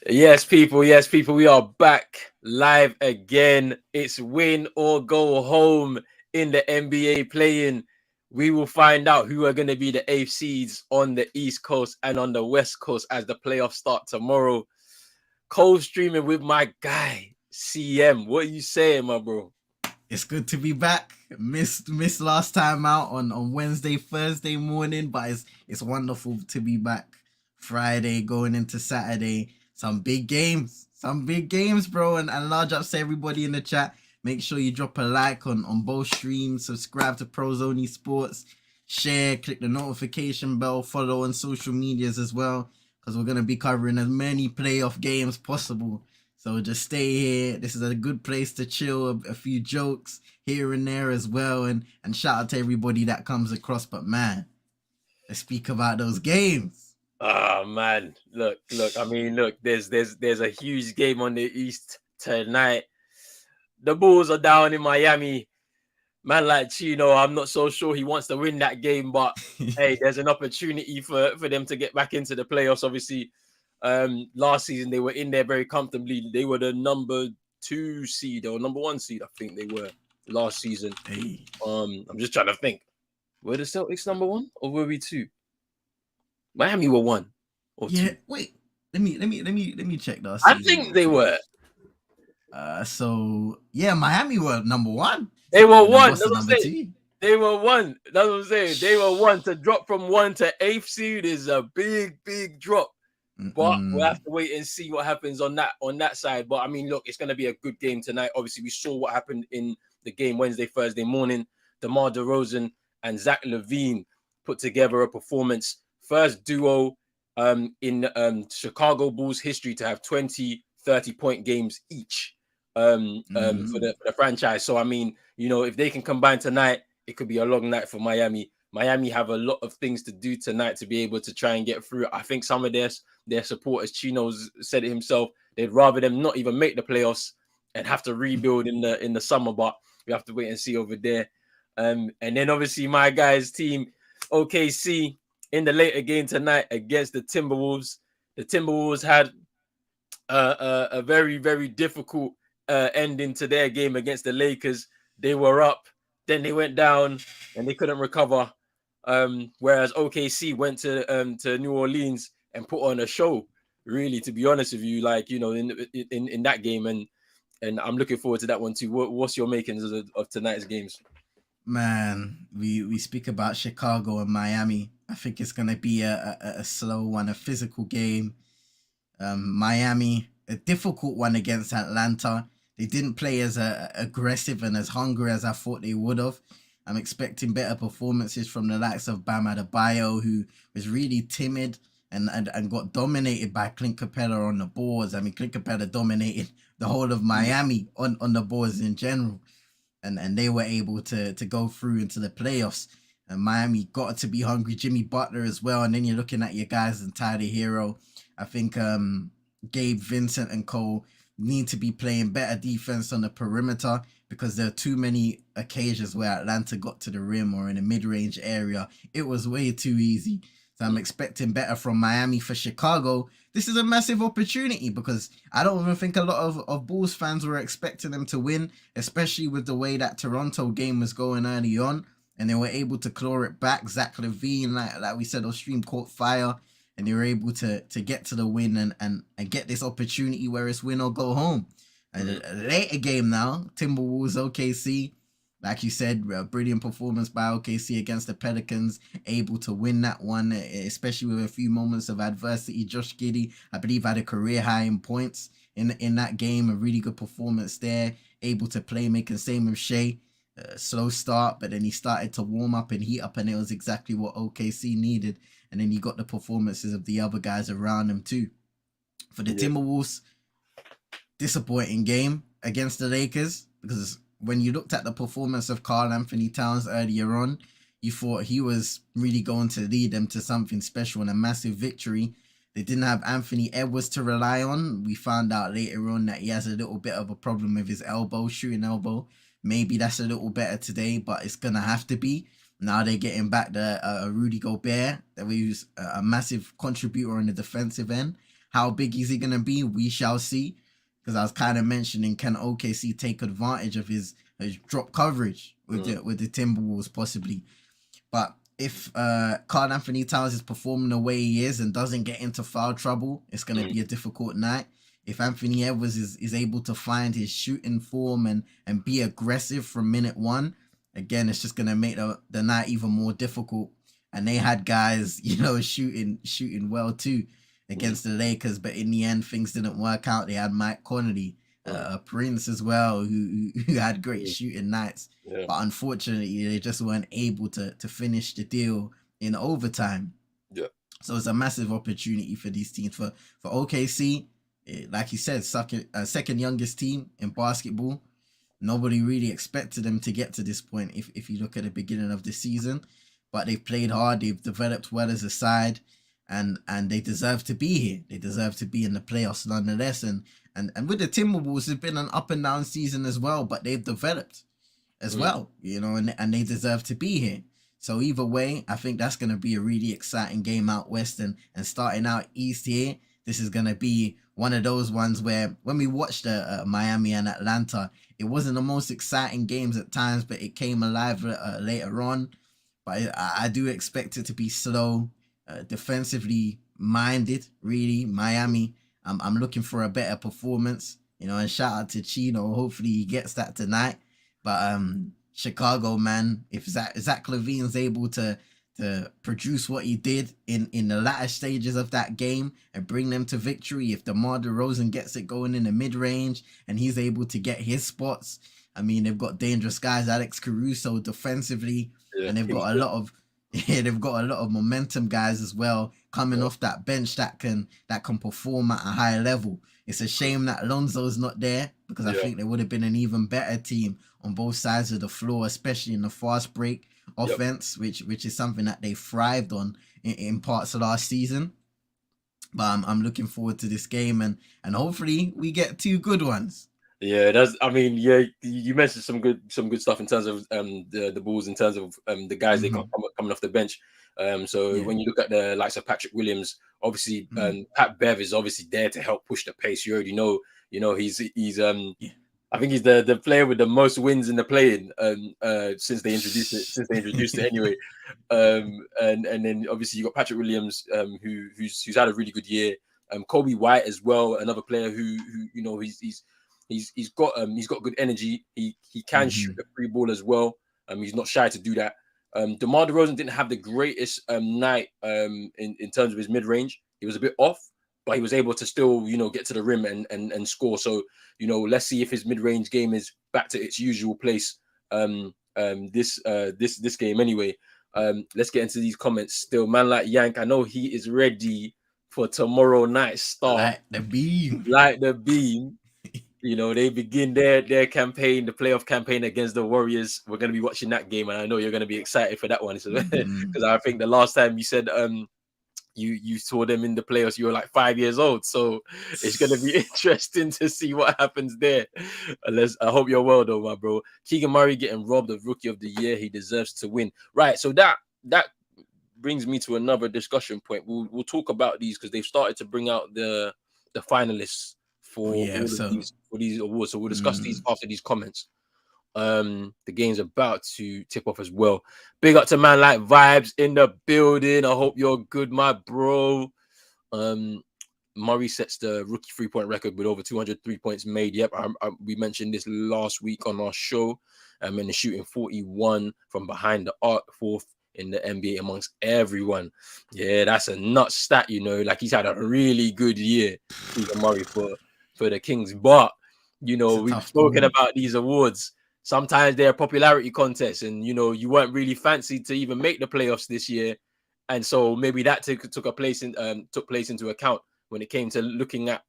Yes, people, we are back live again. It's win or go home in the NBA playing. We will find out who are going to be the eighth seeds on the East Coast and on the West Coast as the playoffs start tomorrow. Co-streaming with my guy, CM. What are you saying, my bro? It's good to be back. Missed last time out on Wednesday, Thursday morning, but it's wonderful to be back. Friday going into Saturday, some big games, bro. And large ups to everybody in the chat. Make sure you drop a like on both streams. Subscribe to Prozone Sports. Share, click the notification bell, follow on social medias as well, because we're gonna be covering as many playoff games possible. So just stay here. This is a good place to chill, a few jokes here and there as well. And shout out to everybody that comes across. But man, let's speak about those games. Oh man, look. I mean, look. There's a huge game on the East tonight. The Bulls are down in Miami. Man like Chino, I'm not so sure he wants to win that game, but hey, there's an opportunity for them to get back into the playoffs. Obviously, last season they were in there very comfortably. They were the number 2 seed or number 1 seed, I think they were last season. Hey. I'm just trying to think. Were the Celtics number 1 or were we 2? Miami were 1 or 2. Yeah, wait. Let me check that. I think they were. So yeah, Miami were number 1. They were And then 1. what's That's the what I'm number saying. 2? They were 1. That's what I'm saying. They were 1. To drop from 1 to 8th seed is a big drop. But we'll have to wait and see what happens on that side. But I mean, look, it's going to be a good game tonight. Obviously, we saw what happened in the game Wednesday, Thursday morning. DeMar DeRozan and Zach LaVine put together a performance. First duo in Chicago Bulls history to have 20, 30-point games each for the franchise. So, I mean, you know, if they can combine tonight, it could be a long night for Miami. Miami have a lot of things to do tonight to be able to try and get through. I think some of their supporters, Chino's said it himself, they'd rather them not even make the playoffs and have to rebuild in the summer. But we have to wait and see over there. And then obviously my guys' team, OKC, in the later game tonight against the Timberwolves. The Timberwolves had a very difficult ending to their game against the Lakers. They were up, then they went down, and they couldn't recover. Whereas OKC went to New Orleans and put on a show. Really, to be honest with you, like, you know, in that game, and I'm looking forward to that one too. What's your makings of tonight's games? Man, we speak about Chicago and Miami. I think it's gonna be a slow one, a physical game. Miami, a difficult one against Atlanta. They didn't play as aggressive and as hungry as I thought they would have. I'm expecting better performances from the likes of Bam Adebayo, who was really timid and got dominated by Clint Capella on the boards. I mean, Clint Capella dominated the whole of Miami on the boards in general. And they were able to go through into the playoffs. And Miami got to be hungry. Jimmy Butler as well. And then you're looking at your guys and Tyler Hero. I think Gabe Vincent and Cole need to be playing better defense on the perimeter, because there are too many occasions where Atlanta got to the rim or in a mid-range area. It was way too easy. So I'm expecting better from Miami. For Chicago, this is a massive opportunity, because I don't even think a lot of Bulls fans were expecting them to win, especially with the way that Toronto game was going early on, and they were able to claw it back. Zach LaVine, like we said, on stream, caught fire, and they were able to get to the win and get this opportunity where it's win or go home. And a later game now, Timberwolves OKC. Like you said, a brilliant performance by OKC against the Pelicans, able to win that one, especially with a few moments of adversity. Josh Giddey, I believe, had a career high in points in that game. A really good performance there, able to play, making same with Shea. Slow start, but then he started to warm up and heat up, and it was exactly what OKC needed. And then you got the performances of the other guys around them too. For the Timberwolves, disappointing game against the Lakers, because when you looked at the performance of Karl Anthony Towns earlier on, you thought he was really going to lead them to something special and a massive victory. They didn't have Anthony Edwards to rely on. We found out later on that he has a little bit of a problem with his elbow, shooting elbow. Maybe that's a little better today, but it's going to have to be. Now they're getting back the Rudy Gobert, that was a massive contributor on the defensive end. How big is he gonna be? We shall see. Because I was kind of mentioning, can OKC take advantage of his drop coverage with the Timberwolves possibly? But if Karl Anthony Towns is performing the way he is and doesn't get into foul trouble, it's going to be a difficult night. If Anthony Edwards is able to find his shooting form and be aggressive from minute one, again, it's just going to make the night even more difficult. And they had guys, shooting well too against the Lakers, but in the end, things didn't work out. They had Mike Conley, Prince as well, who had great shooting nights. Yeah. But unfortunately, they just weren't able to finish the deal in overtime. Yeah. So it's a massive opportunity for these teams. For OKC, like you said, second youngest team in basketball. Nobody really expected them to get to this point if you look at the beginning of the season. But they've played hard. They've developed well as a side. And they deserve to be here. They deserve to be in the playoffs nonetheless. And with the Timberwolves, it's been an up and down season as well, but they've developed as well, and they deserve to be here. So either way, I think that's going to be a really exciting game out west, and starting out east here, this is going to be one of those ones where when we watched Miami and Atlanta, it wasn't the most exciting games at times, but it came alive later on. But I do expect it to be slow, defensively minded, really. Miami, I'm looking for a better performance, and shout out to Chino. Hopefully he gets that tonight. But Chicago, man, if Zach LaVine's able to produce what he did in the latter stages of that game and bring them to victory, if DeMar DeRozan gets it going in the mid-range and he's able to get his spots, I mean, they've got dangerous guys, Alex Caruso defensively, and they've got a lot of momentum guys as well coming off that bench that can perform at a high level. It's a shame that Lonzo's not there, because I think they would have been an even better team on both sides of the floor, especially in the fast break offense, which is something that they thrived on in parts of last season. But I'm looking forward to this game, and hopefully we get two good ones. Yeah, you mentioned some good stuff in terms of the Bulls, in terms of the guys they got coming off the bench. When you look at the likes of Patrick Williams, obviously Pat Bev is obviously there to help push the pace. You already know, he's I think he's the player with the most wins in the play-in since they introduced it anyway. And then obviously you got Patrick Williams, who's had a really good year. Kobe White as well, another player who he's got good energy. He can shoot the free ball as well. He's not shy to do that. DeMar DeRozan didn't have the greatest night in terms of his mid-range. He was a bit off, but he was able to still, get to the rim and score. So, let's see if his mid-range game is back to its usual place this game anyway. Let's get into these comments still. Man like Yank, I know he is ready for tomorrow night's start. Like the beam. They begin their campaign, the playoff campaign against the Warriors. We're going to be watching that game, and I know you're going to be excited for that one. So, because I think the last time you said you saw them in the playoffs, you were like 5 years old. So it's going to be interesting to see what happens there. I hope you're well, though, my bro. Keegan Murray getting robbed of Rookie of the Year. He deserves to win. Right. So that brings me to another discussion point. We'll talk about these because they've started to bring out the finalists for these awards. So we'll discuss these after these comments. The game's about to tip off as well. Big up to man like Vibes in the building. I hope you're good, my bro. Murray sets the rookie 3-point record with over 200 3-points made. Yep, we mentioned this last week on our show. And the shooting 41 from behind the arc, fourth in the NBA amongst everyone. Yeah, that's a nuts stat, Like, he's had a really good year, Keegan Murray, for the Kings. But, we've spoken about these awards. Sometimes they're a popularity contest, and you weren't really fancied to even make the playoffs this year, and so maybe that took place into account when it came to looking at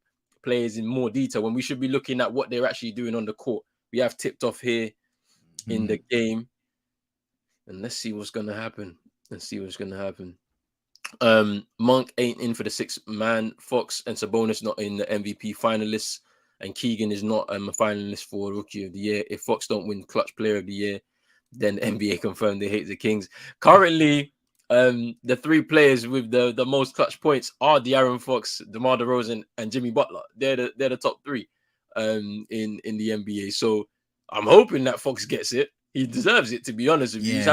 players in more detail, when we should be looking at what they're actually doing on the court. We have tipped off here in the game, and let's see what's gonna happen. Monk ain't in for the 6-man. Fox and Sabonis not in the MVP finalists. And Keegan is not a finalist for Rookie of the Year. If Fox don't win Clutch Player of the Year, then NBA confirmed they hate the Kings. Currently, the three players with the most clutch points are De'Aaron Fox, DeMar DeRozan, and Jimmy Butler. They're the top three in the NBA. So I'm hoping that Fox gets it. He deserves it, to be honest with you.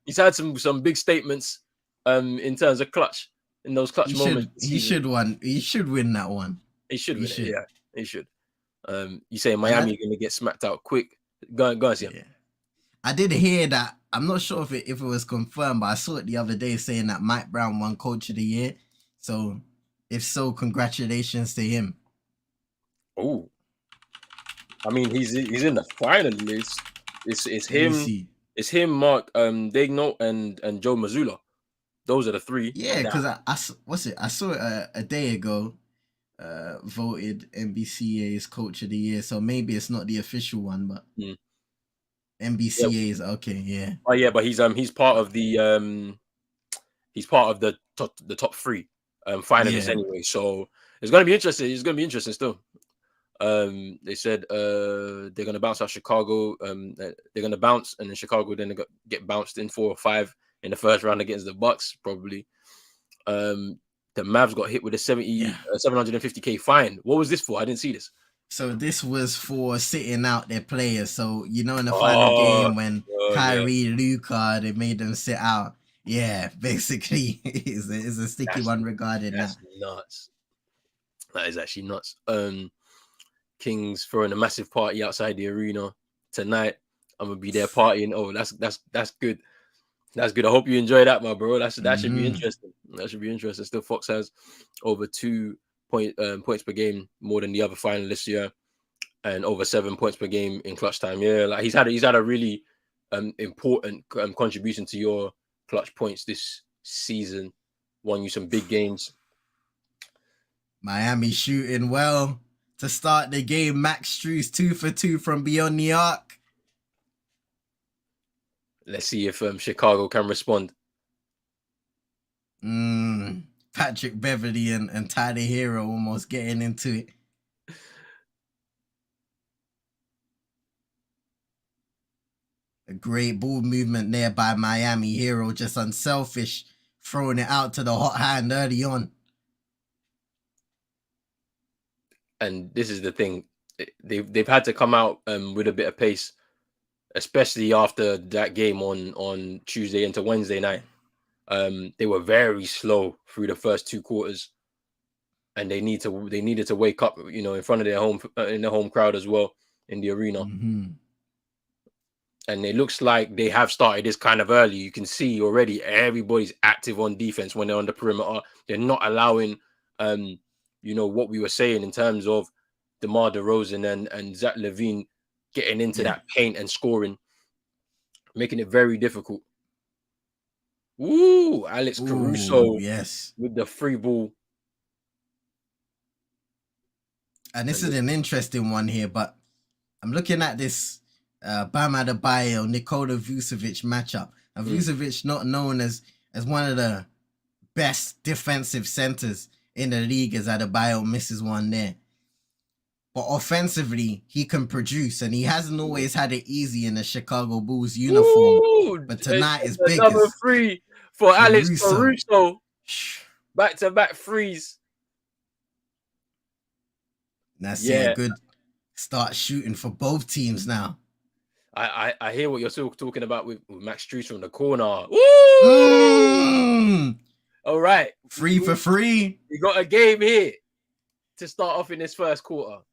He's had some big statements in terms of clutch in those clutch moments. He should win that one. He should win it. Yeah, he should. You say Miami are gonna get smacked out quick. Go on, see him. Yeah. I did hear that. I'm not sure if it was confirmed, but I saw it the other day saying that Mike Brown won Coach of the Year. So, if so, congratulations to him. Oh, I mean, he's in the final list. It's him. It's him, Mark Daigneault, and Joe Mazzulla. Those are the three. Yeah, because I saw it a day ago. Voted NBCA's Coach of the Year, so maybe it's not the official one, but NBCA is okay. Yeah. Oh yeah, but he's part of the top three finalists anyway. So it's gonna be interesting. It's gonna be interesting still. They said they're gonna bounce out Chicago. They're gonna bounce, and then Chicago then get bounced in 4 or 5 in the first round against the Bucks probably. The Mavs got hit with a 750K fine. What was this for? I didn't see this. So this was for sitting out their players. So in the final game when Kyrie, Luka, they made them sit out. Yeah, basically, it's a sticky one regarding that. That's nuts. That is actually nuts. Kings throwing a massive party outside the arena tonight. I'm gonna be there partying. Oh, that's good. That's good. I hope you enjoy that, my bro. That should be interesting. That should be interesting. Still, Fox has over 2 points per game more than the other finalists here, and over 7 points per game in clutch time. Yeah, like he's had a really important contribution to your clutch points this season. Won you some big games. Miami shooting well to start the game. Max Strus 2 for 2 from beyond the arc. Let's see if Chicago can respond. Patrick Beverly and Tyler Hero almost getting into it. A great ball movement there by Miami. Hero just unselfish, throwing it out to the hot hand early on. And this is the thing. They've had to come out with a bit of pace, especially after that game on Tuesday into Wednesday night. They were very slow through the first 2 quarters, and they needed to wake up, in front of their home crowd as well in the arena. And it looks like they have started this kind of early. You can see already everybody's active on defense when they're on the perimeter. They're not allowing, what we were saying in terms of DeMar DeRozan and Zach LaVine getting into that paint and scoring, making it very difficult. Ooh, Alex Caruso with the free ball. And this is an interesting one here, but I'm looking at this Bam Adebayo, Nikola Vucevic matchup. And Vucevic not known as one of the best defensive centers in the league, as Adebayo misses one there. But offensively, he can produce, and he hasn't always had it easy in the Chicago Bulls uniform. Ooh, but tonight is big. Number 3 for Alex Caruso. Back-to-back threes. That's a good start shooting for both teams now. I hear what you're still talking about with Max Strus from the corner. All right. 3 for 3. You got a game here to start off in this first quarter.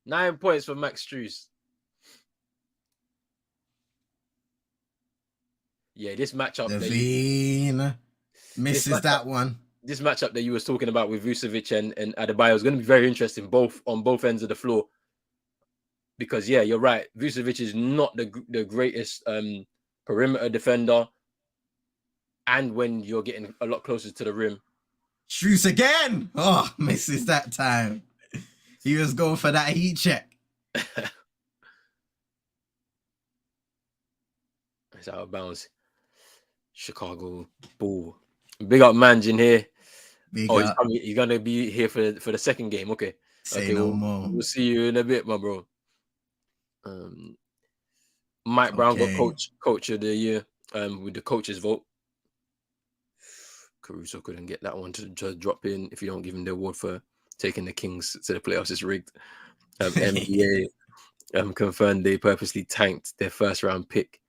9 points for Max Strus. Yeah, this matchup. LaVine misses that one. This matchup that you was talking about with Vucevic and Adebayo is going to be very interesting, on both ends of the floor. Because you're right. Vucevic is not the greatest perimeter defender, and when you're getting a lot closer to the rim, Strus again. Oh, misses that time. He was going for that heat check. It's out of bounds. Chicago Bull. Big up Manjin here. He's gonna be here for the second game. Okay. Say no more. We'll see you in a bit, my bro. Mike Brown got coach of the year with the coaches vote. Caruso couldn't get that one to drop in if you don't give him the award for taking the Kings to the playoffs. It's rigged. NBA confirmed they purposely tanked their first round pick.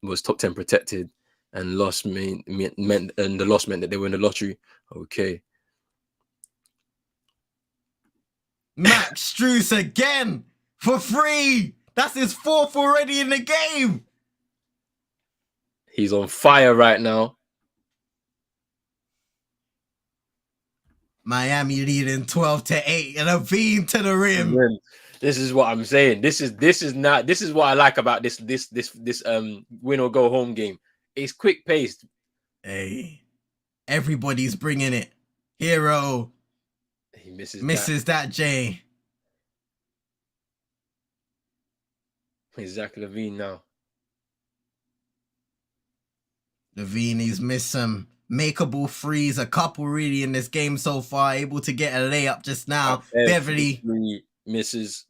Was top 10 protected, and loss meant the loss meant that they were in the lottery. Okay. Max Strus again for free. That's his 4th already in the game. He's on fire right now. Miami leading 12-8 and LaVine to the rim. This is what I'm saying. This is what I like about this win or go home game. It's quick paced. Hey, everybody's bringing it. Hero. He misses that J. It's Zach LaVine now. LaVine, he's missed some makeable threes, a couple really in this game so far, able to get a layup just now. Beverly misses.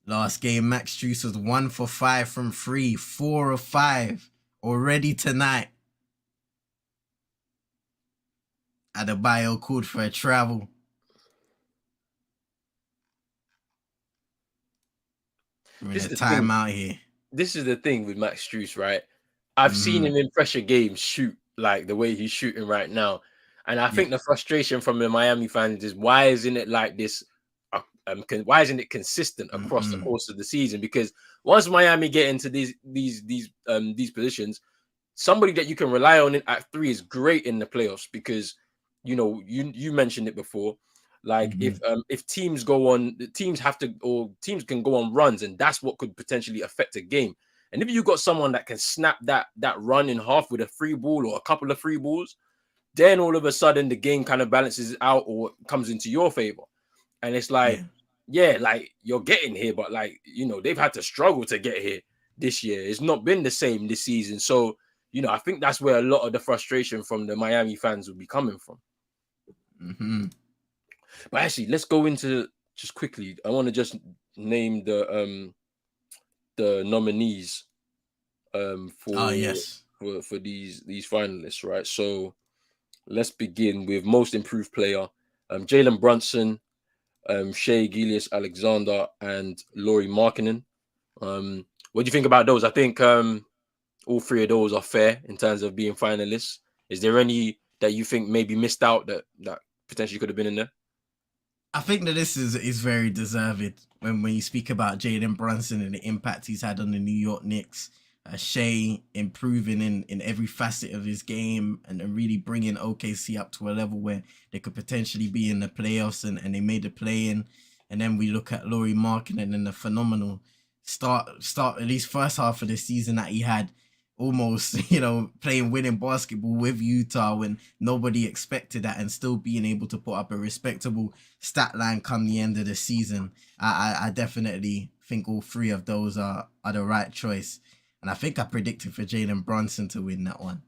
Last game, Max Strus was 1 for 5 from 3, 4 of 5 already tonight. Adebayo called for a travel. We're in a timeout here. This is the thing with Max Strus, right? I've seen him in pressure games shoot like the way he's shooting right now. And I think the frustration from the Miami fans is why isn't it like this? Why isn't it consistent across the course of the season? Because once Miami get into these positions, somebody that you can rely on at 3 is great in the playoffs because you mentioned it before. Like if teams go on, teams can go on runs, and that's what could potentially affect a game. And if you got someone that can snap that run in half with a free ball or a couple of free balls, then all of a sudden the game kind of balances out or comes into your favor. And it's like, like you're getting here, but like, they've had to struggle to get here this year. It's not been the same this season. So, I think that's where a lot of the frustration from the Miami fans will be coming from. But actually, let's go into just quickly. I want to just name the nominees for these finalists, right? So let's begin with most improved player. Jalen Brunson, Shai Gilgeous-Alexander, and Lauri Markkanen. What do you think about those? I think all 3 of those are fair in terms of being finalists. Is there any that you think maybe missed out that potentially could have been in there? I think that this is very deserved when you speak about Jalen Brunson and the impact he's had on the New York Knicks. Shai improving in every facet of his game and really bringing OKC up to a level where they could potentially be in the playoffs and they made the play-in. And then we look at Lauri Markkanen and the phenomenal start at least first half of the season that he had, almost, playing winning basketball with Utah when nobody expected that and still being able to put up a respectable stat line come the end of the season. I definitely think all 3 of those are the right choice. And I think I predicted for Jalen Brunson to win that one.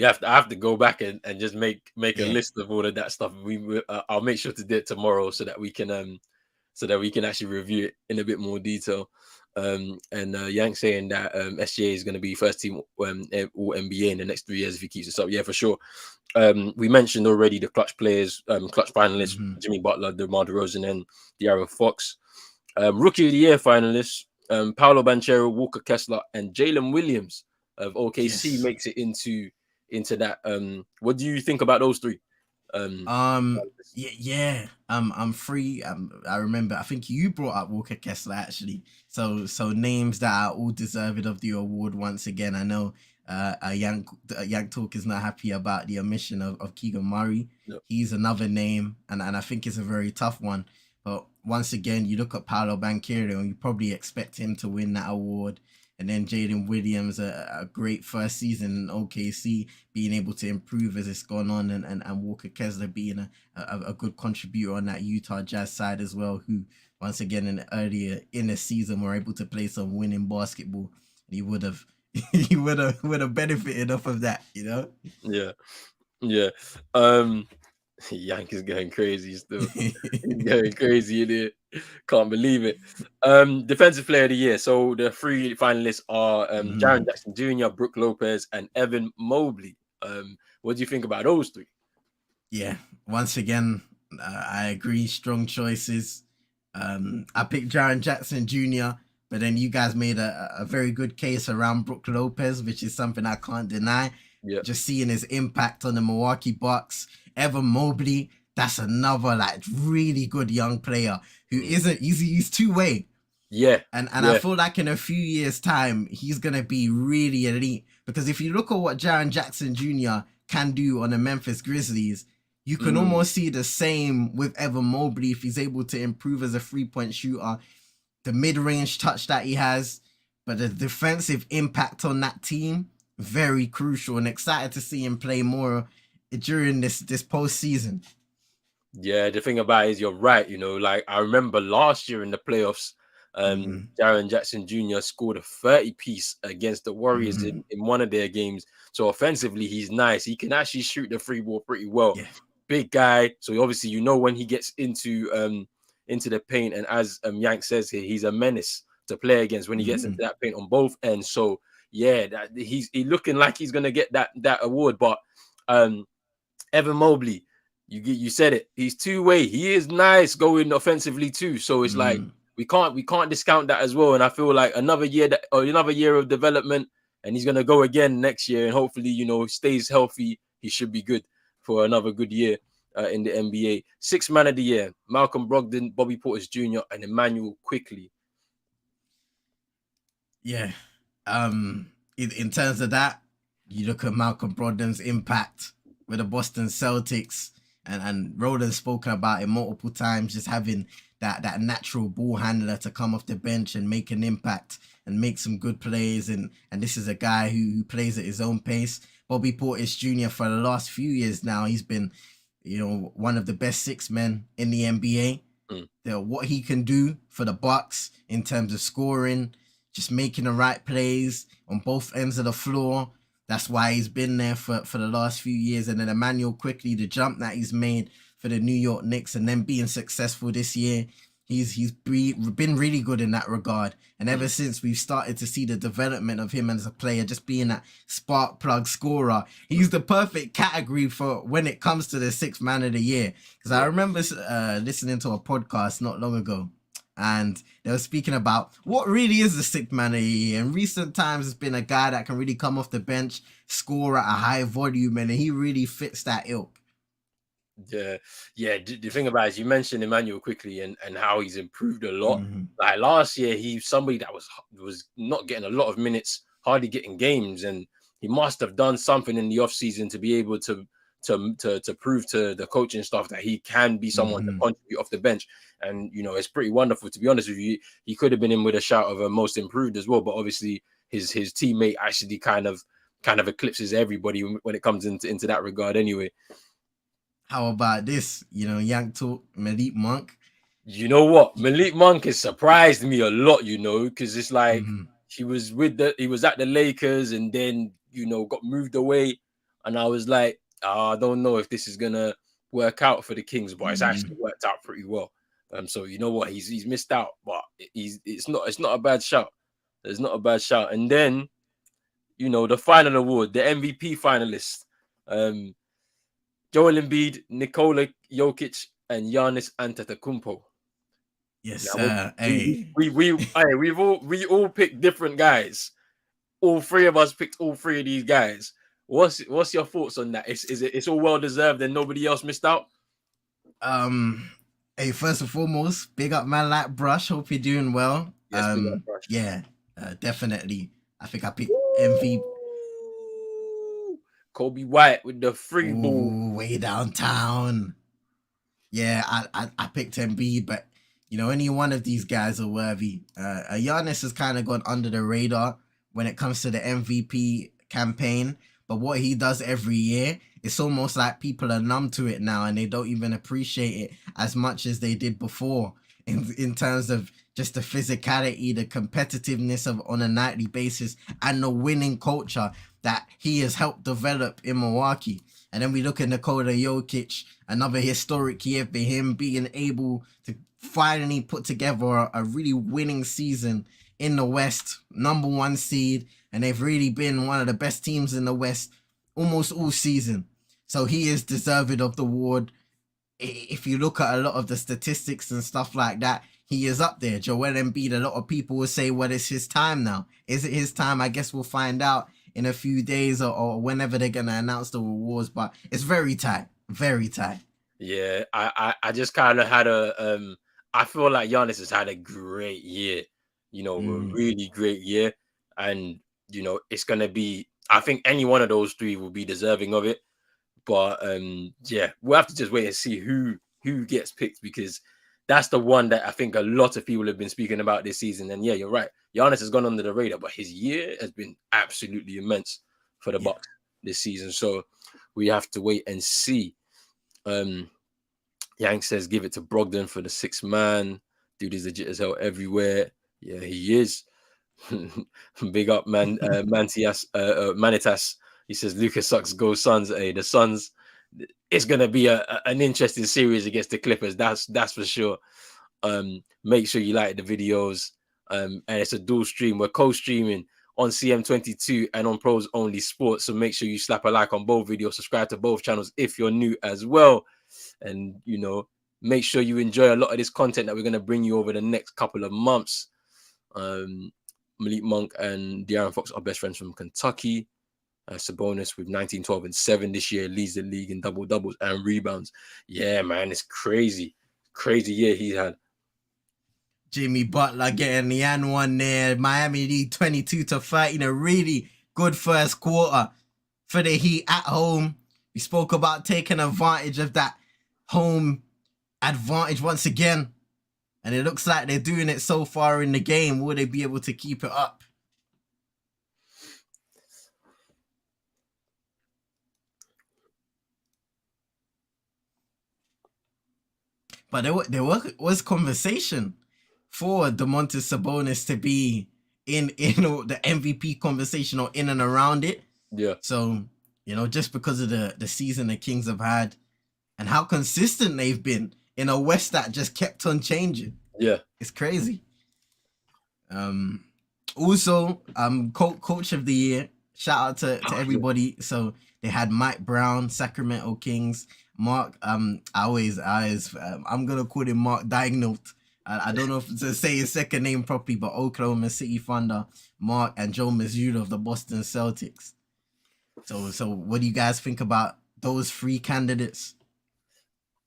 I have to go back and just make a list of all of that stuff. I'll make sure to do it tomorrow so that we can actually review it in a bit more detail. And Yank saying that SGA is going to be first team all NBA in the next 3 years if he keeps this up. Yeah, for sure. We mentioned already the clutch players, clutch finalists: Jimmy Butler, DeMar DeRozan, and De'Aaron Fox. Rookie of the Year finalists: Paolo Banchero, Walker Kessler, and Jalen Williams of OKC makes it into that. What do you think about those 3? I'm free. I remember. I think you brought up Walker Kessler actually. So names that are all deserving of the award once again. I know Yank Talk is not happy about the omission of Keegan Murray. Yep. He's another name, and I think it's a very tough one. But once again, you look at Paolo Banchero, and you probably expect him to win that award. And then Jalen Williams, a great first season in OKC, being able to improve as it's gone on, and Walker Kessler being a good contributor on that Utah Jazz side as well, who once again earlier in the season were able to play some winning basketball. He would have benefited off of that, Yeah. Yank is going crazy still. He's going crazy in here. Can't believe it. Defensive player of the year. So the three finalists are Jaren Jackson Jr., Brook Lopez, and Evan Mobley. What do you think about those three? Yeah, once again, I agree. Strong choices. I picked Jaren Jackson Jr., but then you guys made a very good case around Brook Lopez, which is something I can't deny. Yeah. Just seeing his impact on the Milwaukee Bucks. Evan Mobley, that's another like really good young player who isn't easy. He's two-way. Yeah. And I feel like in a few years' time, he's going to be really elite. Because if you look at what Jaren Jackson Jr. can do on the Memphis Grizzlies, you can almost see the same with Evan Mobley if he's able to improve as a three-point shooter. The mid-range touch that he has, but the defensive impact on that team, very crucial, and excited to see him play more during this postseason. Yeah, the thing about it is you're right. You know, like I remember last year in the playoffs, Jaren Jackson Jr. scored a 30-piece against the Warriors in one of their games. So offensively, he's nice. He can actually shoot the free ball pretty well. Yeah. Big guy. So obviously, you know, when he gets into the paint, and as Yank says here, he's a menace to play against when he gets into that paint on both ends. So yeah, he's looking like he's gonna get that award. But Evan Mobley, you said it. He's two-way. He is nice going offensively too. So it's like we can't discount that as well. And I feel like another year of development, and he's gonna go again next year. And hopefully, you know, stays healthy. He should be good for another good year in the NBA. Sixth man of the year: Malcolm Brogdon, Bobby Portis Jr., and Emmanuel Quickley. Yeah. In terms of that, you look at Malcolm Brogdon's impact with the Boston Celtics, and Roland's spoken about it multiple times, just having that natural ball handler to come off the bench and make an impact and make some good plays. And this is a guy who plays at his own pace. Bobby Portis Jr. for the last few years now, he's been, you know, one of the best six men in the NBA. What he can do for the Bucks in terms of scoring, just making the right plays on both ends of the floor. That's why he's been there for the last few years. And then Emmanuel Quickley, the jump that he's made for the New York Knicks and then being successful this year, he's been really good in that regard. And ever since we've started to see the development of him as a player, just being that spark plug scorer, he's the perfect category for when it comes to the sixth man of the year. Because I remember listening to a podcast not long ago, and they were speaking about what really is the sixth man of the year. In recent times, it's been a guy that can really come off the bench, score at a high volume, and he really fits that ilk. Yeah. The thing about it is you mentioned Emmanuel Quickley and how he's improved a lot. Like last year, he's somebody that was not getting a lot of minutes, hardly getting games, and he must have done something in the offseason to be able to prove to the coaching staff that he can be someone to contribute off the bench. And you know, it's pretty wonderful, to be honest with you. He could have been in with a shout of a most improved as well, but obviously his teammate actually kind of eclipses everybody when it comes into that regard anyway. How about this? You know, Yank talk, Malik Monk. You know what? Malik Monk has surprised me a lot, you know, because it's like he was at the Lakers and then, you know, got moved away. And I was like, I don't know if this is gonna work out for the Kings, but it's actually worked out pretty well. So you know what? He's missed out, but it's not a bad shout. It's not a bad shout. And then, you know, the final award, the MVP finalists. Joel Embiid, Nikola Jokic, and Giannis Antetokounmpo. Yes, now, sir. We all picked different guys. All three of us picked all three of these guys. What's your thoughts on that? It's all well deserved and nobody else missed out? Hey, first and foremost, big up man like Brush. Hope you're doing well. Yes, big up, Brush. Yeah, definitely. I think I picked MVP. Kobe White with the free ball way downtown. Yeah, I picked Embiid, but you know, any one of these guys are worthy. Giannis has kind of gone under the radar when it comes to the MVP campaign, but what he does every year, it's almost like people are numb to it now and they don't even appreciate it as much as they did before in terms of just the physicality, the competitiveness of on a nightly basis, and the winning culture. that he has helped develop in Milwaukee. And then we look at Nikola Jokic, another historic year for him, being able to finally put together a really winning season in the West, number 1 seed, and they've really been one of the best teams in the West almost all season. So he is deserving of the award. If you look at a lot of the statistics and stuff like that, he is up there. Joel Embiid, a lot of people will say, well, it's his time now. Is it his time? I guess we'll find out in a few days or whenever they're going to announce the awards, but it's very tight. Very tight. Yeah, I just kind of had I feel like Giannis has had a great year, a really great year. And, it's going to be, I think any one of those 3 will be deserving of it. But yeah, we'll have to just wait and see who gets picked, because that's the one that I think a lot of people have been speaking about this season. And yeah, you're right. Giannis has gone under the radar, but his year has been absolutely immense for the Bucks this season. So we have to wait and see. Yank says, give it to Brogdon for the 6th man. Dude is legit as hell everywhere. Yeah, he is. Big up, man. Manitas. He says, Lucas sucks, go Suns. Hey, the Suns, it's going to be an interesting series against the Clippers. That's for sure. Make sure you like the videos. And it's a dual stream. We're co-streaming on CM22 and on Pros Only Sports. So make sure you slap a like on both videos. Subscribe to both channels if you're new as well. And, make sure you enjoy a lot of this content that we're going to bring you over the next couple of months. Malik Monk and De'Aaron Fox are best friends from Kentucky. Sabonis with 19, 12, and 7 this year leads the league in double-doubles and rebounds. Yeah, man, it's crazy. Crazy year he had. Jimmy Butler getting the and one there. Miami lead 22-30 in a really good first quarter for the Heat at home. We spoke about taking advantage of that home advantage once again. And it looks like they're doing it so far in the game. Will they be able to keep it up? But there was conversation for Domantas Sabonis to be in the MVP conversation or in and around it. Yeah. So, just because of the season the Kings have had and how consistent they've been in a West that just kept on changing. Yeah. It's crazy. Also, coach of the year. Shout out to everybody. So they had Mike Brown, Sacramento Kings. Mark, I'm gonna call him Mark Daignault. I don't know if to say his second name properly, but Oklahoma City Thunder, Mark, and Joe Mazzulla of the Boston Celtics. So what do you guys think about those 3 candidates?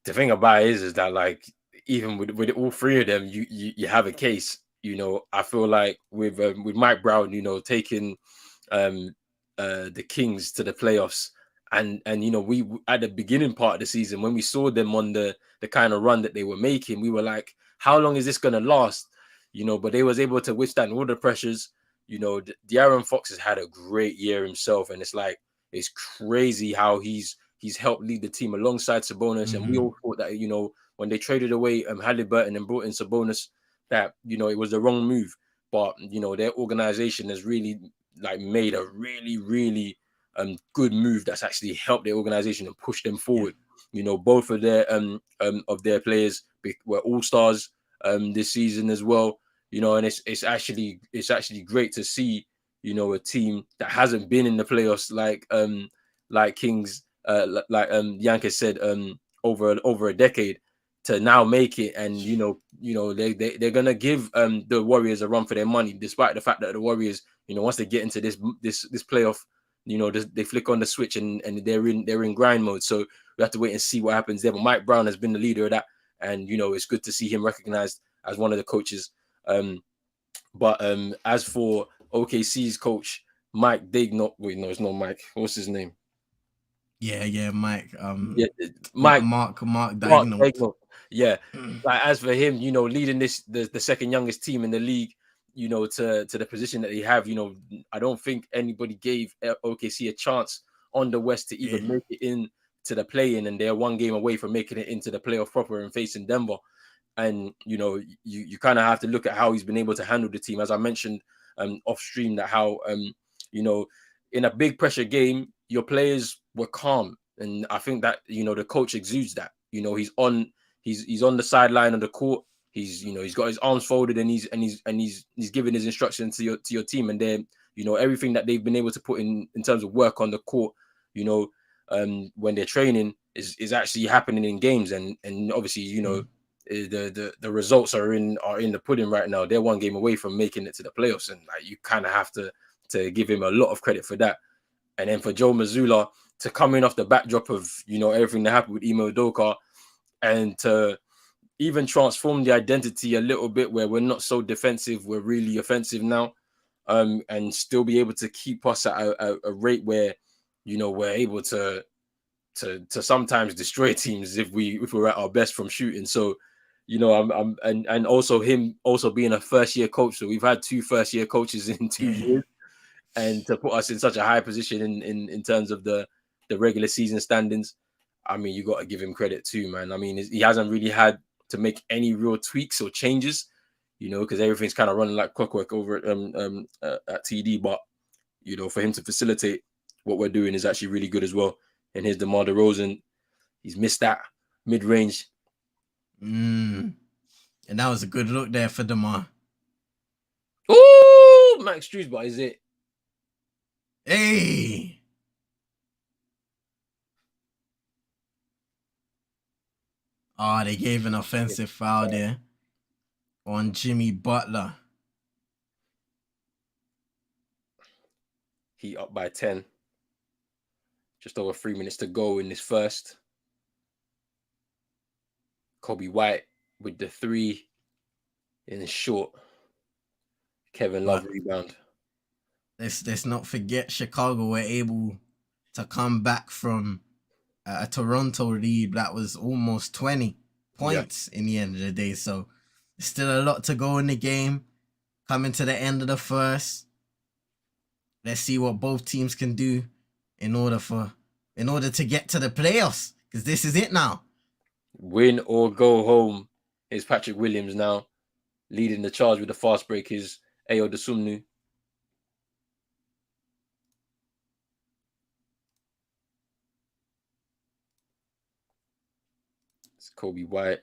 The thing about it is that, like, even with all 3 of them, you have a case. I feel like with Mike Brown, taking the Kings to the playoffs, and we at the beginning part of the season when we saw them on the kind of run that they were making, we were like, how long is this going to last? But they was able to withstand all the pressures. De'Aaron Fox has had a great year himself, and it's crazy how he's helped lead the team alongside Sabonis. And we all thought that, when they traded away Halliburton and brought in Sabonis, that, it was the wrong move. But, their organization has really made a really, really good move that's actually helped their organization and push them forward. Both of their players were all-stars this season as well. And it's actually great to see, a team that hasn't been in the playoffs like Kings, Yankees said, over a decade, to now make it. And they're gonna give the Warriors a run for their money, despite the fact that the Warriors, once they get into this playoff, they flick on the switch and they're in grind mode. So we have to wait and see what happens there. But Mike Brown has been the leader of that, and it's good to see him recognized as one of the coaches. But as for OKC's coach, Mike Daignault, wait, no, it's not Mike. What's his name? Yeah, Mike. Mike Daignault. Yeah. As for him, leading the second youngest team in the league, to the position that they have, I don't think anybody gave OKC a chance on the West to even make it in to the play-in, and they're 1 game away from making it into the playoff proper and facing Denver. And you kind of have to look at how he's been able to handle the team, as I mentioned off stream, that how in a big pressure game, your players were calm, and I think that the coach exudes that. He's on the sideline of the court. He's got his arms folded, and he's giving his instructions to your team, and then everything that they've been able to put in terms of work on the court, when they're training is actually happening in games, and obviously the results are in the pudding right now. They're one game away from making it to the playoffs, and like, you kind of have to give him a lot of credit for that. And then for Joe Mazzulla to come in off the backdrop of everything that happened with Imo Udoka, and to even transform the identity a little bit, where we're not so defensive, we're really offensive now, and still be able to keep us at a rate where we're able to sometimes destroy teams if we're at our best from shooting. So and also him also being a first-year coach. So we've had 2 first-year coaches in 2 years, and to put us in such a high position in terms of the regular season standings, I mean, you got to give him credit too, man. I mean, he hasn't really had to make any real tweaks or changes, because everything's kind of running like clockwork over at TD. But for him to facilitate what we're doing is actually really good as well. And here's DeMar DeRozan. He's missed that mid-range. And that was a good look there for DeMar. Oh, Max Strus, but is it? Hey. Oh, they gave an offensive foul there on Jimmy Butler. He up by 10. Just over 3 minutes to go in this first. Kobe White with the 3 in the short. Kevin Love rebound. Let's not forget Chicago were able to come back from a Toronto lead that was almost 20 points in the end of the day. So there's still a lot to go in the game. Coming to the end of the first. Let's see what both teams can do in order to get to the playoffs, because this is it now. Win or go home is Patrick Williams now. Leading the charge with the fast break is Ayo Dosunmu. It's Kobe White.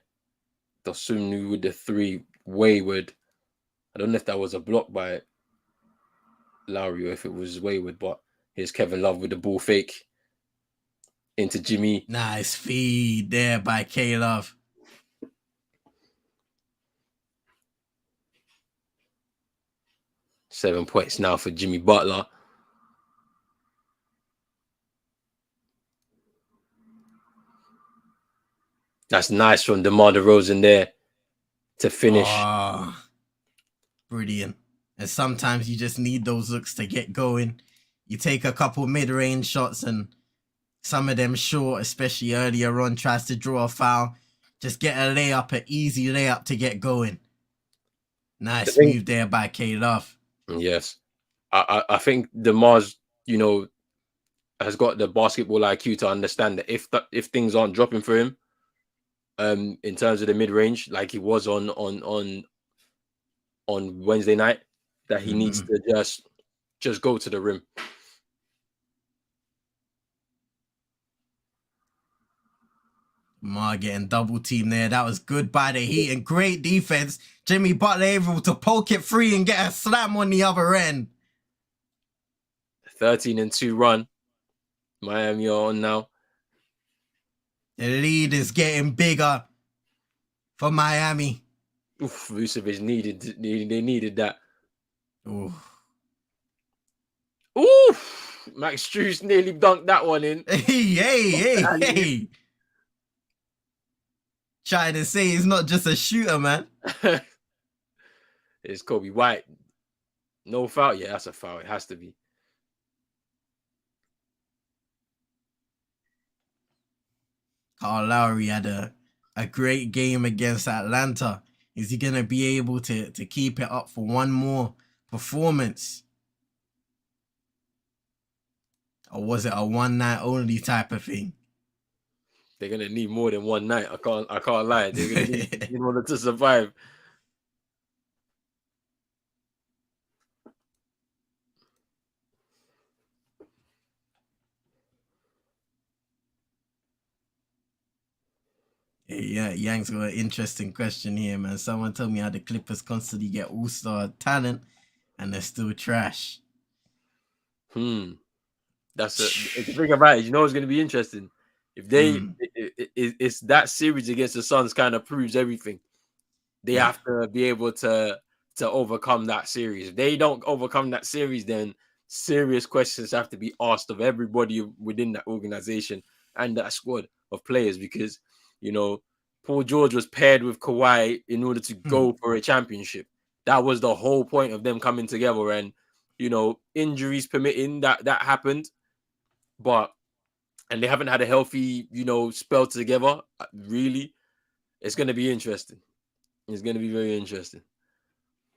Dosunmu with the 3. Wayward. I don't know if that was a block by Lowry or if it was Wayward, but here's Kevin Love with the ball fake into Jimmy. Nice feed there by K-Love. $7 points now for Jimmy Butler. That's nice from DeMar DeRozan there to finish. Brilliant. And sometimes you just need those looks to get going. You take a couple mid-range shots, and some of them short, especially earlier on, tries to draw a foul. Just get a layup, an easy layup to get going. Nice move there by K-Love. Yes. I think DeMar's, has got the basketball IQ to understand that if things aren't dropping for him, in terms of the mid-range, like he was on Wednesday night, that he needs to just go to the rim. Ma getting double team there. That was good by the Heat and great defense. Jimmy Butler able to poke it free and get a slam on the other end. 13-2 run. Miami are on now. The lead is getting bigger for Miami. Oof, Vucevic they needed that. Oof. Oof! Max Strus nearly dunked that one in. Hey. Trying to say he's not just a shooter, man. It's Kobe White. No foul? Yeah, that's a foul. It has to be. Kyle Lowry had a great game against Atlanta. Is he going to be able to keep it up for one more performance? Or was it a one night only type of thing? They're gonna need more than one night. I can't lie. They're gonna need in order to survive. Yeah, Yang's got an interesting question here, man. Someone told me how the Clippers constantly get all-star talent and they're still trash. That's the thing about it. You know, it's going to be interesting if they. Mm, It's that series against the Suns kind of proves everything. They yeah. have to be able to overcome that series. If they don't overcome that series, then serious questions have to be asked of everybody within that organization and that squad of players because you know Paul George was paired with Kawhi in order to Hmm. go for a championship. That was the whole point of them coming together, and injuries permitting, that happened, but and they haven't had a healthy spell together. Really, it's going to be interesting. It's going to be very interesting.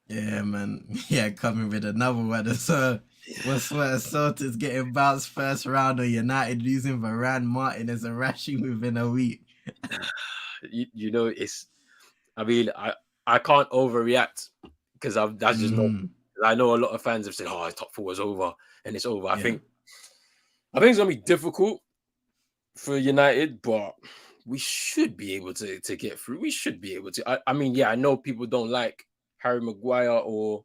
Yeah, man. Yeah, coming with another one. So, what's what? Celtics getting bounced first round of United losing Varane, Martinez, and Rashi within a week. It's. I mean, I can't overreact because that's just not. Mm-hmm. I know a lot of fans have said, "Oh, top four is over and it's over." I Yeah. think. I think it's gonna be difficult for United, but we should be able to get through. We should be able to. I mean, yeah, I know people don't like Harry Maguire or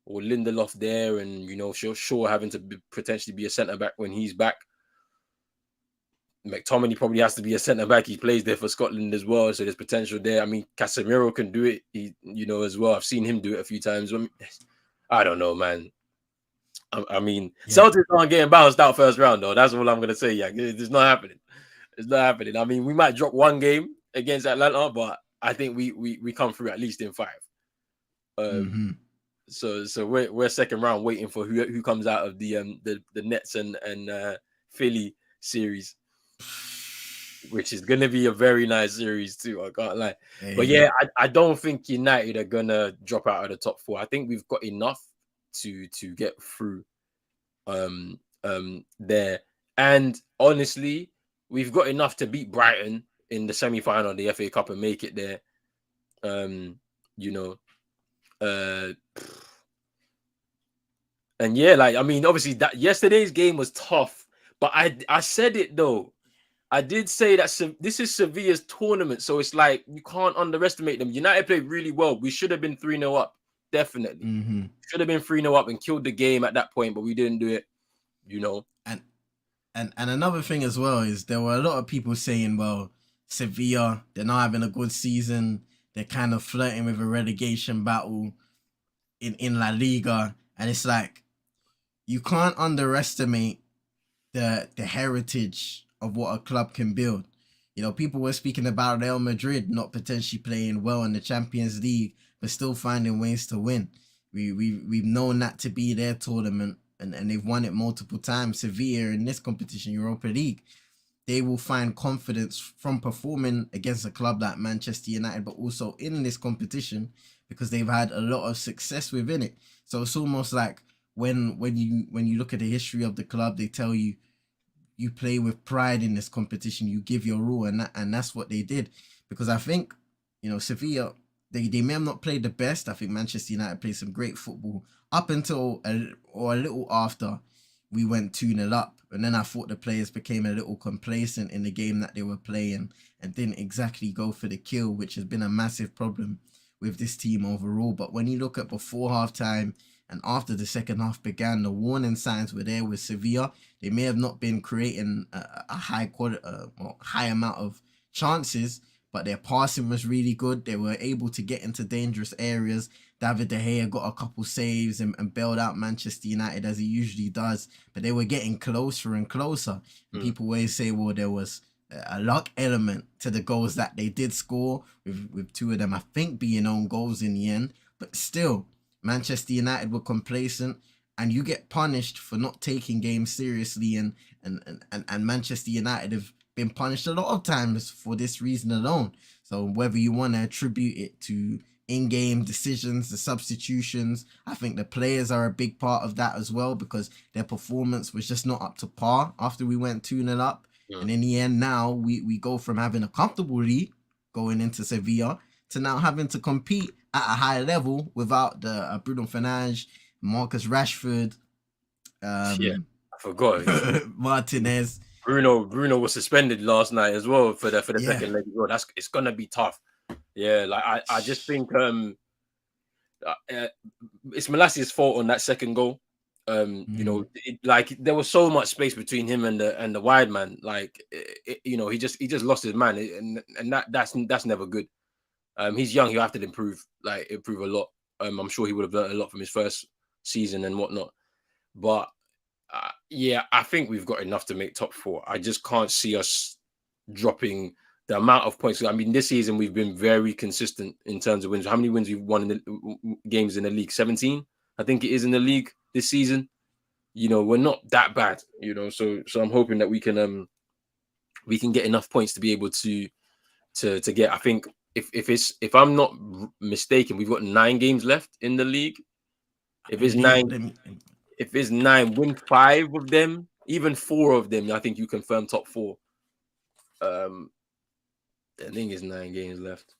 Lindelof there, and sure having to potentially be a centre back when he's back. McTominay probably has to be a centre back. He plays there for Scotland as well, so there's potential there. I mean, Casemiro can do it, as well. I've seen him do it a few times. I don't know, man. I mean, Yeah. Celtics aren't getting bounced out first round, though. That's all I'm gonna say. Yeah, it's not happening. It's not happening. I mean, we might drop one game against Atlanta, but I think we come through at least in five. Um, Mm-hmm. so we're second round waiting for who comes out of the Nets and Philly series, which is gonna be a very nice series too. I can't lie. But Hey. yeah, I don't think United are gonna drop out of the top four. I think we've got enough to get through there. And honestly, we've got enough to beat Brighton in the semi-final of the FA Cup and make it there. You know, uh and yeah, like I mean, obviously that yesterday's game was tough, but I said it though. I did say that this is Sevilla's tournament, so it's like you can't underestimate them. United played really well. We should have been 3-0 up, definitely. Mm-hmm. Should have been 3-0 up and killed the game at that point, but we didn't do it, you know. And and another thing as well is there were a lot of people saying, well, Sevilla, they're not having a good season. They're kind of flirting with a relegation battle in La Liga. And it's like you can't underestimate the heritage of what a club can build. You know, people were speaking about Real Madrid not potentially playing well in the Champions League, but still finding ways to win. We've known that to be their tournament, and they've won it multiple times. Sevilla in this competition, Europa League, they will find confidence from performing against a club like Manchester United, but also in this competition because they've had a lot of success within it. So it's almost like when you look at the history of the club, they tell you you play with pride in this competition, you give your all, and that's what they did. Because I think, Sevilla, they may have not played the best. I think Manchester United played some great football up until a little after we went 2-0 up. And then I thought the players became a little complacent in the game that they were playing and didn't exactly go for the kill, which has been a massive problem with this team overall. But when you look at before halftime and after the second half began, the warning signs were there with Sevilla. They may have not been creating a high quality, high amount of chances, but their passing was really good. They were able to get into dangerous areas. David De Gea got a couple saves and bailed out Manchester United as he usually does, but they were getting closer and closer. And people always say, well, there was a luck element to the goals that they did score, with two of them, I think, being own goals in the end. But still, Manchester United were complacent, and you get punished for not taking games seriously, and Manchester United have been punished a lot of times for this reason alone. So whether you want to attribute it to in-game decisions, the substitutions, I think the players are a big part of that as well, because their performance was just not up to par after we went 2-0 up. And in the end, now we go from having a comfortable lead going into Sevilla to now having to compete at a high level without the Bruno Fernandes, Marcus Rashford, Yeah, I forgot. Martinez. Bruno was suspended last night as well for the Yeah. second leg. Well, it's gonna be tough. Yeah, like I just think it's Malassia's fault on that second goal. You know, like there was so much space between him and the wide man. Like, you know, he just lost his man, and that's never good. He's young; he'll have to improve a lot. I'm sure he would have learned a lot from his first season and whatnot. But yeah, I think we've got enough to make top four. I just can't see us dropping the amount of points. I mean, this season we've been very consistent in terms of wins. How many wins we've won in the games in the league? 17, I think it is in the league this season. You know, we're not that bad. You know, so I'm hoping that we can get enough points to be able to get. I think if I'm not mistaken, we've got 9 games left in the league. If it's 9, win 5 of them, even 4 of them, I think you confirm top 4. I think it's 9 games left.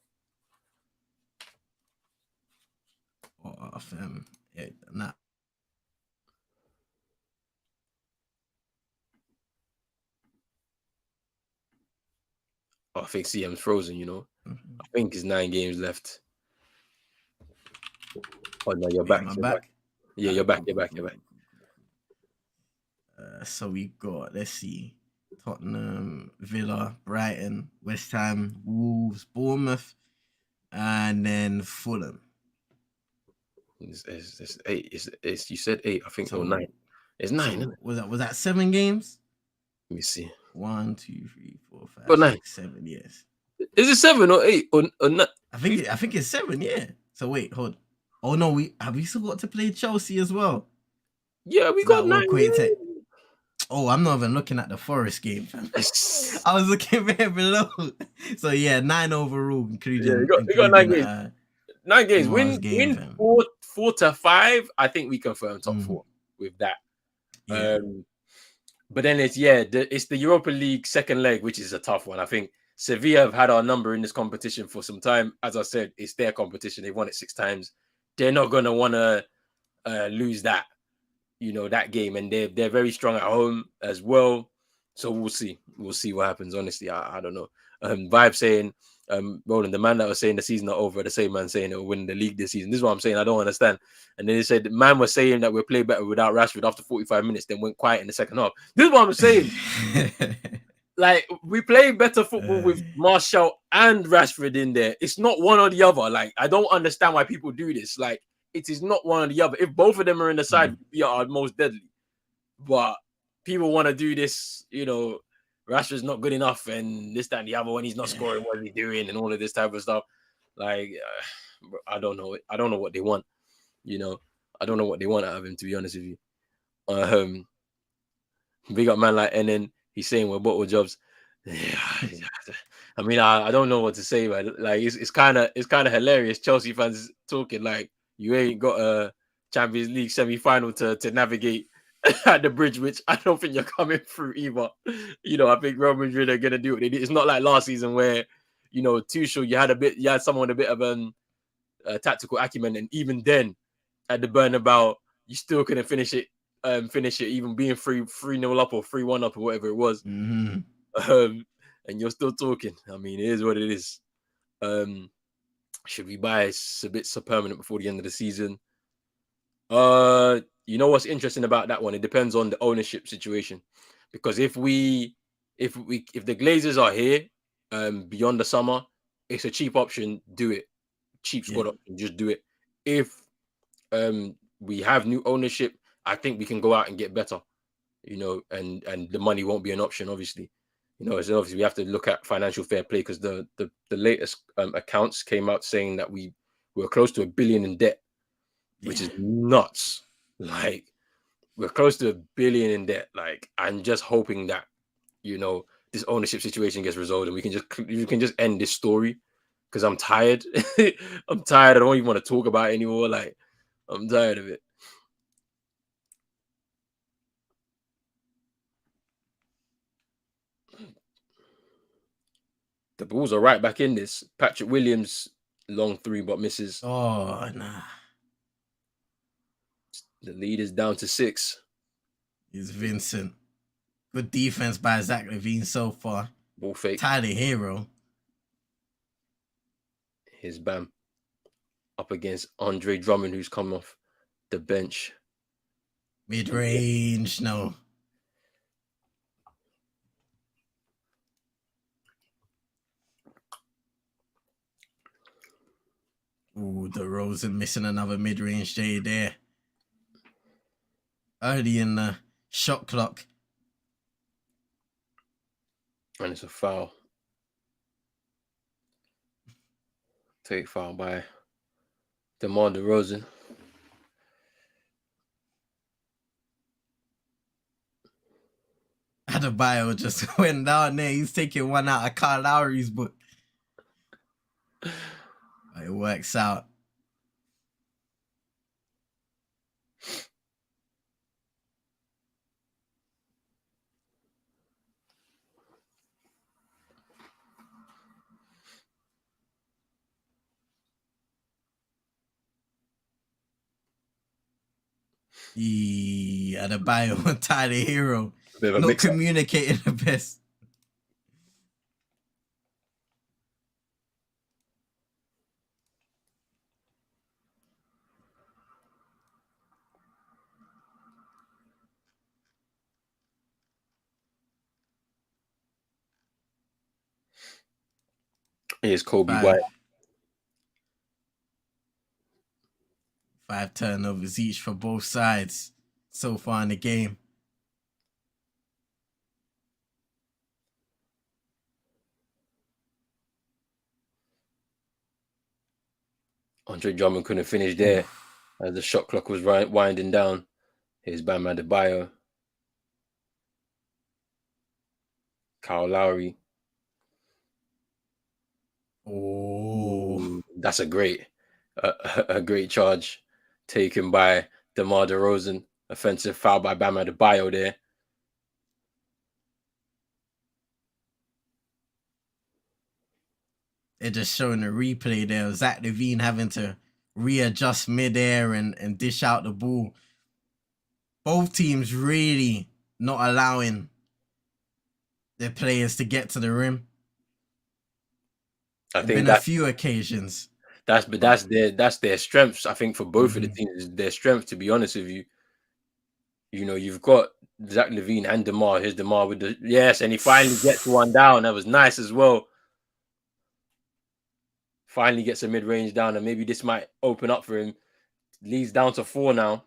I think CM's frozen, you know. I think it's 9 games left. Oh no, you're back. You're back. Yeah, you're back. You're back. So we got, let's see, Tottenham, Villa, Brighton, West Ham, Wolves, Bournemouth, and then Fulham. It's 8. It's you said 8, I think, or 9. It's 9, isn't it? Was that 7 games? Let me see. 1, 2, 3, 4, 5, got 9. 6, 7. Yes. Is it 7 or 8 or 9? I think it's 7. Yeah. So wait, hold. Oh no, we still got to play Chelsea as well. Yeah, we got 9. Oh, I'm not even looking at the Forest game, fam. I was looking there below. So yeah, 9 overall, including. Yeah, we got 9 games. 9 games. Win 4 to 5. I think we confirm top 4 with that. Yeah. But then it's the Europa League second leg, which is a tough one. I think Sevilla have had our number in this competition for some time. As I said, it's their competition. They've won it 6 times. They're not going to want to lose that, you know, that game. And they're very strong at home as well. So we'll see. We'll see what happens. Honestly, I don't know. Vibe saying, Roland, the man that was saying the season not over, the same man saying it'll win the league this season. This is what I'm saying. I don't understand. And then he said the man was saying that we'll play better without Rashford after 45 minutes, then went quiet in the second half. This is what I'm saying. Like, we play better football with Martial and Rashford in there. It's not one or the other. Like, I don't understand why people do this. Like, it is not one or the other. If both of them are in the side, we are most deadly. But people want to do this, you know, Rashford's not good enough and this, that, and the other when he's not scoring, what he's doing and all of this type of stuff. Like, I don't know. I don't know what they want. You know, I don't know what they want out of him, to be honest with you. Big up man like Ennen. He's saying we're bottle jobs. I mean, I don't know what to say, but like it's kind of hilarious. Chelsea fans talking like you ain't got a Champions League semi-final to navigate at the bridge, which I don't think you're coming through either. You know, I think Real Madrid are gonna do it. It's not like last season where, you know, Tuchel, you had someone a bit of tactical acumen, and even then at the Bernabeu, you still couldn't finish it, even being 3-0 up or 3-1 up or whatever it was. And you're still talking. I mean, it is what it is. Should we buy Sabitzer permanent before the end of the season? You know what's interesting about that one? It depends on the ownership situation, because if the Glazers are here beyond the summer, it's a cheap option. Do it. Cheap squad option. Just do it. If we have new ownership, I think we can go out and get better. You know, and the money won't be an option, obviously. You know, so obviously we have to look at financial fair play, because the latest accounts came out saying that we were close to $1 billion in debt, which is nuts. Like, we're close to $1 billion in debt. Like, I'm just hoping that, you know, this ownership situation gets resolved and we can just end this story, because I'm tired. I'm tired. I don't even want to talk about it anymore. Like, I'm tired of it. The Bulls are right back in this. Patrick Williams, long 3 but misses. Oh, nah. The lead is down to 6. It's Vincent. Good defense by Zach LaVine so far. Ball fake. Tyler Hero. Here's Bam. Up against Andre Drummond, who's come off the bench. Mid-range, no. Ooh, DeRozan missing another mid-range J there. Early in the shot clock. And it's a foul. Take foul by DeMar DeRozan. Adebayo just went down there. He's taking one out of Kyle Lowry's book. It works out. Adebayo and Tyler Hero not communicating the best. Here's Kobe White. 5 turnovers each for both sides so far in the game. Andre Drummond couldn't finish there as the shot clock was winding down. Here's Bam Adebayo. Kyle Lowry. Oh, that's a great charge taken by DeMar DeRozan. Offensive foul by Bam Adebayo there. They're just showing a replay there of Zach LaVine having to readjust midair and dish out the ball. Both teams really not allowing their players to get to the rim. I think been a few occasions. That's their strengths. I think for both of the teams, their strength. To be honest with you, you know, you've got Zach LaVine and DeMar. Here's DeMar with the and he finally gets one down. That was nice as well. Finally gets a mid-range down, and maybe this might open up for him. Leads down to 4 now.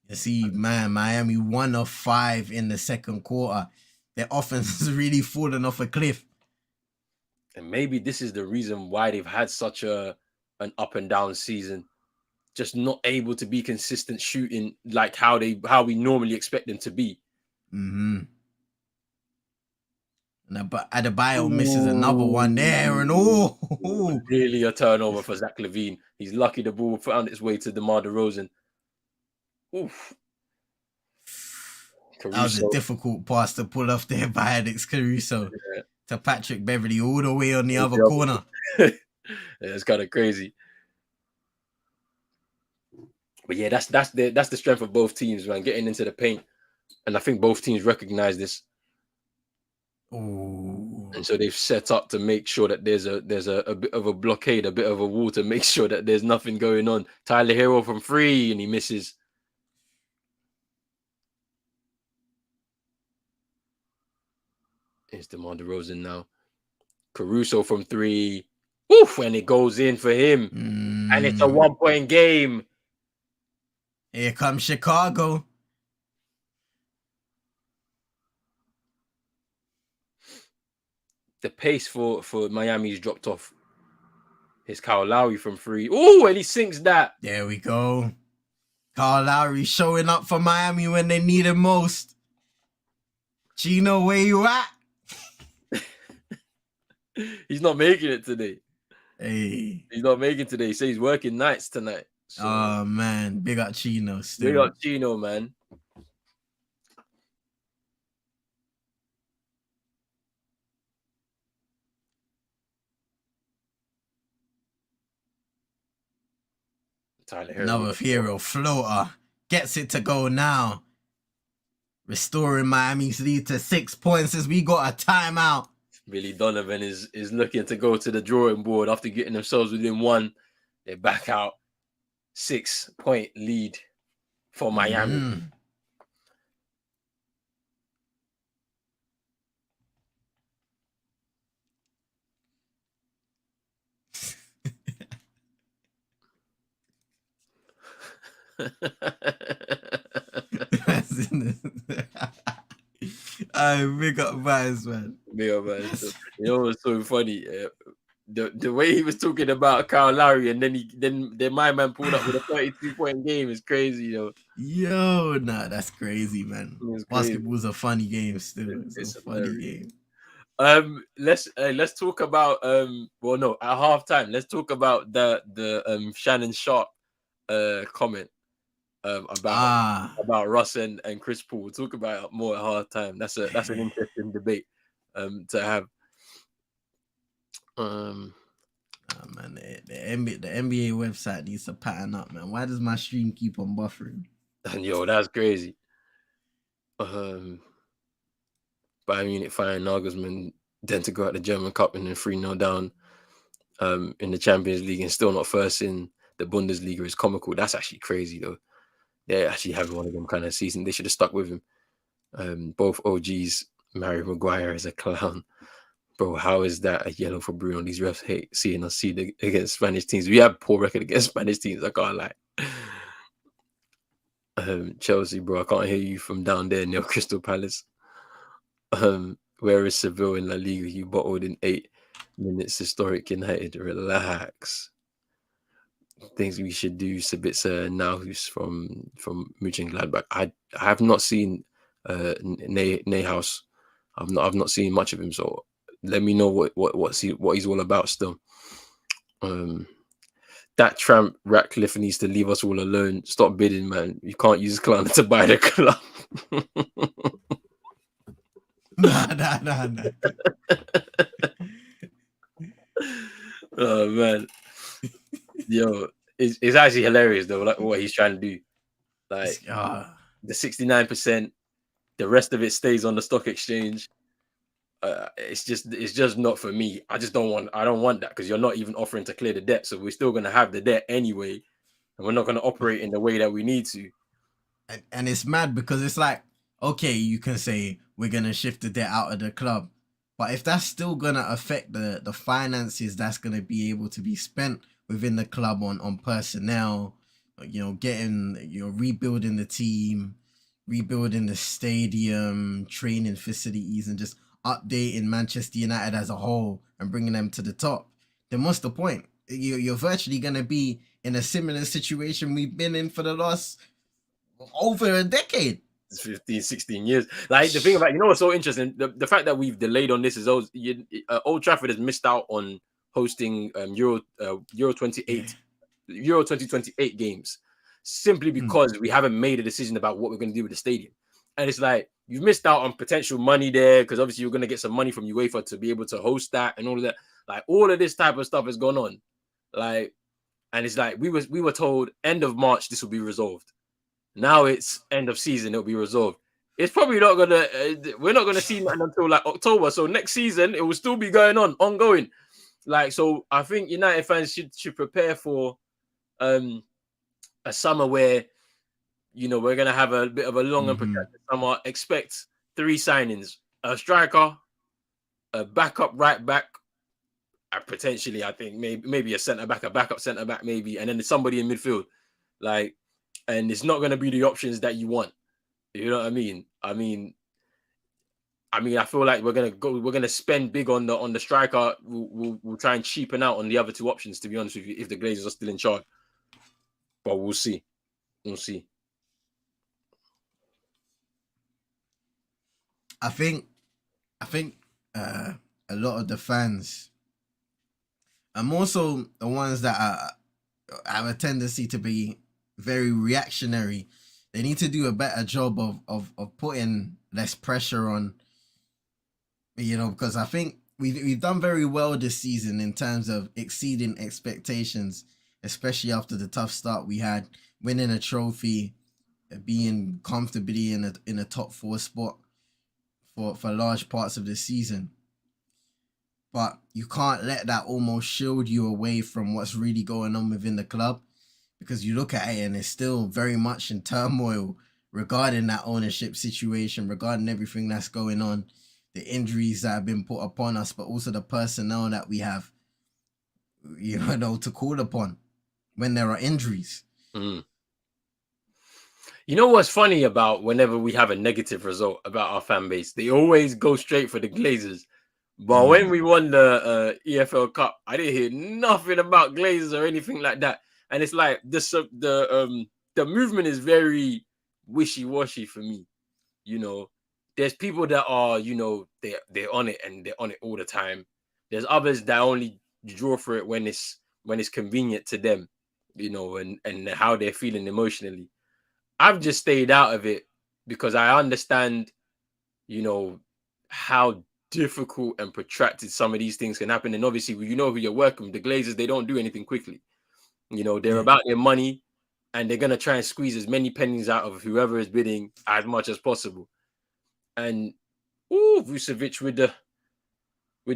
You see, man, Miami 1 of 5 in the second quarter. Their offense has really fallen off a cliff. And maybe this is the reason why they've had such an up and down season. Just not able to be consistent shooting like how we normally expect them to be. But Adebayo misses another one there, and really a turnover for Zach LaVine. He's lucky the ball found its way to DeMar DeRozan. Oof. Caruso. That was a difficult pass to pull off there by Alex Caruso to Patrick Beverly all the way on the other corner. It's kind of crazy. But yeah, that's the strength of both teams, man, getting into the paint. And I think both teams recognize this. And so they've set up to make sure that there's a bit of a blockade, a bit of a wall to make sure that there's nothing going on. Tyler Hero from 3 and he misses. It's DeMar DeRozan now. Caruso from 3. Oof, and it goes in for him. And it's a 1-point game. Here comes Chicago. The pace for Miami's dropped off. Here's Kyle Lowry from 3. Oh, and he sinks that. There we go. Kyle Lowry showing up for Miami when they need him most. Gino, where you at? He's not making it today. Hey. He's not making it today. He says he's working nights tonight. So, oh, man. Big up Chino still. Big up Chino, man. Tyler Hero. Another Hero floater. Gets it to go now. restoring Miami's lead to 6 points as we got a timeout. Billy Donovan is looking to go to the drawing board after getting themselves within one. They're back out. 6-point lead for Miami. Mm. I big up vibes, man. Big up, man. So, you know what's so funny? The way he was talking about Kyle Lowry, and then my man pulled up with a 32-point game is crazy, Yo, nah, that's crazy, man. It's crazy. Basketball's a funny game still. It's a funny hilarious. game. Let's talk about well, no, at halftime, let's talk about the Shannon Sharp comment about Russ and Chris Paul. We'll talk about it more at halftime. That's an interesting debate to have. Man, the NBA website needs to pattern up, man. Why does my stream keep on buffering? And yo, that's crazy. Bayern Munich firing Nagelsmann, then to go at the German Cup and then 3-0 down in the Champions League and still not first in the Bundesliga is comical. That's actually crazy though. They actually having one of them kind of season. They should have stuck with him. Both OGs, Mario Maguire is a clown. Bro, how is that a yellow for Bruno? These refs hate seeing us see against Spanish teams. We have poor record against Spanish teams. I can't lie. Chelsea, bro, I can't hear you from down there near Crystal Palace. Where is Seville in La Liga? You bottled in 8 minutes. Historic United. Relax. Things we should do. Sabitzer now, who's from Mönchengladbach. I have not seen Neuhaus. I've not seen much of him. So let me know what he's all about still. That tramp Ratcliffe needs to leave us all alone. Stop bidding, man. You can't use Clan to buy the club. Nah. Oh man, yo, it's actually hilarious though. Like what he's trying to do, like the 69%, the rest of it stays on the stock exchange. It's just not for me. I don't want that because you're not even offering to clear the debt, so we're still gonna have the debt anyway, and we're not gonna operate in the way that we need to. And it's mad because it's like, okay, you can say we're gonna shift the debt out of the club, but if that's still gonna affect the finances that's gonna be able to be spent within the club on personnel, rebuilding the team, rebuilding the stadium, training facilities, and just updating Manchester United as a whole and bringing them to the top, then what's the point? You're virtually gonna be in a similar situation we've been in for the last over a decade. 15, 16 years. Like the thing about, what's so interesting, the fact that we've delayed on this is Old Trafford has missed out on hosting Euro 2028 games simply because we haven't made a decision about what we're going to do with the stadium. And it's like you've missed out on potential money there because obviously you're going to get some money from UEFA to be able to host that and all of that. Like all of this type of stuff has gone on. Like, and it's like we were told end of March this will be resolved. Now it's end of season, it'll be resolved. It's probably not gonna. We're not gonna see that until like October. So next season it will still be going on, ongoing. Like, so I think United fans should prepare for a summer where we're gonna have a bit of a long and protracted summer. Expect 3 signings: a striker, a backup right back, potentially I think maybe a centre back, a backup centre back, maybe, and then somebody in midfield. Like. And it's not going to be the options that you want. You know what I mean? I feel like we're going to spend big on the striker. We'll try and cheapen out on the other 2 options, to be honest with you, if the Glazers are still in charge. But we'll see. We'll see. I think a lot of the fans, and more so the ones that have a tendency to be very reactionary, they need to do a better job of putting less pressure on, because I think we've done very well this season in terms of exceeding expectations, especially after the tough start we had, winning a trophy, being comfortably in a top 4 spot for large parts of the season. But you can't let that almost shield you away from what's really going on within the club, because you look at it and it's still very much in turmoil regarding that ownership situation, regarding everything that's going on, the injuries that have been put upon us, but also the personnel that we have, to call upon when there are injuries. Mm. You know what's funny about whenever we have a negative result about our fan base? They always go straight for the Glazers. But when we won the EFL Cup, I didn't hear nothing about Glazers or anything like that. And it's like the movement is very wishy-washy for me. There's people that are, they're on it and they're on it all the time. There's others that only draw for it when it's convenient to them, and how they're feeling emotionally. I've just stayed out of it because I understand, how difficult and protracted some of these things can happen. And obviously, who you're working with. The Glazers, they don't do anything quickly. They're about their money, and they're gonna try and squeeze as many pennies out of whoever is bidding as much as possible. And Vucevic with the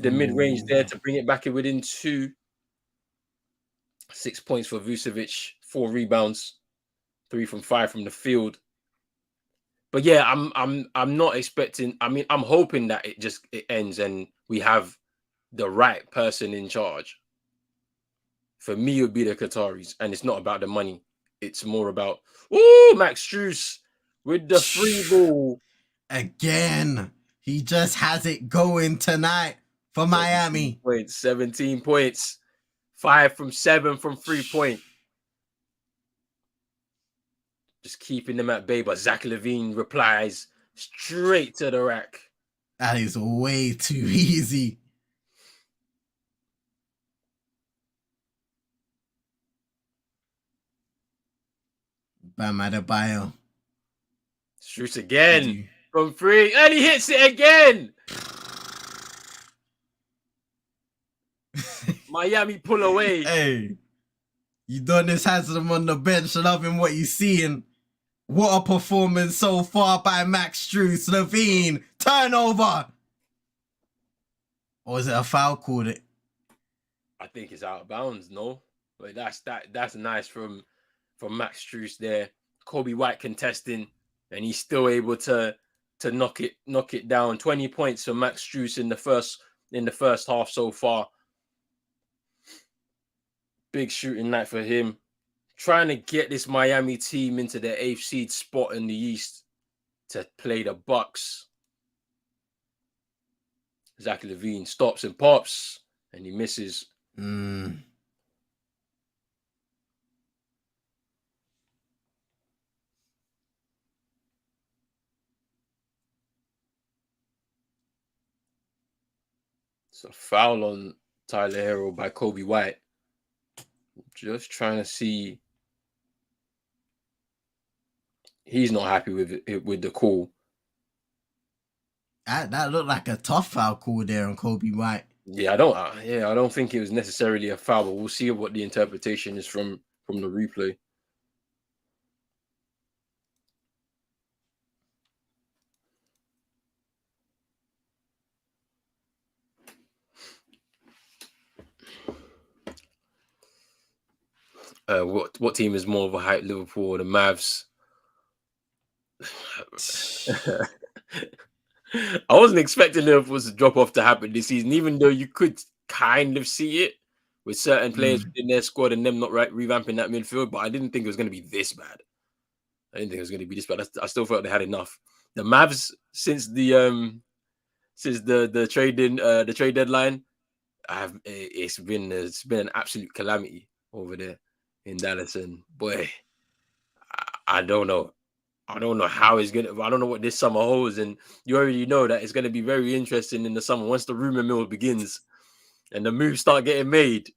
mid-range there to bring it back in within 2. 6 points for Vucevic, 4 rebounds, 3 from 5 from the field. But yeah, I'm not expecting. I mean, I'm hoping that it ends and we have the right person in charge. For me, it would be the Qataris, and it's not about the money. It's more about Max Strus with the free ball again. He just has it going tonight for Miami. 17 points, 5 from 7 from 3-point. Just keeping them at bay, but Zach LaVine replies straight to the rack. That is way too easy. Bam Adebayo. Shoots again from 3, and he hits it again. Miami pull away. Hey, Udonis has them on the bench, loving what you're seeing. What a performance so far by Max Strus. LaVine, turnover. Or is it a foul called it? I think it's out of bounds, no? But that's nice from Max Strus there. Kobe White contesting, and he's still able to knock it down. 20 points for Max Strus in the first half so far. Big shooting night for him. Trying to get this Miami team into the 8th seed spot in the East to play the Bucks. Zach LaVine stops and pops, and he misses. It's a foul on Tyler Hero by Kobe White. Just trying to see. He's not happy with the call. That looked like a tough foul call there on Kobe White. Yeah, I don't think it was necessarily a foul, but we'll see what the interpretation is from the replay. What team is more of a hype, Liverpool or the Mavs? I wasn't expecting Liverpool to drop off to happen this season, even though you could kind of see it with certain players within their squad and them not revamping that midfield. But I didn't think it was going to be this bad. I still felt they had enough. The Mavs, since the trade deadline, it's been an absolute calamity over there in Dallas, and boy, I don't know. I don't know how it's gonna. I don't know what this summer holds, and you already know that it's gonna be very interesting in the summer once the rumor mill begins and the moves start getting made.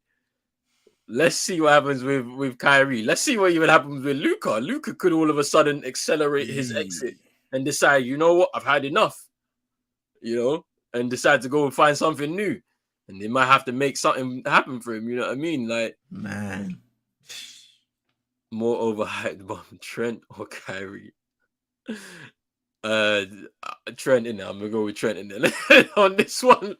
Let's see what happens with Kyrie. Let's see what even happens with Luka. Luka could all of a sudden accelerate his exit and decide, you know what, I've had enough, and decide to go and find something new. And they might have to make something happen for him. You know what I mean? Like, man, More overhyped bomb, Trent or Kyrie? Uh, Trent in there. I'm gonna go with Trent in there. On this one,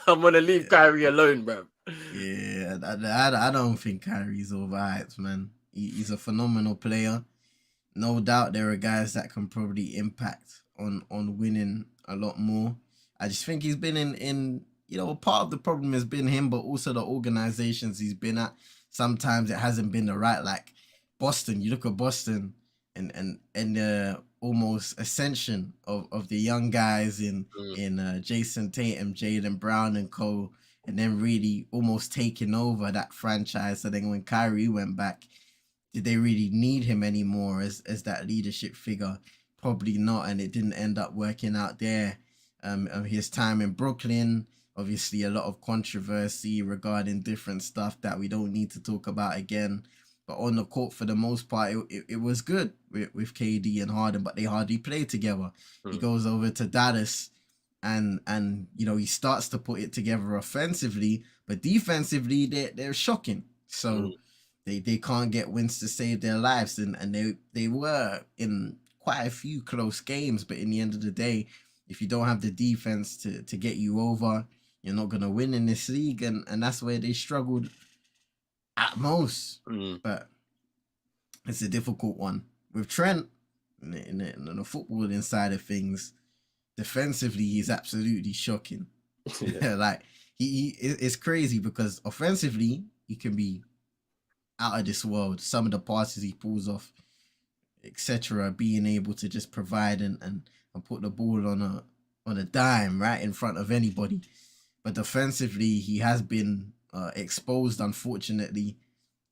I'm gonna leave Kyrie alone, bro. Yeah, I don't think Kyrie's overhyped, man. He's a phenomenal player. No doubt there are guys that can probably impact on winning a lot more. I just think he's been in part of the problem has been him, but also the organizations he's been at. Sometimes it hasn't been the right, like Boston. You look at Boston and the almost ascension of the young guys in Jason Tatum, Jaylen Brown, and co, and then really almost taking over that franchise. So then when Kyrie went back, did they really need him anymore as that leadership figure? Probably not, and it didn't end up working out there. His time in Brooklyn, obviously a lot of controversy regarding different stuff that we don't need to talk about again. But on the court, for the most part, it was good with KD and Harden, but they hardly played together. He goes over to Dallas, and he starts to put it together offensively, but defensively they're shocking. So they can't get wins to save their lives, and they were in quite a few close games, but in the end of the day, if you don't have the defense to get you over, you're not gonna win in this league, and that's where they struggled at most. But it's a difficult one with Trent in the footballing side of things. Defensively, he's absolutely shocking. Like it's crazy because offensively he can be out of this world. Some of the passes he pulls off, etc., being able to just provide and put the ball on a dime right in front of anybody. But defensively, he has been exposed, unfortunately,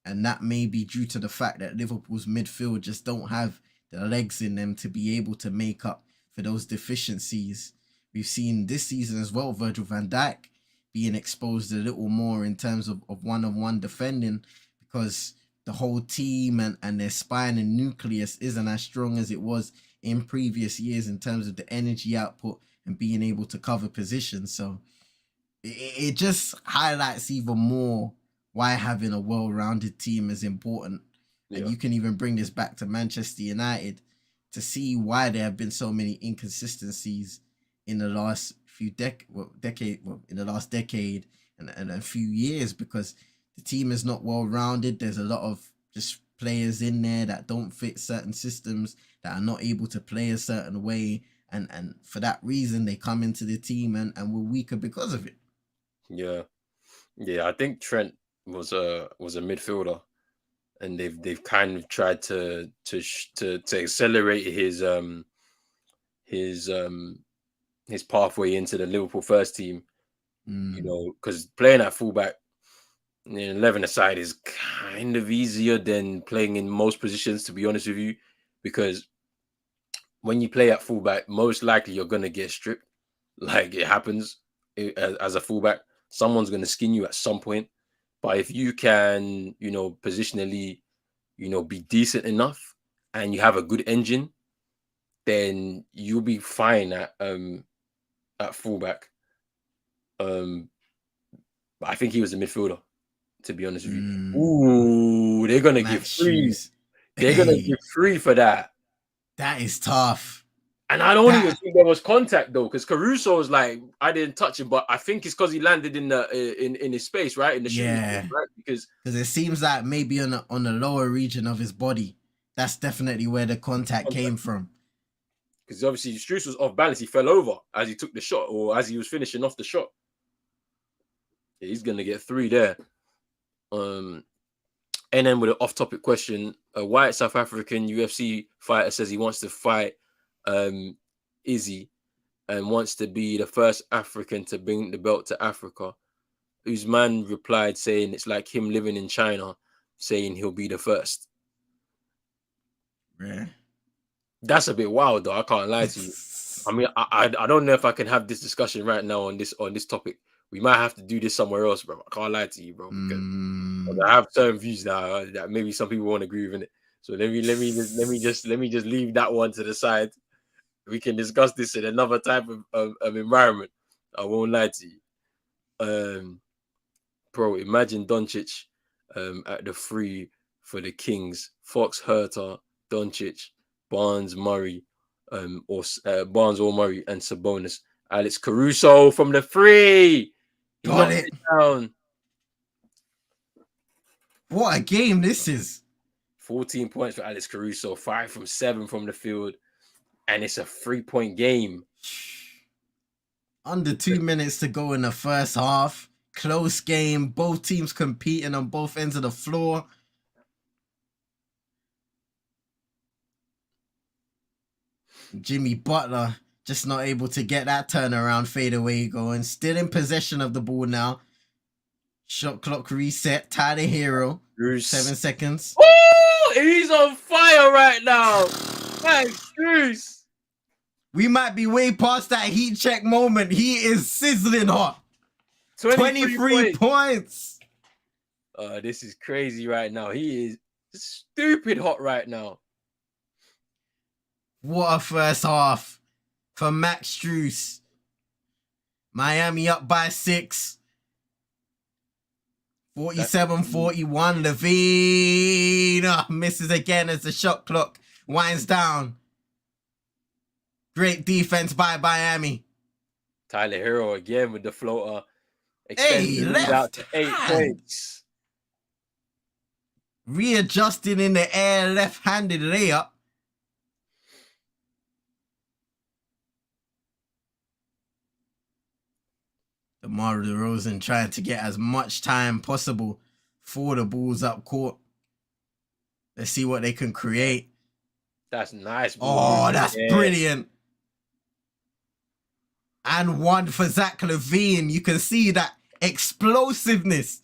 and that may be due to the fact that Liverpool's midfield just don't have the legs in them to be able to make up for those deficiencies. We've seen this season as well, Virgil van Dijk being exposed a little more in terms of one-on-one defending, because the whole team and their spine and nucleus isn't as strong as it was in previous years in terms of the energy output and being able to cover positions. So it just highlights even more why having a well-rounded team is important. And you can even bring this back to Manchester United to see why there have been so many inconsistencies in the last few in the last decade and a few years, because the team is not well-rounded. There's a lot of just players in there that don't fit certain systems, that are not able to play a certain way, and for that reason they come into the team and we're weaker because of it. Yeah, I think Trent was a midfielder, and they've kind of tried to accelerate his pathway into the Liverpool first team. Because playing at fullback, 11 aside, is kind of easier than playing in most positions, to be honest with you, because when you play at fullback, most likely you're gonna get stripped. Like, it happens as a fullback. Someone's gonna skin you at some point. But if you can, positionally, be decent enough and you have a good engine, then you'll be fine at fullback. But I think he was a midfielder, to be honest with you. Ooh, they're gonna give three. They're gonna give three for that. That is tough. And I don't even think there was contact though, because Caruso was like, I didn't touch him, but I think it's because he landed in the in his space, right? In the shooting space, right? Because it seems like maybe on the lower region of his body, that's definitely where the contact came from. Because obviously Strus was off balance, he fell over as he took the shot, or as he was finishing off the shot. Yeah, he's gonna get three there. And then with an off-topic question, a white South African UFC fighter says he wants to fight Izzy and wants to be the first African to bring the belt to Africa. Usman replied saying it's like him living in China, saying he'll be the first. Yeah. That's a bit wild, though. I can't lie to you. I mean, I don't know if I can have this discussion right now on this topic. We might have to do this somewhere else, bro. I can't lie to you, bro, because I have certain views that maybe some people won't agree with it. So let me just leave that one to the side. We can discuss this in another type of environment. I won't lie to you. Bro, imagine Doncic at the 3 for the Kings: Fox, Herter, Doncic, Barnes, Murray, Barnes or Murray, and Sabonis. Alex Caruso from the three. He Got knocked it. it down. What a game this is. 14 points for Alex Caruso, 5 from 7 from the field, and it's a 3-point game. Under 2 minutes to go in the first half. Close game. Both teams competing on both ends of the floor. Jimmy Butler just not able to get that turnaround fadeaway going. Still in possession of the ball now. Shot clock reset. Tyler Hero. Bruce. 7 seconds. Oh, he's on fire right now. Thanks, Bruce. We might be way past that heat check moment. He is sizzling hot. 23 points. This is crazy right now. He is stupid hot right now. What a first half for Max Strus. Miami up by 6. 47-41. Levine misses again as the shot clock winds down. Great defense by Miami. Tyler Hero again with the floater. Extends the lead out to 8 points. Readjusting in the air, left-handed layup. DeMar DeRozan trying to get as much time possible for the Bulls up court. Let's see what they can create. That's nice. Oh, that's brilliant. And one for Zach LaVine. You can see that explosiveness.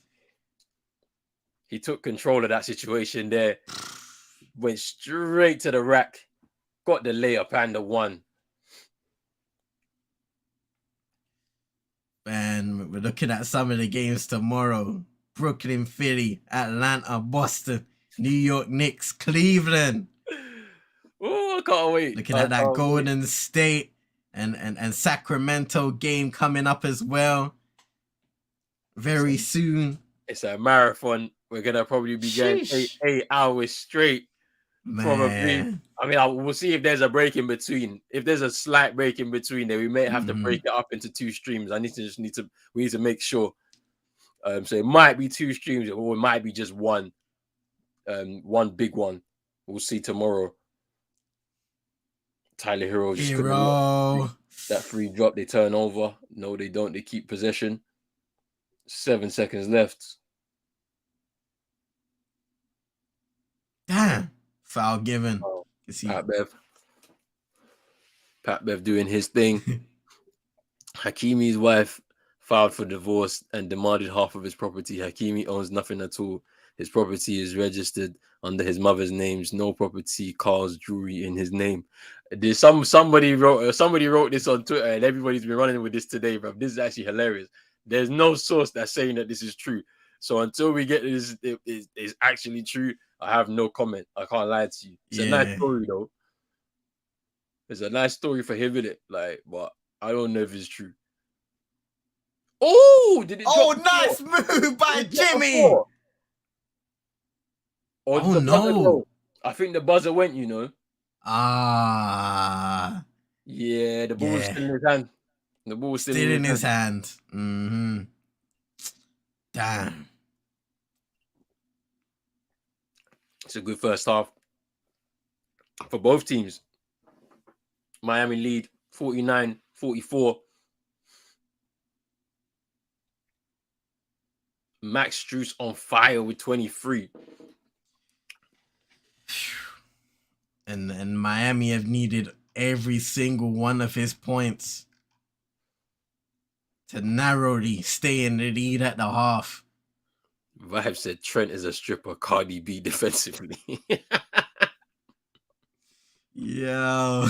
He took control of that situation there. Went straight to the rack. Got the layup and the one. And we're looking at some of the games tomorrow. Brooklyn, Philly, Atlanta, Boston, New York Knicks, Cleveland. Oh, I can't wait. Looking at that Golden State and Sacramento game coming up as well. Very soon. It's a marathon. We're going to probably be getting 8 hours straight. Man. Probably. I mean, we'll see if there's a break in between. If there's a slight break in between there, we may have to break it up into 2 streams. We need to make sure. So it might be 2 streams or it might be just one big one. We'll see tomorrow. Tyler Hero just that free drop. They turn over. No, they don't. They keep possession. 7 seconds left. Damn. Foul given. Pat Bev doing his thing. Hakimi's wife filed for divorce and demanded half of his property. Hakimi owns nothing at all. His property is registered under his mother's names. No property, cars, jewelry in his name. There's somebody wrote this on Twitter, and everybody's been running with this today, bro. This is actually hilarious. There's no source that's saying that this is true. So until we get this, it's actually true. I have no comment. I can't lie to you. It's a nice story, though. It's a nice story for him, isn't it? Like, but I don't know if it's true. Oh, did it? Oh, nice move by Jimmy. Oh no! I think the buzzer went. Yeah, the ball was still in his hand. The ball was still in his hand. Damn. It's a good first half for both teams. Miami lead 49-44. Max Strus on fire with 23. And Miami have needed every single one of his points to narrowly stay in the lead at the half. Vibe said Trent is a stripper, Cardi B defensively. Yo.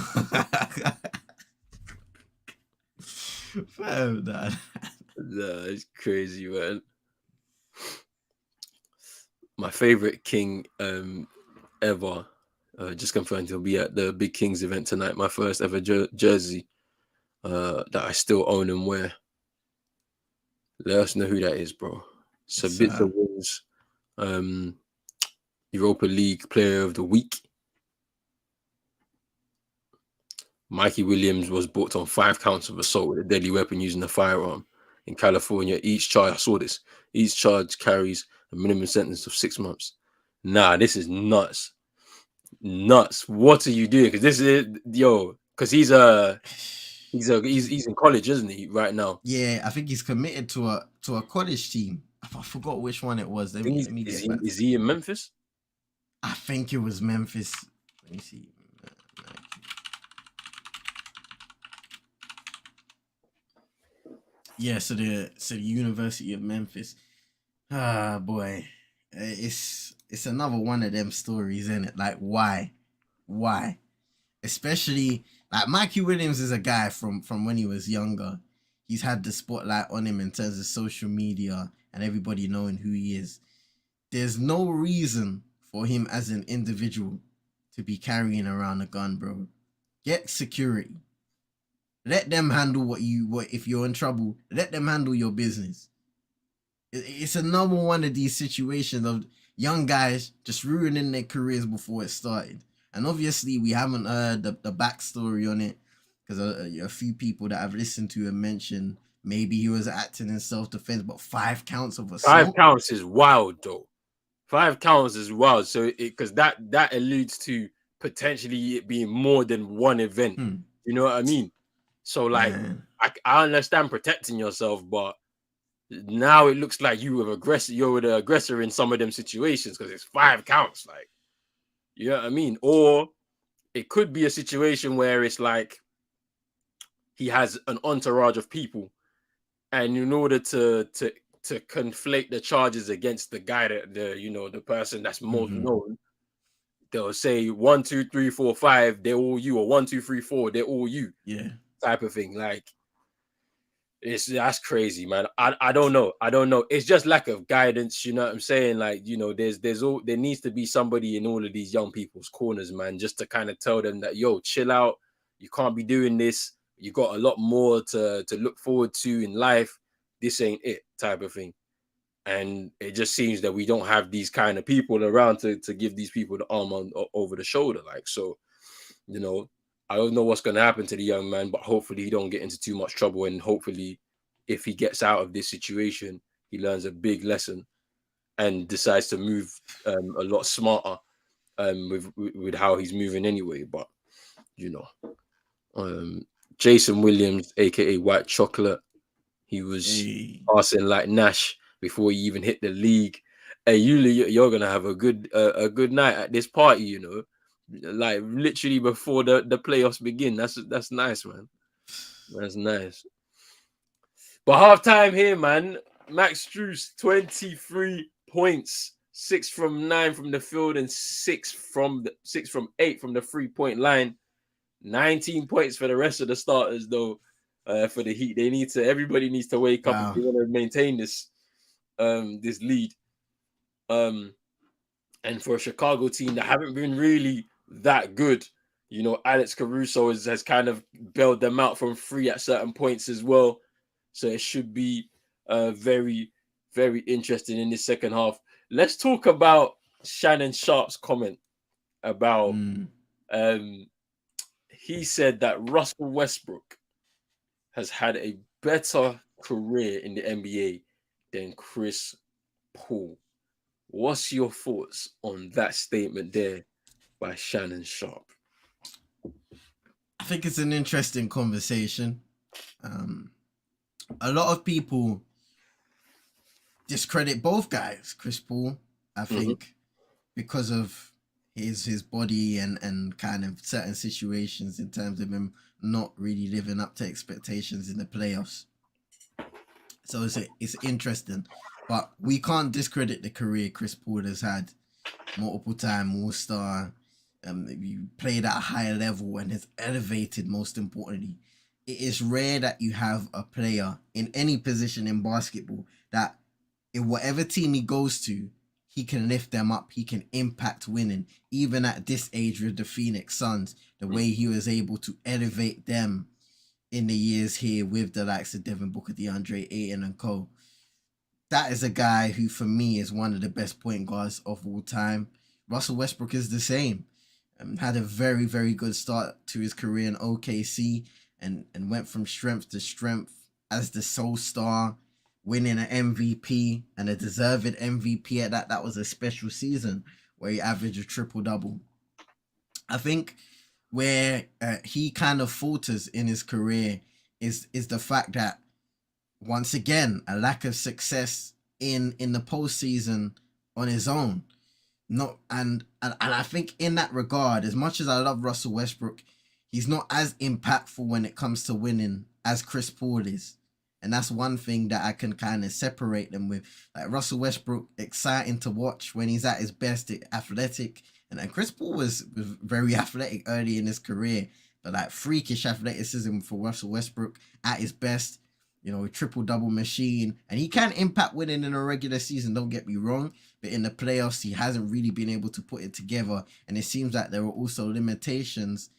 Fam, nah, it's crazy, man. My favorite King ever just confirmed he'll be at the Big Kings event tonight. My first ever jersey that I still own and wear. Let us know who that is, bro. Sabitzer Wins. Europa League Player of the Week. Mikey Williams was booked on 5 counts of assault with a deadly weapon using a firearm in California. Each charge, I saw this, each charge carries a minimum sentence of 6 months. Nah, this is nuts. Nuts. What are you doing? Because this is, because he's in college, isn't he, right now? Yeah, I think he's committed to a college team. I forgot which one it was. Let me get back. Is he in Memphis? I think it was Memphis. Let me see. Yeah, so the University of Memphis. Ah, boy, it's another one of them stories, isn't it? Like, why? Especially like Mikey Williams is a guy from when he was younger. He's had the spotlight on him in terms of social media and everybody knowing who he is. There's no reason for him as an individual to be carrying around a gun, bro. Get security. Let them handle what if you're in trouble, let them handle your business. It's another one of these situations of young guys just ruining their careers before it started. And obviously, we haven't heard the backstory on it because a few people that I've listened to have mentioned maybe he was acting in self-defense, but 5 counts of assault. 5 counts is wild, though. 5 counts is wild. So because that alludes to potentially it being more than one event. You know what I mean? So like, I understand protecting yourself, but now it looks like you're the aggressor in some of them situations because it's 5 counts. Like, you know what I mean? Or it could be a situation where it's like he has an entourage of people, and in order to conflate the charges against the guy the person that's most known, they'll say 1, 2, 3, 4, 5, they're all you, or 1, 2, 3, 4, they're all you. Yeah. Type of thing. Like, that's crazy, man. I don't know. It's just lack of guidance, you know what I'm saying? Like, there needs to be somebody in all of these young people's corners, man, just to kind of tell them that, yo, chill out. You can't be doing this. You got a lot more to look forward to in life. This ain't it, type of thing. And it just seems that we don't have these kind of people around to give these people the arm over the shoulder. Like, so, I don't know what's going to happen to the young man, but hopefully he don't get into too much trouble. And hopefully if he gets out of this situation, he learns a big lesson and decides to move a lot smarter with how he's moving anyway. But, Jason Williams, a.k.a. White Chocolate, he was passing like Nash before he even hit the league. Hey, you're going to have a good night at this party, like literally before the playoffs begin. That's nice, man. That's nice. But halftime here, man. Max Strus, 23 points, 6 from 9 from the field, and 6 from 8 from the 3-point line. 19 points for the rest of the starters, though. For the Heat, everybody needs to wake up if they want to maintain this lead. And for a Chicago team that haven't been really that good, Alex Caruso has kind of bailed them out from 3 at certain points as well. So it should be very, very interesting in this second half. Let's talk about Shannon Sharp's comment about he said that Russell Westbrook has had a better career in the NBA than Chris Paul. What's your thoughts on that statement there by Shannon Sharp? I think it's an interesting conversation. A lot of people discredit both guys, Chris Paul, I think, because of his body and kind of certain situations in terms of him not really living up to expectations in the playoffs. So it's interesting, but we can't discredit the career Chris Paul has had. Multiple time All-Star, you played at a higher level and has elevated, most importantly. It is rare that you have a player in any position in basketball that in whatever team he goes to, he can lift them up. He can impact winning. Even at this age with the Phoenix Suns, the way he was able to elevate them in the years here with the likes of Devin Booker, DeAndre Ayton, and co. That is a guy who, for me, is one of the best point guards of all time. Russell Westbrook is the same. Had a very, very good start to his career in OKC and went from strength to strength as the sole star, winning an MVP and a deserved MVP at that. That was a special season where he averaged a triple double. I think where he kind of falters in his career is the fact that once again a lack of success in the postseason on his own. No, and I think in that regard, as much as I love Russell Westbrook, he's not as impactful when it comes to winning as Chris Paul is. And that's one thing that I can kind of separate them with. Like Russell Westbrook, exciting to watch when he's at his best, athletic. And Chris Paul was very athletic early in his career. But like freakish athleticism for Russell Westbrook at his best. You know, a triple-double machine. And he can impact winning in a regular season, don't get me wrong. But in the playoffs, he hasn't really been able to put it together. And it seems like there are also limitations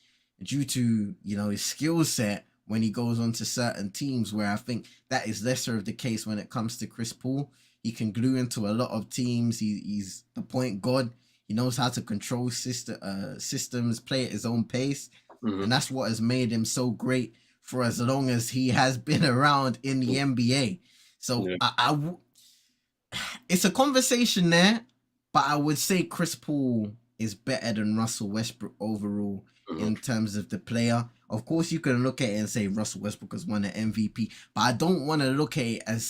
due to, you know, his skill set when he goes on to certain teams, where I think that is lesser of the case when it comes to Chris Paul. He can glue into a lot of teams. He's the point guard. He knows how to control systems, play at his own pace. And that's what has made him so great for as long as he has been around in the NBA. So it's a conversation there, but I would say Chris Paul is better than Russell Westbrook overall in terms of the player. Of course, you can look at it and say Russell Westbrook has won an MVP, but I don't want to look at it as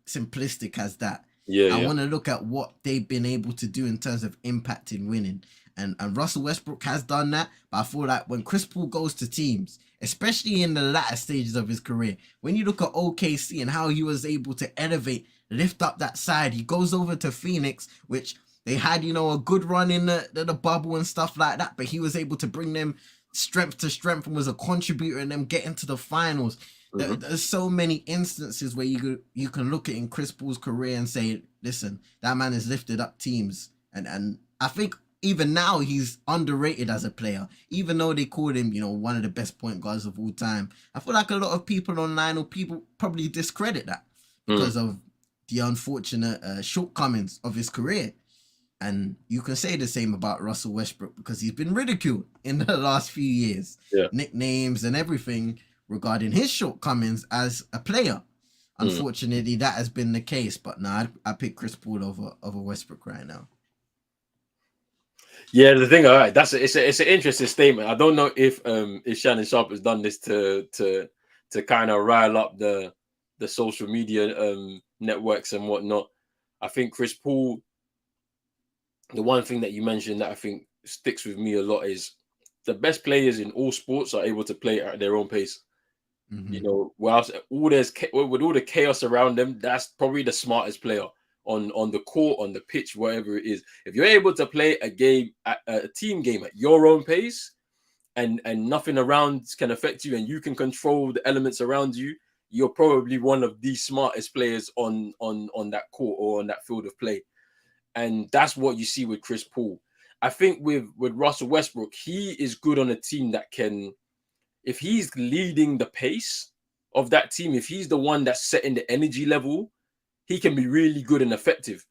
simplistic as that. I want to look at what they've been able to do in terms of impacting winning. And Russell Westbrook has done that, but I feel like when Chris Paul goes to teams, especially in the latter stages of his career, when you look at OKC and how he was able to elevate, lift up that side, he goes over to Phoenix, which they had, you know, a good run in the bubble and stuff like that, but he was able to bring them strength to strength and was a contributor in them getting to the finals. There's so many instances where you can look at in Chris Paul's career and say, listen, that man has lifted up teams. And I think even now he's underrated as a player, even though they called him, you know, one of the best point guards of all time. I feel like a lot of people online or people probably discredit that because of the unfortunate shortcomings of his career. And you can say the same about Russell Westbrook because he's been ridiculed in the last few years. Nicknames and everything regarding his shortcomings as a player. Unfortunately, that has been the case. But no, I pick Chris Paul over Westbrook right now. Yeah, the thing, all right, it's an interesting statement. I don't know if Shannon Sharp has done this to kind of rile up the social media networks and whatnot. I think Chris Paul, the one thing that you mentioned that I think sticks with me a lot is the best players in all sports are able to play at their own pace. You know, whilst with all the chaos around them, that's probably the smartest player on the court, on the pitch, whatever it is. If you're able to play a game, a team game at your own pace, and nothing around can affect you, and you can control the elements around you, you're probably one of the smartest players on that court or on that field of play. And that's what you see with Chris Paul. I think with Russell Westbrook, he is good on a team that can, if he's leading the pace of that team, if he's the one that's setting the energy level, he can be really good and effective.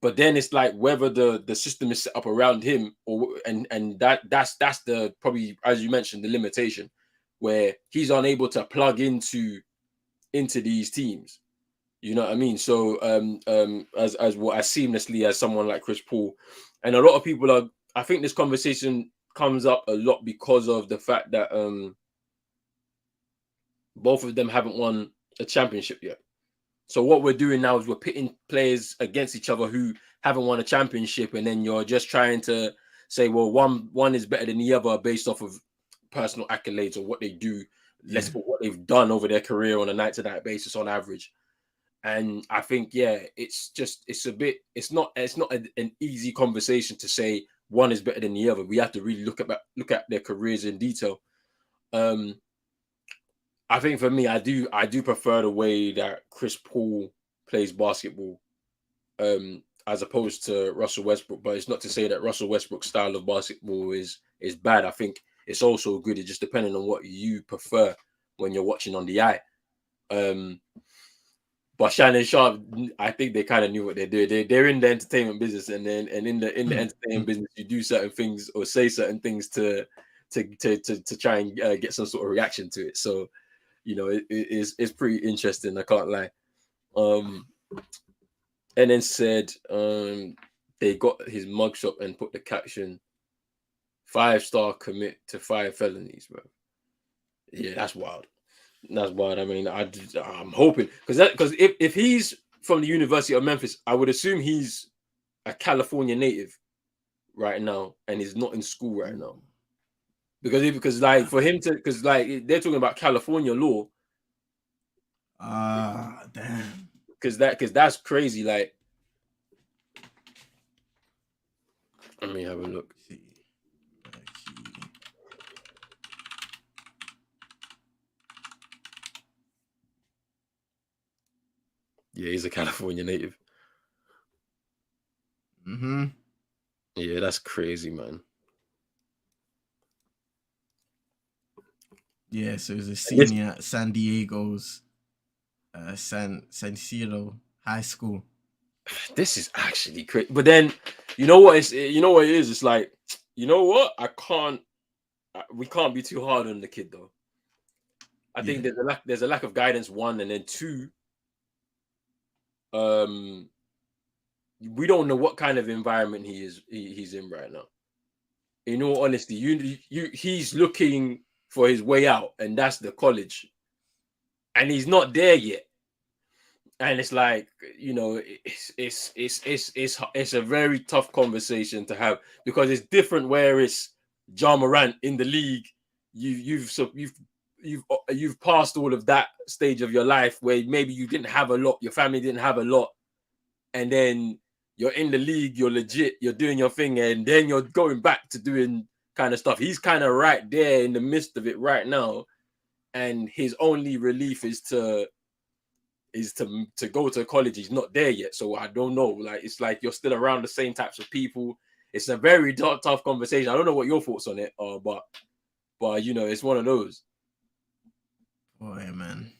But then it's like whether the system is set up around him, or and that's the probably, as you mentioned, the limitation where he's unable to plug into these teams. You know what I mean? So as seamlessly as someone like Chris Paul, and a lot of people are. I think this conversation comes up a lot because of the fact that both of them haven't won a championship yet. So what we're doing now is we're pitting players against each other who haven't won a championship, and then you're just trying to say, well, one is better than the other based off of personal accolades or what they do. Let's put what they've done over their career on a night-to-night basis on average. And I think, it's not an easy conversation to say one is better than the other. We have to really look at their careers in detail. I think for me, I do prefer the way that Chris Paul plays basketball, as opposed to Russell Westbrook. But it's not to say that Russell Westbrook's style of basketball is bad. I think it's also good. It's just depending on what you prefer when you're watching on the eye. But Shannon Sharp, I think they kind of knew what they're doing. They're in the entertainment business, and in the entertainment business, you do certain things or say certain things to try and get some sort of reaction to it. So, you know, it's pretty interesting. I can't lie. And then said they got his mugshot and put the caption 5-star commit to 5 felonies, bro. Yeah, that's wild. That's wild. I mean, I'm hoping because if he's from the University of Memphis, I would assume he's a California native right now and is not in school right now. Because like for him to, because like they're talking about California law. Damn. Because that's crazy. Like, let me have a look. Yeah, he's a California native. Yeah, that's crazy, man. Yeah, so he's a senior at San Diego's San Siro High School. This is actually crazy. But then, you know what it is? It's like, you know what? We can't be too hard on the kid though. I think there's a lack of guidance, one, and then two, we don't know what kind of environment he's in right now. In all honesty, he's looking for his way out, and that's the college, and he's not there yet. And it's like, you know, it's a very tough conversation to have, because it's different where it's Ja Morant in the league. You've passed all of that stage of your life where maybe you didn't have a lot, your family didn't have a lot, and then you're in the league, you're legit, you're doing your thing, and then you're going back to doing kind of stuff. He's kind of right there in the midst of it right now, and his only relief is to go to college. He's not there yet, so I don't know. Like, it's like you're still around the same types of people. It's a very tough conversation. I don't know what your thoughts on it are, but you know, it's one of those. Boy, man.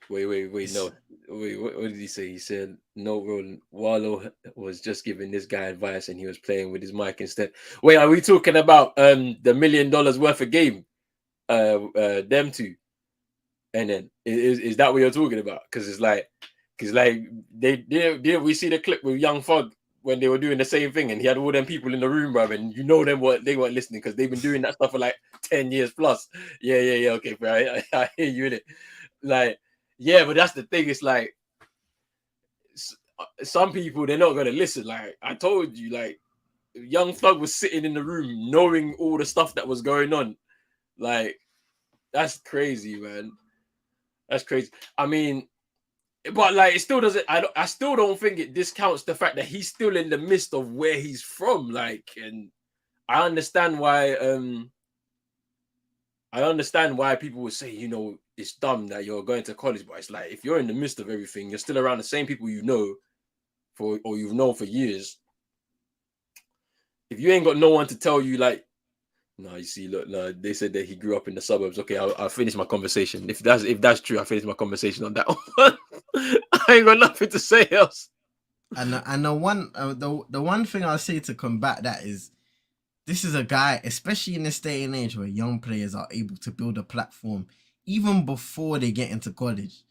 Wait, no. Wait, what did he say? He said, no, Wallow was just giving this guy advice and he was playing with his mic instead. Wait, are we talking about the $1 million worth of game? Them two? And then is that what you're talking about? Because they we see the clip with Young Thug when they were doing the same thing, and he had all them people in the room, bro, and you know they weren't listening because they've been doing that stuff for like 10 years plus. Yeah, okay, bro, I hear you in it. Like, yeah, but that's the thing. It's like some people, they're not gonna listen. Like I told you, like Young Thug was sitting in the room knowing all the stuff that was going on. Like, that's crazy, man. That's crazy. I mean, but like it still doesn't. I still don't think it discounts the fact that he's still in the midst of where he's from. Like, and I understand why. I understand why people would say, you know, it's dumb that you're going to college, but it's like if you're in the midst of everything, you're still around the same people you know or you've known for years. If you ain't got no one to tell you, like, no, you see, look, no, they said that he grew up in the suburbs. Okay, I'll finish my conversation. If that's true, I'll finish my conversation on that one. I ain't got nothing to say else. And the one thing I'll say to combat that is, this is a guy, especially in this day and age where young players are able to build a platform even before they get into college.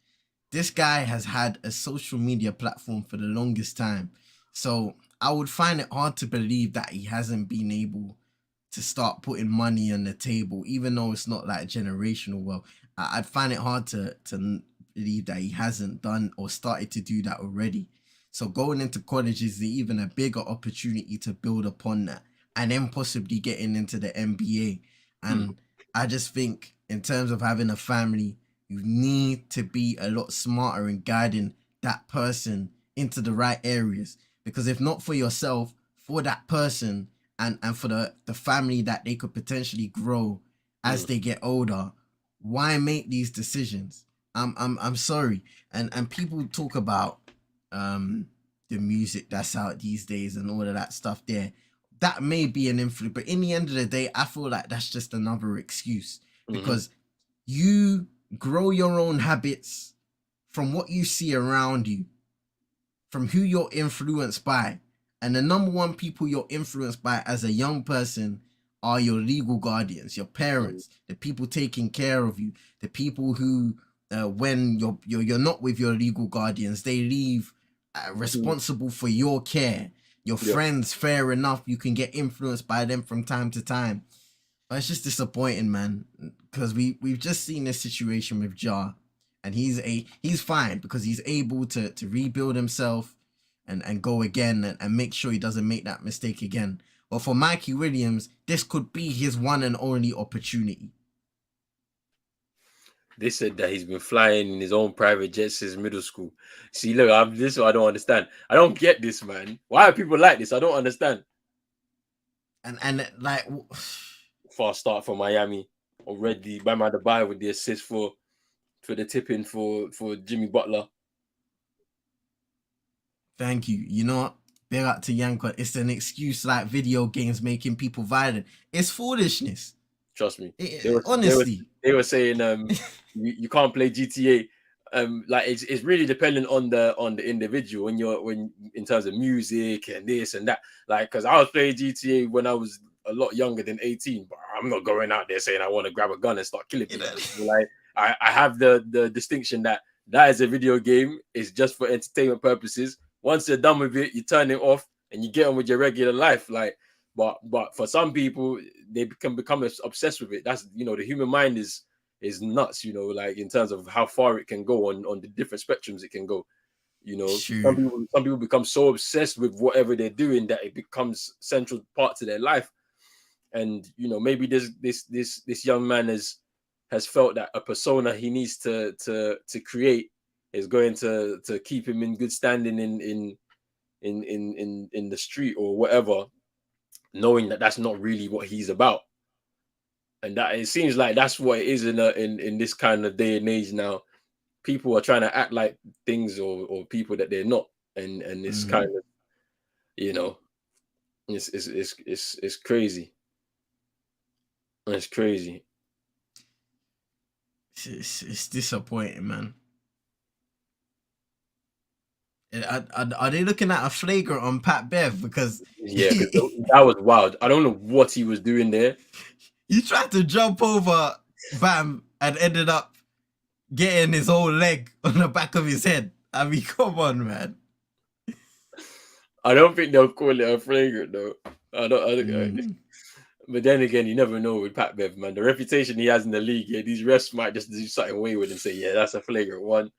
This guy has had a social media platform for the longest time. So I would find it hard to believe that he hasn't been able to start putting money on the table, even though it's not like generational wealth. I'd find it hard to believe that he hasn't done or started to do that already. So going into college is even a bigger opportunity to build upon that, and then possibly getting into the NBA. And I just think in terms of having a family, you need to be a lot smarter in guiding that person into the right areas. Because if not for yourself, for that person and for the family that they could potentially grow as they get older, why make these decisions? I'm sorry. And people talk about the music that's out these days and all of that stuff there. That may be an influence, but in the end of the day, I feel like that's just another excuse, because you grow your own habits from what you see around you, from who you're influenced by. And the number one people you're influenced by as a young person are your legal guardians, your parents, the people taking care of you, the people who, when you're not with your legal guardians, they leave responsible for your care. Your friends, fair enough, you can get influenced by them from time to time. But it's just disappointing, man, because we've just seen this situation with Ja, and he's fine because he's able to rebuild himself and go again and make sure he doesn't make that mistake again. But for Mikey Williams, this could be his one and only opportunity. They said that he's been flying in his own private jet since middle school. See, look, this is what I don't understand. I don't get this, man. Why are people like this? I don't understand. And like, fast start for Miami already. Bam Adebayo with the assist for the tipping for Jimmy Butler. Thank you. You know what? Big up to Yanko. It's an excuse like video games making people violent. It's foolishness. Trust me. Honestly, they were saying you can't play GTA. Like it's really dependent on the individual when in terms of music and this and that. Like, because I was playing GTA when I was a lot younger than 18, but I'm not going out there saying I want to grab a gun and start killing people. Like I have the distinction that is a video game. It's just for entertainment purposes. Once you're done with it, you turn it off and you get on with your regular life. Like, but for some people, they can become obsessed with it. That's, the human mind is nuts, like in terms of how far it can go on the different spectrums it can go. Some people become so obsessed with whatever they're doing that it becomes central part to their life. And maybe this young man has felt that a persona he needs to create is going to keep him in good standing in the street or whatever, knowing that that's not really what he's about. And that it seems like that's what it is in this kind of day and age now. People are trying to act like things or people that they're not, and it's kind of, it's crazy. It's crazy. It's disappointing, man. Are they looking at a flagrant on Pat Bev? Because that was wild. I don't know what he was doing there. He tried to jump over Bam and ended up getting his whole leg on the back of his head. I mean, come on, man. I don't think they'll call it a flagrant though. I don't. But then again, you never know with Pat Bev, man. The reputation he has in the league, these refs might just do something wayward and say, yeah, that's a flagrant one.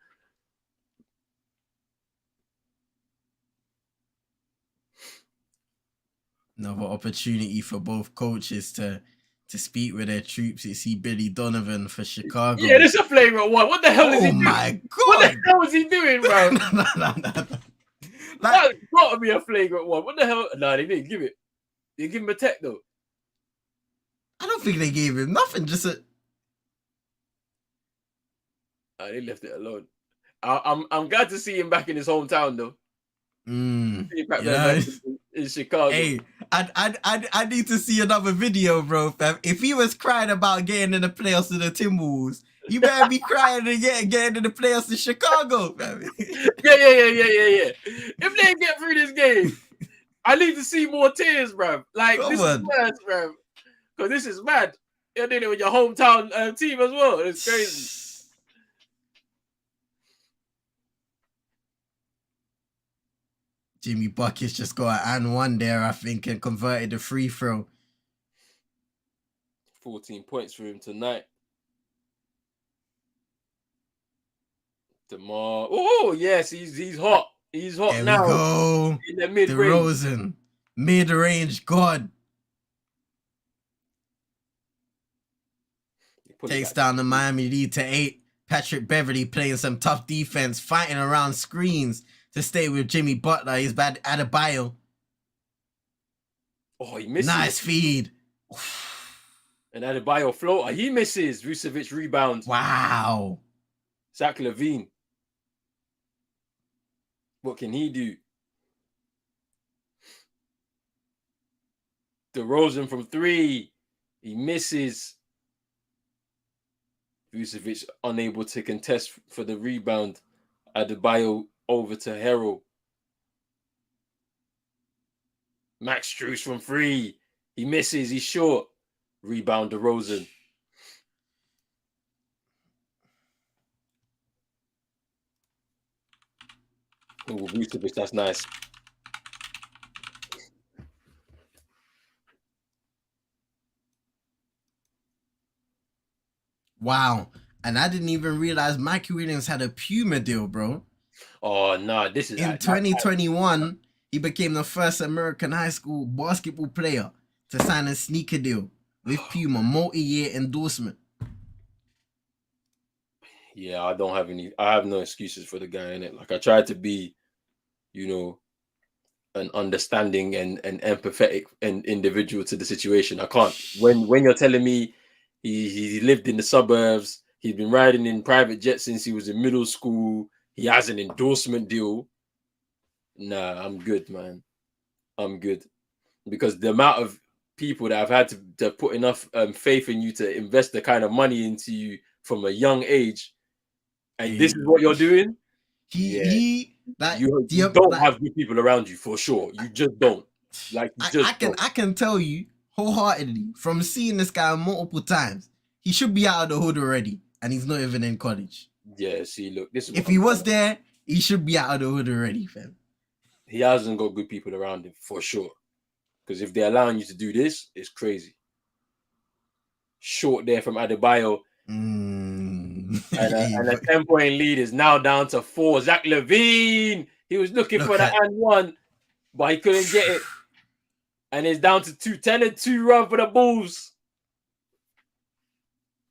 Another opportunity for both coaches to speak with their troops. You see Billy Donovan for Chicago. Yeah, this is a flagrant one. What the hell is he doing? Oh my God. What the hell is he doing, bro? No. That's got to be a flagrant one. What the hell? No, they didn't give it. They give him a tech though. I don't think they gave him nothing. Just a. They left it alone. I'm glad to see him back in his hometown though. In Chicago. Hey, I need to see another video, bro, fam. If he was crying about getting in the playoffs of the Timberwolves, you better be crying and getting in the playoffs in Chicago, fam. Yeah. If they get through this game, I need to see more tears, bro. Like, this is worse, bro. Because this is mad. You're doing it with your hometown team as well. It's crazy. Jimmy Buckets just got an and one there, I think, and converted the free throw. 14 points for him tonight. DeMar. Oh, yes, he's hot. He's hot now. There we go. In the mid-range. DeRozan. Mid-range God. Takes down the Miami lead to 8. Patrick Beverly playing some tough defense, fighting around screens to stay with Jimmy Butler. He's bad Adebayo. Oh, he misses. Nice feed. And Adebayo floater. He misses. Vucevic rebounds. Wow. Zach LaVine. What can he do? DeRozan from 3. He misses. Vucevic unable to contest for the rebound. Adebayo over to Harrell. Max Strus from 3. He misses. He's short. Rebound DeRozan. Oh, Vucevic, that's nice. Wow. And I didn't even realize Mikey Williams had a Puma deal, bro. Oh, no, this is... In 2021, he became the first American high school basketball player to sign a sneaker deal with Puma, multi-year endorsement. Yeah, I have no excuses for the guy, in it. Like, I tried to be, you know, an understanding and empathetic and individual to the situation. I can't. When you're telling me he lived in the suburbs, he's been riding in private jets since he was in middle school, he has an endorsement deal. Nah, I'm good, man. I'm good. Because the amount of people that have had to put enough faith in you to invest the kind of money into you from a young age, and this is what you're doing. You don't have good people around you for sure. You just don't. Like, I can tell you wholeheartedly from seeing this guy multiple times, he should be out of the hood already, and he's not even in college. Yeah, see, look, this is if he was there, he should be out of the hood already, fam. He hasn't got good people around him for sure. Because if they're allowing you to do this, it's crazy. Short there from Adebayo. And a 10-point lead is now down to 4. Zach LaVine. He was looking for the and one, but he couldn't get it. And it's down to 2. 10-2 run for the Bulls.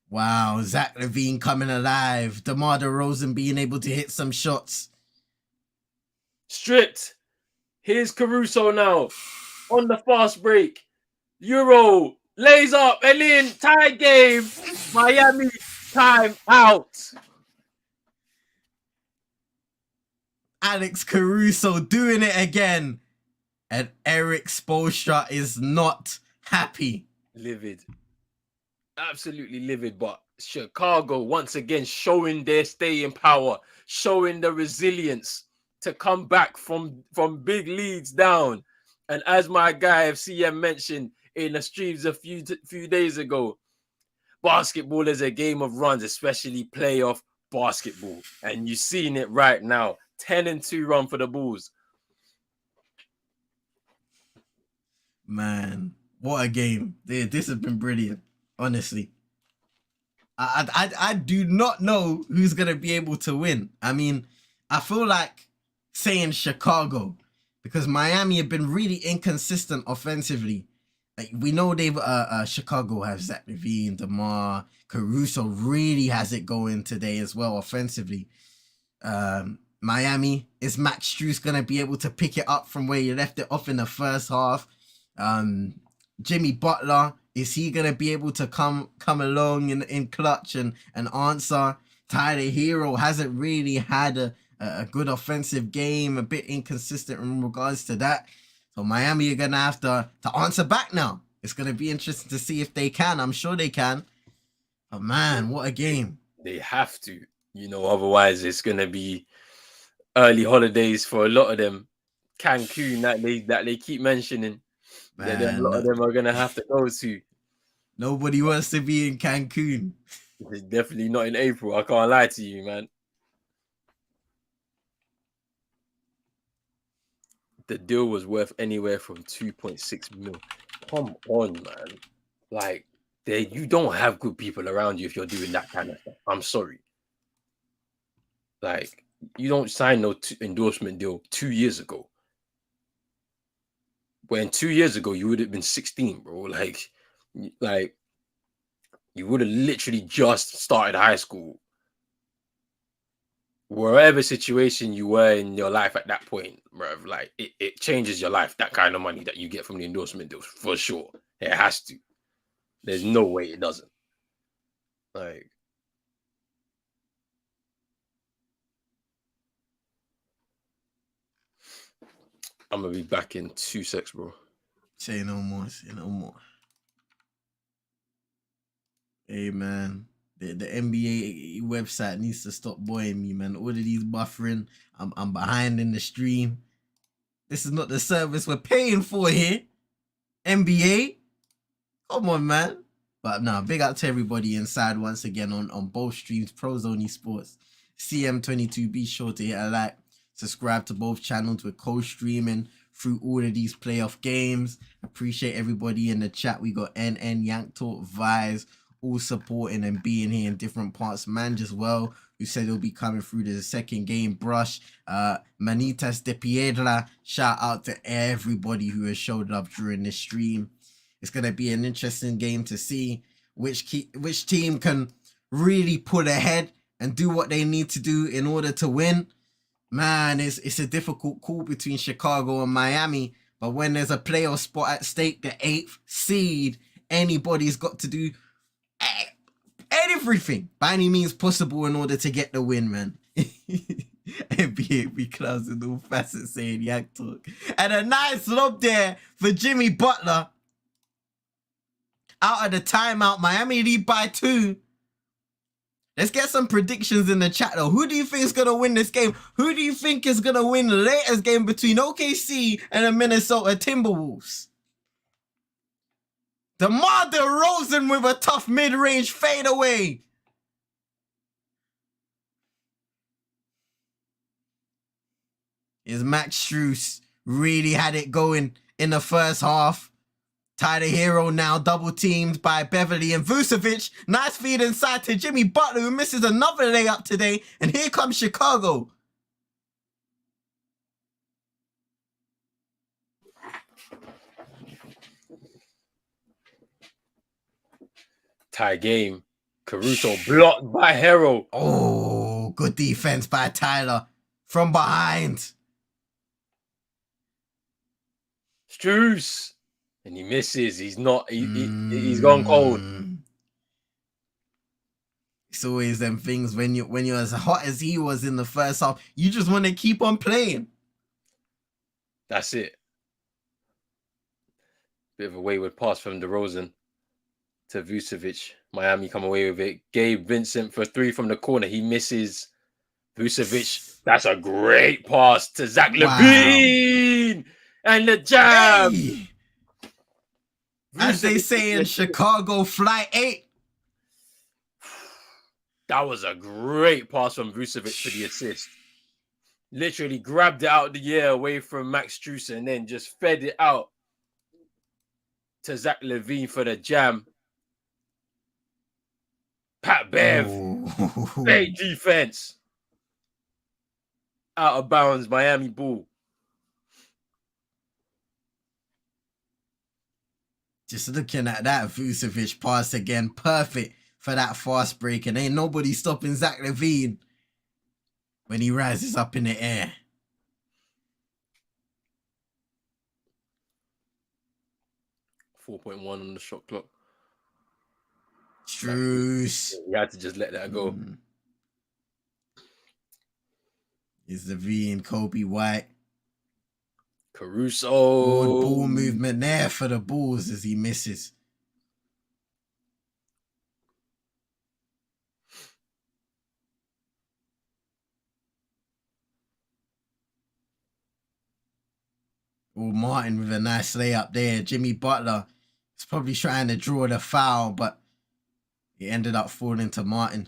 Wow, Zach LaVine coming alive. DeMar DeRozan being able to hit some shots. Stripped. Here's Caruso now on the fast break. Euro lays up and in. Tie game. Miami time out. Alex Caruso doing it again. And Eric Spoelstra is not happy. Livid. Absolutely livid. But Chicago once again showing their staying power, showing the resilience to come back from big leads down. And as my guy FCM mentioned in the streams a few days ago, basketball is a game of runs, especially playoff basketball. And you've seen it right now. 10-2 run for the Bulls. Man, what a game. This has been brilliant, honestly. I do not know who's going to be able to win. I mean, I feel like saying Chicago because Miami have been really inconsistent offensively. Like, we know they've Chicago has Zach LaVine, DeMar, Caruso really has it going today as well offensively. Miami, is Max Strus gonna be able to pick it up from where you left it off in the first half? Jimmy Butler, is he gonna be able to come along in clutch and answer? Tyler Hero hasn't really had a good offensive game, a bit inconsistent in regards to that. So Miami are gonna have to answer back now. It's gonna be interesting to see if they can. I'm sure they can. But man, what a game. They have to, otherwise it's gonna be early holidays for a lot of them. Cancun that they keep mentioning. Man, a lot of them are gonna have to go to. Nobody wants to be in Cancun. It's definitely not in April. I can't lie to you, man. The deal was worth anywhere from 2.6 mil. Come on, man. Like, you don't have good people around you if you're doing that kind of stuff. I'm sorry. Like, you don't sign no endorsement deal 2 years ago. When 2 years ago, you would have been 16, bro. Like you would have literally just started high school. Wherever situation you were in your life at that point, bro, like it changes your life, that kind of money that you get from the endorsement deals, for sure. It has to. There's no way it doesn't. Like, I'm gonna be back in 2 secs, bro. Say no more. Say no more. Hey, man. The NBA website needs to stop boying me, man. All of these buffering. I'm behind in the stream. This is not the service we're paying for here. NBA. Come on, man. But no, big up to everybody inside once again on both streams, Pros Only Sports, CM22. Be sure to hit a like, subscribe to both channels. We're co-streaming through all of these playoff games. Appreciate everybody in the chat. We got NN, Yank Talk, Vibes, all supporting and being here in different parts. Manj as well, who said he'll be coming through to the second game. Brush, Manitas de Piedra. Shout out to everybody who has showed up during this stream. It's going to be an interesting game to see which team can really pull ahead and do what they need to do in order to win. Man, it's a difficult call between Chicago and Miami. But when there's a playoff spot at stake, the 8th seed, anybody's got to do everything by any means possible in order to get the win, man. NBA clouds in all facets saying Yak Talk. And a nice lob there for Jimmy Butler. Out of the timeout, Miami lead by 2. Let's get some predictions in the chat though. Who do you think is going to win this game? Who do you think is going to win the latest game between OKC and the Minnesota Timberwolves? DeMar DeRozan with a tough mid-range fadeaway. Is Max Strus really had it going in the first half? Tyler Hero now double teamed by Beverly and Vucevic. Nice feed inside to Jimmy Butler, who misses another layup today. And here comes Chicago. Tie game. Caruso blocked by Hero. Oh, good defense by Tyler from behind. Strus. And he misses. He's not. He's gone cold. It's always them things when you're as hot as he was in the first half. You just want to keep on playing. That's it. Bit of a wayward pass from DeRozan to Vucevic. Miami come away with it. Gabe Vincent for 3 from the corner. He misses. Vucevic. That's a great pass to Zach LaVine. And the jam. Hey. As they say in Chicago, Flight 8. That was a great pass from Vucevic for the assist. Literally grabbed it out of the air away from Max Strus and then just fed it out to Zach LaVine for the jam. Pat Bev. Great defense. Out of bounds, Miami ball. Just looking at that Vucevic pass again, perfect for that fast break, and ain't nobody stopping Zach LaVine when he rises up in the air. .1 on the shot clock. Strus. You had to just let that go. Is LaVine, Kobe White. Caruso. Good ball movement there for the Bulls as he misses. Oh, Martin with a nice layup there. Jimmy Butler is probably trying to draw the foul, but it ended up falling to Martin.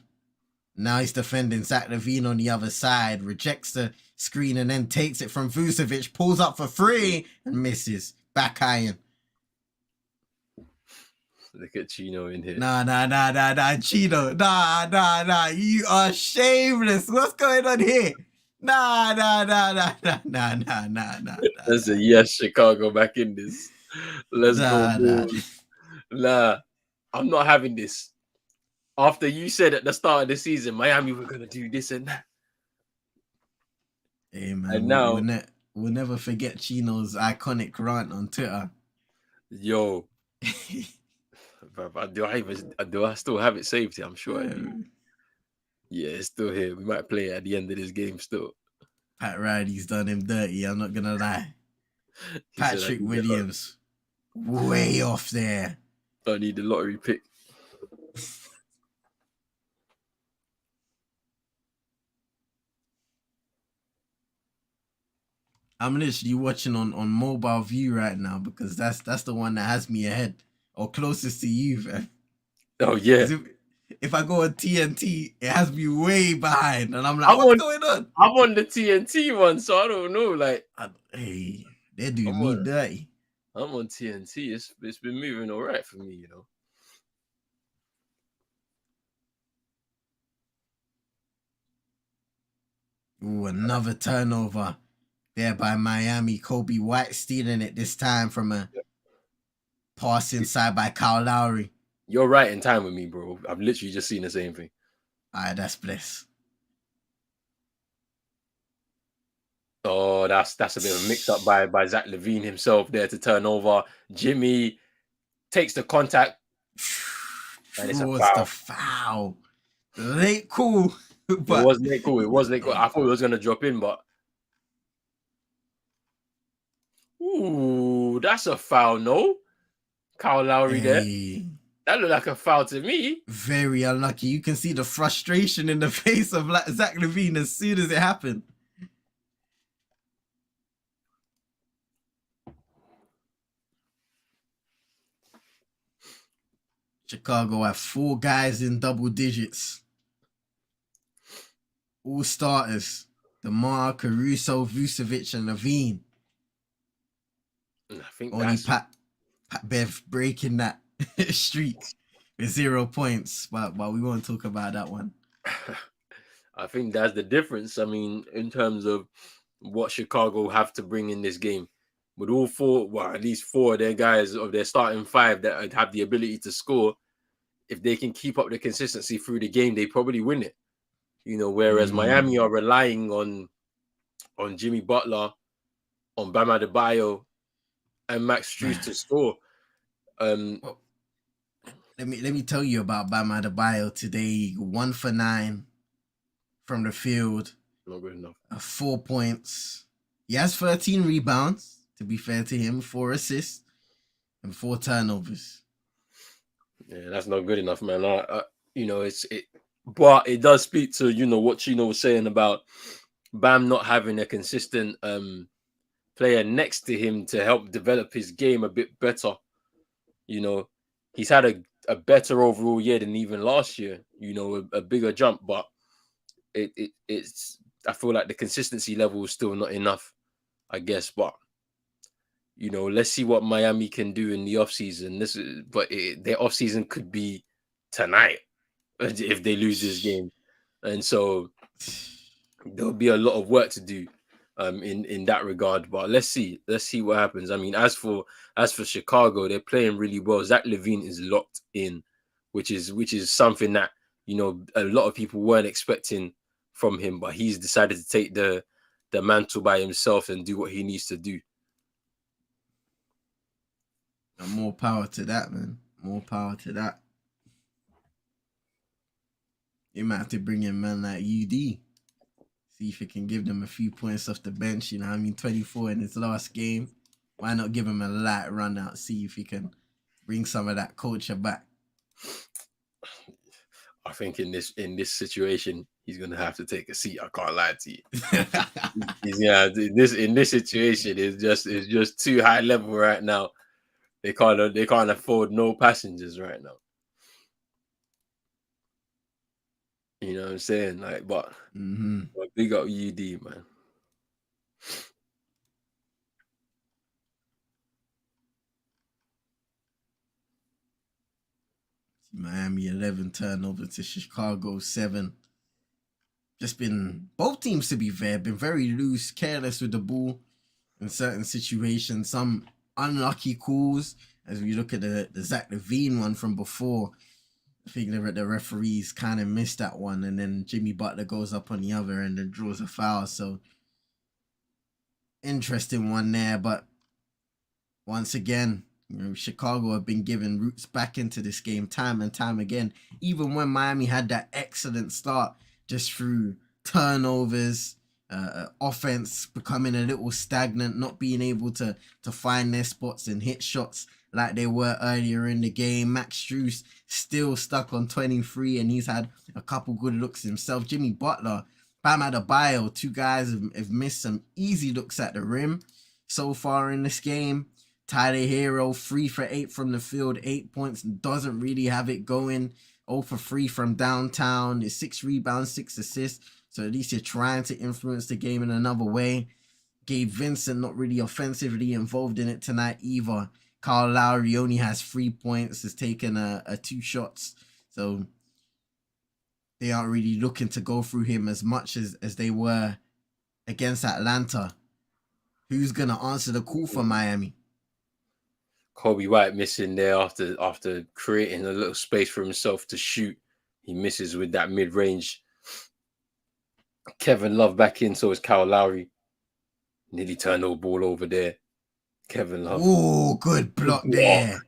Now he's defending Zach LaVine on the other side. Rejects the screen and then takes it from Vucevic. Pulls up for 3 and misses. Back iron. Look at Chino in here. Nah, Chino. Nah. You are shameless. What's going on here? Nah. That's a yes, Chicago back in this. Let's go. Nah, I'm not having this. After you said at the start of the season, Miami were going to do this and that. Hey, man. And now, we'll never forget Chino's iconic rant on Twitter. Yo. Do I still have it saved here? I'm sure I do. Yeah, it's still here. We might play it at the end of this game still. Pat Riley's done him dirty. I'm not going to lie. Patrick Williams. Way off there. I need the lottery pick. I'm literally watching on mobile view right now because that's the one that has me ahead or closest to you, man. Oh yeah, Because if I go on TNT, it has me way behind, and I'm like, I'm what's on going on? I'm on the TNT one, so I don't know. Like Hey, they're I'm doing me on dirty. I'm on TNT. It's been moving all right for me, you know. Ooh, another turnover there by Miami. Kobe White stealing it this time from a pass inside by Kyle Lowry. You're right in time with me, bro. I've literally just seen the same thing. All right, that's bliss. Oh, that's a bit of a mix up by Zach LaVine himself there to turn over. Jimmy takes the contact, and it's a Draws the foul. foul. Late cool, It but wasn't it cool. It wasn't it cool. I thought it was gonna drop in, but ooh, that's a foul. No, Kyle Lowry there. hey, That looked like a foul to me. very unlucky. You can see the frustration in the face of Zach LaVine as soon as it happened. Chicago have 4 guys in double digits. All starters. DeMar, Caruso, Vucevic, and LaVine. I think Only that's. Pat Bev breaking that streak with 0 points, but we won't talk about that one. I think that's the difference. I mean, in terms of what Chicago have to bring in this game, with all four, well, at least 4 of their guys of their starting 5 that have the ability to score, if they can keep up the consistency through the game, they probably win it. You know, whereas Miami are relying on Jimmy Butler, on Bam Adebayo, and Max Strus to score. Well, let me tell you about Bam Adebayo today. 1 for 9 from the field. Not good enough. 4 points. He has 13 rebounds, to be fair to him, 4 assists, and 4 turnovers. Yeah, that's not good enough, man. You know, but it does speak to what Chino was saying about Bam not having a consistent player next to him to help develop his game a bit better. You know, he's had a better overall year than even last year. You know, a bigger jump, but it's I feel like the consistency level is still not enough, I guess. But let's see what Miami can do in the offseason. Their offseason could be tonight if they lose this game. And so there'll be a lot of work to do in that regard. But let's see what happens. I mean, as for Chicago, they're playing really well. Zach LaVine is locked in, which is something that a lot of people weren't expecting from him, but he's decided to take the mantle by himself and do what he needs to do. And more power to that, man. More power to that. You might have to bring in man like UD. See if he can give them a few points off the bench. 24 in his last game. Why not give him a light run out? See if he can bring some of that culture back. I think in this situation, he's gonna have to take a seat. I can't lie to you. In this situation, it's just too high level right now. They can't afford no passengers right now. You know what I'm saying? Like, but big up UD, man. Miami 11 turnover to Chicago 7. Just been both teams, to be fair, been very loose, careless with the ball in certain situations. Some unlucky calls. As we look at the Zach LaVine one from before, I think the referees kind of missed that one, and then Jimmy Butler goes up on the other end and draws a foul. So interesting one there, but once again, Chicago have been given roots back into this game time and time again. Even when Miami had that excellent start, just through turnovers, offense becoming a little stagnant, not being able to find their spots and hit shots like they were earlier in the game. Max Strus still stuck on 23, and he's had a couple good looks himself. Jimmy Butler Bam Adebayo, two guys have missed some easy looks at the rim so far in this game. Tyler Hero, 3 for 8 from the field, 8 points, doesn't really have it going. 0 for 3 from downtown. It's 6 rebounds, 6 assists. So at least you're trying to influence the game in another way. Gabe Vincent not really offensively involved in it tonight either. Kyle Lowry only has 3 points, has taken a 2 shots. So they aren't really looking to go through him as much as they were against Atlanta. Who's going to answer the call for Miami? Kobe White missing there after creating a little space for himself to shoot. He misses with that mid-range. Kevin Love back in, so is Kyle Lowry. Nearly turned the ball over there. Kevin Love. Oh, good block there.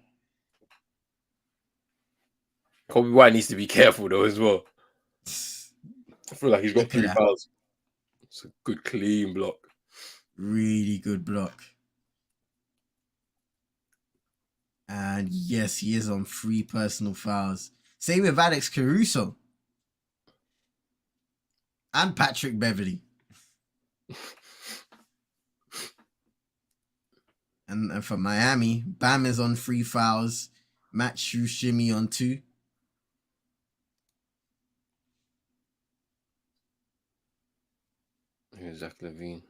Kobe White needs to be careful though as well. I feel like he's got 3 fouls. It's a good clean block. Really good block. And yes, he is on 3 personal fouls. Same with Alex Caruso. And Patrick Beverley. And for Miami, Bam is on 3 fouls. Matt Shimmy on 2. Zach LaVine.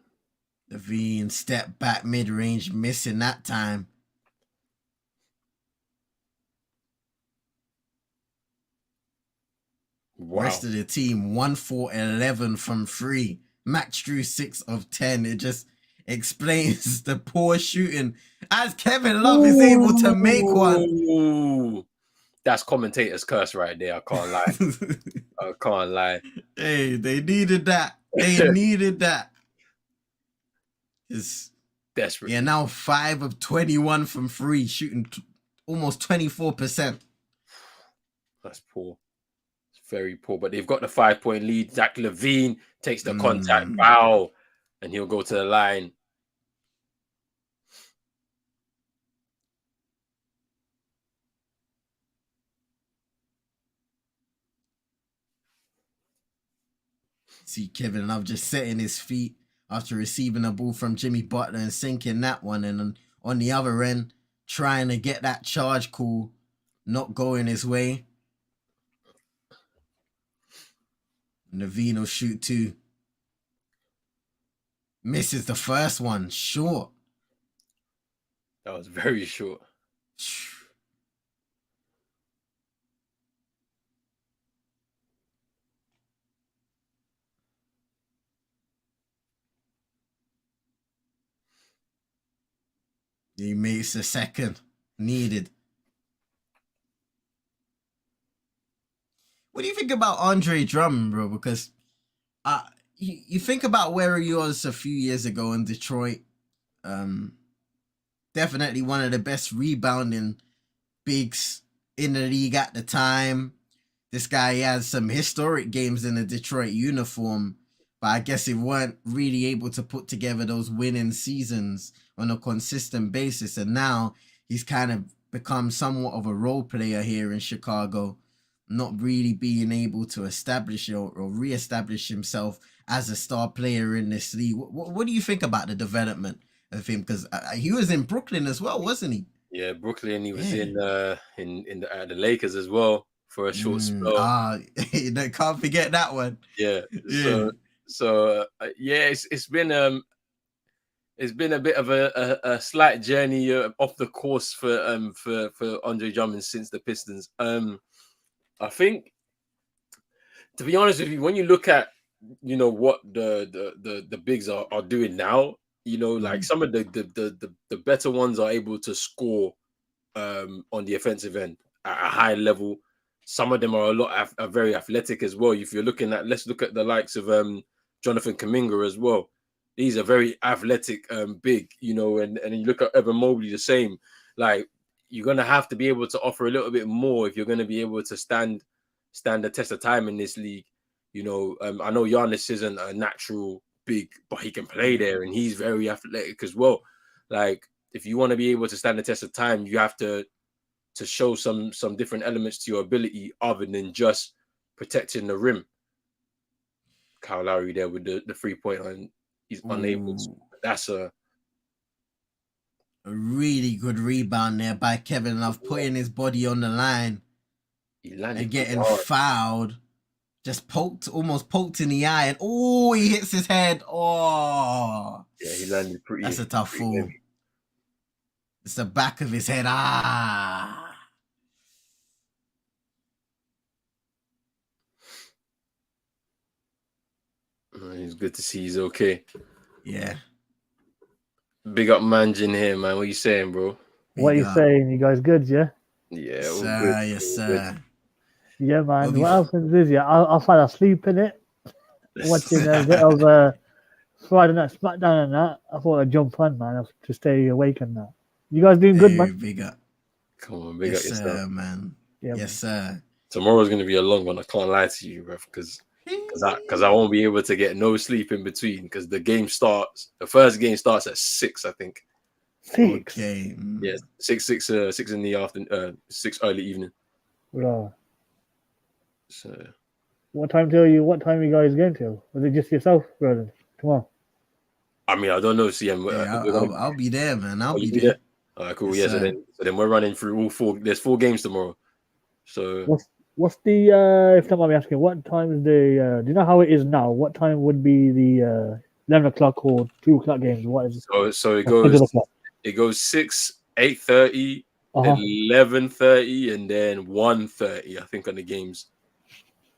LaVine step back mid-range, missing that time. Wow. Rest of the team 1 for 11 from 3. Max Drew 6 of 10. It just explains the poor shooting as Kevin Love is able to make one. That's commentator's curse right there. I can't lie. I can't lie. Hey, they needed that. They needed that. It's desperate. Yeah, now 5 of 21 from 3, shooting almost 24%. That's poor. It's very poor. But they've got the 5-point lead. Zach LaVine takes the contact foul, and he'll go to the line. See Kevin Love just setting his feet after receiving a ball from Jimmy Butler and sinking that one. And on the other end, trying to get that charge call, not going his way. LaVine will shoot 2. Misses the first one. Short. That was very short. He makes the second. Needed. What do you think about Andre Drummond, bro? Because you think about where he was a few years ago in Detroit. Definitely one of the best rebounding bigs in the league at the time. This guy has some historic games in a Detroit uniform, but I guess he weren't really able to put together those winning seasons on a consistent basis. And now he's kind of become somewhat of a role player here in Chicago, not really being able to establish or reestablish himself as a star player in this league. What do you think about the development of him? Because he was in Brooklyn as well, wasn't he? Yeah, Brooklyn. He was in the Lakers as well for a short spell. Can't forget that one. Yeah. So it's been a bit of a slight journey off the course for Andre Drummond since the Pistons. I think, to be honest with you, when you look at what the bigs are doing now, like some of the better ones are able to score on the offensive end at a high level. Some of them are are very athletic as well. If you're looking at, let's look at the likes of Jonathan Kuminga as well. These are very athletic, big, and you look at Evan Mobley the same. Like, you're gonna have to be able to offer a little bit more if you're gonna be able to stand the test of time in this league. I know Giannis isn't a natural big, but he can play there, and he's very athletic as well. Like, if you want to be able to stand the test of time, you have to show some different elements to your ability other than just protecting the rim. Kyle Lowry there with the 3-point and he's unable to. That's a really good rebound there by Kevin Love, putting his body on the line and getting fouled. Just almost poked in the eye, and he hits his head. Oh, yeah, he landed pretty. That's a tough fall. Heavy. It's the back of his head. It's good to see he's okay. Yeah. Big up Manjin here, man. What you saying, bro? What are you saying? You guys good, yeah? Yeah, sir, yes, sir. Yeah, man. What else is I'll fall asleep in it. Watching a bit of Friday Night SmackDown and that. I thought I'd jump on, man, to stay awake and that. You guys doing good, man? Big up. Come on, big up yourself, man. Yeah, yes, sir. Tomorrow's gonna be a long one. I can't lie to you, bro, because I won't be able to get no sleep in between because the first game starts at 6, I think. 6. Okay. Yeah, 6 in the afternoon, 6 early evening. Right. So what time are you guys going to? Was it just yourself, brother? Tomorrow? I mean, I don't know, CM. I'll be there, man. I'll be there. All right, cool. Yes, so then we're running through all 4. There's 4 games tomorrow. So what's the if someone be asking, what time is the do you know how it is now? What time would be the 11 o'clock or 2 o'clock games? What is it? So it goes 6, 8:30, 11:30, and then 1:30, I think, on the games.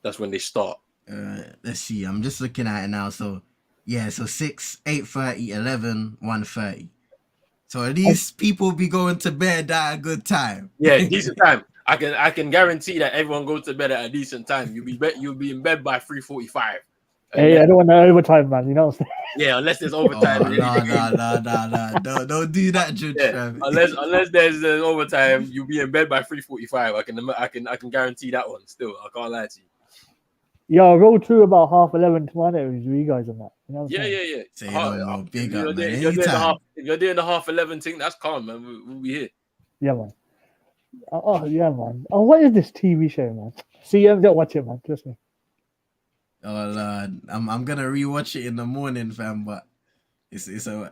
That's when they start. Let's see. I'm just looking at it now. So 6, 8:30, 11, 1:30. So at least people be going to bed at a good time. Yeah, decent time. I can guarantee that everyone goes to bed at a decent time. You'll be in bed by 3:45. Hey, I don't want no overtime, man. You know what I'm saying? Yeah, unless there's overtime. No. Don't do that, Judge. Yeah, unless there's overtime, you'll be in bed by 3:45. I can guarantee that one. Still, I can't lie to you. Yeah, I rolled through about 11:30 tomorrow with you guys on that. You know yeah. So big up, man. If you're doing the 11:30 thing, that's calm, man. We'll be here. Yeah, man. Oh, yeah, man. Oh, what is this TV show, man? CM, don't watch it, man. Trust me. Oh, Lord. I'm gonna rewatch it in the morning, fam. But it's a.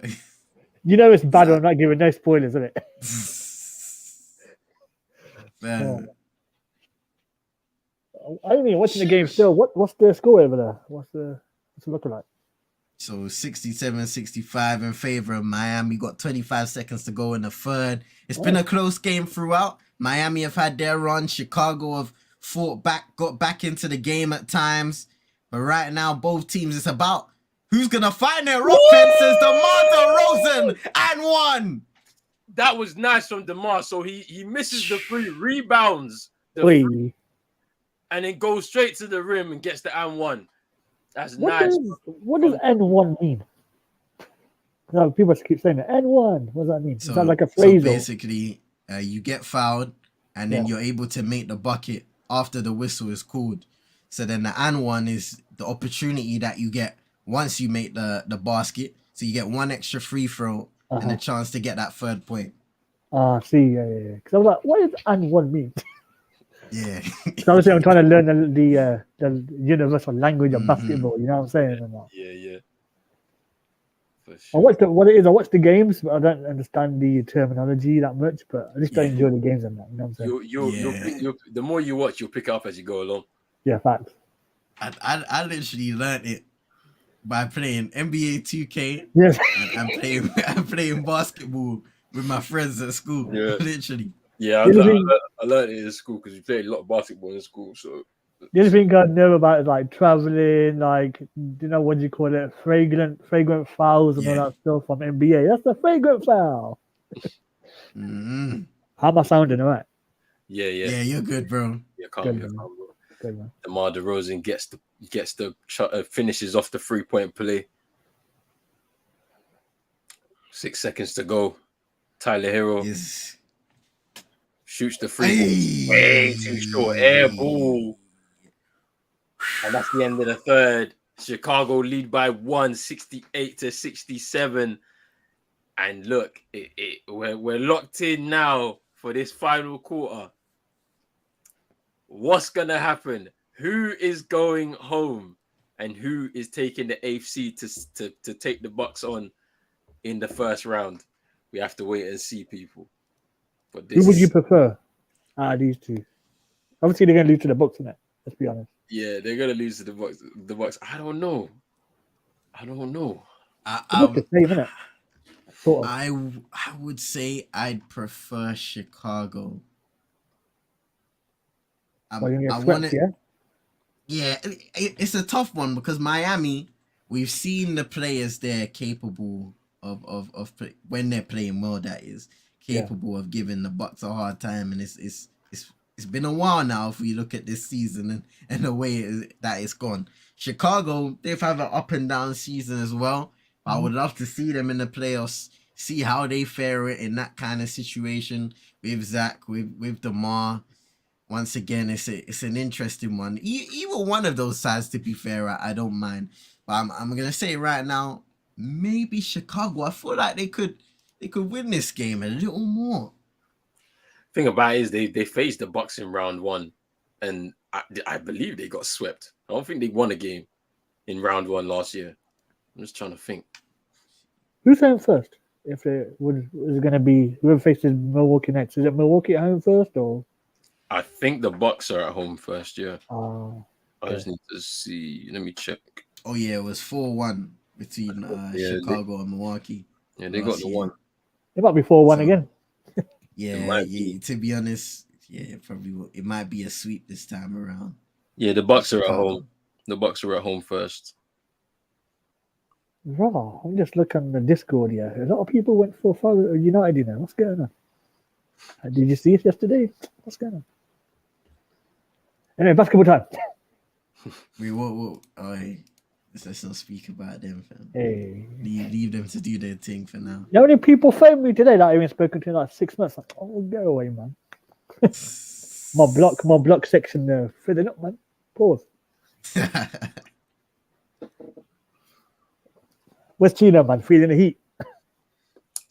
You know it's bad. I'm not giving no spoilers, isn't it? Man. I ain't even watching the game still. What's the score over there? What's it looking like? So 67-65 in favor of Miami. Got 25 seconds to go in the third. It's been a close game throughout. Miami have had their run. Chicago have got back into the game at times. But right now, both teams, it's about who's going to find their offenses. DeMar DeRozan and 1. That was nice from DeMar. So he misses the 3 rebounds. And then goes straight to the rim and gets the and 1. That's nice. What does N1 mean? No, people keep saying that. N1. What does that mean? So, is that like a phrase? So basically, you get fouled and then you're able to make the bucket after the whistle is called. So then the and 1 is the opportunity that you get once you make the basket. So you get 1 extra free throw and a chance to get that 3rd point. See, yeah. Because I was like, what does and 1 mean? Yeah. So obviously I'm trying to learn the universal language of basketball. You know what I'm saying? Yeah. For sure. I watch the games, but I don't understand the terminology that much. But I just don't enjoy the games and that. You know what I'm saying? The more you watch, you'll pick it up as you go along. Yeah, facts. I literally learned it by playing NBA 2K. Yes. and playing basketball with my friends at school. Yeah. Literally. Yeah, I learned it in school because we played a lot of basketball in school. So the only thing I know about is like traveling, like what do you call it, fragrant fouls and all that stuff from NBA. That's the fragrant foul. How am I sounding? All right. Yeah, you're good, bro. Yeah, calm, bro. Good, man. DeMar DeRozan gets the finishes off the 3-point play. 6 seconds to go. Tyler Hero. Yes. Shoots the 3 way too short. Air ball. And that's the end of the third. Chicago lead by 1, 68-67. And look, we're locked in now for this final quarter. What's going to happen? Who is going home? and who is taking the AFC to take the Bucks on in the first round. We have to wait and see, people. But Who would you prefer out of these two? Obviously, they're going to lose to the Bucks, innit? Let's be honest. Yeah, they're gonna lose to the Bucks. The Bucks. I don't know. They're both the same, innit? Sort of. I would say I'd prefer Chicago. Well, you're gonna get swept, yeah? Yeah, it's a tough one because Miami, we've seen the players there capable of when they're playing well, that is capable of giving the Bucks a hard time, and it's been a while now if we look at this season and the way that it's gone. Chicago, they've had an up and down season as well. I would love to see them in the playoffs, see how they fare in that kind of situation with Zach, with DeMar. Once again, it's an interesting one. Either one of those sides, to be fair, I don't mind. But I'm gonna say right now, maybe Chicago. I feel like they could win this game a little more. Thing about it is they faced the Bucks in round 1, and I believe they got swept. I don't think they won a game in round 1 last year. I'm just trying to think. Who's home first? If it is it going to be whoever faces Milwaukee next? Is it Milwaukee at home first or? I think the Bucks are at home first. Yeah. I just need to see. Let me check. Oh yeah, it was 4-1 between Chicago and Milwaukee. Yeah, they got the one. It might be 4-1 again. Yeah, to be honest, it probably will. It might be a sweep this time around. Yeah, the Bucks are at home. The Bucks are at home first. Raw. I'm just looking on the Discord here. A lot of people went for United, you know. What's going on? Did you see it yesterday? What's going on? Anyway, basketball time. Let's not speak about them, fam. Hey. Leave them to do their thing for now. You know how many people phoned me today that I haven't spoken to in like 6 months? Like, oh, go away, man. my block section there. Filling up, man. Pause. Where's Chino, man? Feeling the heat.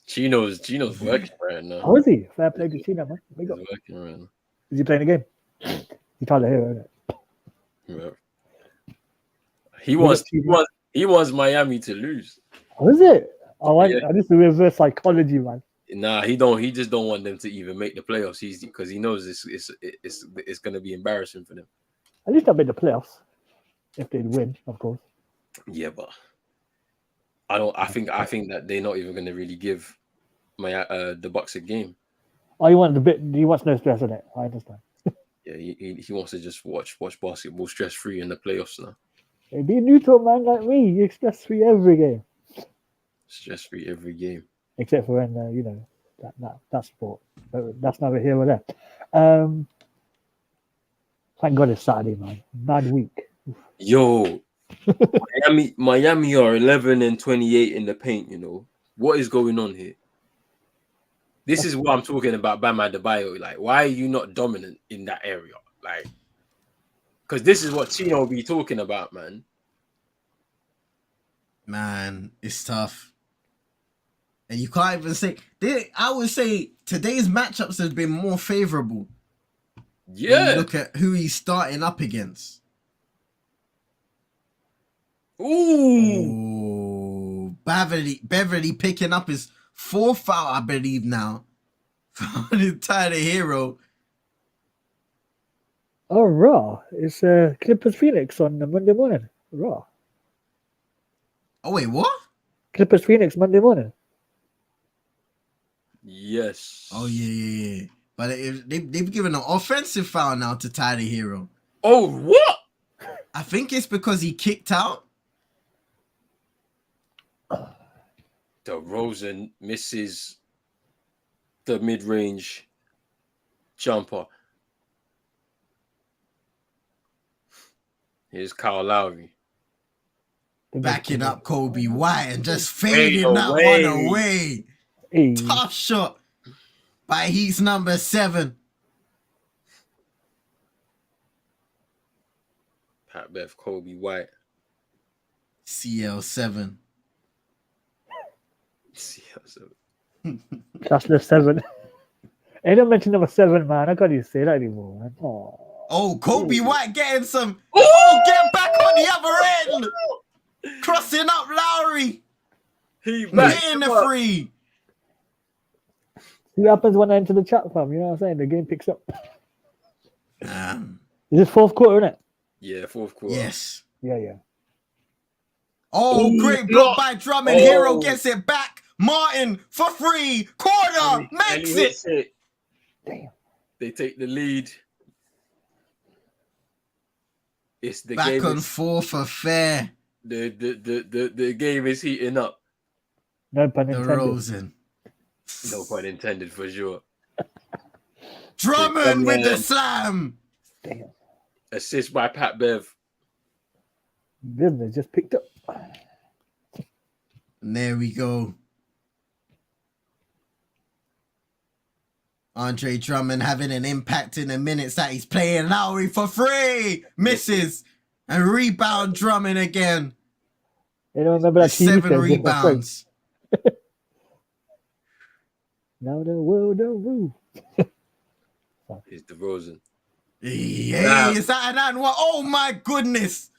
Chino's working right now. How is he? Fair play to Chino, man. He's working right now. Is he playing a game? He's trying to hear, isn't it? Yeah. He wants Miami to lose. How is it? This is reverse psychology, man. Nah, he just don't want them to even make the playoffs. Because he knows it's gonna be embarrassing for them. At least they'll make the playoffs if they win, of course. Yeah, but I think that they're not even gonna really give the Bucks a game. Oh, he wants no stress on it. I understand. Yeah, he wants to just watch basketball stress free in the playoffs now. Hey, be a neutral man like me. You stress free every game. Stress free every game. Except for when that sport. But that's neither here or there. Thank God it's Saturday, man. Mad week. Yo, Miami are 11-28 in the paint. You know what is going on here? This is what I'm talking about, Bam Adebayo. Like, why are you not dominant in that area? Like, because this is what Tino will be talking about, man. Man, it's tough. And you can't even say... I would say today's matchups have been more favorable. Yeah. When you look at who he's starting up against. Ooh. Beverly picking up his 4th foul, I believe, now. For the Tyler Hero. Oh, raw. It's Clippers Phoenix on Monday morning. Raw. Oh, wait, what? Clippers Phoenix Monday morning. Yes. Oh, yeah. But they've given an offensive foul now to Tyler Hero. Oh, what? I think it's because he kicked out. DeRozan misses the mid-range jumper. Here's Kyle Lowry. Backing up Kobe White and just fading that one away. Hey. Tough shot by Heat's number 7. Pat Bev, Kobe White. CL7. That's the 7. Hey, don't mention number 7, man. I can't even say that anymore, man. Oh. Oh, Kobe White getting some. Oh, get back on the other end. Crossing up Lowry. Hitting the free. See what happens when I enter the chat, fam? You know what I'm saying? The game picks up. Is this fourth quarter, isn't it? Yeah, fourth quarter. Yes. Yeah. Oh, great block by Drummond. Hero gets it back. Martin for free. Corner. Makes it. Damn. They take the lead. It's the back game and forth affair. The game is heating up. No pun intended. DeRozan. No pun intended for sure. Drummond with the slam. Damn. Assist by Pat Bev. Business just picked up. And there we go. Andre Drummond having an impact in the minutes that he's playing. Lowry for free. Misses. And rebound Drummond again. You don't remember that 7 rebounds. Now the world of roof. It's DeRozan. Yeah, is that an and what? Oh my goodness.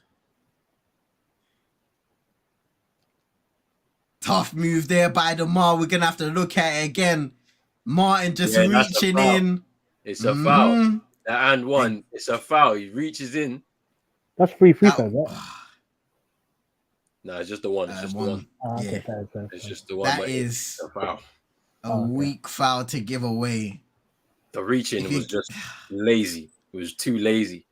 Tough move there by DeMar. We're going to have to look at it again. Martin just reaching in. It's a foul. And one. It's a foul. He reaches in. That's free throws, right? No, it's just the one. It's just the one. Yeah. It's just the one. That is a foul. A weak foul to give away. The reaching was just lazy. It was too lazy.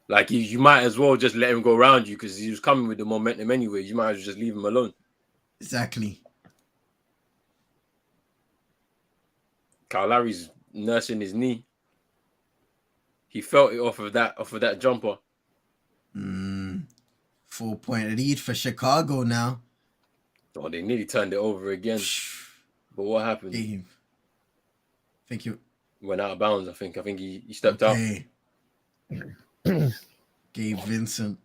Like you might as well just let him go around you because he was coming with the momentum anyway. You might as well just leave him alone. Exactly. Kyle Lowry's nursing his knee. He felt it off of that jumper. 4-point lead for Chicago now. Oh, they nearly turned it over again. But what happened? I think he went out of bounds. I think he stepped out. Gabe Vincent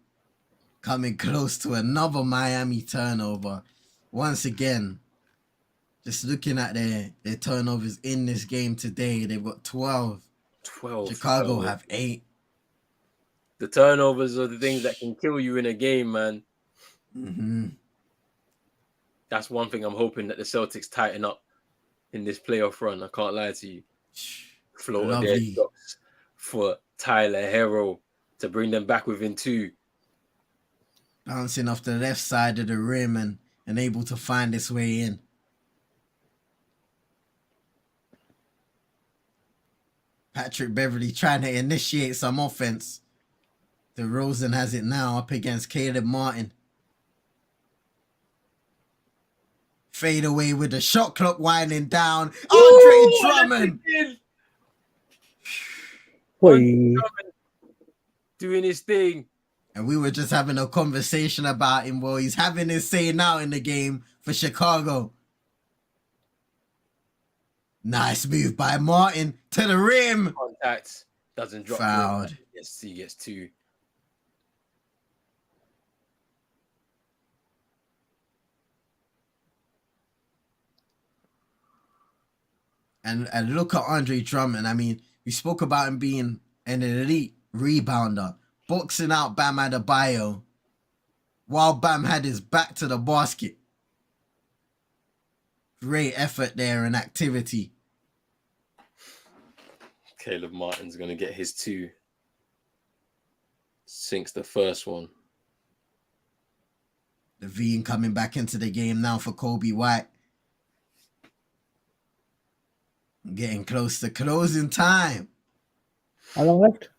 coming close to another Miami turnover. Once again, just looking at their turnovers in this game today, they've got 12. 12. Chicago have 8. The turnovers are the things that can kill you in a game, man. That's one thing I'm hoping that the Celtics tighten up in this playoff run. I can't lie to you. Floated their shots for Tyler Hero to bring them back within 2. Bouncing off the left side of the rim and able to find its way in. Patrick Beverly trying to initiate some offense. DeRozan has it now up against Caleb Martin. Fade away with the shot clock winding down. Andre Drummond. Doing his thing. And we were just having a conversation about him. Well, he's having his say now in the game for Chicago. Nice move by Martin to the rim. Contact. Doesn't drop. Fouled. Yes, he gets 2. And look at Andre Drummond. I mean, we spoke about him being an elite rebounder, boxing out Bam Adebayo while Bam had his back to the basket. Great effort there and activity. Caleb Martin's going to get his 2. Sinks the first one. Levine coming back into the game now for Kobe White. Getting close to closing time. How long left?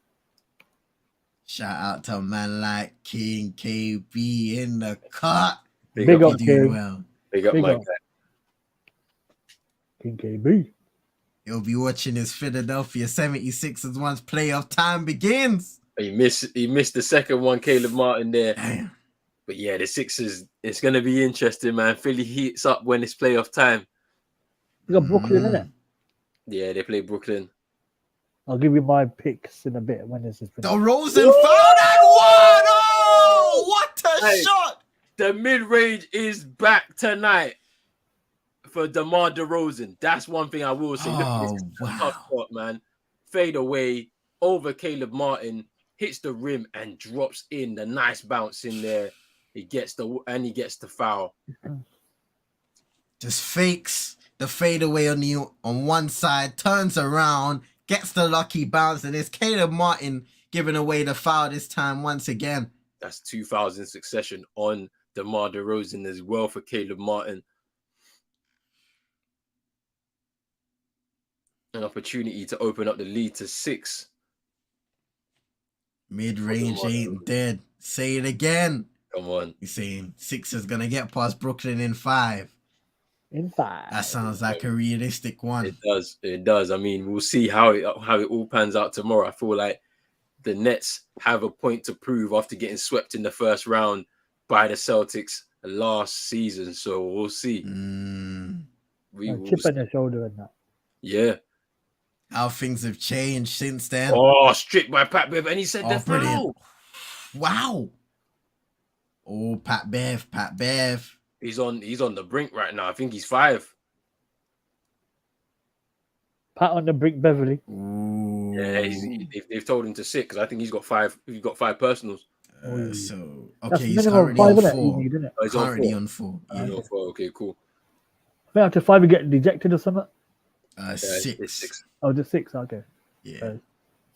Shout out to a man like King KB in the cut. Big up, doing well. Big up, Mike. King KB. He'll be watching his Philadelphia 76ers once playoff time begins. He missed the second one, Caleb Martin there. Damn. But yeah, the Sixers, it's going to be interesting, man. Philly heats up when it's playoff time. You got Brooklyn in it. Yeah, they play Brooklyn. I'll give you my picks in a bit when this is finished. DeRozan found that one! Oh, what a shot! The mid-range is back tonight for DeMar DeRozan. That's one thing I will say. Oh, wow. Tough shot, man. Fade away. over Caleb Martin, hits the rim and drops in the nice bounce in there. He gets the foul. Just fakes the fadeaway on one side, turns around, gets the lucky bounce, and it's Caleb Martin giving away the foul this time once again. That's 2 fouls in succession on DeMar DeRozan as well for Caleb Martin. An opportunity to open up the lead to 6. Mid-range ain't dead. Say it again. Come on. You're saying 6 is going to get past Brooklyn in 5. That sounds like a realistic one. It does. I mean, we'll see how it all pans out tomorrow. I feel like the Nets have a point to prove after getting swept in the first round by the Celtics last season. So we'll see. Chip on the shoulder and that. Yeah. How things have changed since then. Oh, stripped by Pat Bev, and he said the foul. Wow. Oh, Pat Bev. He's on the brink right now. I think he's 5. Pat on the brink, Beverly. Ooh. Yeah, they've told him to sit because I think he's got 5. He's got 5 personals. So okay, he's currently on 4. He's currently on 4. Yeah. On 4. Okay, cool. I think after 5 you get dejected or something. 6. It's 6. Oh, just 6. Okay. Yeah. So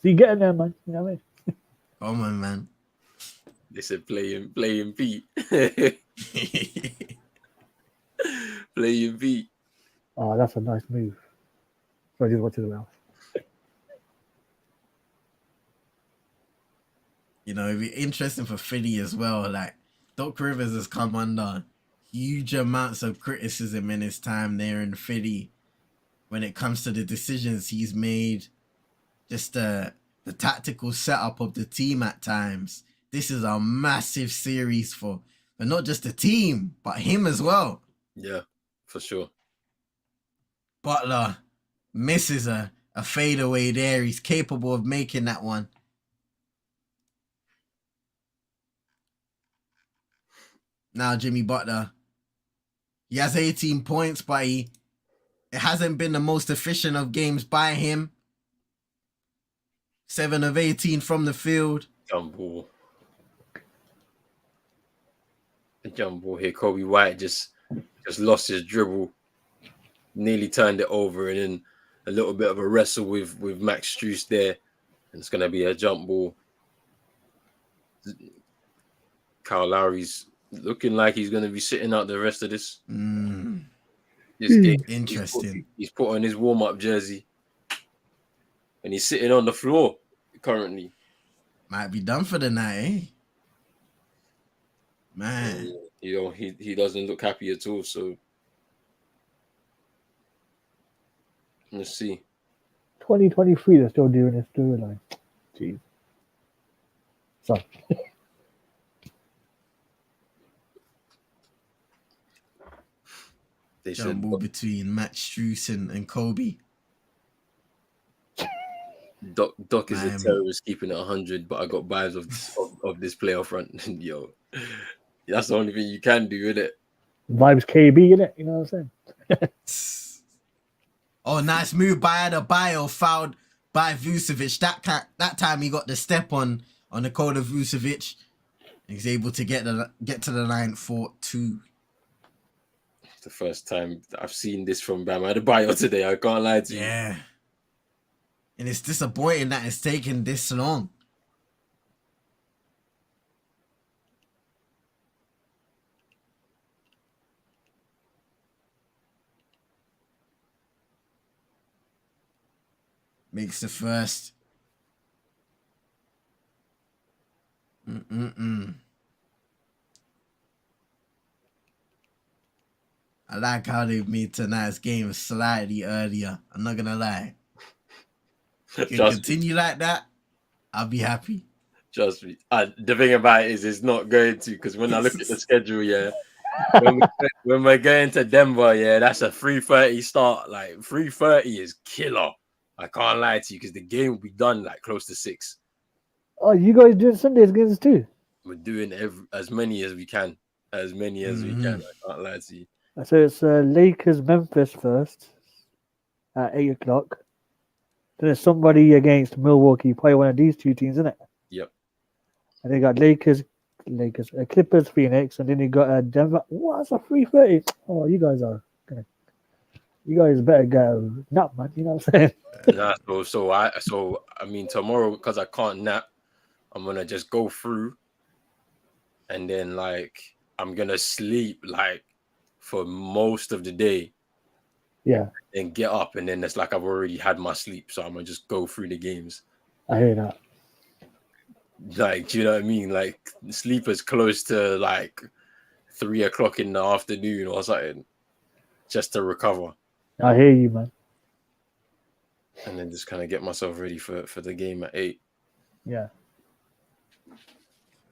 you get in there, man. You know what I mean? Come on, man. They said playing beat. Playing beat. Oh, that's a nice move. So I just watch it around. You know, it'd be interesting for Philly as well. Like, Doc Rivers has come under huge amounts of criticism in his time there in Philly when it comes to the decisions he's made, just the tactical setup of the team at times. This is a massive series for not just the team, but him as well. Yeah, for sure. Butler misses a fadeaway there. He's capable of making that one. Now Jimmy Butler, he has 18 points, but it hasn't been the most efficient of games by him. 7 of 18 from the field. Jump ball here. Kobe White just lost his dribble, nearly turned it over, and then a little bit of a wrestle with Max Strus there. And it's going to be a jump ball. Kyle Lowry's looking like he's going to be sitting out the rest of this game. Interesting. He's put on his warm-up jersey, and he's sitting on the floor currently. Might be done for the night, eh? Man. You know, he doesn't look happy at all, so let's see. 2023, they're still doing this storyline. Jeez. So. They jumble between Max Strus and Kobe. Doc is a terrorist keeping it 100, but I got vibes of this playoff run. Yo, that's the only thing you can do, isn't it? Vibes KB, innit? You know what I'm saying? Oh, nice move by Adebayo, fouled by Vucevic. That time he got the step on Nikola Vucevic. He's able to get to the line for 2. It's the first time I've seen this from Bam Adebayo today. I can't lie to you. Yeah. And it's disappointing that it's taken this long. Makes the first. I like how they made tonight's game slightly earlier. I'm not going to lie. If you continue like that, I'll be happy. Trust me. The thing about it is it's not going to, because when I look at the schedule, yeah, when we're going to Denver, yeah, that's a 3:30 start. Like 3:30 is killer. I can't lie to you, because the game will be done like close to 6. Oh, you guys doing Sundays games too? We're doing as many as we can. As many as we can. I can't lie to you. So it's Lakers Memphis first at 8 o'clock. Then there's somebody against Milwaukee, probably one of these two teams, isn't it? Yep. And they got Clippers, Phoenix, and then you got Denver. What's a 3:30? Oh, you guys better go nap, man. You know what I'm saying? Nah, so I mean tomorrow, because I can't nap, I'm gonna just go through, and then like I'm gonna sleep like for most of the day. Yeah. And get up, and then it's like I've already had my sleep, so I'm gonna just go through the games. I hear that. Like, do you know what I mean? Like, sleep is close to like 3 o'clock in the afternoon or something, just to recover. I hear you, man. And then just kind of get myself ready for the game at 8. Yeah.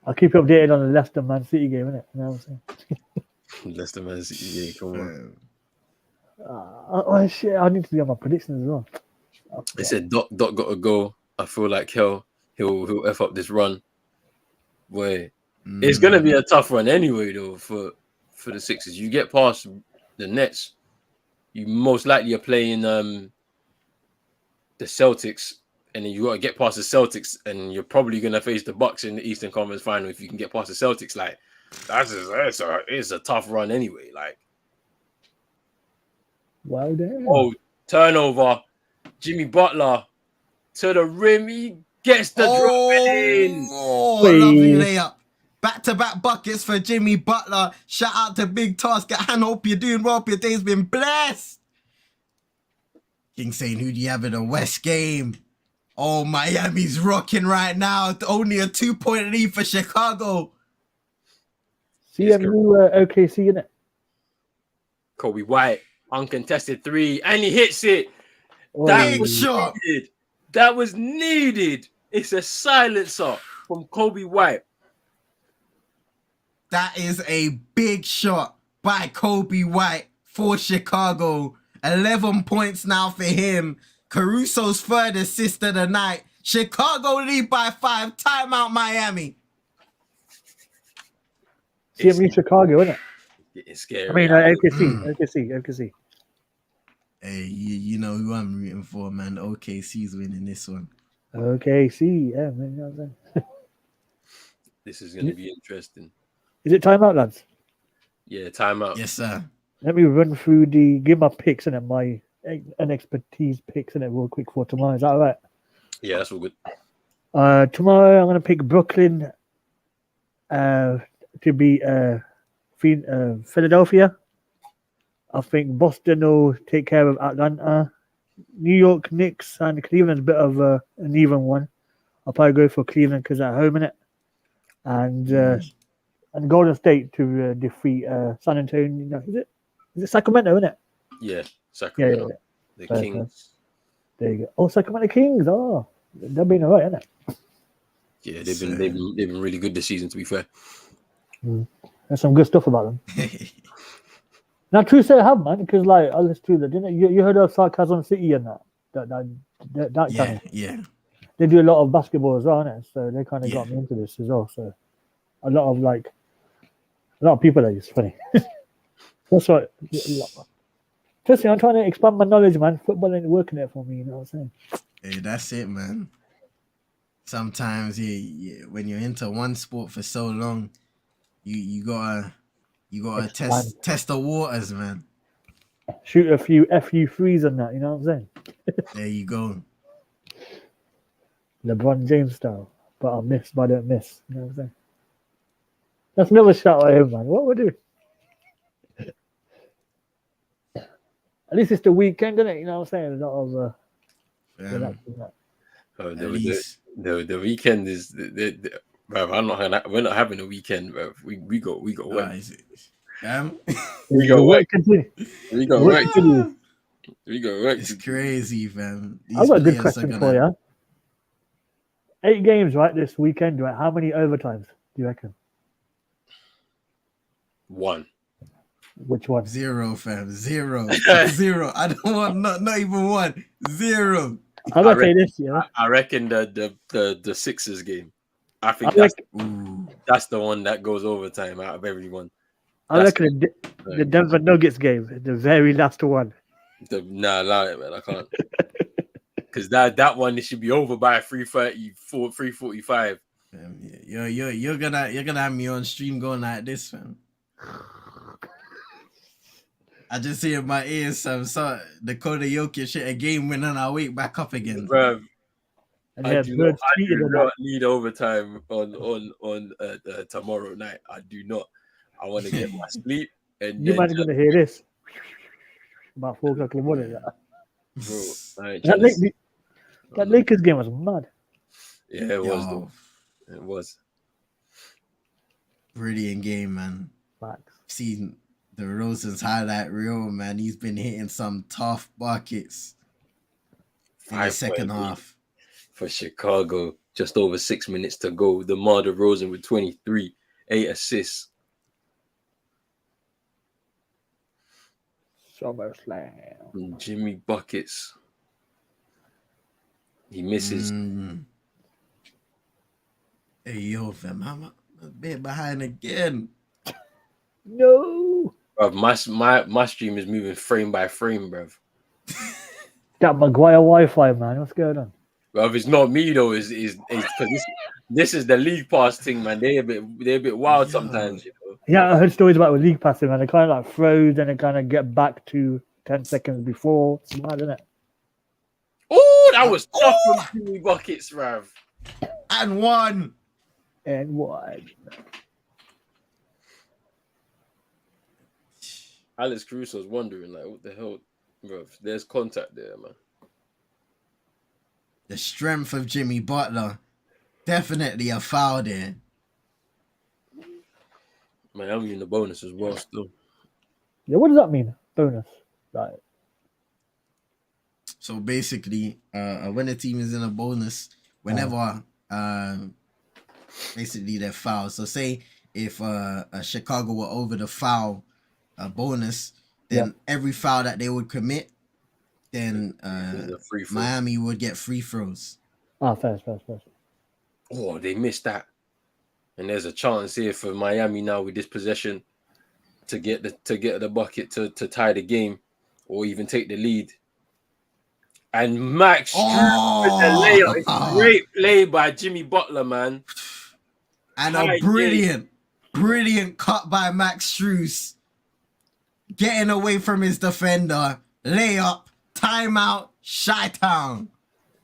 I'll keep you updated on the Leicester Man City game, innit? You know what I'm saying? Leicester Man City, yeah, come on. Oh shit! I need to be on my predictions as well. They said Doc got to go. I feel like he'll f up this run. Boy, it's gonna be a tough run anyway, though. For the Sixers, you get past the Nets, you most likely are playing the Celtics, and then you got to get past the Celtics, and you're probably gonna face the Bucks in the Eastern Conference Final if you can get past the Celtics. Like it's a tough run anyway. Like. Well, damn. Oh, turnover. Jimmy Butler to the rim. He gets the drop in. Oh, lovely layup. Back-to-back buckets for Jimmy Butler. Shout out to Big Task. And hope you're doing well. Hope your day's been blessed. King saying, who do you have in the West game? Oh, Miami's rocking right now. Only a 2-point lead for Chicago. CMU OKC, innit? Kobe White. Uncontested 3, and he hits it. That was shot. Needed. That was needed. It's a silencer from Kobe White. That is a big shot by Kobe White for Chicago. 11 points now for him. Caruso's third assist of the night. Chicago lead by 5. Timeout Miami. CMU Chicago, isn't it? It's scary. I mean, OKC. Hey, you know who I'm rooting for, man. OKC's winning this one. OKC, yeah, man. You know what I'm saying? This is going to be interesting. Is it timeout, lads? Yeah, timeout. Yes, sir. Let me run through give my picks and my expertise picks in it real quick for tomorrow. Is that all right? Yeah, that's all good. Tomorrow I'm going to pick Brooklyn to beat Philadelphia. I think Boston will take care of Atlanta. New York Knicks and Cleveland's a bit of an even one. I'll probably go for Cleveland because they're at home in it. And Golden State to defeat San Antonio. Is it Sacramento, isn't it? Yeah, Sacramento. Yeah. The Kings. There you go. Oh, Sacramento Kings. Oh, they've been all right, isn't it? Yeah, they've been really good this season, to be fair. There's some good stuff about them. Now, true say I have, man, because like I listened to that, didn't you heard of Sarcasm City and that channel? Yeah. They do a lot of basketball as well, innit? So they kind of got me into this as well. So a lot of people are just funny. That's right. Trust me, I'm trying to expand my knowledge, man. Football ain't working it for me, you know what I'm saying? Hey, that's it, man. Sometimes, when you're into one sport for so long, you gotta test the waters, man. Shoot a few FU threes and that, you know what I'm saying? There you go. LeBron James style, but I miss, but I don't miss. You know what I'm saying? That's another shot at him, man. What we're doing? At least it's the weekend, isn't it? You know what I'm saying? A lot of the weekend is bro, we're not having a weekend, bro. We got work. We got work. We got work. We got work. It's crazy, fam. I've got a good question for you. 8 games, right, this weekend, right? How many overtimes do you reckon? 1. Which one? 0, fam. 0. 0. I don't want not even 1. 0. I'm gonna say this, I reckon the Sixers game. I think that's the one that goes overtime out of everyone. I reckon the Denver Nuggets game, the very last one. Nah, lie, man. I can't. because that one it should be over by 3:30, 3:45. You're gonna have me on stream going like this, fam. I just hear in my ears some Dakota Jokic shit a game winner and I wake back up again. Bro, And I yeah, do birds not tweeted about need overtime on tomorrow night. I do not. I want to get my sleep and you then might be gonna hear this about 4 o'clock in the morning. bro, I ain't That, trying to that Lakers game was mad. Yeah, it was. Though. It was. Brilliant game, man. Facts. Seen the Rosen's highlight reel, man. He's been hitting some tough buckets in the second half. For Chicago, just over 6 minutes to go. DeMar DeRozan with 23, 8 assists. SummerSlam. Jimmy buckets. He misses. Hey, yo, fam, I'm a bit behind again. No. Bruv, my stream is moving frame by frame, bruv. That Maguire Wi-Fi, man. What's going on? Bruv, it's not me though. Is because this is the league pass thing, man. They're a bit wild sometimes, you know. Yeah, I heard stories about with league passing, man. They kind of like froze and they kind of get back to 10 seconds before. It's mad, isn't it? Oh, that was tough from Jimmy buckets, bruv. And one. Alex Caruso's wondering, like, what the hell, bro? There's contact there, man. The strength of Jimmy Butler. Definitely a foul there. Man, I'm in the bonus as well still. Yeah, what does that mean? Bonus. Right. So basically, when a team is in a bonus, whenever basically they're fouled. So say if Chicago were over the foul bonus, then every foul that they would commit, then Miami would get free throws. First. Oh, they missed that. And there's a chance here for Miami now with this possession to get the bucket to tie the game or even take the lead. And Max with the layup. It's a great play by Jimmy Butler, man. And a brilliant cut by Max Strus. Getting away from his defender. Layup. Timeout. Chi-Town.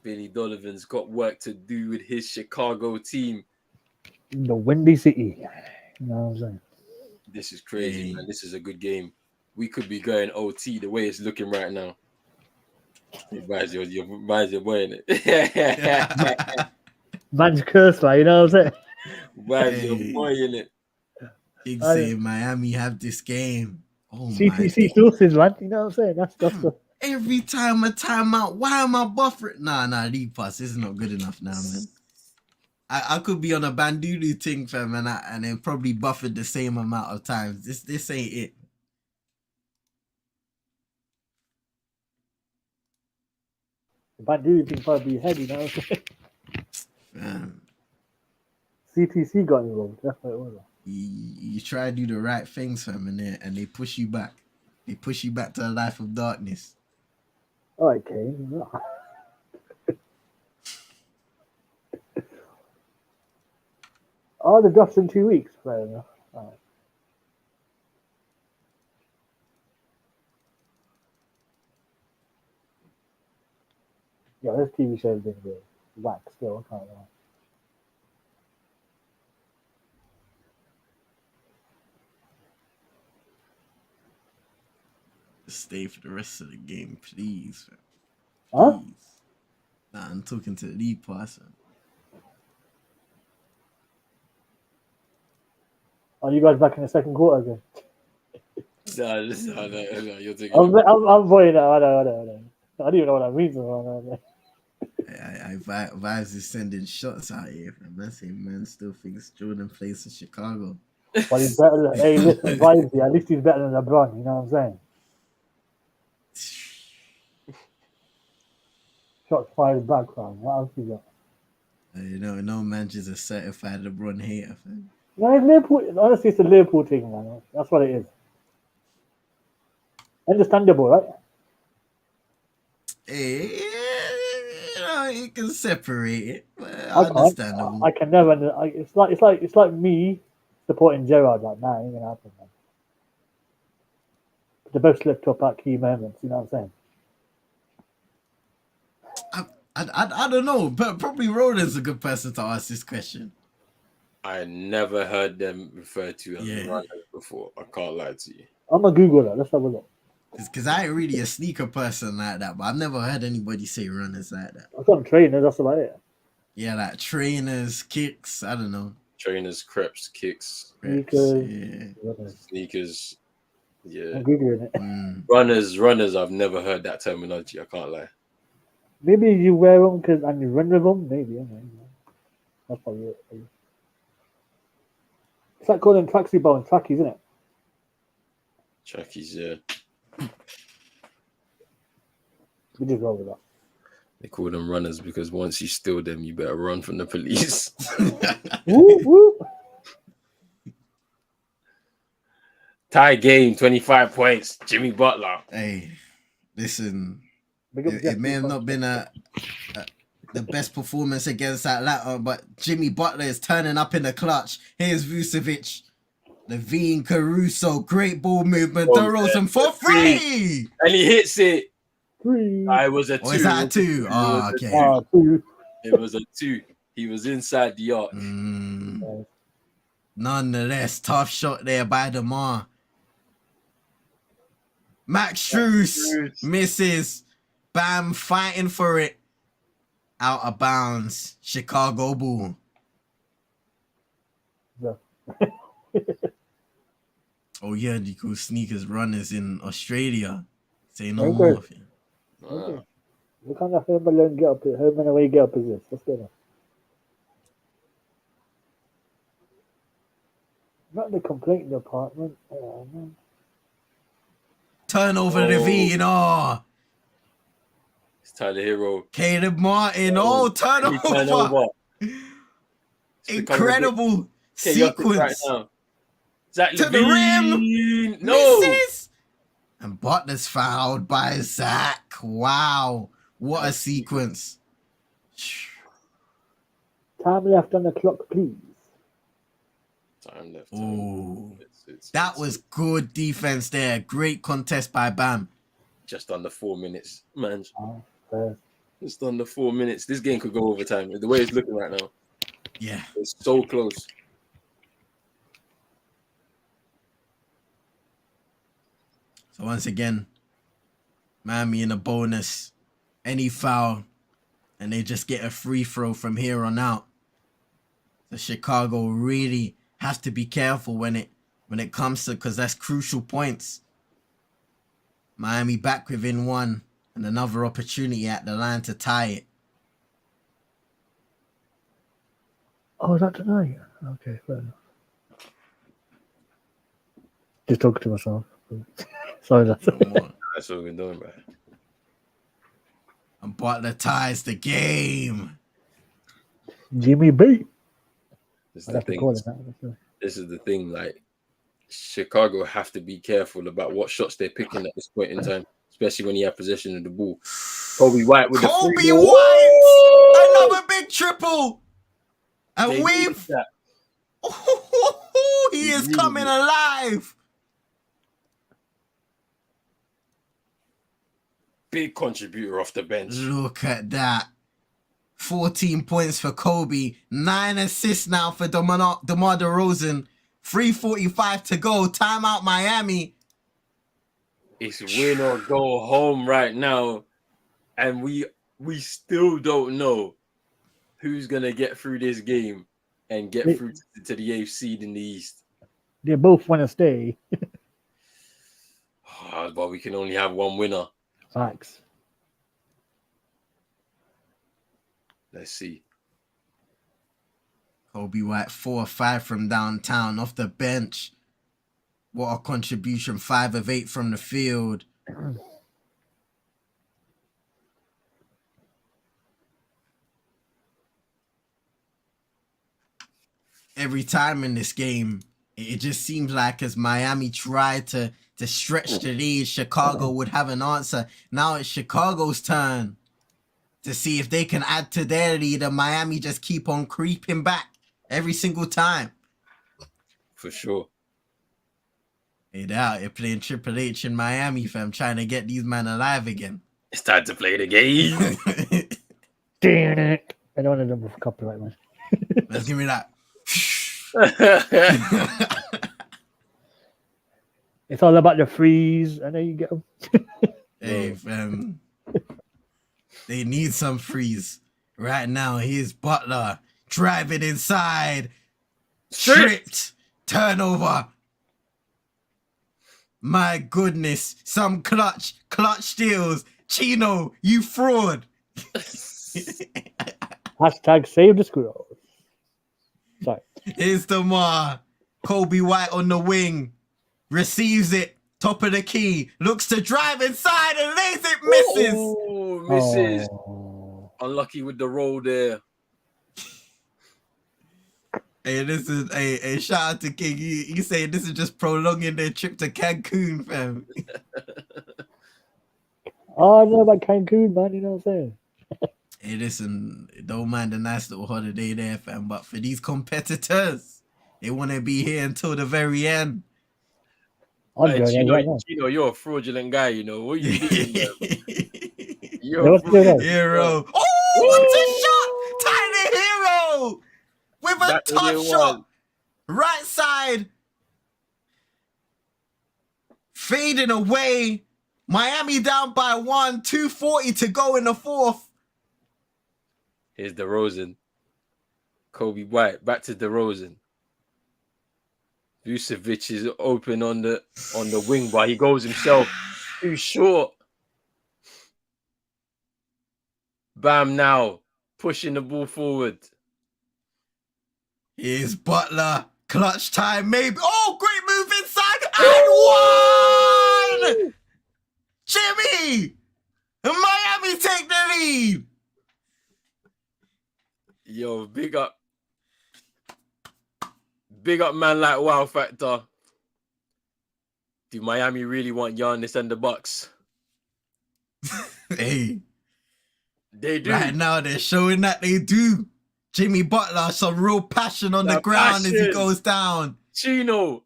Billy Donovan's got work to do with his Chicago team. The Windy City. You know what I'm saying? This is crazy, man. This is a good game. We could be going OT the way it's looking right now. Reminds your boy in it. Man's curse, like, you know what I'm saying? Reminds your boy in it. Big say Miami have this game. Oh CTC sources, man. You know what I'm saying? That's the every time a timeout. Why am I buffering? Nah, league pass. This is not good enough now, man. I could be on a Bandulu thing, fam, and then probably buffered the same amount of times. This ain't it. Bandulu thing probably heavy, you know what I'm saying? CTC got involved. That's what it was. You try to do the right things, fam, and they push you back. They push you back to a life of darkness. Okay. Oh, the draft's in 2 weeks. Fair enough. All right. Yeah, this TV show's been good. Whack still, I can't lie. Stay for the rest of the game, please, fam. Huh? Please. Nah, I'm talking to the league pass, fam. Are you guys back in the second quarter again? No, you're taking. I'm voting now. I know. I don't even know what that means. Vibes is sending shots out here, fam. I say, man, still thinks Jordan plays for Chicago. But he's better than, hey, listen, Vibes, at least he's better than LeBron, you know what I'm saying? Shots fired background. What else you got? No man's just a certified LeBron hater, fam. No, it's Liverpool. Honestly, it's a Liverpool thing, man. That's what it is. Understandable, right? you can separate it. I can't. Understandable. I can never. It's like me supporting Gerrard. Like, nah, ain't gonna happen, man. They both slipped up at key moments. You know what I'm saying? I don't know, but probably Ronan's a good person to ask this question. I never heard them referred to as Yeah. runners before. I can't lie to you. I'm gonna Google that. Let's have a look. Because I ain't really a sneaker person like that, but I've never heard anybody say runners like that. I've got trainers. That's about it. Yeah, like trainers, kicks, I don't know. Trainers, creps, kicks, Sneakers. sneakers. Yeah. I'm googling it. Runners. I've never heard that terminology. I can't lie. Maybe you wear them and you run with them. Maybe. I don't know. That's probably it. It's like calling tracksuit ball and trackies, isn't it? Trackies, yeah. We just roll with that. They call them runners because once you steal them, you better run from the police. Woo, woo. Tie game, 25 points. Jimmy Butler. Hey, listen, it may have not been the best performance against Atlanta, but Jimmy Butler is turning up in the clutch. Here's Vucevic, Levine, Caruso, great ball movement, DeRozan for free, and he hits it. Three. I was a 2. Or is that a 2? Oh, okay. 2. It was a 2. He was inside the arc. Nonetheless, tough shot there by DeMar. Max Strus misses. Bam fighting for it. Out of bounds. Chicago Bull. Yeah. Oh yeah, you cool sneakers runners in Australia. Say no more. Okay. What kind of home alone get up? Home and away get up is this? What's going on? Not the complaint department. Oh, man. Turnover Levine. Oh. It's Tyler Hero. Caleb Martin. Oh, turnover. Incredible sequence. Right now. Zach to Levine. The rim. No. Misses. And Butler's fouled by Zach. Wow. What a sequence. Time left on the clock, please. Time left. Oh, that was good defense there. Great contest by Bam. Just under 4 minutes, man. Fair. Just under 4 minutes. This game could go overtime. The way it's looking right now. Yeah. It's so close. So once again, Miami in a bonus. Any foul, and they just get a free throw from here on out. So Chicago really has to be careful when it comes to, because that's crucial points. Miami back within 1 and another opportunity at the line to tie it. Oh, is that tonight? Okay, fair enough. Just talking to myself. Sorry, that's what we're doing, man. And Butler ties the game. Jimmy B. This is the thing. Like, Chicago have to be careful about what shots they're picking at this point in time, especially when you have possession of the ball. Kobe White with Kobe White, another big triple, and he is coming alive. Big contributor off the bench. Look at that. 14 points for Kobe. 9 assists now for DeMar DeRozan. 3:45 to go. Timeout Miami. It's win or go home right now. And we still don't know who's going to get through this game and get through to the 8th seed in the East. They both want to stay. But we can only have one winner. Facts. Let's see. Kobe White 4 of 5 from downtown off the bench. What a contribution. 5 of 8 from the field. Every time in this game, it just seems like as Miami tried to stretch the lead, Chicago would have an answer. Now it's Chicago's turn. to see if they can add to their lead, and Miami just keep on creeping back every single time. For sure. Hey, they're out here playing Triple H in Miami, fam, trying to get these men alive again. It's time to play the game. I don't want to number for copyright, man. Let's give me that. It's all about the freeze, and then you get them. Hey, fam. They need some freeze. Right now, here's Butler driving inside. Stripped. Turnover. My goodness. Some clutch steals. Chino, you fraud. Hashtag save the squirrel. Sorry. Here's DeMar. Kobe White on the wing. Receives it. Top of the key. Looks to drive inside and lays it. Misses. Oh, misses. Oh. Unlucky with the roll there. Hey, this is a shout out to King. You say this is just prolonging their trip to Cancun, fam. Oh, I know about Cancun, man. You know what I'm saying? Hey, listen, don't mind the nice little holiday there, fam. But for these competitors, they want to be here until the very end. I'm Hey, right now. Chino, you're a fraudulent guy, you know. What are you doing, man? You're Yeah, a what's going on? Hero. Oh, what a shot! Tiny Hero! With a Back when tough it shot. was. Right side. Fading away. Miami down by 1. 2:40 to go in the fourth. Here's DeRozan. Kobe White. Back to DeRozan. Vucevic is open on the wing, but he goes himself too short. Bam now. Pushing the ball forward. Here's Butler. Clutch time, maybe. Oh, great move inside. And one! Jimmy! Miami take the lead. Yo, big up. Big up man like Wow Factor. Do Miami really want Giannis and the Bucks? Hey. They do. Right now, they're showing that they do. Jimmy Butler, some real passion on the ground as he goes down. Chino,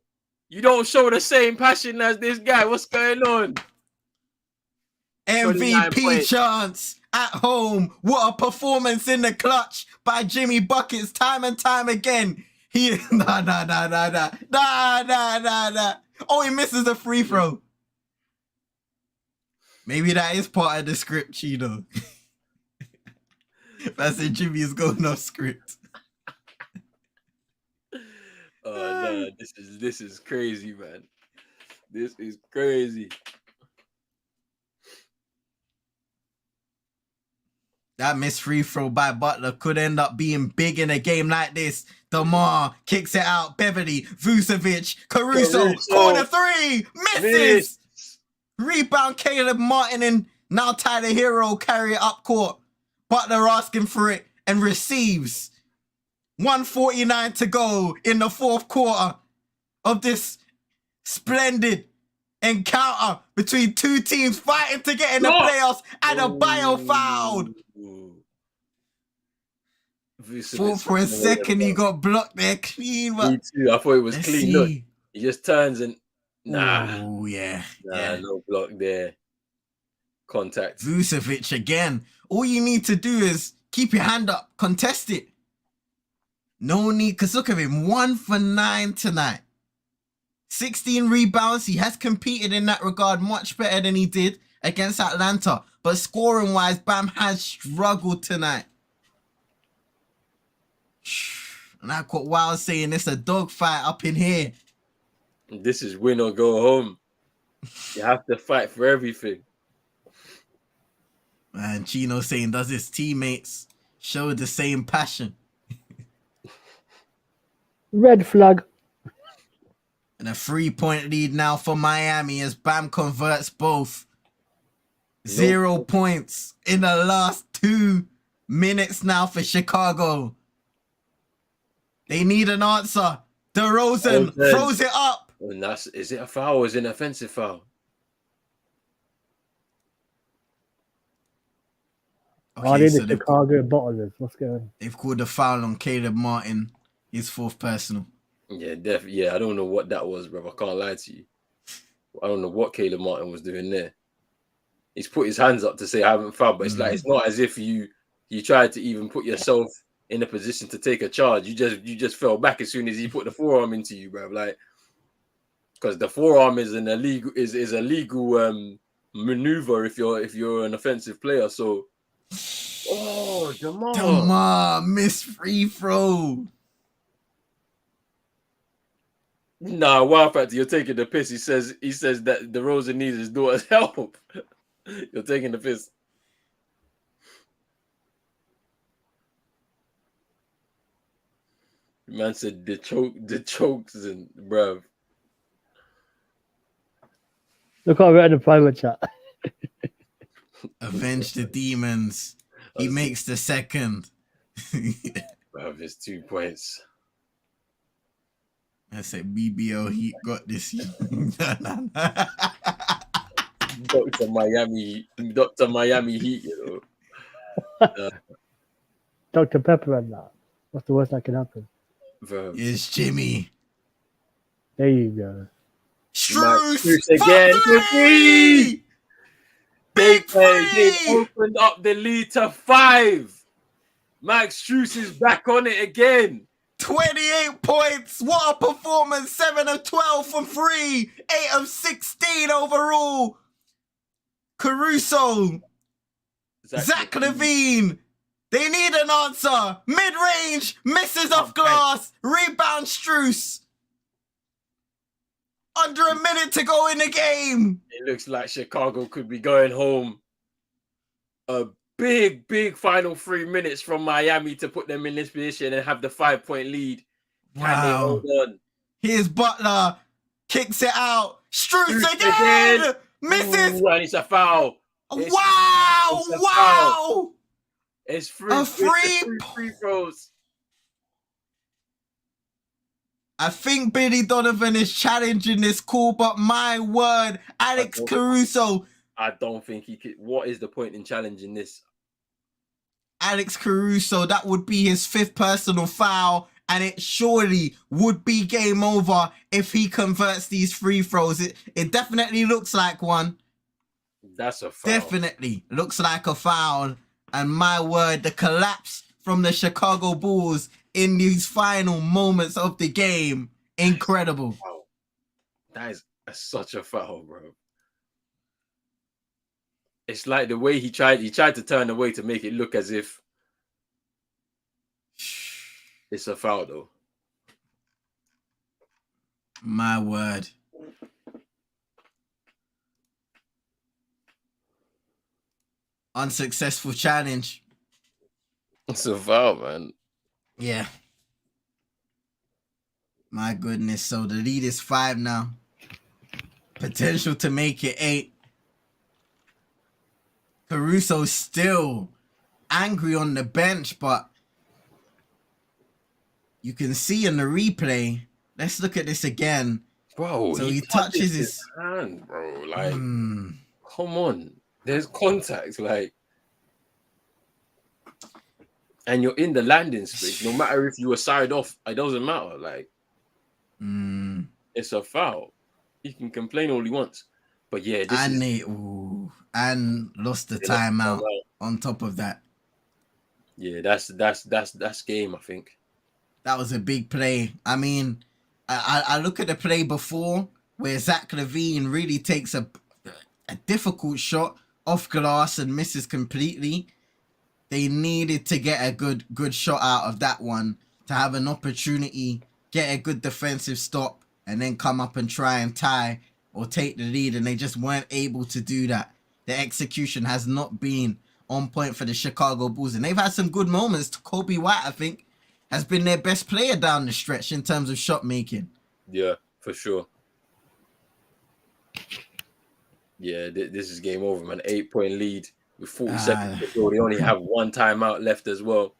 you don't show the same passion as this guy. What's going on? MVP chance at home. What a performance in the clutch by Jimmy Buckets time and time again. He nah. Oh, he misses the free throw. Maybe that is part of the script, Chino. That's it. Jimmy is going off script. Oh no, this is crazy, man. This is crazy. That missed free throw by Butler could end up being big in a game like this. DeMar kicks it out. Beverly, Vucevic, Caruso, corner three, misses. Rebound, Caleb Martin, and now Tyler Hero carry it up court. Butler asking for it and receives. 1:49 to go in the fourth quarter of this splendid encounter between two teams fighting to get in the playoffs, and a bio fouled. Thought for a second he got blocked there clean. Me too. I thought it was clean. Look, he just turns and Oh yeah. No block there. Contact. Vucevic again. All you need to do is keep your hand up, contest it. No need, because look at him, 1 for 9 tonight. 16 rebounds. He has competed in that regard much better than he did against Atlanta. But scoring-wise, Bam has struggled tonight. And I caught Wild saying it's a dogfight up in here. This is win or go home. You have to fight for everything. And Chino saying, does his teammates show the same passion? Red flag. And a 3-point lead now for Miami as Bam converts both. 0 points in the last 2 minutes now for Chicago. They need an answer. DeRozan throws it up. And is it a foul or is it an offensive foul? Are they the Chicago Bottlers? What's going on? They've called a foul on Caleb Martin, his 4th personal. Yeah, definitely. Yeah, I don't know what that was, bro. I can't lie to you. I don't know what Caleb Martin was doing there. He's put his hands up to say I haven't fouled, but it's like it's not as if you tried to even put yourself in a position to take a charge. You just fell back as soon as he put the forearm into you, bro. Like, because the forearm is an illegal a legal maneuver if you're an offensive player. So, Jamal missed free throw. Nah, Wild Factor, you're taking the piss. He says that DeRozan needs his daughter's help. You're taking the piss. Man said the chokes and bruv. Look how we're in the private chat. Avenge the demons. He makes the second. Bruv, it's 2 points. I said BBO Heat got this. Dr. Miami Heat, you know. Dr. Pepper and that. What's the worst that can happen? It's Jimmy. There you go. Strus again. Three! Big three! They opened up the lead to 5. Max Strus is back on it again. 28 points. What a performance. 7 of 12 from 3. 8 of 16 overall. Caruso. Zach LaVine. They need an answer. Mid-range. Misses off glass. Rebound Strus. Under a minute to go in the game. It looks like Chicago could be going home. A big final 3 minutes from Miami to put them in this position and have the 5-point lead. Can they hold on? Here's Butler. Kicks it out. Strus again. Misses. Ooh, and it's a foul. Wow. It's free throws. I think Billy Donovan is challenging this call, but my word, Alex Caruso. I don't think he could. What is the point in challenging this? Alex Caruso, that would be his 5th personal foul, and it surely would be game over if he converts these free throws. It definitely looks like one. That's a foul. Definitely looks like a foul. And my word, the collapse from the Chicago Bulls in these final moments of the game. Incredible. Wow. That is such a foul, bro. It's like the way he tried to turn away to make it look as if it's a foul, though. My word. Unsuccessful challenge. It's a foul, man. Yeah. My goodness. So the lead is 5 now. Potential to make it 8. Caruso's still angry on the bench, but you can see in the replay. Let's look at this again. Bro, so he touches his hand, bro. Like, come on. There's contact, like, and you're in the landing space. No matter if you were side off, it doesn't matter. Like, it's a foul. He can complain all he wants, but yeah, and lost the timeout on top of that. Yeah, that's game. I think that was a big play. I mean, I look at the play before where Zach LaVine really takes a difficult shot off glass and misses completely. They needed to get a good shot out of that one to have an opportunity, get a good defensive stop, and then come up and try and tie or take the lead, and they just weren't able to do that. The execution has not been on point for the Chicago Bulls, and they've had some good moments. Kobe White, I think, has been their best player down the stretch in terms of shot making. Yeah, for sure. Yeah, this is game over, man. 8-point lead with 40 seconds to go. They only have 1 timeout left as well.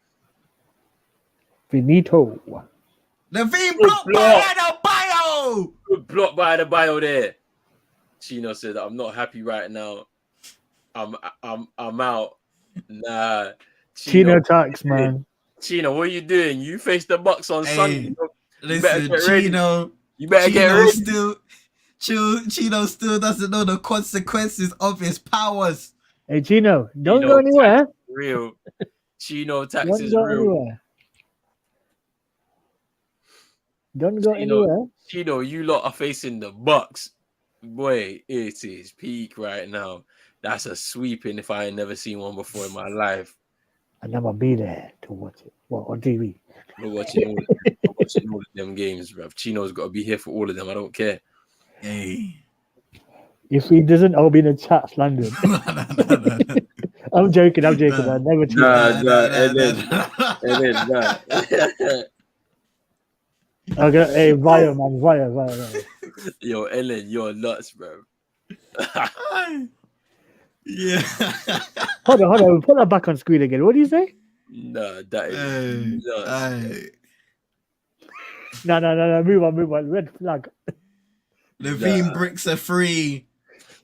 Finito. LaVine blocked by Adebayo. Good block by Adebayo there. Chino said, "I'm not happy right now. I'm out." Nah, Chino Chino, tax, man. Chino, what are you doing? You face the Bucks on Sunday. You better Listen, get ready. Chino. You better get Chino ready. Chino still doesn't know the consequences of his powers. Hey, Chino, don't Chino go anywhere. real. Chino tax Don't is go real. anywhere. Don't go anywhere. Chino, you lot are facing the Bucks. Boy, it is peak right now. That's a sweeping if I ain't never seen one before in my life. And I'm gonna be there to watch it. Well, on TV. We're watching all of them games, bruv. Chino's got to be here for all of them. I don't care. Hey. If he doesn't, I'll be in the chat slandering. No. I'm joking. I never cheat. Okay, hey, Via, man, Via. Yo, Ellen, you're nuts, bro. Yeah. Hold on. Put that back on screen again. What do you say? Nah, that is nuts. No. Move on. Red flag. Levine bricks a free.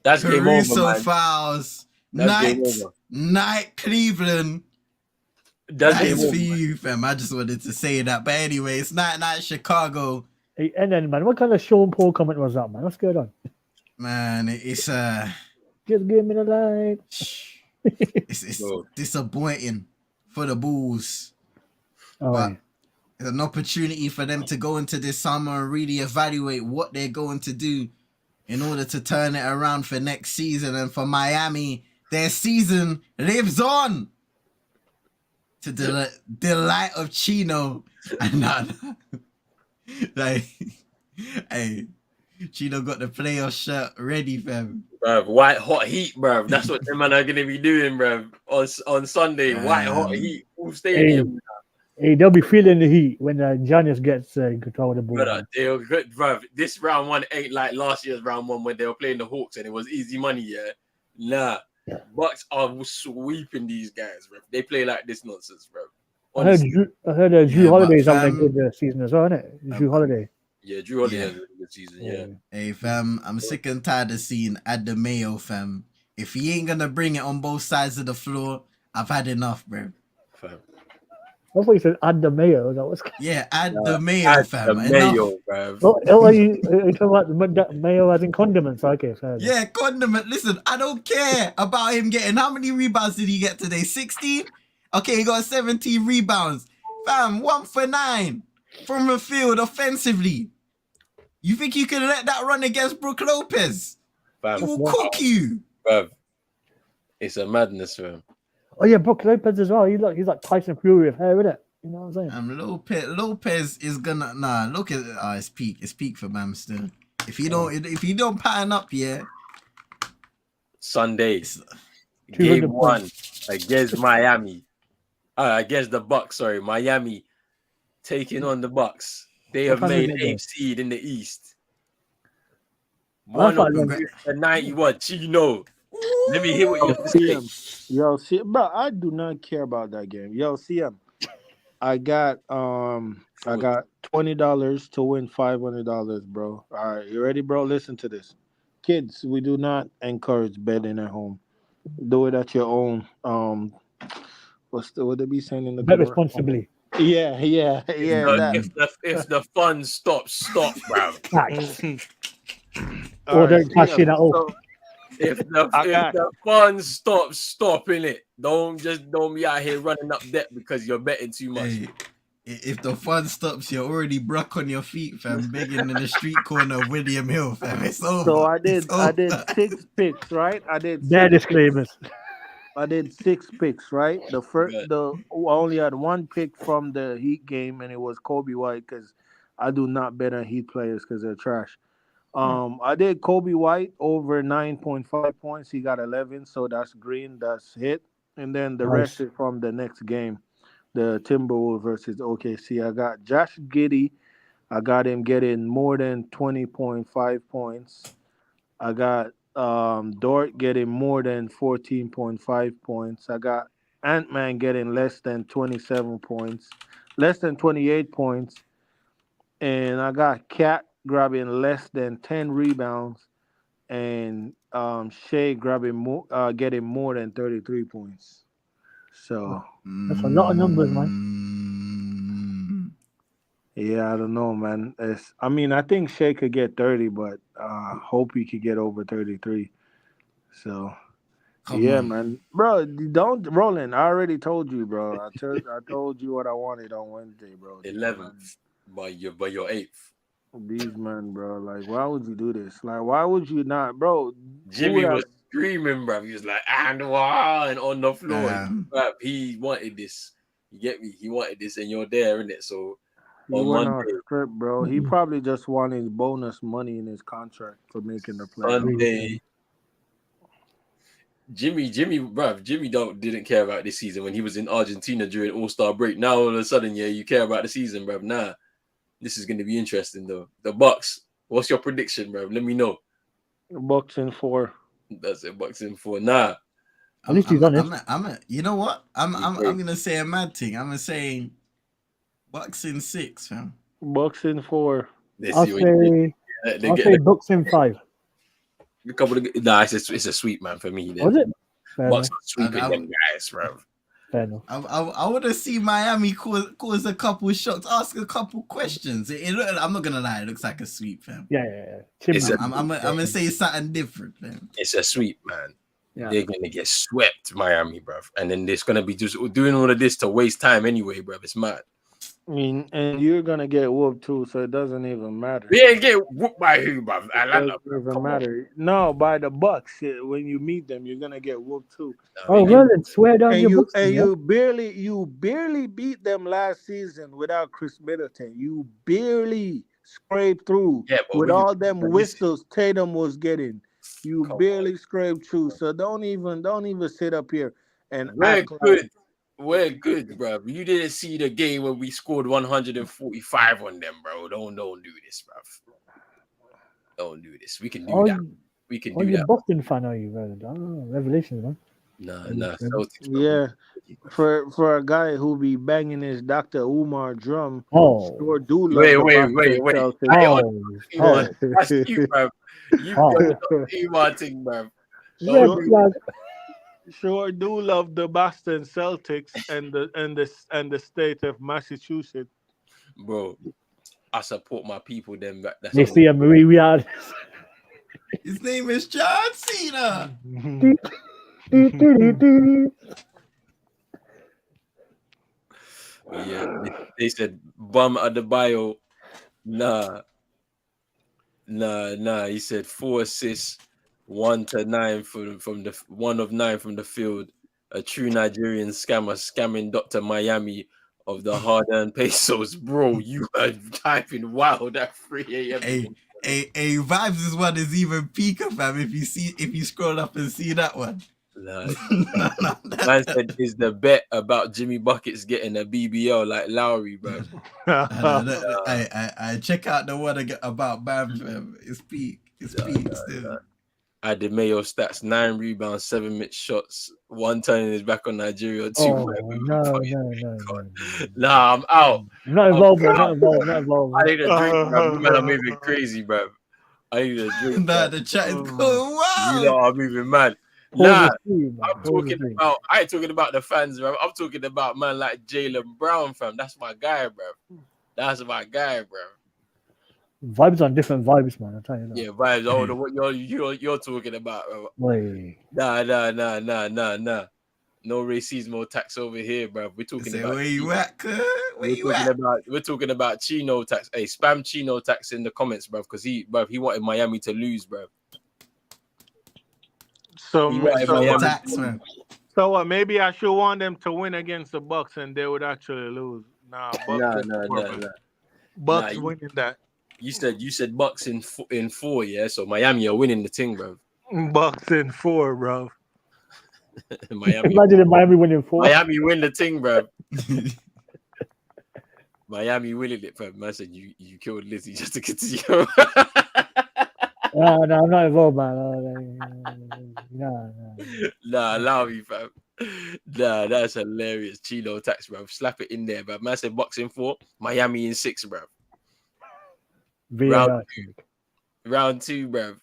That's game over, Caruso man. fouls. That's game over. Night Cleveland. That's game is over, for you, fam. I just wanted to say that. But anyway, it's night Chicago. Hey, and then, man, what kind of Sean Paul comment was that, man? What's going on? Man, it's just give me the light. it's disappointing for the Bulls. But it's an opportunity for them to go into this summer and really evaluate what they're going to do in order to turn it around for next season. And for Miami, their season lives on to the delight of Chino. And like, hey, Chino got the playoff shirt ready, fam. Bruv, white hot heat, bruv. That's what them man are gonna be doing, bruv. On Sunday, white hot heat, full stadium. Hey, they'll be feeling the heat when Giannis gets control of the ball. Bruv, this round one ain't like last year's round one when they were playing the Hawks and it was easy money, yeah. Nah. Bucks are sweeping these guys, bruv. They play like this nonsense, bruv. I heard Drew Holiday's having a good season as well, isn't it? Drew Holiday. Yeah, Drew Holiday has a good season, yeah. Hey, fam, I'm sick and tired of seeing Mayo, fam. If he ain't gonna bring it on both sides of the floor, I've had enough, bro. Fam. I thought you said add the mayo. That was the mayo, fam. The mayo, bro. Oh, are you talking about mayo as in condiments? Okay, fair. Yeah, condiment. Listen, I don't care about him getting. How many rebounds did he get today? 16? Okay, he got 17 rebounds. Fam, 1 for 9 from the field offensively. You think you can let that run against Brook Lopez? Fam, he will cook you. Fam. It's a madness, fam. Oh yeah, Brook Lopez as well. He's like Tyson Fury of hair, isn't it? You know what I'm saying? Lopez is gonna look at it's peak. It's peak for Bam still. If you don't pattern up, yeah. Sunday, game 1 against Miami. Against the Bucks. Sorry, Miami taking on the Bucks. They have made 8th seed in the East. 191. Chino. Let me hear what you say. Yo, see, but I do not care about that game. Yo, CM, I got $20 to win $500, bro. All right, you ready, bro? Listen to this, kids. We do not encourage betting at home. Do it at your own. What they be saying in the bet responsibly. Yeah. If the fun stops, stop, bro. Or don't cash in at all. If the fun stops, stop in it. Don't be out here running up debt because you're betting too much. Hey, if the fun stops, you're already broke on your feet, fam, begging in the street corner of William Hill, fam. It's over. So I did 6 picks, right? Disclaimers. I did 6 picks, right? I only had 1 pick from the Heat game, and it was Kobe White because I do not bet on Heat players because they're trash. I did Kobe White over 9.5 points. He got 11, so that's green, that's hit. And then the rest is from the next game, the Timberwolves versus OKC. I got Josh Giddey. I got him getting more than 20.5 points. I got Dort getting more than 14.5 points. I got Ant-Man getting less than 27 points, less than 28 points. And I got Cat grabbing less than 10 rebounds, and Shea getting more than 33 points. So That's a lot of numbers, man. Yeah, I don't know, man. I think Shea could get 30, but hope he could get over 33. So Come yeah, on. man, bro. Don't Roland. I already told you, bro. I told you what I wanted on Wednesday, bro. 11th by your 8th. These men, bro. Like, why would you do this? Like, why would you not, bro? Jimmy was screaming, bruv. He was like, and on the floor. Bruv, he wanted this. You get me? He wanted this, and you're there, innit? So He on went Monday, on script, bro. He probably just wanted bonus money in his contract for making the play. Sunday, Jimmy, bruv, Jimmy didn't care about this season when he was in Argentina during All-Star break. Now all of a sudden, yeah, you care about the season, bruv. Nah, this is gonna be interesting though. The Bucks. What's your prediction, bruv? Let me know. Bucks in 4. That's it. Bucks in 4. Nah. At least he's honest. You know what? I'm gonna say a mad thing. I'm gonna say Bucks in 6, fam. Bucks in 4. I'll say Bucks in 5. A couple of it's a sweep, man, for me. Was it? Bucks are sweeping them guys, bro. Fair enough. I want to see Miami cause a couple shots, ask a couple questions. I'm not gonna lie, it looks like a sweep, fam. Yeah. I'm gonna say something different, fam. It's a sweep, man. Yeah. They're gonna get swept, Miami, bro. And then there's gonna be just doing all of this to waste time anyway, bro. It's mad. I mean, and you're gonna get whooped too, so it doesn't even matter. We ain't get whooped by who, bro? Atlanta. It doesn't even matter. No, by the Bucks. When you meet them, you're gonna get whooped too. Oh, well, then swear down and your you books. And you barely beat them last season without Chris Middleton. You barely scraped through with all them whistles Tatum was getting. You barely scraped through. So don't even sit up here and act good. We're good, bro. You didn't see the game when we scored 145 on them, bro. Don't do this, bro. Don't do this. We can do that. We can do that. You're a Boston fan, are you, bro? Oh, revelations, man. Nah. Yeah. For a guy who be banging his Dr. Umar drum, sure do love wait. That's you, bro. You Umar thing, bro. Sure do love the Boston Celtics and the state of Massachusetts. Bro, I support my people. Them. They see a Marie Riyadh. His name is John Cena. Yeah, they said Bam Adebayo. Nah. He said 4 assists. 1 to 9 from the 1 of 9 from the field. A true Nigerian scammer scamming Dr. Miami of the hard-earned pesos, bro. You are typing wild at 3 a.m. Hey, Vibes is one is even peaker, fam. If you scroll up and see that one. Man said is the bet about Jimmy Buckets getting a BBL like Lowry, bro. I check out the one about Bam, fam. It's peak. It's peak still. I did Mayo stats: 9 rebounds, 7 missed shots, 1 turning his back on Nigeria, 2. No. Nah, I'm out. Not involved. I need a drink, bro. Man, I'm moving crazy, bro. I need a drink. Nah, the chat is going wild. You know, I'm moving mad. Nah, I ain't talking about the fans, bro. I'm talking about man like Jaylen Brown, fam. That's my guy, bro. That's my guy, bro. Vibes on different vibes, man. I tell you that. Yeah, vibes. I don't know what you're talking about, bro. Wait. Nah. No racism tax over here, bro. We're talking about where you at? We're talking about Chino tax. Hey, spam Chino tax in the comments, bro, because he wanted Miami to lose, bro. So what? Maybe I should want them to win against the Bucks, and they would actually lose. Nah. Bucks winning that. You said Bucks in 4, yeah. So Miami are winning the thing, bro. Bucks in 4, bro. Imagine Miami winning 4. Miami win the thing, bro. Miami winning it, fam. Man said you killed Lizzie just to get to you. No, I'm not involved, man. No. Nah, allow me, fam. Nah, that's hilarious. Chino tax, bro. Slap it in there, bro. Man said Bucks in 4, Miami in 6, bro. Round 2, bro.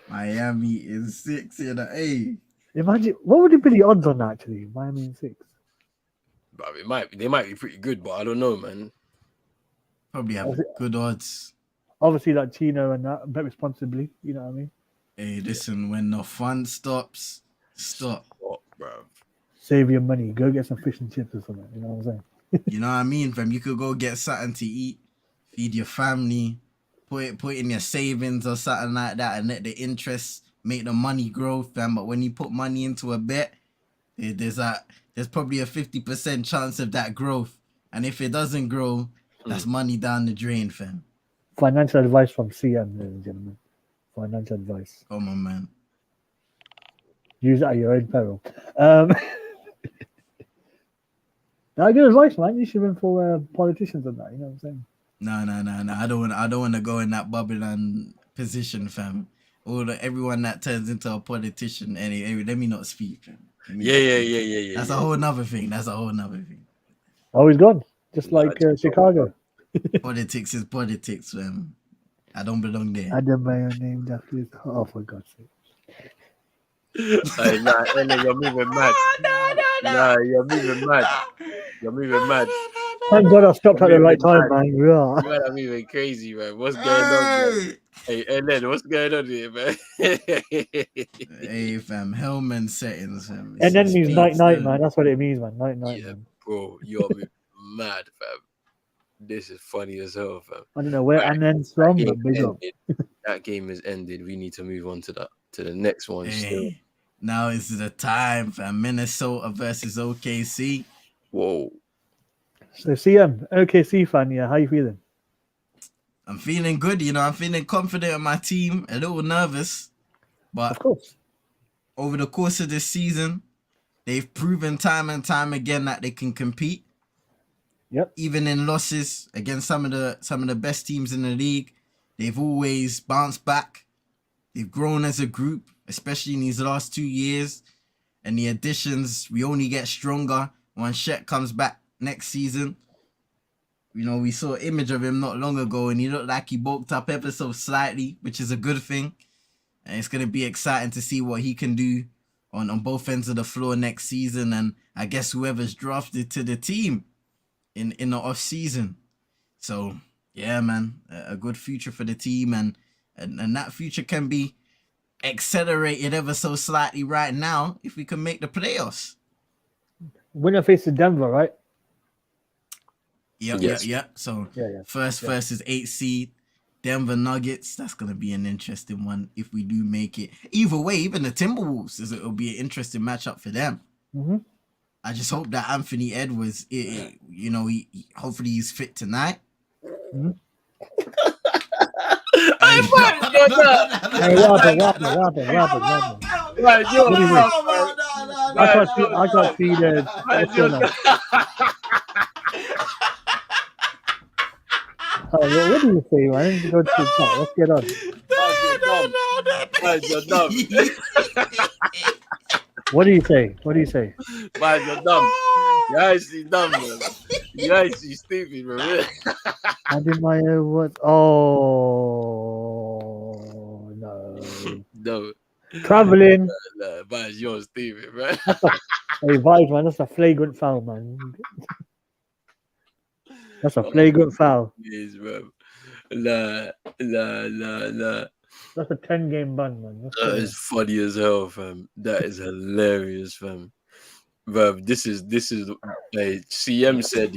Miami in 6 in a. Imagine what would be the odds on that actually? Miami in 6. But they might be pretty good, but I don't know, man. Probably have good odds. Obviously, like Chino and that, bet responsibly. You know what I mean? Hey, listen, when the fun stops, stop. Oh, bro. Save your money. Go get some fish and chips or something. You know what I'm saying? You know what I mean, fam? You could go get something to eat, feed your family, put in your savings or something like that, and let the interest make the money grow, fam. But when you put money into a bet, there's probably a 50% chance of that growth, and if it doesn't grow, that's money down the drain, fam. Financial advice from CM, ladies and gentlemen. Financial advice. Come on, man. Use it at your own peril. Now, good advice, man. You should run for politicians on that. You know what I'm saying? No. I don't want to go in that Babylon position, fam. Everyone that turns into a politician. Anyway, let me not speak, fam. Yeah. That's a whole nother thing. Oh, he's gone. Just like Chicago. Politics is politics, fam. I don't belong there. Adam Mayo named after his... Oh, for God's sake. Hey, nah, you're moving mad. Nah, you're moving mad. You're moving mad. Thank God I stopped at the right time, man. Yeah. Man, I'm moving crazy, man. What's going on, man? Hey, Len, what's going on here, man? Hey, fam, Hellman settings, fam. And then means night, man. That's what it means, man. Night, Yeah, man. bro, you're moving mad, fam. This is funny as hell, fam. I don't know where and then from, but big up. That game has ended. We need to move on to the next one. Still. Now is the time, fam. Minnesota versus OKC. Whoa. So CM, OKC fan, yeah. How you feeling? I'm feeling good, you know. I'm feeling confident in my team. A little nervous, but of course, over the course of this season, they've proven time and time again that they can compete. Yep. Even in losses against some of the best teams in the league, they've always bounced back. They've grown as a group, especially in these last 2 years. And the additions, we only get stronger when Shaq comes back next season. You know, we saw an image of him not long ago, and he looked like he bulked up ever so slightly, which is a good thing. And it's going to be exciting to see what he can do on both ends of the floor next season. And I guess whoever's drafted to the team in the off season. So yeah, man, a good future for the team, and that future can be accelerated ever so slightly right now if we can make the playoffs. Winner faces Denver, right? Yep. So first versus 8 seed Denver Nuggets. That's gonna be an interesting one if we do make it. Either way, even the Timberwolves, it'll be an interesting matchup for them. Mm-hmm. I just hope that Anthony Edwards, hopefully he's fit tonight. Mm-hmm. I can't see the. What do you say, man? Go to the chat. Let's get on. You're dumb. What do you say? Man, you're dumb. You're actually dumb, man. You're actually stupid, bro. I did my what? Oh no. Traveling. Man, you're stupid, bro. Hey, Vibes, man. That's a flagrant foul, man. That's a flagrant foul. Yes, bro. La. That's a 10-game ban, man. That is funny as hell, fam. That is hilarious, fam. Bro, this is CM said,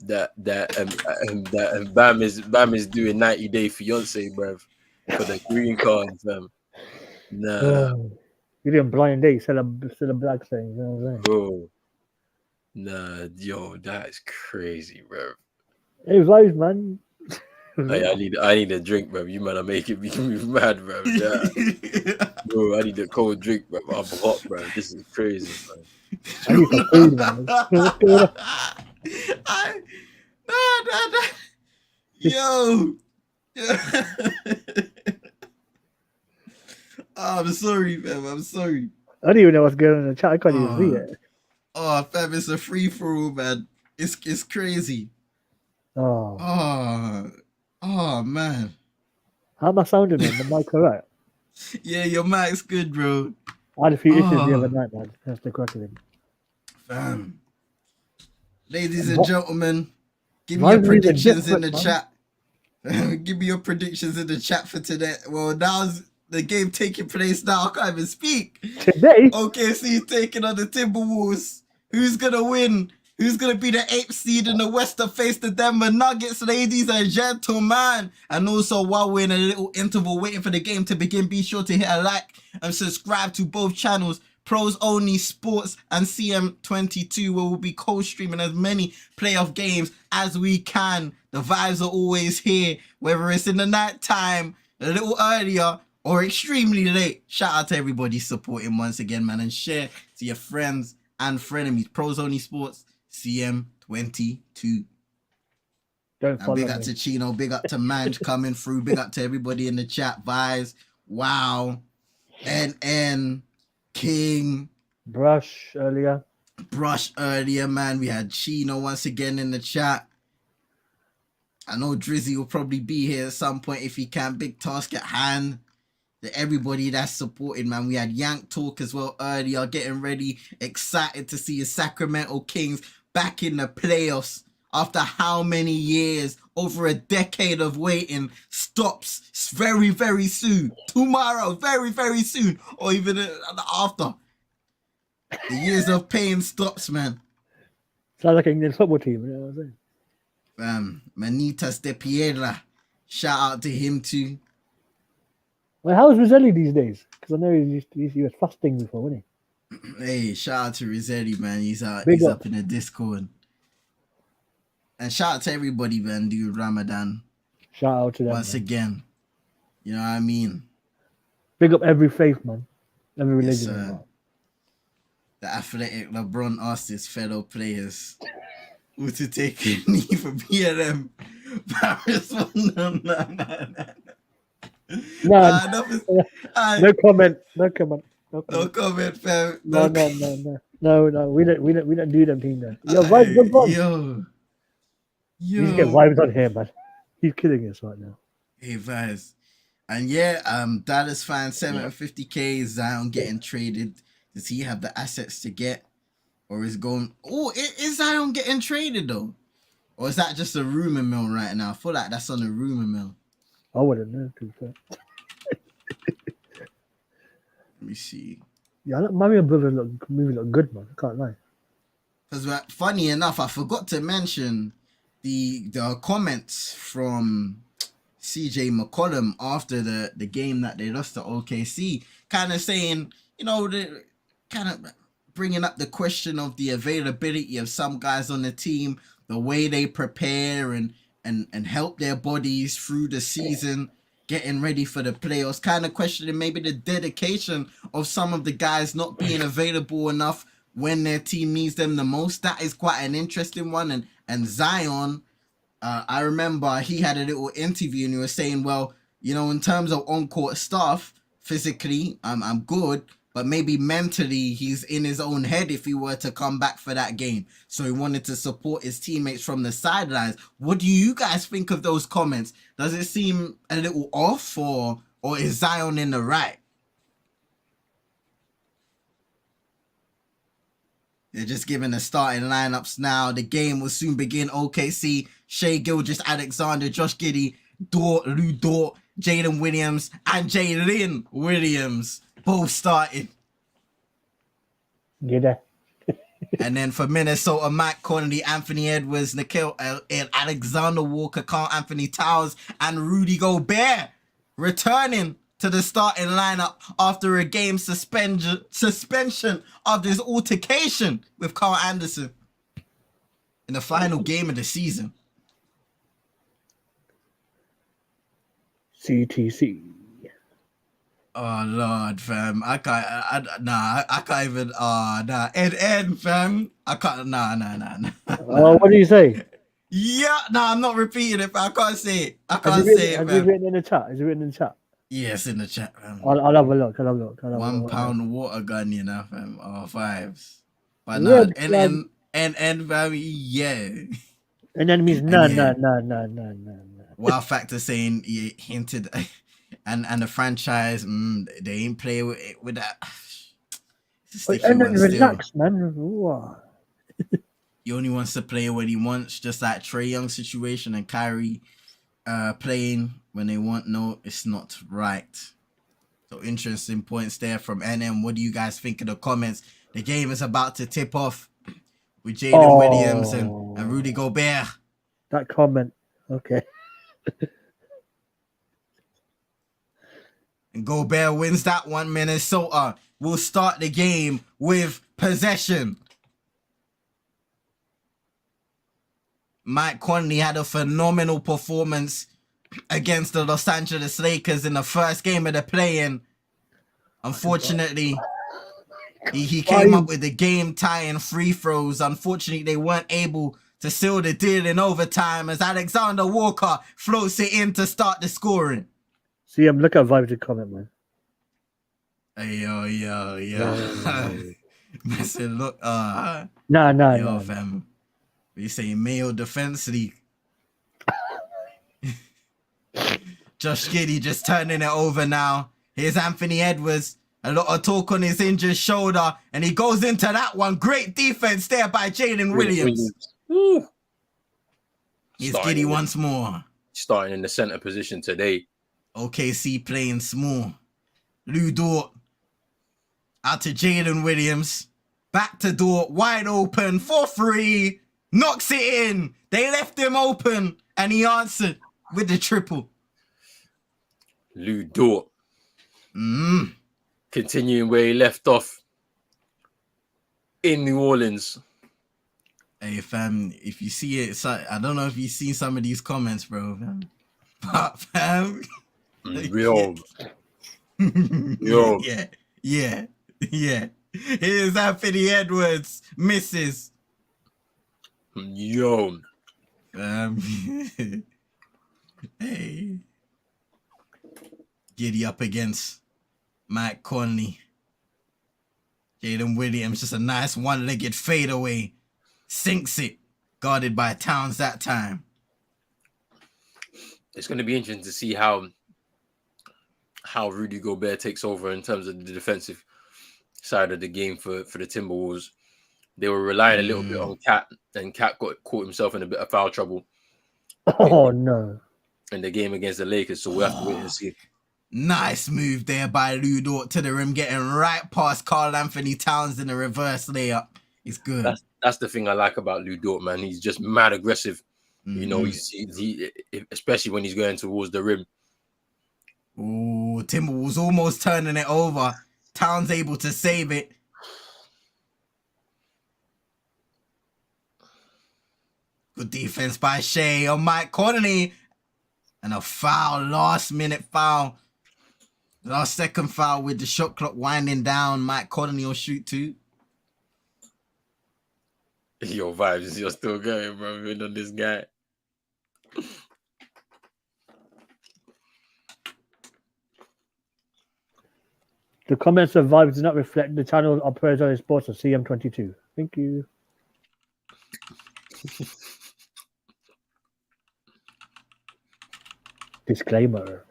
that Bam is doing 90-day fiance, bro, for the green card, fam. Nah. You didn't blind date, still a black thing, you know what I'm saying? Bro. Nah, yo, that is crazy, bro. Hey, Vibes, man. Hey, I need a drink, bro. You man are making me mad, bro. Yeah. Bro, I need a cold drink, bro. I'm hot, bro. This is crazy, bro. I need some food, man. Yo. I'm sorry, fam. I'm sorry. I don't even know what's going on in the chat. I can't even see it. Oh, fam, it's a free for all, man. It's crazy. Oh, man. how am I sounding on the mic? Alright. Yeah, your mic's good, bro. I had a few issues the other night, man. That's the crackling. Fam. Ladies and gentlemen, give me Why your is it even predictions in the different, chat. Give me your predictions in the chat for today. Well, now's the game taking place now. I can't even speak. Today? OKC taking on the Timberwolves. Who's gonna win? Who's gonna be the 8th seed in the West to face the Denver Nuggets, ladies and gentlemen? And also, while we're in a little interval waiting for the game to begin, be sure to hit a like and subscribe to both channels, Pros Only Sports and CM22, where we'll be co-streaming as many playoff games as we can. The vibes are always here, whether it's in the night time, a little earlier, or extremely late. Shout out to everybody supporting once again, man, and share to your friends and frenemies. Pros Only Sports, CM22. Don't follow big me. up to Chino, big up to Manj coming through, big up to everybody in the chat. Vibes, wow, NN, King, Brush earlier, man. We had Chino once again in the chat. I know Drizzy will probably be here at some point if he can. Big task at hand. Everybody that's supported, man. We had Yank Talk as well earlier, getting ready, excited to see the Sacramento Kings back in the playoffs after how many years? Over a decade of waiting. Stops very, very soon. Tomorrow, very, very soon, or even after. The years of pain stops, man. sounds like an England football team. You know what I'm saying? Manitas de Piedra. Shout out to him too. Well, how's Roselli these days? Because I know he was fasting before, wasn't he? Hey, shout out to Rizzetti, man. He's up in the Discord. And shout out to everybody, man, dude. Ramadan. Shout out to them. Once again. You know what I mean? Big up every faith, man. Every religion. Yes, the athletic LeBron asked his fellow players who to take a knee for BLM. Paris, no. No comment. No comment, fam. No. We don't do them thing there. Yo, vibes. Yo. He's getting vibes on here, man. He's killing us right now. Hey, vibes. And yeah, Dallas fan 750K, Zion getting traded. Does he have the assets to get? Or is going... Oh, is Zion getting traded though? Or is that just a rumor mill right now? I feel like that's on a rumor mill. I wouldn't know, to be fair. Let me see. Yeah, Mario Brother look good, man. I can't lie. Because funny enough, I forgot to mention the comments from CJ McCollum after the game that they lost to OKC, kind of saying, you know, kind of bringing up the question of the availability of some guys on the team, the way they prepare and help their bodies through the season, getting ready for the playoffs, kind of questioning maybe the dedication of some of the guys not being available enough when their team needs them the most. That is quite an interesting one. And Zion, I remember he had a little interview and he was saying, well, you know, in terms of on-court stuff, physically, I'm good, but maybe mentally he's in his own head if he were to come back for that game. So he wanted to support his teammates from the sidelines. What do you guys think of those comments? Does it seem a little off, or is Zion in the right? They're just giving the starting lineups now. The game will soon begin. OKC, Shea Gilgeous-Alexander, Josh Giddey, Lou Dort, Jalen Williams, and Jalen Williams both starting. Yeah. And then for Minnesota, Mike Conley, Anthony Edwards, Nickeil Alexander Walker, Carl Anthony Towns, and Rudy Gobert returning to the starting lineup after a game suspension of this altercation with Carl Anderson in the final game of the season. CTC. Oh Lord, fam, I can't even. Ed, fam, I can't. Nah. What do you say? Yeah, I'm not repeating it, but I can't say it. Have you written in the chat? Is it written in the chat? Yes, in the chat, fam. I'll have a look. £1 water gun, you know, fam. Oh, vibes. But no, and fam, yeah. And then means no. Wow factor saying he hinted, and the franchise, they ain't play with that. sticky And then one still. relax, man. Ooh. He only wants to play when he wants, just like Trae Young situation and Kyrie playing when they want. No, it's not right. So interesting points there from NM. What do you guys think of the comments? The game is about to tip off with Jaden Williams and Rudy Gobert. That comment. Okay. And Gobert wins that one. Minnesota will start the game with possession. Mike Conley had a phenomenal performance against the Los Angeles Lakers in the first game of the play-in. Unfortunately, he came up with the game-tying free throws. Unfortunately, they weren't able to seal the deal in overtime as Alexander Walker floats it in to start the scoring. See, I'm looking at Vibes' comment, man. Yo. Listen, look, No. fam. We say male defense league. Josh Giddey just turning it over now. Here's Anthony Edwards. A lot of talk on his injured shoulder. And he goes into that one. Great defense there by Jalen Williams. Here's Giddey once more. Starting in the center position today. OKC playing small. Lou Dort. Out to Jalen Williams. Back to Dort. Wide open for 3. Knocks it in. They left him open. And he answered with the triple. Lou Dort. Continuing where he left off. In New Orleans. Hey, fam, if you see it, I don't know if you've seen some of these comments, bro. But, fam. Yo. Yeah. Here's Anthony Edwards. Misses. Yo. Hey. Giddy up against Mike Conley. Jaden Williams, just a nice one-legged fadeaway. Sinks it. Guarded by Towns that time. It's going to be interesting to see how Rudy Gobert takes over in terms of the defensive side of the game for the Timberwolves. They were relying a little bit on Cat, and Cat caught himself in a bit of foul trouble. No. In the game against the Lakers, so we'll have to wait and see. Nice move there by Lou Dort to the rim, getting right past Karl Anthony Towns in a reverse layup. It's good. That's the thing I like about Lou Dort, man. He's just mad aggressive. You know, he especially when he's going towards the rim. Ooh, Timberwolves almost turning it over. Towns able to save it. Good defense by Shea on Mike Conley. And a foul, last-minute foul. Last second foul with the shot clock winding down. Mike Conley will shoot 2. Yo, Vibes, you're still going, bro. We're on this guy. The comments of Vibes do not reflect the channel operates on sports of CM22. Thank you. Disclaimer.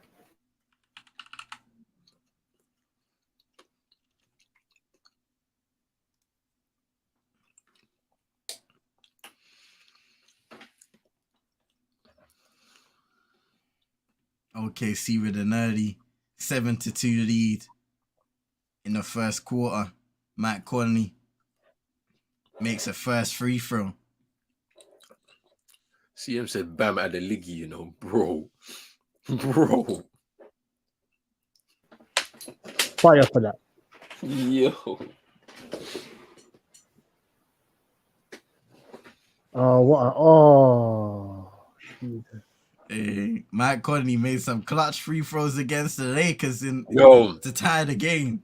OKC with an early 7-2 lead in the first quarter. Mike Conley makes a first free throw. CM said Bam at the league, you know, bro. Bro. Fire for that. Yo. Oh, what? Oh. Jesus. Hey, Mike Conley made some clutch free throws against the Lakers to tie the game.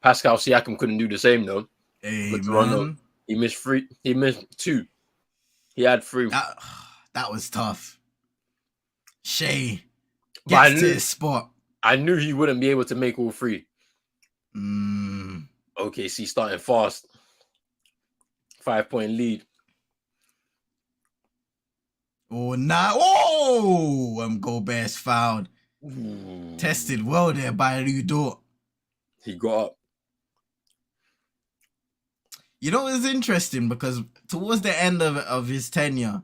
Pascal Siakam couldn't do the same though. Hey, with Toronto. He missed 3. He missed 2. He had 3. That was tough. Shea gets to his spot. I knew he wouldn't be able to make all 3. OKC starting fast. 5-point lead. Oh, nah. Oh! Gobert's fouled. Tested well there by Lou Dort. He got up. You know, it's interesting because towards the end of his tenure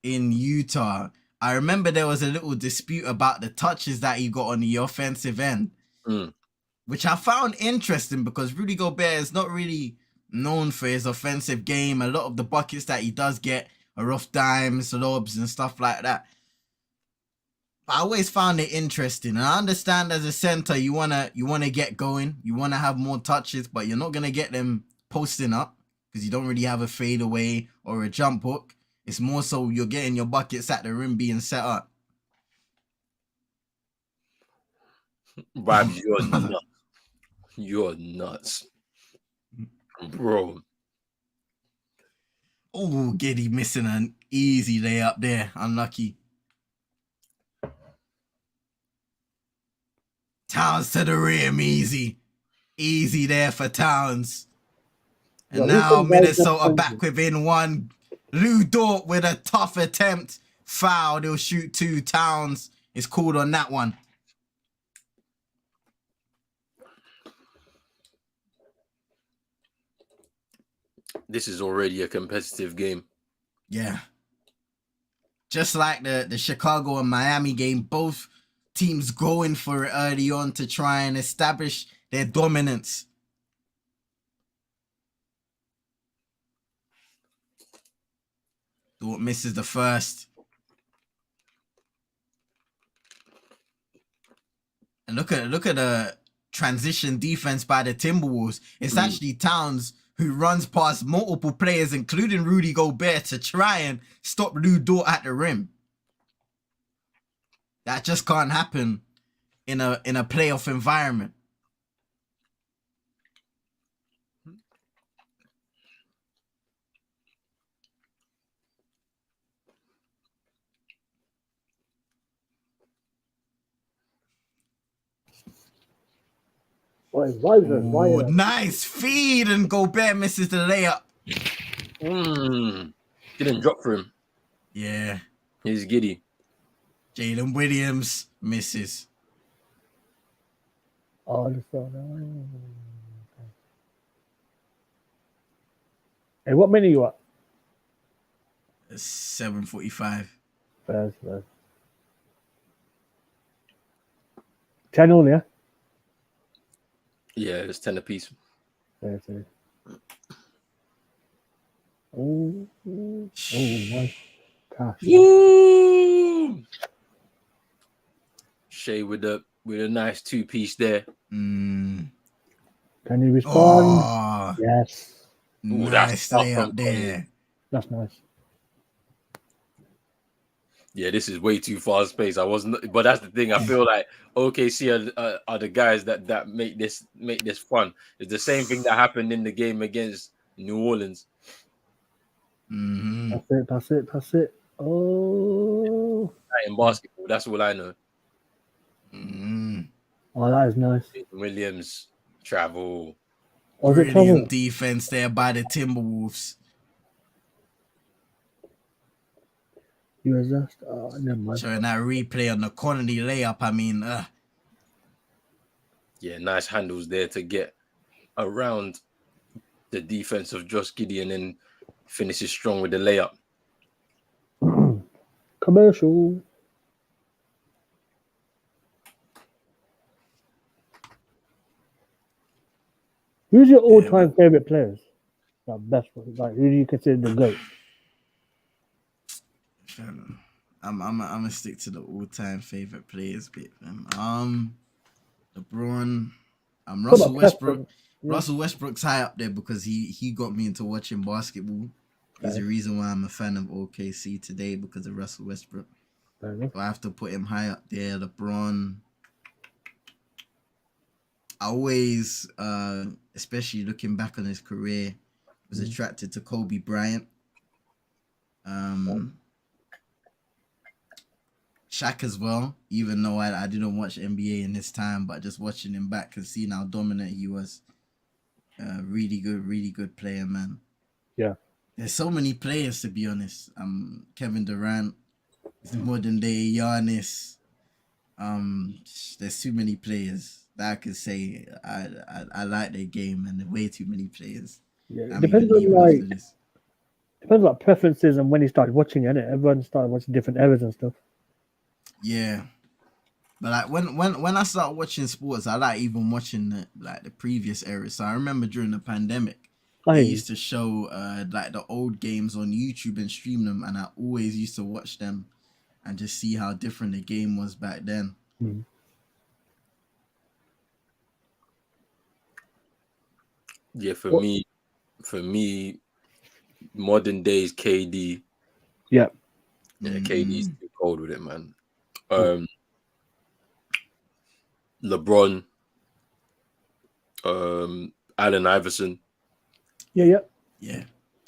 in Utah, I remember there was a little dispute about the touches that he got on the offensive end, which I found interesting because Rudy Gobert is not really known for his offensive game. A lot of the buckets that he does get are off dimes, lobs, and stuff like that. I always found it interesting, and I understand as a center you wanna get going, you wanna have more touches, but you're not gonna get them posting up because you don't really have a fadeaway or a jump hook. It's more so you're getting your buckets at the rim being set up. Babs, you're nuts. You're nuts, bro. Oh, Giddy missing an easy layup there. Unlucky. Towns to the rim, easy. Easy there for Towns. And now Minnesota back within one. Lou Dort with a tough attempt. Foul. They'll shoot 2. Towns is called on that one. This is already a competitive game. Yeah. Just like the Chicago and Miami game, both teams going for it early on to try and establish their dominance. Dort misses the first. And look at the transition defense by the Timberwolves. It's actually Towns who runs past multiple players, including Rudy Gobert, to try and stop Lou Dort at the rim. That just can't happen in a playoff environment. Oh, nice feed, and Gobert misses the layup. Didn't drop for him. Yeah. He's giddy. Jalen Williams misses. Oh, hey, what minute you at? 7:45. First. 10 all, yeah? Yeah, it's 10 apiece. Fair. Oh, nice. Gosh. Shea with a nice 2-piece there. Can you respond? Oh, yes. Nice layup there. That's nice. Yeah, this is way too fast paced. But that's the thing. I feel like OKC are the guys that make this fun. It's the same thing that happened in the game against New Orleans. That's it. Oh, In basketball, that's all I know. Oh, that is nice. Williams travel. Brilliant defense there by the Timberwolves. Never mind. Showing that replay on the Connolly layup. I mean, yeah, nice handles there to get around the defense of Josh Giddey and then finishes strong with the layup. Commercial. Who's your all-time favorite players? Like best, like who do you consider the GOAT? I'm gonna stick to the all-time favorite players bit. LeBron. Russell Westbrook. Yeah. Russell Westbrook's high up there because he got me into watching basketball. There's a reason why I'm a fan of OKC today, because of Russell Westbrook. So I have to put him high up there. LeBron. I always, especially looking back on his career, was attracted to Kobe Bryant. Shaq as well, even though I didn't watch NBA in this time, but just watching him back and seeing how dominant he was. Really good player, man. Yeah. There's so many players, to be honest. Kevin Durant, modern day Giannis. There's too many players that I could say I like their game, and way too many players. Yeah, it I depends mean, on even after this. depends on preferences and when you started watching it. Everyone started watching different eras and stuff. Yeah. But like when I start watching sports, I like even watching the previous eras. So I remember during the pandemic, they used to show like the old games on YouTube and stream them, and I always used to watch them and just see how different the game was back then. Yeah, for me, modern days KD. Yeah. Yeah, KD's too cold with it, man. LeBron, Allen Iverson. Yeah.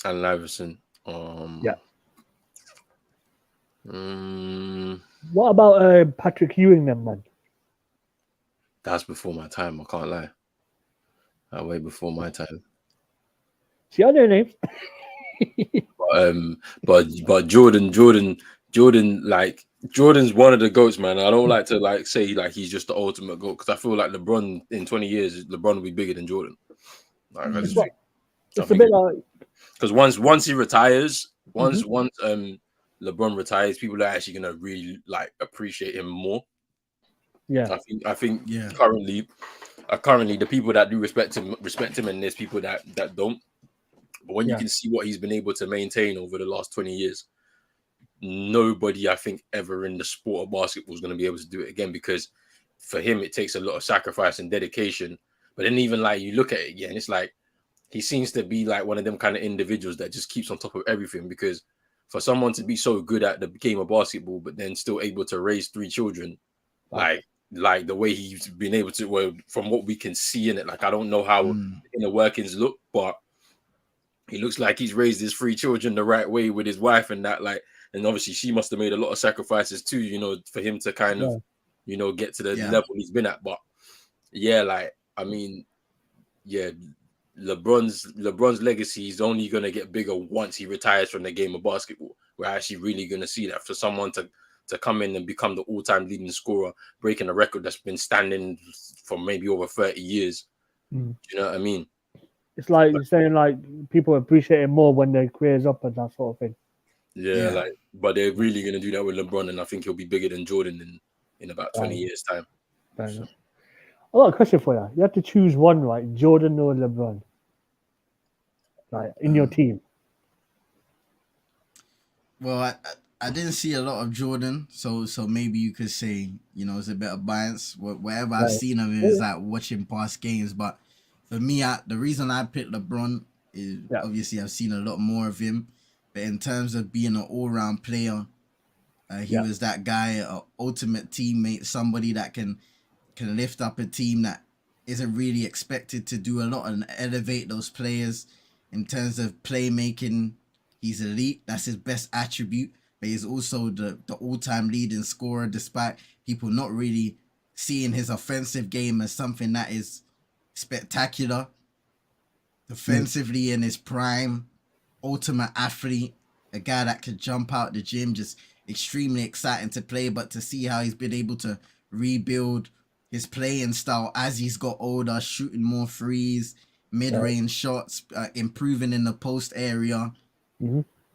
Allen Iverson. Yeah. Mm, What about Patrick Ewing then, man? that's before my time. I can't lie. Way before my time. See, I know names. But Jordan, like Jordan's one of the goats, man. I don't like to like say like he's just the ultimate goat because I feel like LeBron in 20 years, LeBron will be bigger than Jordan. Like I just think, It's a bit like because once he retires, once LeBron retires, people are actually gonna really like appreciate him more. Yeah. I think currently the people that do respect him, and there's people that don't. But when you can see what he's been able to maintain over the last 20 years, nobody, I think, ever in the sport of basketball is going to be able to do it again because for him, it takes a lot of sacrifice and dedication. But then even like you look at it again, it's like he seems to be like one of them kind of individuals that just keeps on top of everything because for someone to be so good at the game of basketball, but then still able to raise 3 children, like the way he's been able to, well, from what we can see in it, like I don't know how inner workings look, but he looks like he's raised his 3 children the right way with his wife and that, like, and obviously she must have made a lot of sacrifices too, you know, for him to kind of, you know, get to the level he's been at. But yeah, like, I mean, yeah, LeBron's legacy is only going to get bigger once he retires from the game of basketball. We're actually really going to see that for someone to come in and become the all-time leading scorer, breaking a record that's been standing for maybe over 30 years. Do you know what I mean? It's like you're saying, like people appreciate it more when their career's up and that sort of thing. Yeah, like, but they're really gonna do that with LeBron, and I think he'll be bigger than Jordan in about 20 years' time. Fair enough. I got a question for you. You have to choose one, right? Jordan or LeBron, like in your team. Well, I didn't see a lot of Jordan, so maybe you could say, you know, it's a bit of bias. Whatever I've seen of him is like watching past games, but for me, the reason I picked LeBron is obviously I've seen a lot more of him, but in terms of being an all-round player, he was that guy, an ultimate teammate, somebody that can lift up a team that isn't really expected to do a lot and elevate those players. In terms of playmaking, he's elite. That's his best attribute, but he's also the all-time leading scorer, despite people not really seeing his offensive game as something that is spectacular. Defensively in his prime, ultimate athlete, a guy that could jump out the gym, just extremely exciting to play. But to see how he's been able to rebuild his playing style as he's got older, shooting more threes, mid-range shots, improving in the post area,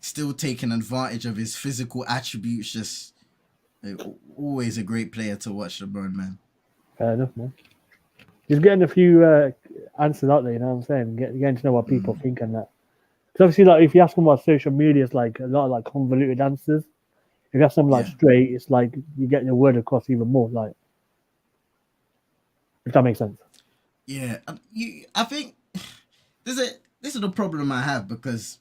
still taking advantage of his physical attributes. Just always a great player to watch, LeBron, man. Fair enough, man. He's getting a few answers out there, you know what I'm saying? Getting to know what people think and that. Because obviously, like, if you ask them about social media, it's like a lot of like convoluted answers. If you ask them like straight, it's like you're getting your word across even more. Like, if that makes sense. Yeah, I think this is the problem I have because,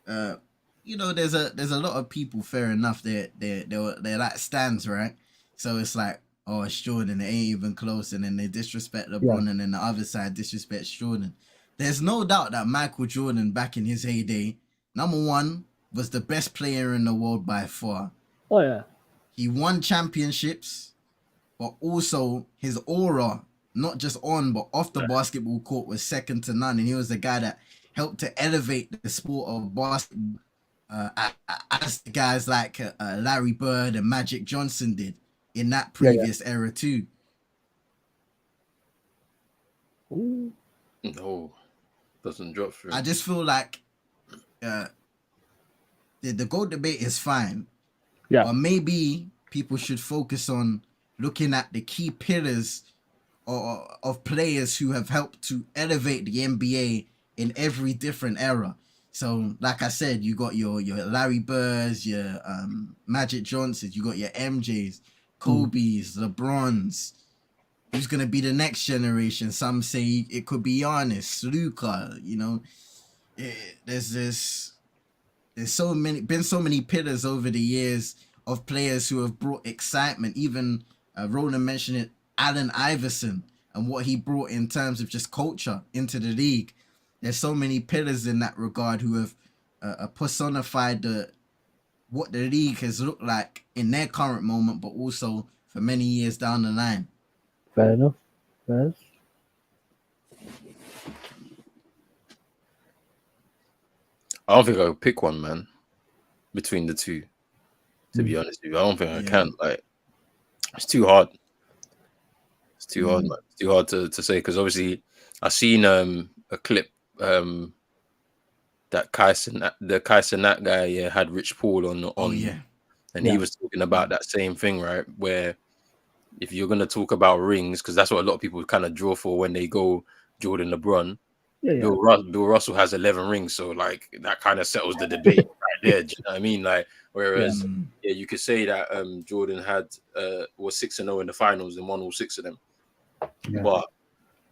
you know, there's a lot of people. Fair enough, they're like stands, right? So it's like, oh, it's Jordan, it ain't even close, and then they disrespect LeBron, and then the other side disrespects Jordan. There's no doubt that Michael Jordan, back in his heyday, number one, was the best player in the world by far. Oh yeah. He won championships, but also his aura, not just on but off the basketball court, was second to none, and he was the guy that helped to elevate the sport of basketball, as the guys like Larry Bird and Magic Johnson did in that previous era too. No, Doesn't drop through. I just feel like the GOAT debate is fine. Yeah. But maybe people should focus on looking at the key pillars of players who have helped to elevate the NBA in every different era. So, like I said, you got your Larry Birds, your Magic Johnsons, you got your MJs, Kobe's, LeBrons. Who's gonna be the next generation? Some say it could be Giannis, Luka. You know, there's so many pillars over the years of players who have brought excitement. Even Roland mentioned it, Allen Iverson, and what he brought in terms of just culture into the league. There's so many pillars in that regard who have personified what the league has looked like in their current moment, but also for many years down the line. Fair enough. Fair. I don't think I could pick one, man, between the two. To be honest with you, I don't think I can. Like, it's too hard. It's too hard, man. It's too hard to say, because obviously I seen a clip that the Kai Cenat guy had Rich Paul on and he was talking about that same thing, right? Where if you're gonna talk about rings, because that's what a lot of people kind of draw for when they go Jordan, LeBron. Bill Russell has 11 rings, so like that kind of settles the debate right there. Do you know what I mean? Like, whereas you could say that Jordan had was 6-0 in the finals and won all 6 of them. Yeah. But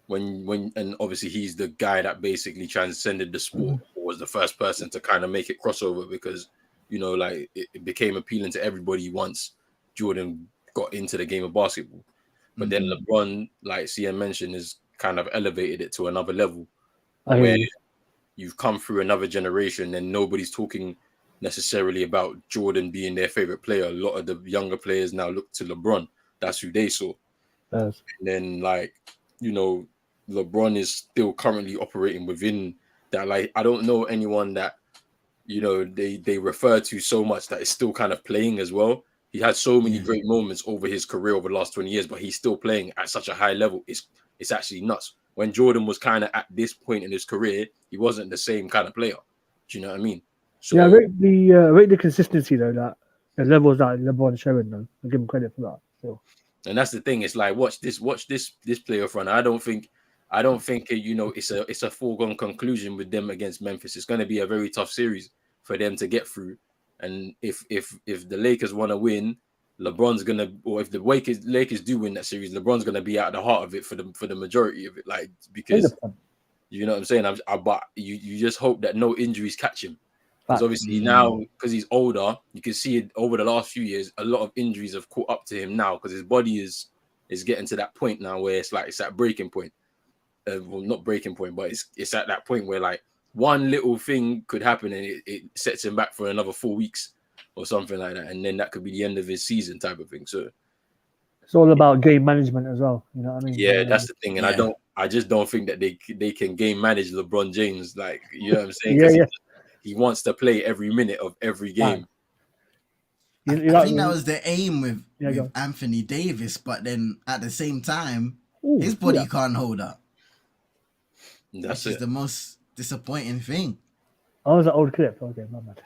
when and obviously he's the guy that basically transcended the sport, or was the first person to kind of make it crossover, because you know, like it became appealing to everybody once Jordan got into the game of basketball. But then LeBron, like CM mentioned, is kind of elevated it to another level. Where you've come through another generation and nobody's talking necessarily about Jordan being their favorite player. A lot of the younger players now look to LeBron. That's who they saw. And then, like, you know, LeBron is still currently operating within that. Like, I don't know anyone that, you know, they refer to so much that is still kind of playing as well. He had so many great moments over his career over the last 20 years, but he's still playing at such a high level. It's actually nuts. When Jordan was kind of at this point in his career, he wasn't the same kind of player. Do you know what I mean? So, yeah, rate the consistency though, that the levels that LeBron's showing though. I give him credit for that. So. And that's the thing. It's like watch this playoff run. I don't think you know, it's a foregone conclusion with them against Memphis. It's going to be a very tough series for them to get through. And if the Lakers want to win, LeBron's gonna, or if the Lakers do win that series, LeBron's gonna be at the heart of it for the majority of it, like, because you know what I'm saying. But you just hope that no injuries catch him, because obviously now, because he's older, you can see it over the last few years. A lot of injuries have caught up to him now, because his body is getting to that point now where it's at breaking point. Well, not breaking point, but it's at that point where like one little thing could happen and it sets him back for another 4 weeks. Or something like that, and then that could be the end of his season, type of thing. So it's all about game management as well. You know what I mean? Yeah, that's the thing, and I just don't think that they can game manage LeBron James. Like, you know what I'm saying? Because he wants to play every minute of every game. I think that was the aim with Anthony Davis, but then at the same time, his body can't hold up. That's the most disappointing thing. Oh, it was an old clip. Okay, my bad.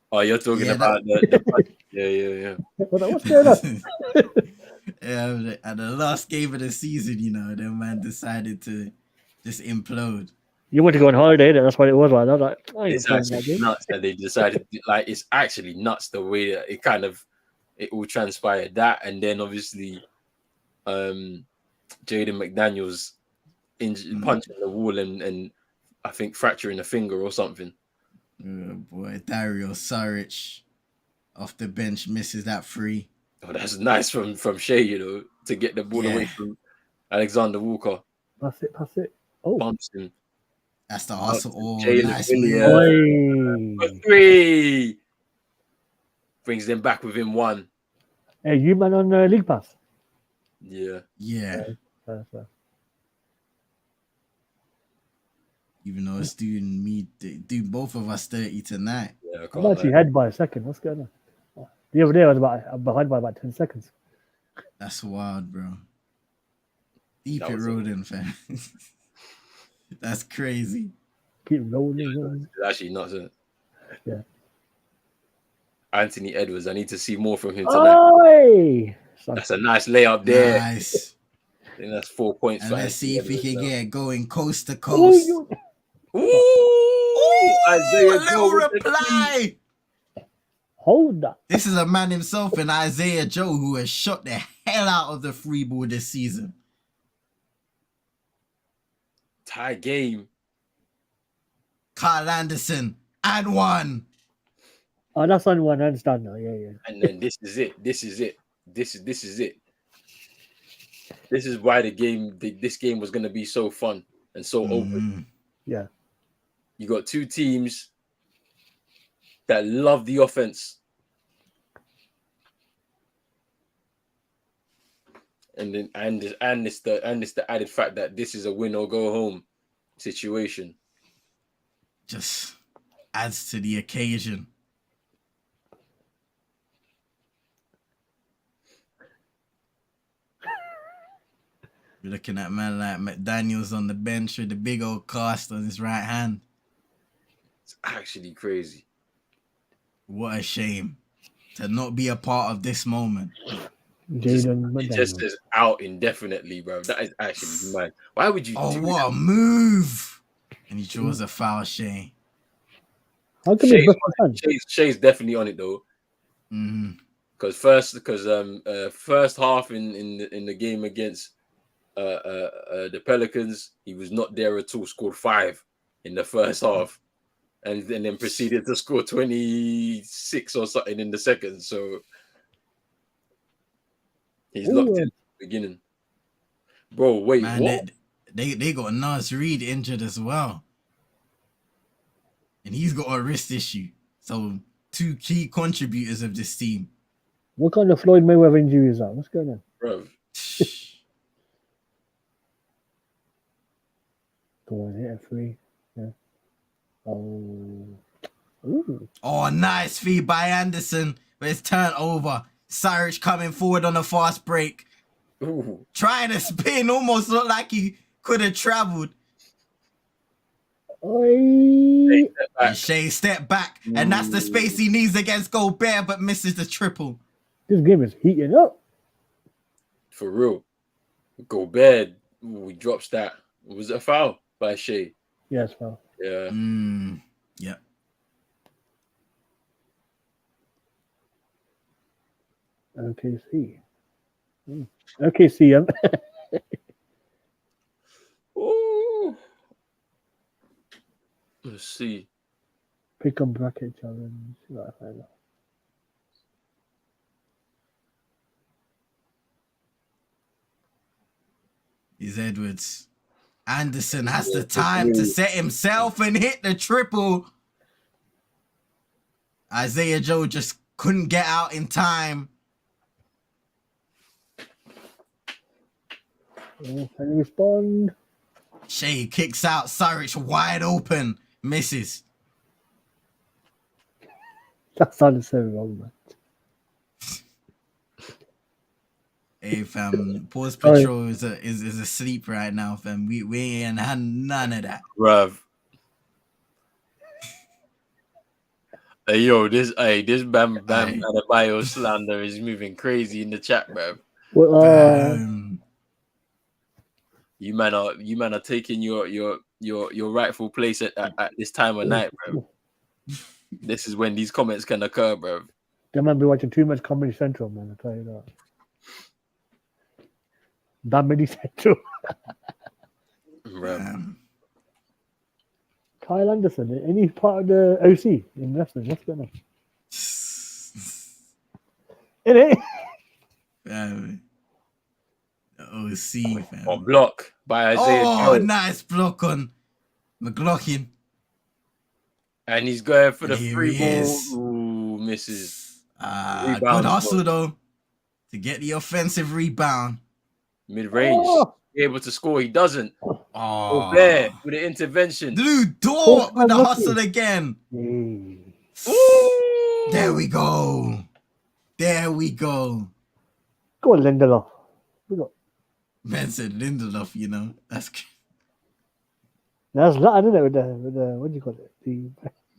Oh, you're talking about the yeah. What's going on? At the last game of the season, you know, the man decided to just implode. You want to go on holiday, that's what it was. Right? I was like, it's actually nuts that they decided. Like, it's actually nuts the way that it all transpired. That, and then obviously, Jaden McDaniels punching the wall and I think fracturing a finger or something. Oh boy, Dario Saric off the bench misses that free. Oh, that's nice from Shea, you know, to get the ball away from Alexander Walker. Pass it. Oh, bumps him. That's the hustle. Oh, nice move. 3. Brings them back within 1. Hey, you man on League Pass? Yeah. Fair. Even though it's doing both of us 30 tonight. Yeah, I'm actually ahead by a second. What's going on? The other day I was behind by about 10 seconds. That's wild, bro. Deep it road in, fam. That's crazy. Keep rolling. It's actually nuts, isn't it? Yeah. Anthony Edwards, I need to see more from him tonight. Oi! That's a nice layup there. Nice. I think that's 4 points And for let's see Anthony if he Edwards can now. get it going coast to coast. Ooh, Isaiah A little Joe with the reply. Hold that. This is a man himself in Isaiah Joe who has shot the hell out of the free ball this season. tie game. Kyle Anderson and one. Oh, that's on one. I understand now. Yeah. And then this is it. This is it. This is it. This is why this game was going to be so fun and so open. Yeah. You got two teams that love the offense. And then it's the added fact that this is a win or go home situation. Just adds to the occasion. You're looking at man like McDaniels on the bench with the big old cast on his right hand. It's actually crazy. What a shame to not be a part of this moment. It just says out indefinitely, bro. That is actually mad. Why would you do what that? a move! And he draws a foul, Shay. How come Shay's definitely on it though. Because first half in the game against the Pelicans, he was not there at all. Scored 5 in the first half, and then proceeded to score 26 or something in the second. So he's locked in at the beginning. Bro, wait, man, what? They got Nas Reed injured as well. And he's got a wrist issue. So 2 key contributors of this team. What kind of Floyd Mayweather injury is that? What's going on? Bro. Go on, hit a 3. Yeah. Oh. Ooh. Oh, nice feed by Anderson. But it's turned over. Saric coming forward on a fast break. Ooh. Trying to spin, almost looked like he could have traveled. And Shea step back, and that's the space he needs against Gobert, but misses the triple. This game is heating up. For real. Gobert, he drops that. Was it a foul by Shea? Yes, foul. Yeah. Yep. OKC. OKC. Ooh. Let's see. Pick on bracket challenge. Is Edwards. Anderson has the time to set himself and hit the triple. Isaiah Joe just couldn't get out in time. Can you respond? Shea kicks out. Saric wide open. Misses. That sounded so wrong, man. Hey, fam. Pause Patrol is asleep right now, fam. We ain't had none of that. Bruv. Hey, yo, this Bam Adebayo slander is moving crazy in the chat, bruv. You man are taking your rightful place at this time of night, bro. This is when these comments can occur, bro. They might be watching too much Comedy Central, man. I tell you that. Comedy Central. Kyle Anderson, any part of the OC in wrestling? What's going on? In it. OC, fam. On block by Isaiah. Oh, nice block on McLaughlin. And he's going for the free ball. Ooh, misses. Good hustle, though, to get the offensive rebound. Mid-range. Be able to score. He doesn't. Oh, there with the intervention. Dude, Dort with the hustle again. There we go. There we go. Go on, Lindelof. Man said Lindelof, you know. That's That's not, I don't know, with the what do you call it? The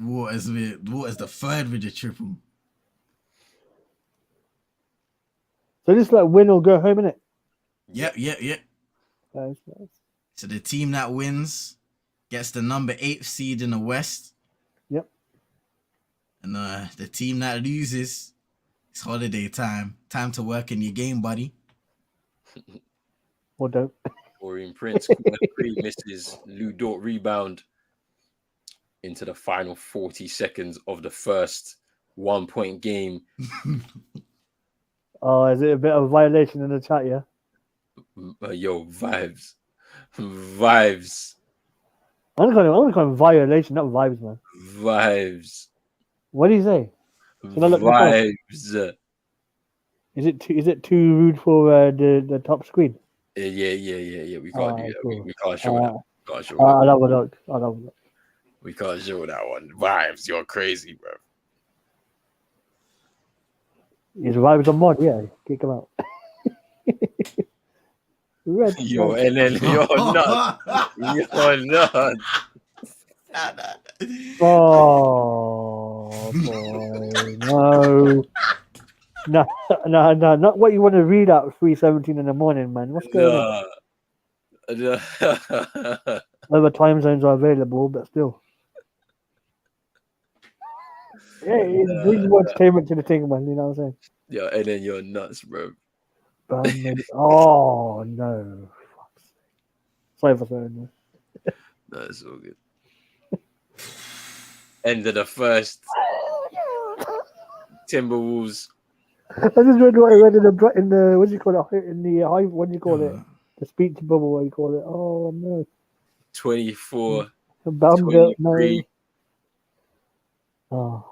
Waters the third with the triple. so just like win or go home, innit? Yep. Nice. So the team that wins gets the number 8 seed in the West. Yep. And the team that loses, it's holiday time. Time to work in your game, buddy. Or don't. Orion Prince, corner 3, misses. Lou Dort rebound into the final 40 seconds of the first 1-point game. Oh, is it a bit of a violation in the chat? Yeah. Yo, vibes. I'm gonna call him violation, not vibes, man. Vibes. What do you say? Vibes. Is it too rude for the top screen? Yeah. We can't do that. Cool. We can't show that. I'll have a look. We can't show that one. Vibes, you're crazy, bro. His vibes are mod, yeah. Kick him out. Yo, and then you're not. You're not. Oh boy, no. No, not what you want to read at 3:17 in the morning, man. What's going on? Other time zones are available, but still. Yeah, it brings more entertainment to the thing, man. You know what I'm saying? Yeah, and then you're nuts, bro. Oh no! Sorry for saying that. That's all good. End of the first. Timberwolves. I just read what I read in the what do you call it? In the high, what do you call it? The speech bubble, what do you call it? Oh no! 24. No. Oh.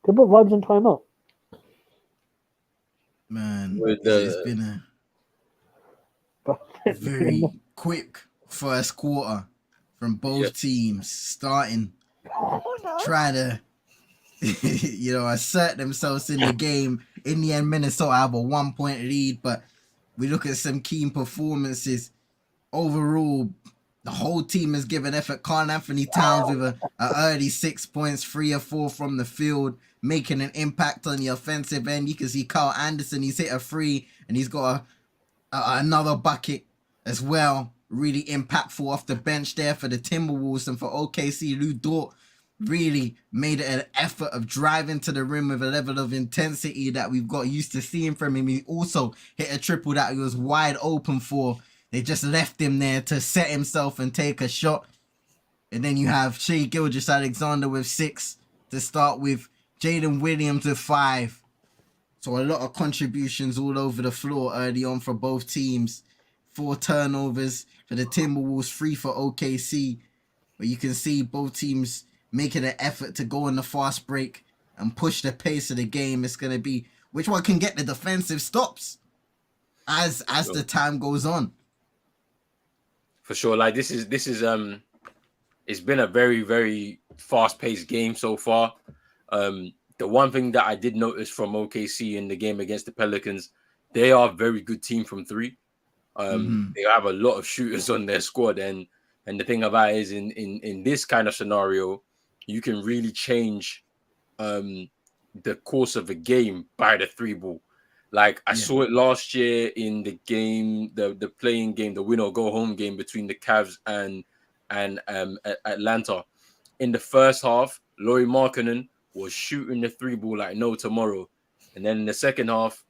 Can put vibes in timeout. Man, it's been a very quick first quarter from both teams, starting trying to assert themselves in the game. In the end, Minnesota have a 1-point lead, but we look at some key performances. Overall, the whole team has given effort. Karl Anthony Towns with a early 6 points, 3 or 4 from the field, making an impact on the offensive end. You can see Carl Anderson, he's hit a 3, and he's got another bucket as well. Really impactful off the bench there for the Timberwolves. And for OKC, Lou Dort really made an effort of driving to the rim with a level of intensity that we've got used to seeing from him. He also hit a triple that he was wide open for. They just left him there to set himself and take a shot. And then you have Shai Gilgeous-Alexander with 6 to start with. Jalen Williams with 5. So a lot of contributions all over the floor early on for both teams. 4 turnovers for the Timberwolves, 3 for OKC. But you can see both teams making an effort to go on the fast break and push the pace of the game. It's going to be which one can get the defensive stops as the time goes on. For sure. Like this is it's been a very, very fast-paced game so far. The one thing that I did notice from OKC in the game against the Pelicans, they are a very good team from 3. They have a lot of shooters on their squad, and the thing about it is in this kind of scenario, you can really change the course of a game by the 3 ball. Like I saw it last year in the game, the playing game, the win or go home game between the Cavs and Atlanta. In the first half, Lauri Markkanen was shooting the 3 ball like no tomorrow, and then in the second half,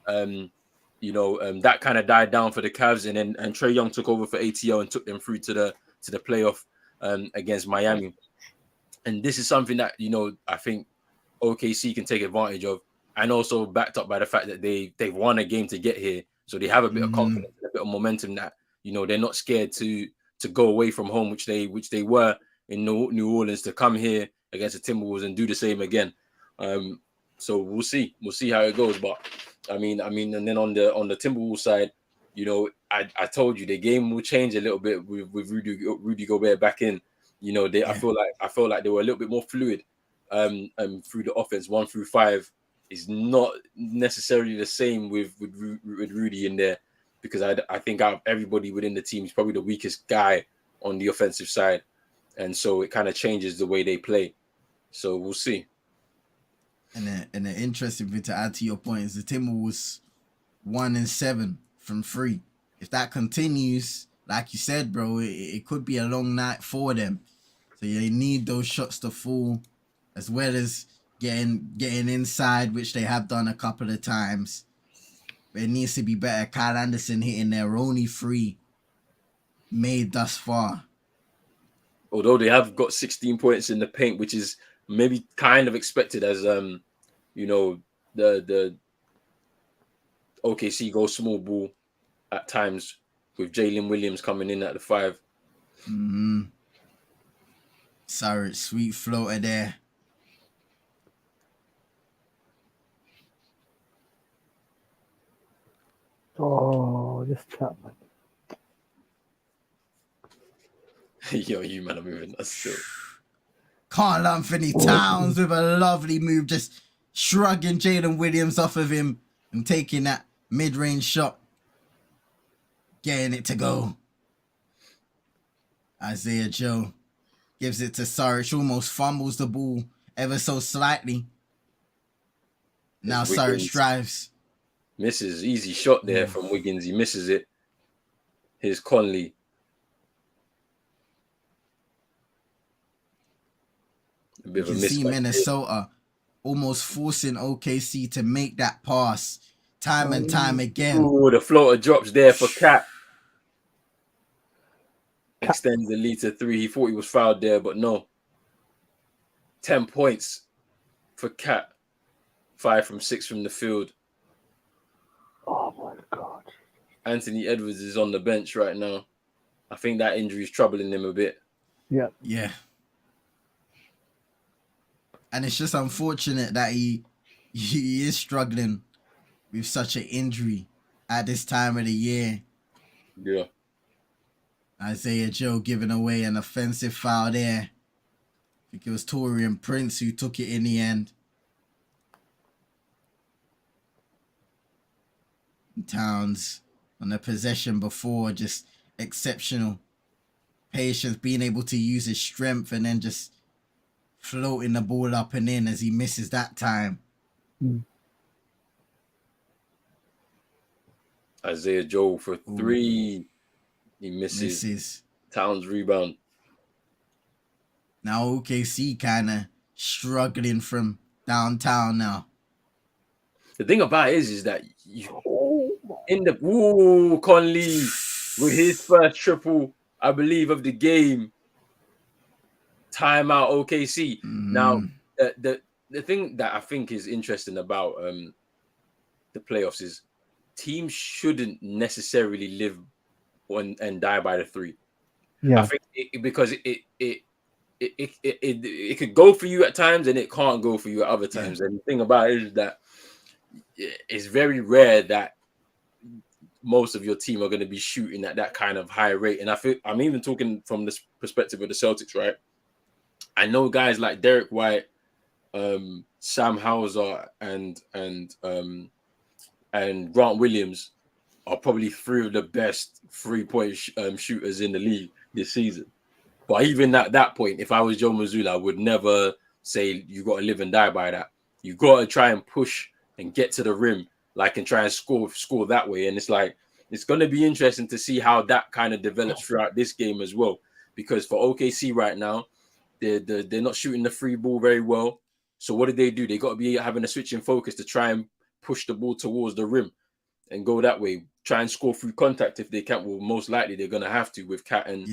that kind of died down for the Cavs, and Trae Young took over for ATL and took them through to the playoff against Miami. And this is something that I think OKC can take advantage of, and also backed up by the fact that they've won a game to get here, so they have a bit of confidence, a bit of momentum that they're not scared to go away from home, which they were in New Orleans, to come here against the Timberwolves and do the same again. So we'll see how it goes. But I mean, and then on the Timberwolves side, I told you the game will change a little bit with Rudy Gobert back in. I feel like they were a little bit more fluid through the offense. 1 through 5 is not necessarily the same with Rudy in there, because I think out of everybody within the team, he's probably the weakest guy on the offensive side, and so it kind of changes the way they play. So we'll see. And an interesting thing to add to your point is the Timberwolves 1-7 from 3. If that continues, like you said, bro, it could be a long night for them. So they need those shots to fall, as well as getting inside, which they have done a couple of times. But it needs to be better. Kyle Anderson hitting their only 3 made thus far. Although they have got 16 points in the paint, which is maybe kind of expected as you know, the OKC go small ball at times with Jalen Williams coming in at the 5. Sorry, sweet floater there. Oh, this Chapman. Yo, you man are moving us still. Carl Anthony Towns with a lovely move, just shrugging Jalen Williams off of him and taking that mid-range shot. Getting it to go. Isaiah Joe gives it to Saric, almost fumbles the ball ever so slightly. Now Saric drives. Misses. Easy shot there from Wiggins. He misses it. Here's Conley. A bit You of a can see mismatch. Minnesota almost forcing OKC to make that pass time and time again. Ooh, the floater drops there for Cat. Extends the lead to 3. He thought he was fouled there, but no. 10 points for Cat. 5 from 6 from the field. Oh my God. Anthony Edwards is on the bench right now. I think that injury is troubling him a bit. Yeah. Yeah. And it's just unfortunate that he is struggling with such an injury at this time of the year. Yeah. Isaiah Joe giving away an offensive foul there. I think it was Torian Prince who took it in the end. Towns on the possession before, just exceptional patience, being able to use his strength and then just floating the ball up and in as he misses that time. Isaiah Joe for 3. He misses. Towns rebound. Now OKC kind of struggling from downtown now. The thing about it is that Conley with his first triple, I believe, of the game. Timeout OKC. Now, the thing that I think is interesting about the playoffs is teams shouldn't necessarily live and die by the 3. Yeah. I think because it could go for you at times and it can't go for you at other times. And the thing about it is that it's very rare that most of your team are going to be shooting at that kind of high rate. And I feel I'm even talking from this perspective of the Celtics, right? I know guys like Derek White, Sam Hauser, and Grant Williams are probably 3 of the best 3-point shooters in the league this season. But even at that point, if I was Joe Mazzulla, I would never say you got to live and die by that. You got to try and push and get to the rim, and try and score that way. And it's going to be interesting to see how that kind of develops throughout this game as well. Because for OKC right now, they're not shooting the free ball very well. So what do? They got to be having a switch in focus to try and push the ball towards the rim and go that way. Try and score through contact if they can. Well, most likely they're going to have to with Cat and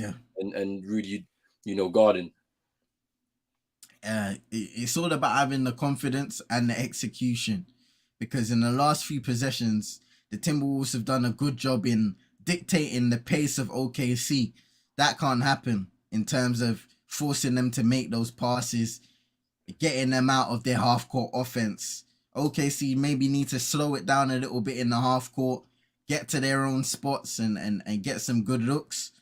Rudy, guarding. It's all about having the confidence and the execution, because in the last few possessions, the Timberwolves have done a good job in dictating the pace of OKC. That can't happen in terms of forcing them to make those passes, getting them out of their half-court offense. OKC maybe need to slow it down a little bit in the half-court, get to their own spots and get some good looks.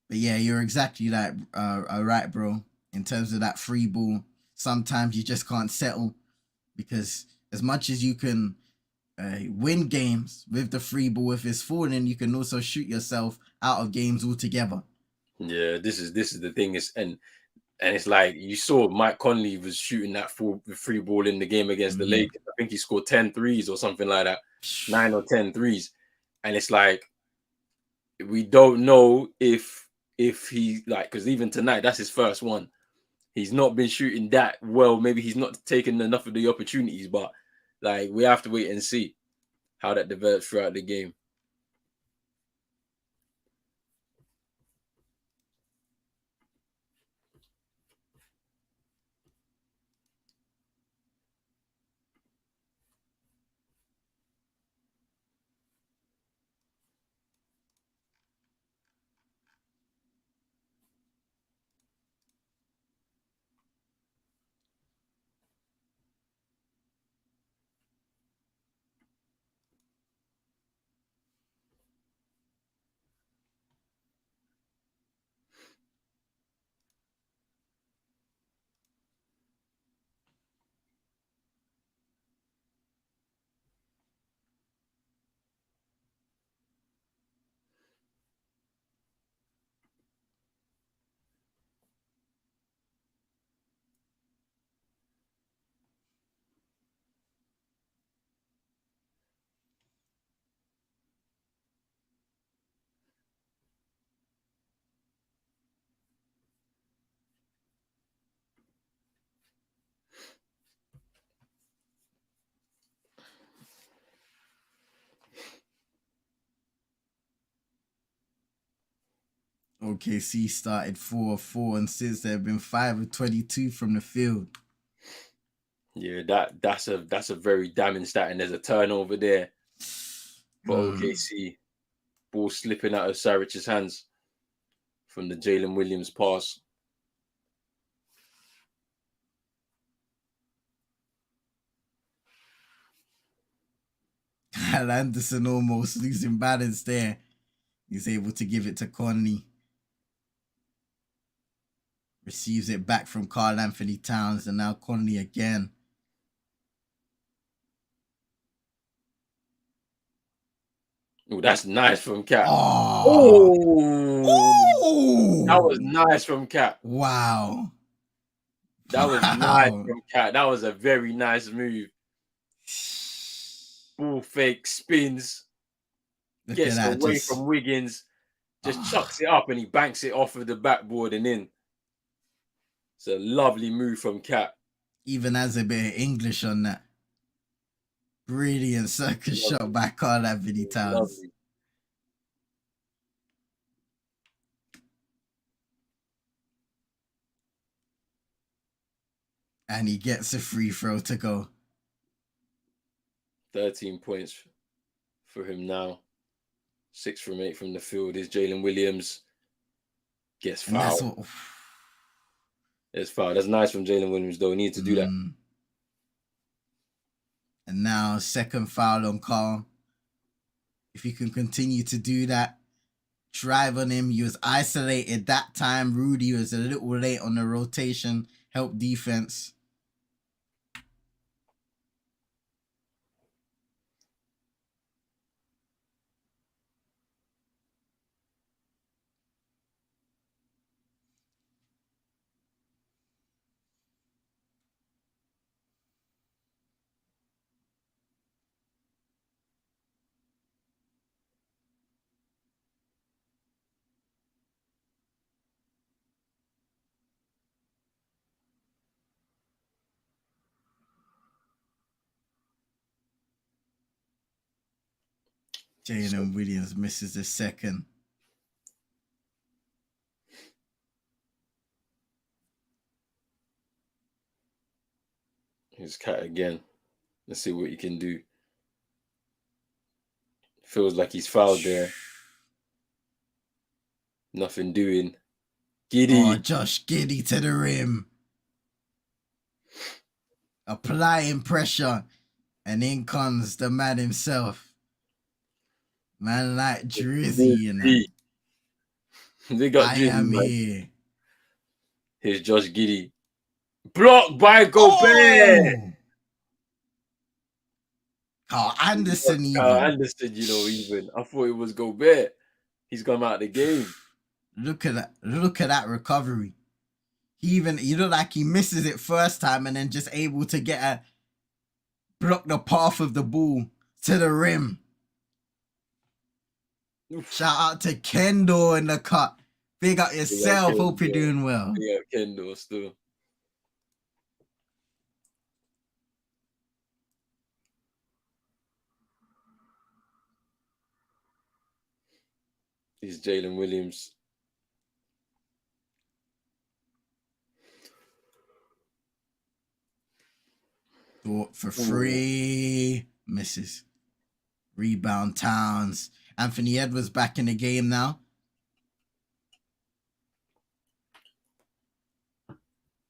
But yeah, you're exactly right, bro. In terms of that free ball, sometimes you just can't settle, because as much as you can win games with the free ball, if it's falling, you can also shoot yourself out of games altogether. Yeah, this is the thing is, and it's like you saw Mike Conley was shooting that free ball in the game against the Lakers. I think he scored 10 threes or something like that, 9 or 10 threes. And it's like we don't know if he like, because even tonight that's his first one. He's not been shooting that well. Maybe he's not taking enough of the opportunities, but like we have to wait and see how that develops throughout the game. OKC started 4-4, and since they've been 5 of 22 from the field. Yeah, that's a very damning stat, and there's a turnover there for OKC. Ball slipping out of Saric's hands from the Jalen Williams pass. Al Anderson almost losing balance there. He's able to give it to Conley. Receives it back from Karl Anthony Towns, and now Conley again. Oh, that's nice from Cat. Oh, that was nice from Cat. Wow. That was nice from Cat. That was a very nice move. Ball fake, spins, gets away from Wiggins, just chucks it up, and he banks it off of the backboard and in. It's a lovely move from Cat. Even has a bit of English on that. Brilliant circus shot by Karl Anthony Towns. Lovely. And he gets a free throw to go. 13 points for him now. 6 from 8 from the field is Jalen Williams. Gets fouled. It's fouled. That's nice from Jalen Williams, though. He needs to do that. And now, second foul on Karl. If he can continue to do that, drive on him. He was isolated that time. Rudy was a little late on the rotation. Help defense. Jalen Williams misses the second. Here's Cat again. Let's see what he can do. Feels like he's fouled there. Nothing doing. Giddy. Oh, Josh Giddy to the rim. Applying pressure. And in comes the man himself. Man like Drizzy, you know. They got I Drizzy, am man. here. Here's Josh Giddy. Blocked by Gobert. Oh! Carl Anderson, even. Carl Anderson, even. I thought it was Gobert. He's gone out of the game. Look at that. Look at that recovery. You look like he misses it first time and then just able to block the path of the ball to the rim. Shout out to Kendall in the cut. Big up yourself. Hope you're doing well. Big up Kendall still. He's Jalen Williams. Thought for free. Misses. Rebound Towns. Anthony Edwards back in the game now.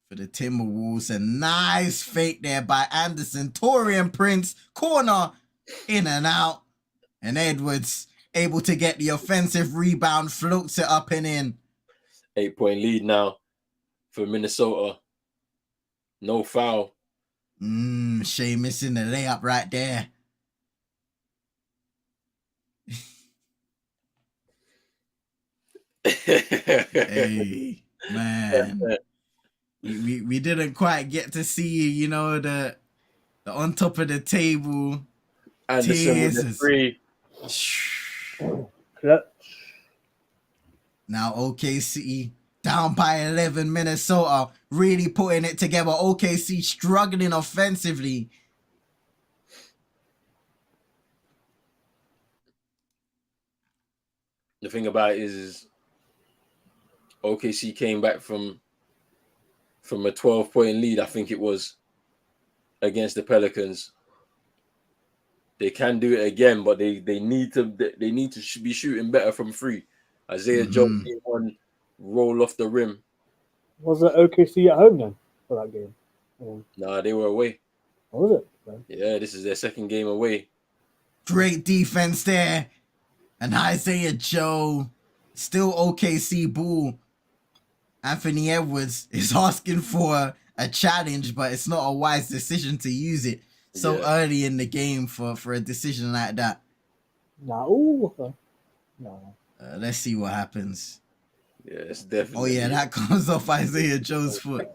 For the Timberwolves. A nice fake there by Anderson. Torian Prince. Corner. In and out. And Edwards able to get the offensive rebound. Floats it up and in. 8-point lead now for Minnesota. No foul. Shea missing the layup right there. Hey, man. We didn't quite get to see, you know, the on top of the table. Anderson with the free. Now OKC down by 11, Minnesota really putting it together. OKC struggling offensively. The thing about it is OKC came back from a 12-point lead, I think it was, against the Pelicans. They can do it again, but they need to be shooting better from free. Isaiah Jones came on, roll off the rim. Was it OKC at home then for that game? Nah, they were away. What was it? Yeah, this is their second game away. Great defense there. And Isaiah Joe, still OKC ball. Anthony Edwards is asking for a challenge, but it's not a wise decision to use it so early in the game for a decision like that. No. Let's see what happens. Yeah, it's definitely. Oh yeah, that comes off Isaiah Joe's foot.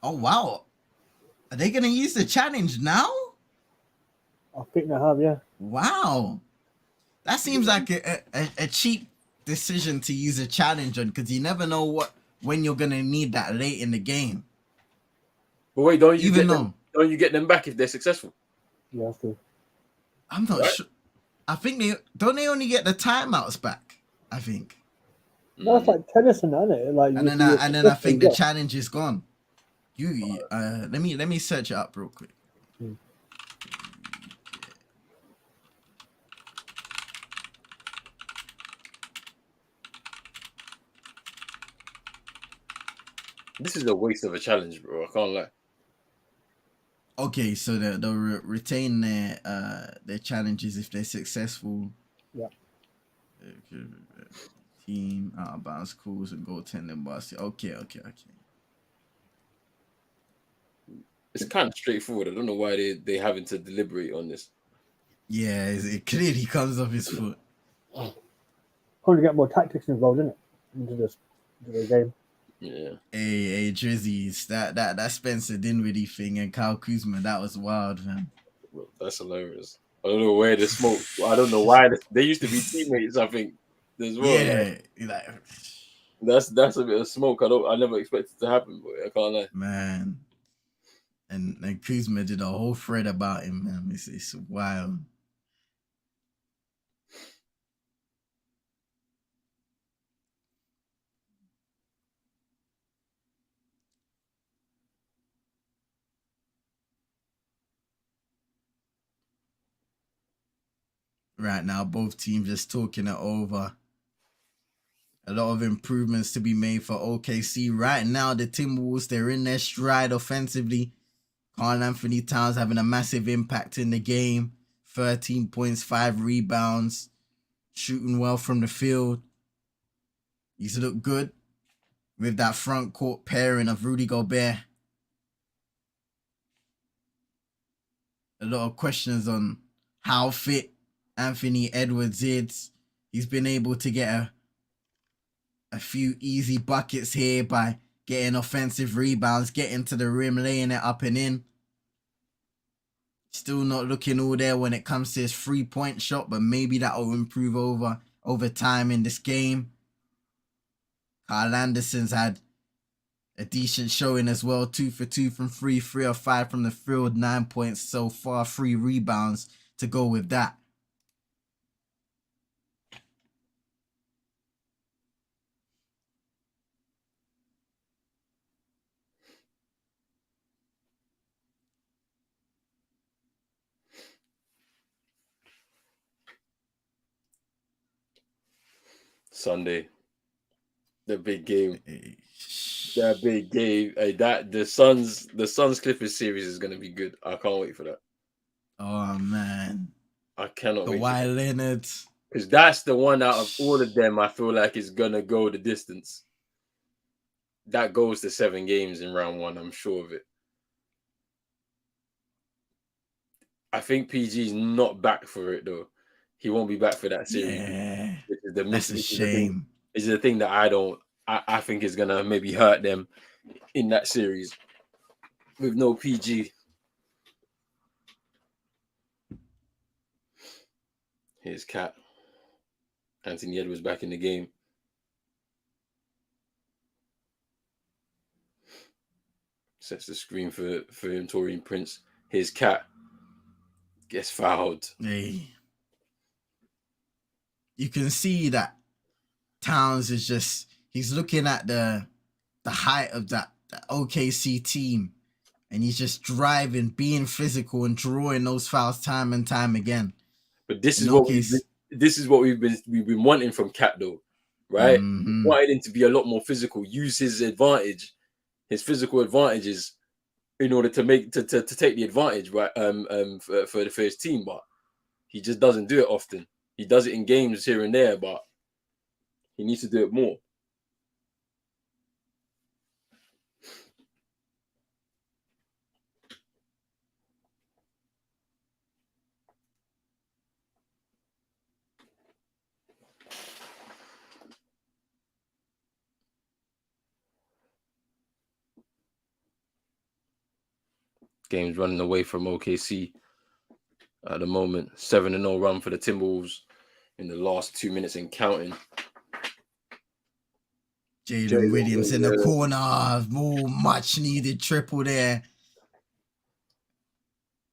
Oh wow, are they gonna use the challenge now? I think they have, yeah. Wow, that seems like a cheap decision to use a challenge on, because you never know when you're gonna need that late in the game. But wait, don't you get them back if they're successful? Yeah, that's true. I'm not sure. I think they only get the timeouts back. I think. No, it's like tennis and that, isn't it? Like, and then I think the challenge is gone. Let me search it up real quick. This is a waste of a challenge, bro. I can't lie. Okay, so they'll retain their challenges if they're successful. Yeah. Team out of bounds calls and goaltending basket. Okay. It's kind of straightforward. I don't know why they having to deliberate on this. Yeah, it clearly comes off his foot. Probably get more tactics involved, isn't it? Into the game. Yeah. Hey, Drizzy, that Spencer Dinwiddie thing and Kyle Kuzma, that was wild, man. Well, that's hilarious. I don't know where the smoke. I don't know why they used to be teammates. I think as well. Yeah, that's a bit of smoke. I never expected to happen, but I can't lie. Man, and Kuzma did a whole thread about him, man. It's wild. Right now, both teams just talking it over. A lot of improvements to be made for OKC. Right now, the Timberwolves, they're in their stride offensively. Karl Anthony Towns having a massive impact in the game. 13 points, 5 rebounds. Shooting well from the field. He's looked good with that front court pairing of Rudy Gobert. A lot of questions on how fit Anthony Edwards is. He's been able to get a few easy buckets here by getting offensive rebounds, getting to the rim, laying it up and in. Still not looking all there when it comes to his 3-point shot, but maybe that will improve over time in this game. Kyle Anderson's had a decent showing as well. 2 for 2 from 3, 3 of 5 from the field, 9 points so far, 3 rebounds to go with that. Sunday, the big game. That big game. That the Suns Clippers series is gonna be good. I can't wait for that. Oh man, I cannot wait. Kawhi Leonard, because that's the one out of all of them I feel like is gonna go the distance. That goes to 7 games in round 1. I'm sure of it. I think PG's not back for it though. He won't be back for that series. Yeah, That's a shame. This is the thing that I think is gonna maybe hurt them in that series with no PG. Here's Cat. Anthony Edwards back in the game. Sets the screen for him, Taurean Prince. Here's Cat. Gets fouled. Hey. You can see that Towns is just, he's looking at the height of that OKC team, and he's just driving, being physical, and drawing those fouls time and time again. But this is what we've been wanting from Cat though, right? We wanted him to be a lot more physical, use his advantage, his physical advantages, in order to take the advantage, right? For his team, but he just doesn't do it often. He does it in games here and there, but he needs to do it more. Game's running away from OKC at the moment. 7-0 run for the Timberwolves in the last 2 minutes and counting. Jalen Williams in the corner. More much needed triple there.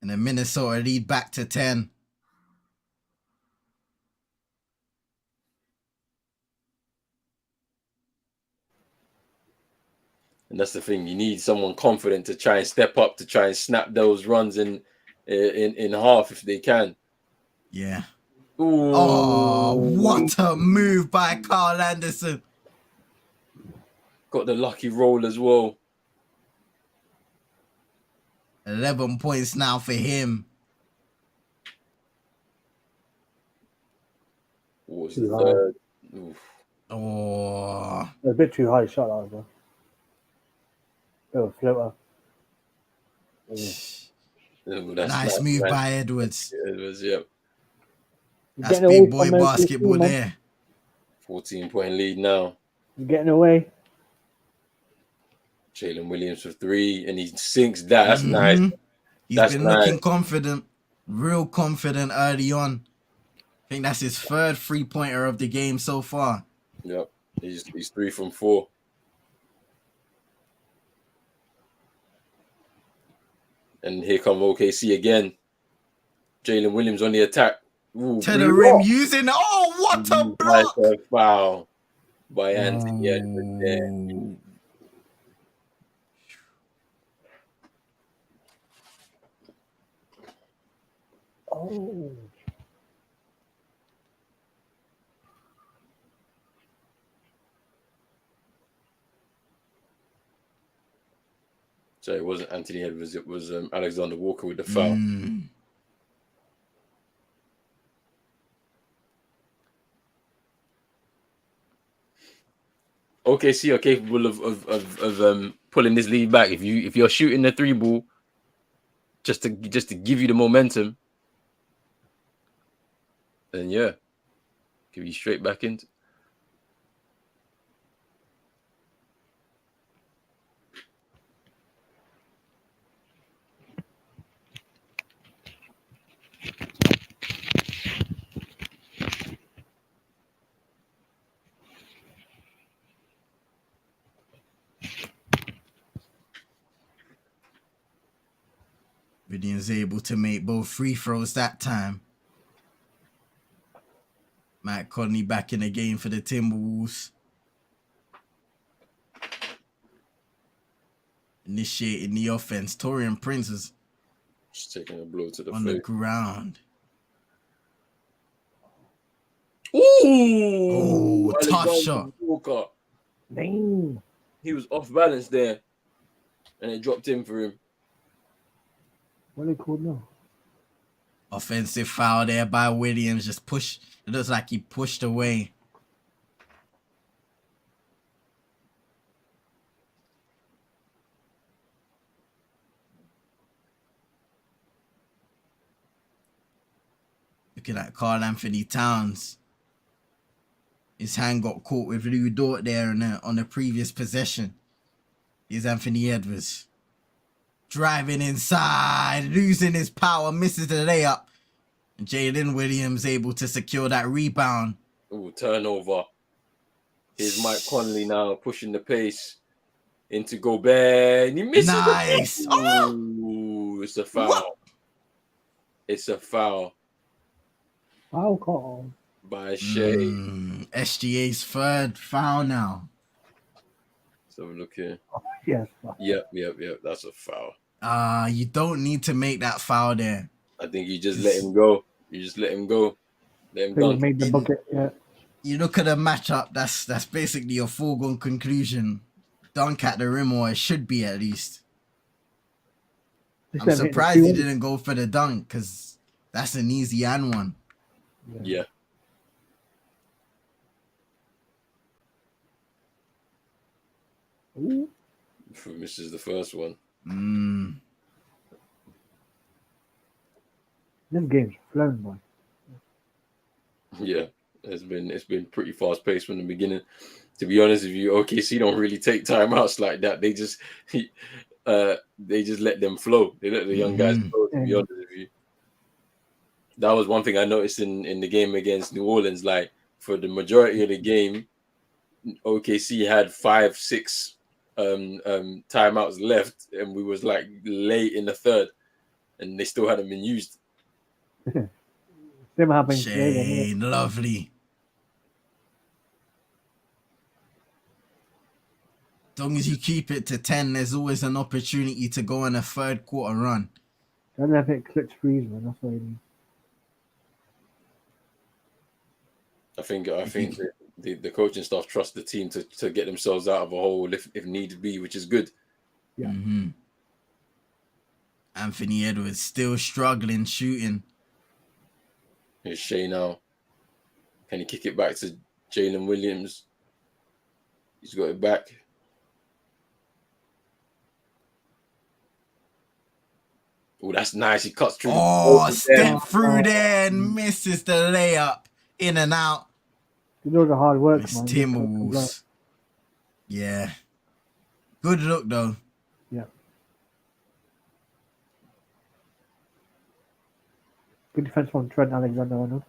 And the Minnesota lead back to 10. And that's the thing. You need someone confident to try and step up, to try and snap those runs in half if they can. Yeah. Ooh. Oh, what a move by Kyle Anderson. Got the lucky roll as well. 11 points now for him. What was the third? Oof. Oh. A bit too high shot, that was a floater. Nice move by Edwards. Edwards, yep. That's big boy basketball there. 14-point lead now. Getting away. Jalen Williams for 3, and he sinks that. That's nice. He's been looking confident, real confident early on. I think that's his 3rd 3-pointer of the game so far. Yep, he's 3 from 4. And here come OKC again. Jalen Williams on the attack. Ooh, to the rim, using. Oh, what a block! Nice foul by Anthony Edwards there. Oh. So it wasn't Anthony Edwards, it was Alexander Walker with the foul. OKC are capable of pulling this lead back. If you're shooting the 3 ball, just to give you the momentum, then yeah. Give you straight back into. Williams able to make both free throws that time. Mike Conley back in the game for the Timberwolves. Initiating the offense. Torian Prince is just taking a blow to the on face. the ground. Ooh! Tough shot. Walker. Dang. He was off balance there, and it dropped in for him. What are they called now? Offensive foul there by Williams. Just push. It looks like he pushed away. Looking at Karl Anthony Towns. His hand got caught with Lou Dort there on the previous possession. Here's Anthony Edwards. Driving inside, losing his power, misses the layup. And Jalen Williams able to secure that rebound. Ooh, turnover. Here's Mike Conley now pushing the pace into Gobert. And he misses. Nice. Ooh, it's a foul. What? It's a foul Foul call. by Shea. SGA's third foul now. So look here. Yes. Yep. That's a foul. You don't need to make that foul there. I think you just let him go. You just let him go. Let him They dunk. made the bucket. Yeah. You look at the matchup, that's basically a foregone conclusion. Dunk at the rim, or it should be at least. I'm surprised he didn't go for the dunk, because that's an easy and one. Yeah. Ooh. Misses the first one. This game's flown, boy. Yeah, it's been pretty fast paced from the beginning. To be honest with you, OKC don't really take timeouts like that. They just let them flow. They let the young guys flow. To be honest with you, that was one thing I noticed in the game against New Orleans. Like for the majority of the game, OKC had 5-6 timeouts left, and we was like late in the third, and they still hadn't been used. Same happened. Shane, lovely. As long as you keep it to 10, there's always an opportunity to go on a third quarter run. Don't let it clutch freeze, man. That's what I mean. I think the coaching staff trust the team to get themselves out of a hole if need be, which is good. Yeah. Anthony Edwards still struggling shooting. Here's Shea now. Can he kick it back to Jalen Williams? He's got it back. Oh, that's nice. He cuts through. Step through there and misses the layup. In and out. You know the hard work, It's man. Timberwolves. Yeah. Good look, though. Yeah. Good defense from Trent Alexander-Arnold.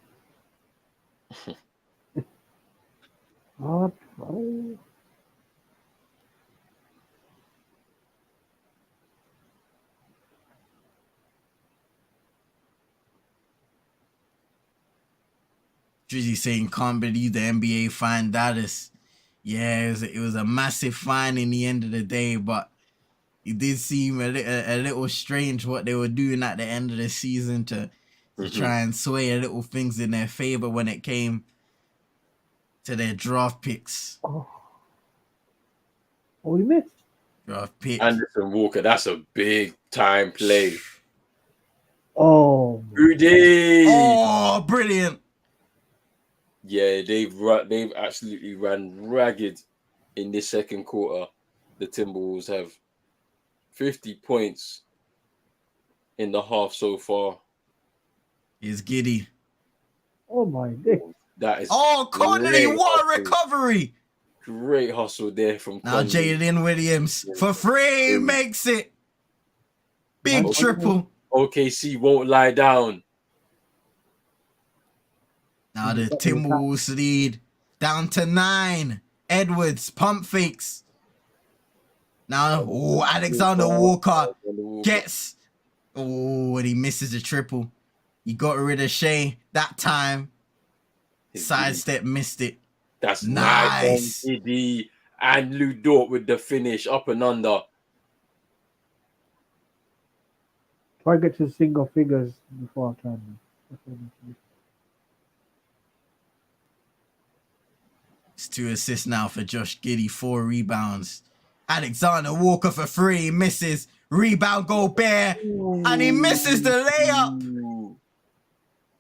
Drizzy saying, can't believe the NBA fined Dallas. Yeah, it was a massive fine in the end of the day, but it did seem a little strange what they were doing at the end of the season to try and sway a little things in their favor when it came to their draft picks. Oh, we missed. Draft pick. Anderson Walker, that's a big time play. Oh, Rudy. Oh, brilliant. Yeah, they've absolutely ran ragged in this second quarter. The Timberwolves have 50 points in the half so far. He's giddy. Oh my God. That is. Connolly, what a recovery! Great hustle there from now Conley. Jaden Williams for free makes it. Big triple. OKC won't lie down. Now the Timberwolves lead down to 9. Edwards pump fakes. Now, Alexander Walker gets. And he misses the triple. He got rid of Shea that time. Sidestep missed it. That's nice. Iddy and Lou Dort with the finish up and under. Try to get to single figures before I can. It's 2 assists now for Josh Giddey, 4 rebounds. Alexander Walker for 3, misses. Rebound Gobert, and he misses the layup. Ooh.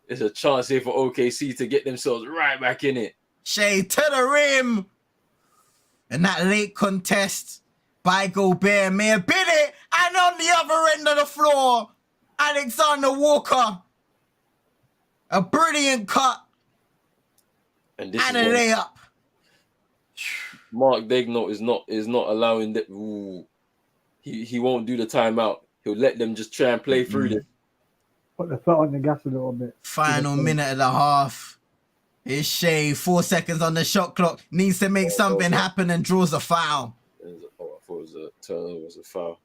There's a chance here for OKC to get themselves right back in it. Shea to the rim. And that late contest by Gobert may have been it. And on the other end of the floor, Alexander Walker. A brilliant cut. And a layup. Mark Daigneault is not allowing that. He won't do the timeout. He'll let them just try and play through this. Put the foot on the gas a little bit. Final minute and a half. Here's Shea, 4 seconds on the shot clock. Needs to make something happen and draws a foul. I thought it was a turnover, it was a foul.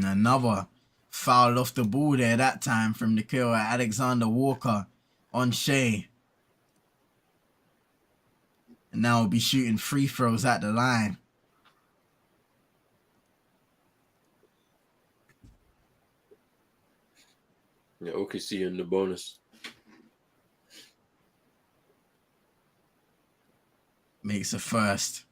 Another foul off the ball there that time from the kill at Alexander Walker on Shea. And now we'll be shooting free throws at the line. Yeah, OKC in the bonus. Makes a first.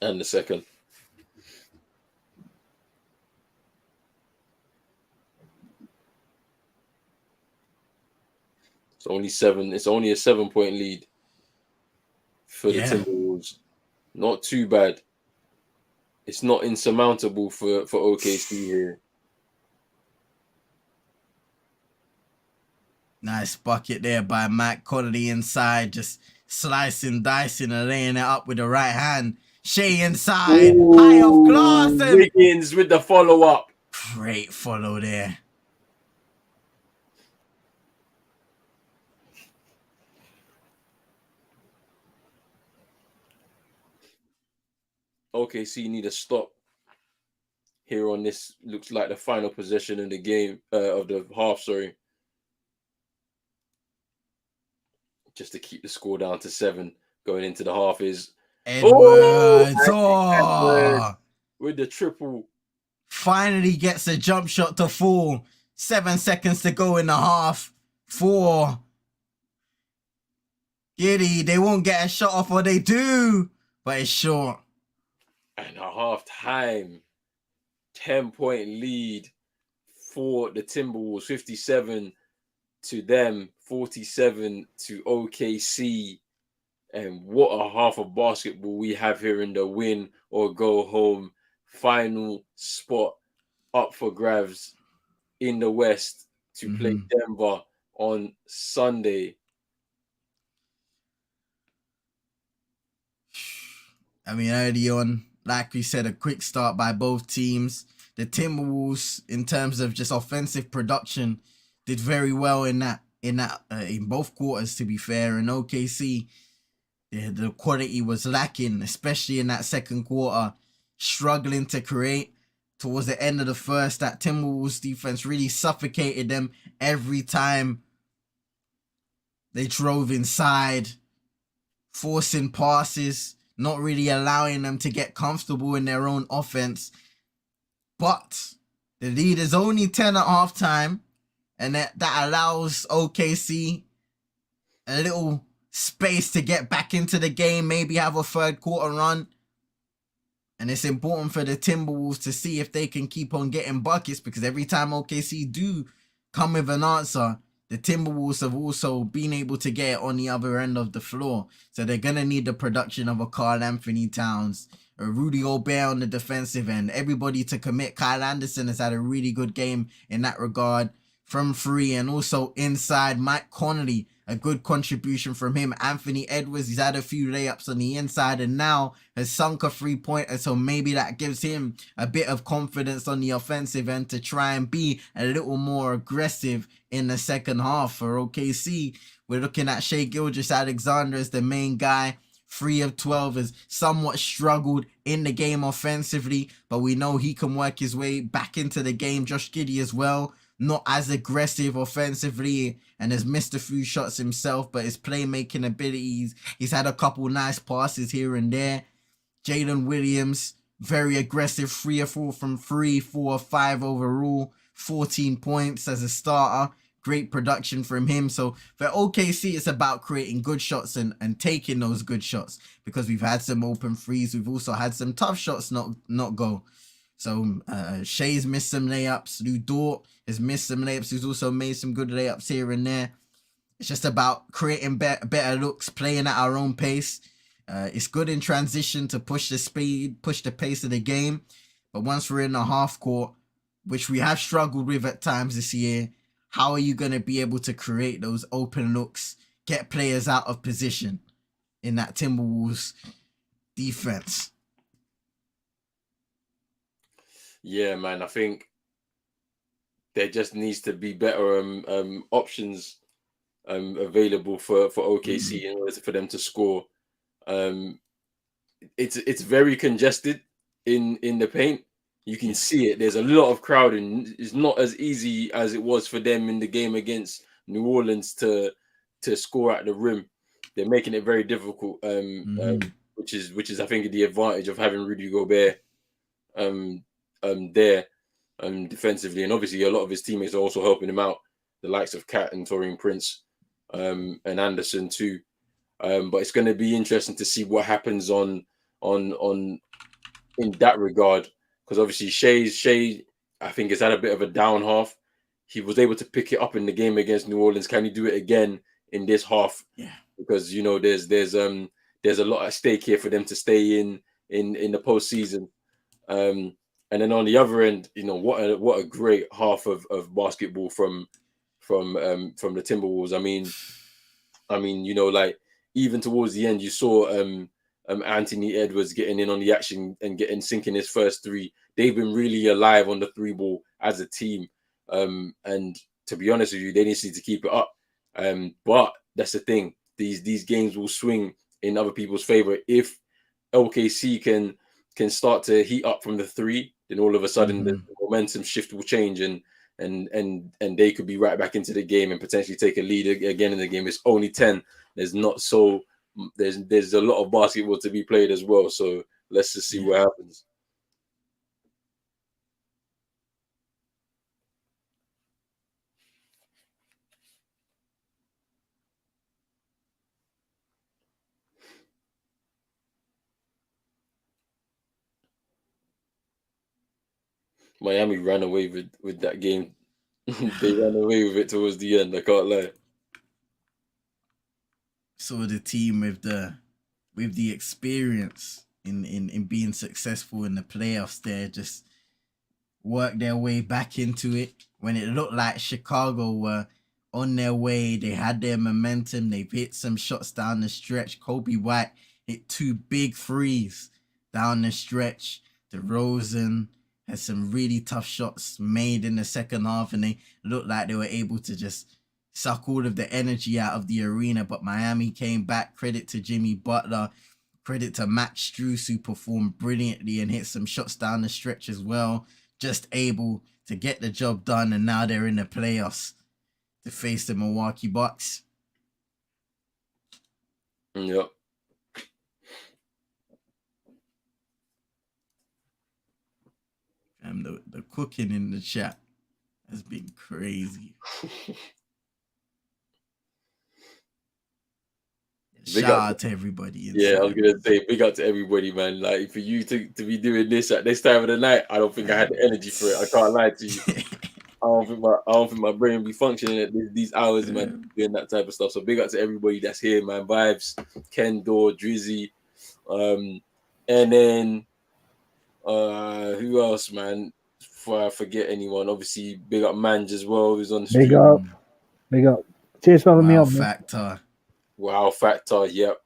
And the second. It's only 7. It's only a 7-point lead for the Timberwolves. Not too bad. It's not insurmountable for OKC here. Nice bucket there by Matt Connolly inside, just slicing, dicing, and laying it up with the right hand. Shea inside, high off glass. And Wiggins with the follow-up. Great follow there. OKC need a stop here on this. Looks like the final possession in the game of the half. Sorry, just to keep the score down to 7 going into the half is Edwards. Edwards with the triple. Finally gets a jump shot to fall. 7 seconds to go in the half. 4. Giddy, they won't get a shot off, or they do, but it's short. And a half-time 10-point lead for the Timberwolves, 57 to them, 47 to OKC. And what a half of basketball we have here in the win or go home final spot up for grabs in the West to play Denver on Sunday. I mean, early on, like we said, a quick start by both teams. The Timberwolves, in terms of just offensive production, did very well in both quarters, to be fair. And OKC, the quality was lacking, especially in that second quarter, struggling to create. Towards the end of the first, that Timberwolves defense really suffocated them every time they drove inside, forcing passes, not really allowing them to get comfortable in their own offense. But The lead is only 10 at halftime, and that allows OKC a little space to get back into the game, maybe have a third quarter run. And it's important for the Timberwolves to see if they can keep on getting buckets, because every time OKC do come with an answer, the Timberwolves have also been able to get it on the other end of the floor. So they're going to need the production of a Karl Anthony Towns, a Rudy Gobert on the defensive end, everybody to commit. Kyle Anderson has had a really good game in that regard from three, and also inside Mike Conley, a good contribution from him. Anthony Edwards, he's had a few layups on the inside and now has sunk a three-pointer, so maybe that gives him a bit of confidence on the offensive end to try and be a little more aggressive in the second half. For OKC, we're looking at Shai Gilgeous-Alexander as the main guy. 3 of 12 has somewhat struggled in the game offensively, but we know he can work his way back into the game. Josh Giddey as well, not as aggressive offensively and has missed a few shots himself, but his playmaking abilities, he's had a couple nice passes here and there. Jalen Williams, very aggressive, 3 of 4 from 3, 4 of 5 overall, 14 points as a starter. Great production from him. So for OKC, it's about creating good shots and taking those good shots, because we've had some open threes. We've also had some tough shots not go. So Shai's missed some layups. Lou Dort has missed some layups. He's also made some good layups here and there. It's just about creating better looks, playing at our own pace. It's good in transition to push the speed, push the pace of the game. But once we're in the half court, which we have struggled with at times this year, how are you going to be able to create those open looks, get players out of position in that Timberwolves defense? Yeah, man, I think there just needs to be better options available for OKC in order for them to score. It's very congested in the paint. You can see it. There's a lot of crowding. It's not as easy as it was for them in the game against New Orleans to score at the rim. They're making it very difficult, which is I think the advantage of having Rudy Gobert there defensively, and obviously a lot of his teammates are also helping him out, the likes of Cat and Torian Prince and Anderson too. But it's going to be interesting to see what happens on in that regard, because obviously Shai I think has had a bit of a down half. He was able to pick it up in the game against New Orleans. Can he do it again in this half? Yeah, because you know there's a lot at stake here for them to stay in the postseason. And then on the other end, you know, what a great half of basketball from the Timberwolves. I mean, you know, like even towards the end, you saw Anthony Edwards getting in on the action and sinking his first three. They've been really alive on the three ball as a team. And to be honest with you, they need to keep it up. But that's the thing; these games will swing in other people's favor if OKC can start to heat up from the three. Then all of a sudden the momentum shift will change and they could be right back into the game and potentially take a lead again in the game. It's only 10. There's a lot of basketball to be played as well. So let's just see what happens. Miami ran away with that game. They ran away with it towards the end. I can't lie. So the team with the experience in being successful in the playoffs, there just worked their way back into it when it looked like Chicago were on their way. They had their momentum. They've hit some shots down the stretch. Kobe White hit 2 big threes down the stretch. DeRozan had some really tough shots made in the second half, and they looked like they were able to just suck all of the energy out of the arena. But Miami came back. Credit to Jimmy Butler. Credit to Max Strus, who performed brilliantly and hit some shots down the stretch as well. Just able to get the job done, and now they're in the playoffs to face the Milwaukee Bucks. Yep. The cooking in the chat has been crazy. Shout out to everybody. Yeah, I was gonna say big up to everybody, man. Like for you to be doing this at this time of the night, I don't think I had the energy for it. I can't lie to you. I don't think my brain will be functioning at these hours, man, doing that type of stuff. So big up to everybody that's here, man. Vibes, Ken Dor, Drizzy, and then who else, man? Before I forget anyone, obviously big up Manj as well, who's on the stream. Big up. Cheers for having me on, man. Factor. Wow, Factor, yep.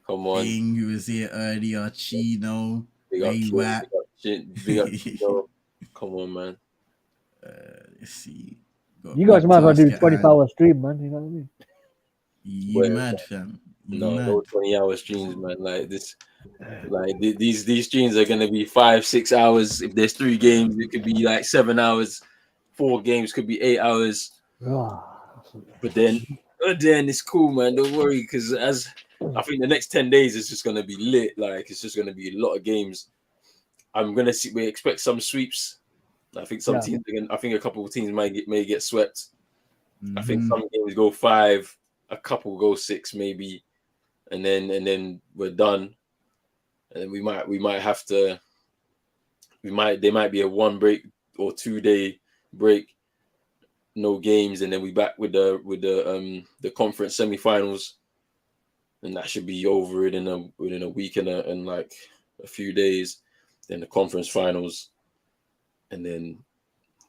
Come on. Bing, who was here earlier, Chino, Big up, big up, Chino. Come on, man. Let's see. You guys might as well do 24-hour stream, man. You know what I mean? You mad, fam? No 20-hour streams, man. Like this, like these streams are gonna be 5-6 hours. If there's 3 games, it could be like 7 hours. 4 games could be 8 hours. But then it's cool, man. Don't worry, because as I think the next 10 days is just gonna be lit. Like it's just gonna be a lot of games. We expect some sweeps. I think some teams I think a couple of teams may get swept. I think some games go 5, a couple go 6 maybe, and then we're done. And we might have to there might be a 1 break or 2 day break, no games, and then we back with the conference semifinals, and that should be over within a week and like a few days. Then the conference finals, and then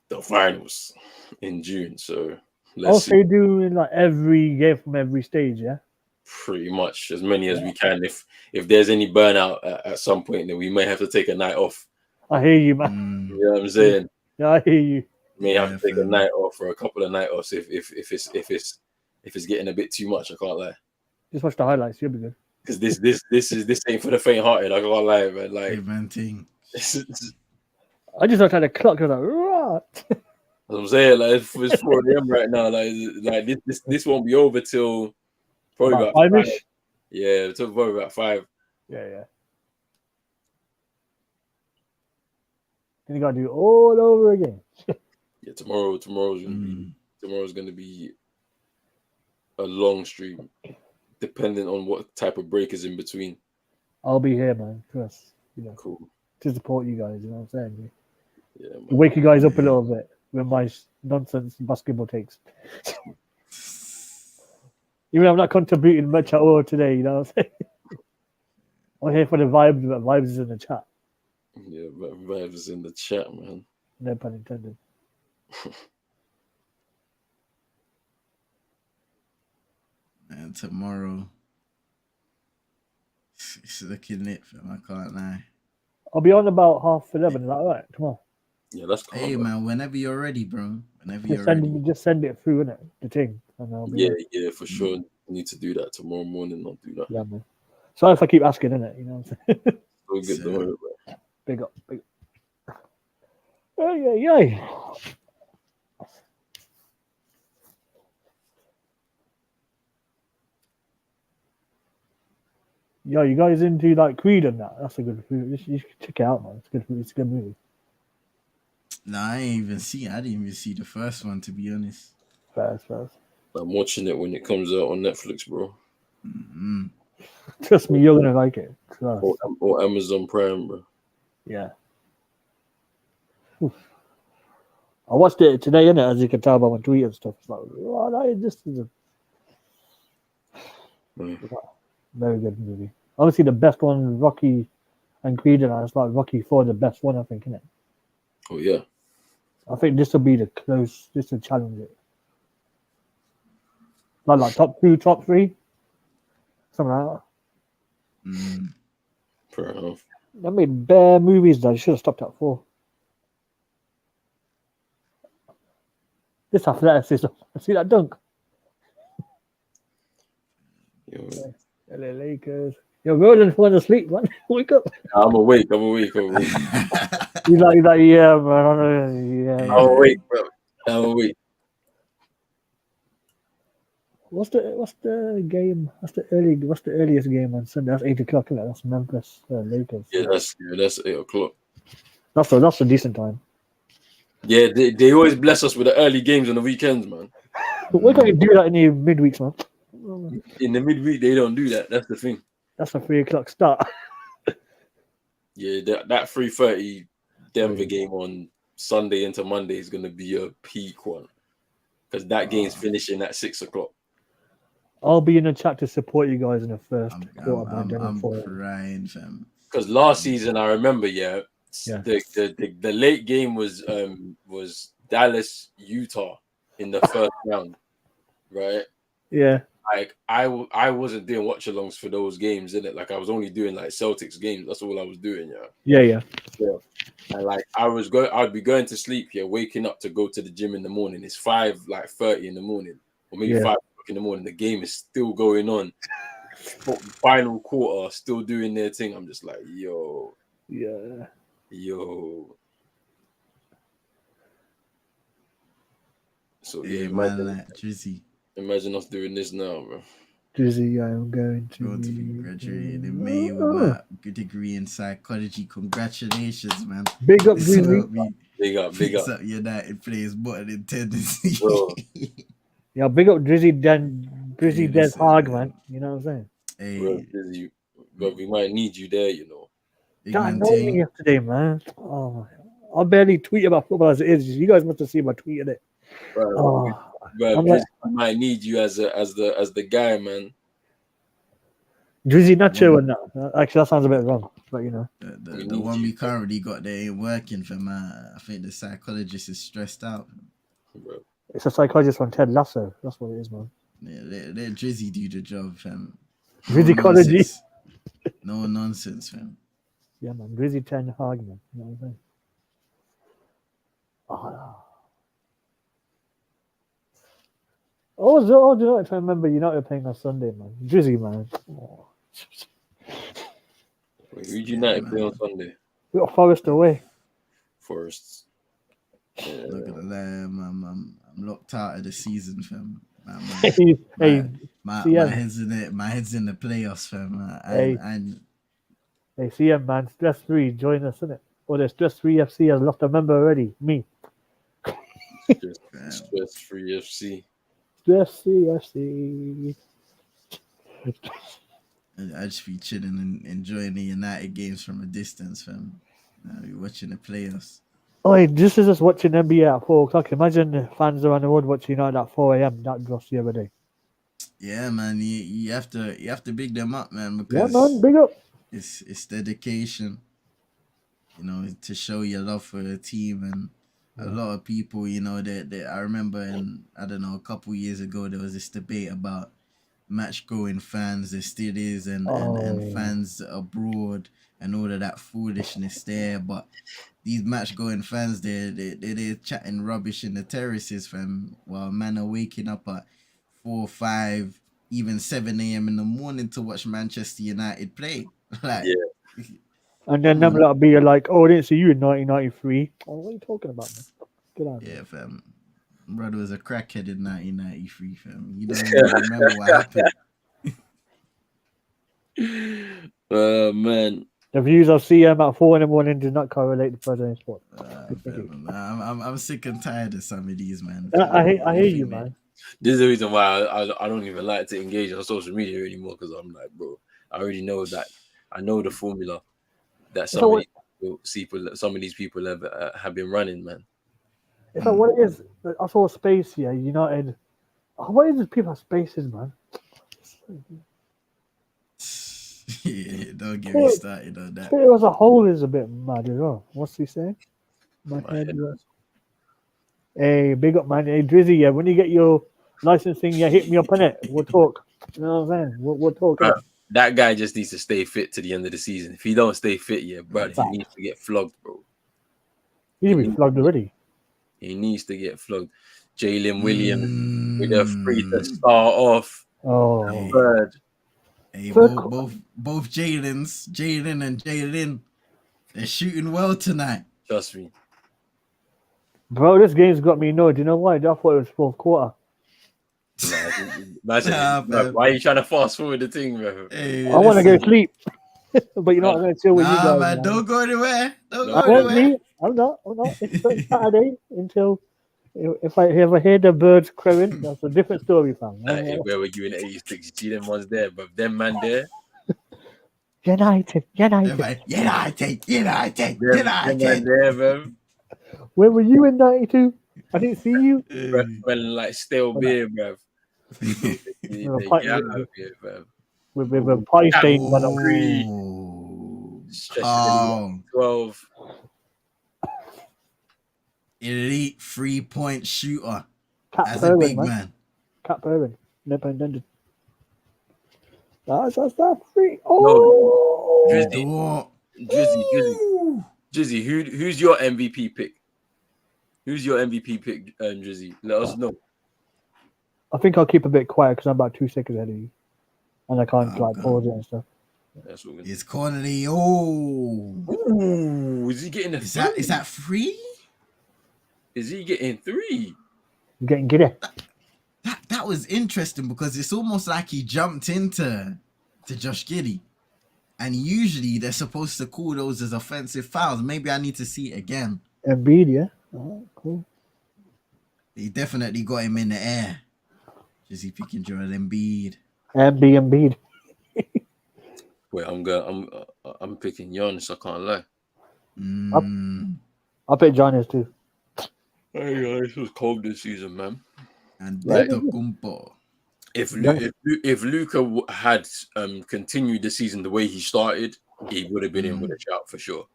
the finals in June. So let's see. They do in like every game from every stage, yeah. Pretty much as many as we can. If there's any burnout at some point, then we may have to take a night off. I hear you, man. You know what I'm saying? Yeah, I hear you. May have to take a night off or a couple of night offs if it's getting a bit too much. I can't lie. Just watch the highlights. You'll be good. Because this ain't for the faint-hearted. I can't lie, man. Like, I just tried to clock. I was like, that's what I'm saying. Like, it's 4 a.m. right now. Like this won't be over till probably about 5. Yeah, till probably about 5. Yeah. Then you gotta do all over again. Yeah, tomorrow's gonna be a long stream, depending on what type of break is in between. I'll be here, man. Trust. Cool. To support you guys. You know what I'm saying? Yeah. Man. To wake you guys up a little bit with my nonsense basketball takes. Even I'm not contributing much at all today. You know what I'm saying? I'm here for the vibes, but vibes is in the chat. Yeah, but vibes is in the chat, man. No pun intended. And tomorrow, it's looking lit, fam. I can't lie. I'll be on about 11:30. Is that all right? Tomorrow. Yeah, that's cool. Hey, man, whenever you're ready, bro. Whenever you're ready. Just send it through, innit? The thing. And I'll be yeah, for sure. Need to do that tomorrow morning. I'll do that. Yeah, man. Sorry if I keep asking, innit? You know what I'm saying? So good to worry, bro. Big up. Yeah. Yo, you guys into like Creed and that? That's a good movie. You should check it out, man. It's a good movie. No, I didn't even see the first one, to be honest. First. I'm watching it when it comes out on Netflix, bro. Mm-hmm. Trust me, you're gonna like it. Or Amazon Prime, bro. Yeah. Oof. I watched it today, innit? As you can tell by my tweet and stuff. It's like, this is a very good movie. Obviously, the best one, Rocky and Creed, and it's like Rocky 4, the best one, I think, innit? Oh yeah. I think this will be the close. This will challenge it. Like top 2, top 3, something like that. Fair enough. I made bare movies that I should have stopped at 4. This athleticism. See that dunk? Yo. LA Lakers. Yo, Roland's falling asleep, man. Wake up. I'm awake. He's like, yeah, man. Yeah. I'm awake, bro. I'm awake. What's the game? What's the earliest game on Sunday? That's 8:00. That's Memphis Lakers. Yeah, that's 8:00. That's a decent time. Yeah, they always bless us with the early games on the weekends, man. Why can't you do that in the midweeks, man? In the midweek, they don't do that. That's the thing. That's a 3:00 start. Yeah, that 3:30 Denver game on Sunday into Monday is going to be a peak one because that game's finishing at 6:00. I'll be in the chat to support you guys in the first quarter. I'm crying, fam. Because last season, I remember, the late game was Dallas, Utah in the first round, right? Yeah. Like I wasn't doing watch-alongs for those games, innit? Like I was only doing like Celtics games. That's all I was doing, Yeah. And like I'd be going to sleep, waking up to go to the gym in the morning. It's 5:30 in the morning, or maybe 5:00 in the morning. The game is still going on. Final quarter, still doing their thing. I'm just like, yo. So imagine us doing this now, bro. Drizzy, I'm going to be graduating in May with my degree in psychology. Congratulations, man. Big up, Drizzy. Big up. United players more than tendency. Yeah, big up Drizzy Des Hard, man. You know what I'm saying? Hey, bro, Drizzy, but we might need you there, you know. God, annoyed me yesterday, man. Oh, I barely tweet about football as it is. You guys must have seen my tweet in it. Bro, Drizzy, I might need you as the guy, man. Drizzy Nacho and that. Actually, that sounds a bit wrong, but you know. The one we currently got there ain't working for man. I think the psychologist is stressed out. Bro. It's a psychologist from Ted Lasso. That's what it is, man. Yeah, let Drizzy do the job, fam. Drizzy-cology. No nonsense, fam. Yeah, man. Drizzy Ten Hag, man. You know what I'm saying? Oh, do you know if I remember United playing on Sunday, man? Drizzy, man. Oh. Wait, who'd United play on Sunday? We got Forest away. Forest. Yeah. Not gonna lie, I'm locked out of the season, fam. My head's in it. My head's in the playoffs, fam. Hey, CM, man. Stress free. Join us, innit? Or the Stress Free FC has lost a member already. Me. Stress Free FC. Stress Free FC. I just be chilling and enjoying the United games from a distance, fam. I'll be watching the playoffs. Oh, hey, this is just watching NBA at 4:00. Imagine fans around the world watching United at 4 a.m. That drops the other day. Yeah, man. You have to big them up, man, because big up. It's dedication, you know, to show your love for the team. And a lot of people, you know, that I remember a couple years ago, there was this debate about match-going fans. There still is, and fans abroad and all of that foolishness there. But these match-going fans, they're chatting rubbish in the terraces, fam, while man are waking up at 4, 5, even 7 a.m. in the morning to watch Manchester United play. Like, and then them lot be like, "Oh, I didn't see you in 1993." Oh, what are you talking about, man? Get out. Yeah, fam. Brother was a crackhead in 1993, fam. You don't even remember what happened. Man. The views of CM at 4 in the morning do not correlate to President's Sport. I'm sick and tired of some of these, man. I hear you, man. This is the reason why I don't even like to engage on social media anymore, because I'm like, bro, I already know that. I know the formula that some of these people have been running, man. So what it is, I saw space here, United. What is this people have spaces, man? Yeah, don't get me started on that. It was a whole is a bit mad as well. What's he saying? Hey, big up, man. Hey, Drizzy, yeah, when you get your licensing, hit me up on it. We'll talk. You know what I'm saying? We'll talk. That guy just needs to stay fit to the end of the season. If he don't stay fit, bro, he needs to get flogged, bro. He needs to be flogged already. He needs to get flogged. Jalen Williams with a free to start off. Oh, third. Hey, both Jalen and Jalen, they're shooting well tonight. Trust me. Bro, this game's got me annoyed. You know why? I thought it was fourth quarter. Why are you trying to fast forward the thing, bro? Hey, I want to go sleep. But you know what I'm going to chill with you guys. Man, don't go anywhere. Don't go I won't anywhere. sleep. I'm not. It's Saturday until if I ever hear the birds crowing, that's a different story, fam. Where were you in '86? You see them ones there, but them man there, United. United. them man there, bro. Where were you in '92? I didn't see you. Smelling like stale beer, bro. With a They pipe, get out of here, bro. with a pie stain on them. Ooh, Stretch calm. 12. Elite 3-point shooter Cap as a Irwin, big man. man. Cap Irwin. Never intended. That's that free. Oh, Drizzy, who's your MVP pick? Who's your MVP pick, Drizzy? Let us know. I think I'll keep a bit quiet because I'm about 2 seconds ahead of you, and I can't Oh, like God. pause it and stuff. That's what It's Connolly. Oh, Ooh, is he getting a is three? that free? Is he getting 3? You're getting giddy. That was interesting because it's almost like he jumped into Josh Giddey, and usually they're supposed to call those as offensive fouls. Maybe I need to see it again. Embiid, yeah. Oh, cool. He definitely got him in the air. Is he picking Joel Embiid? Embiid. Wait, I'm picking Giannis. I can't lie. I'll pick Giannis too. Hey, this was cold this season, man. And Like, Kumpo. If Luka had continued the season the way he started, he would have been in with a shout for sure.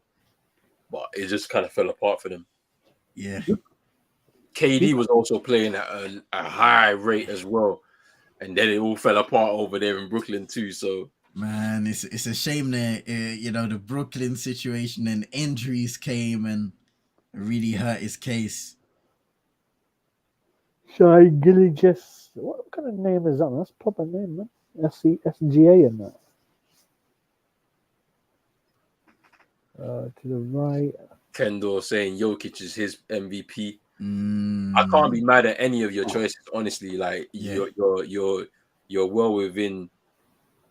But it just kind of fell apart for them. Yeah. KD was also playing at a high rate as well, and then it all fell apart over there in Brooklyn too. So man, it's a shame that the Brooklyn situation and injuries came and really hurt his case. Shy Gilliges. What kind of name is that? That's a proper name, man. SGA in that. To the right. Kendall saying Jokic is his MVP. I can't be mad at any of your choices, honestly. Like you're well within.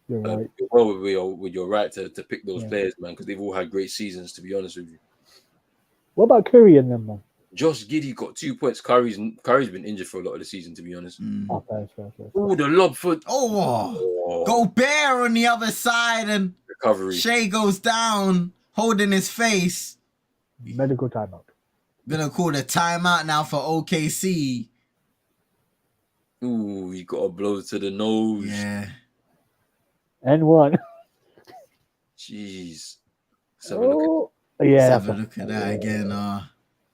You're right. You're well with your right to pick those players, man, because they've all had great seasons. To be honest with you. What about Curry and them, man? Josh Giddey got 2 points. Curry's been injured for a lot of the season, to be honest. Fair. Oh, the lob foot. Gobert on the other side and recovery. Shea goes down, holding his face. Medical timeout. Gonna call the timeout now for OKC. Ooh, he got a blow to the nose. Yeah. N1. Jeez. Let's have a look at that again.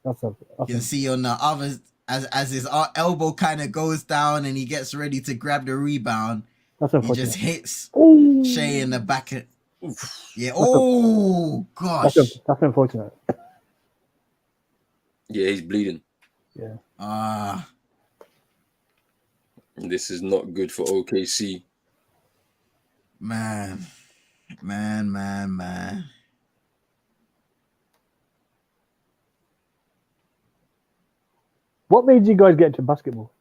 You can see on the other, as his elbow kind of goes down and he gets ready to grab the rebound, he just hits Shea in the back. Yeah. Gosh. That's unfortunate. Yeah, he's bleeding. Yeah. This is not good for OKC. Man. What made you guys get into basketball?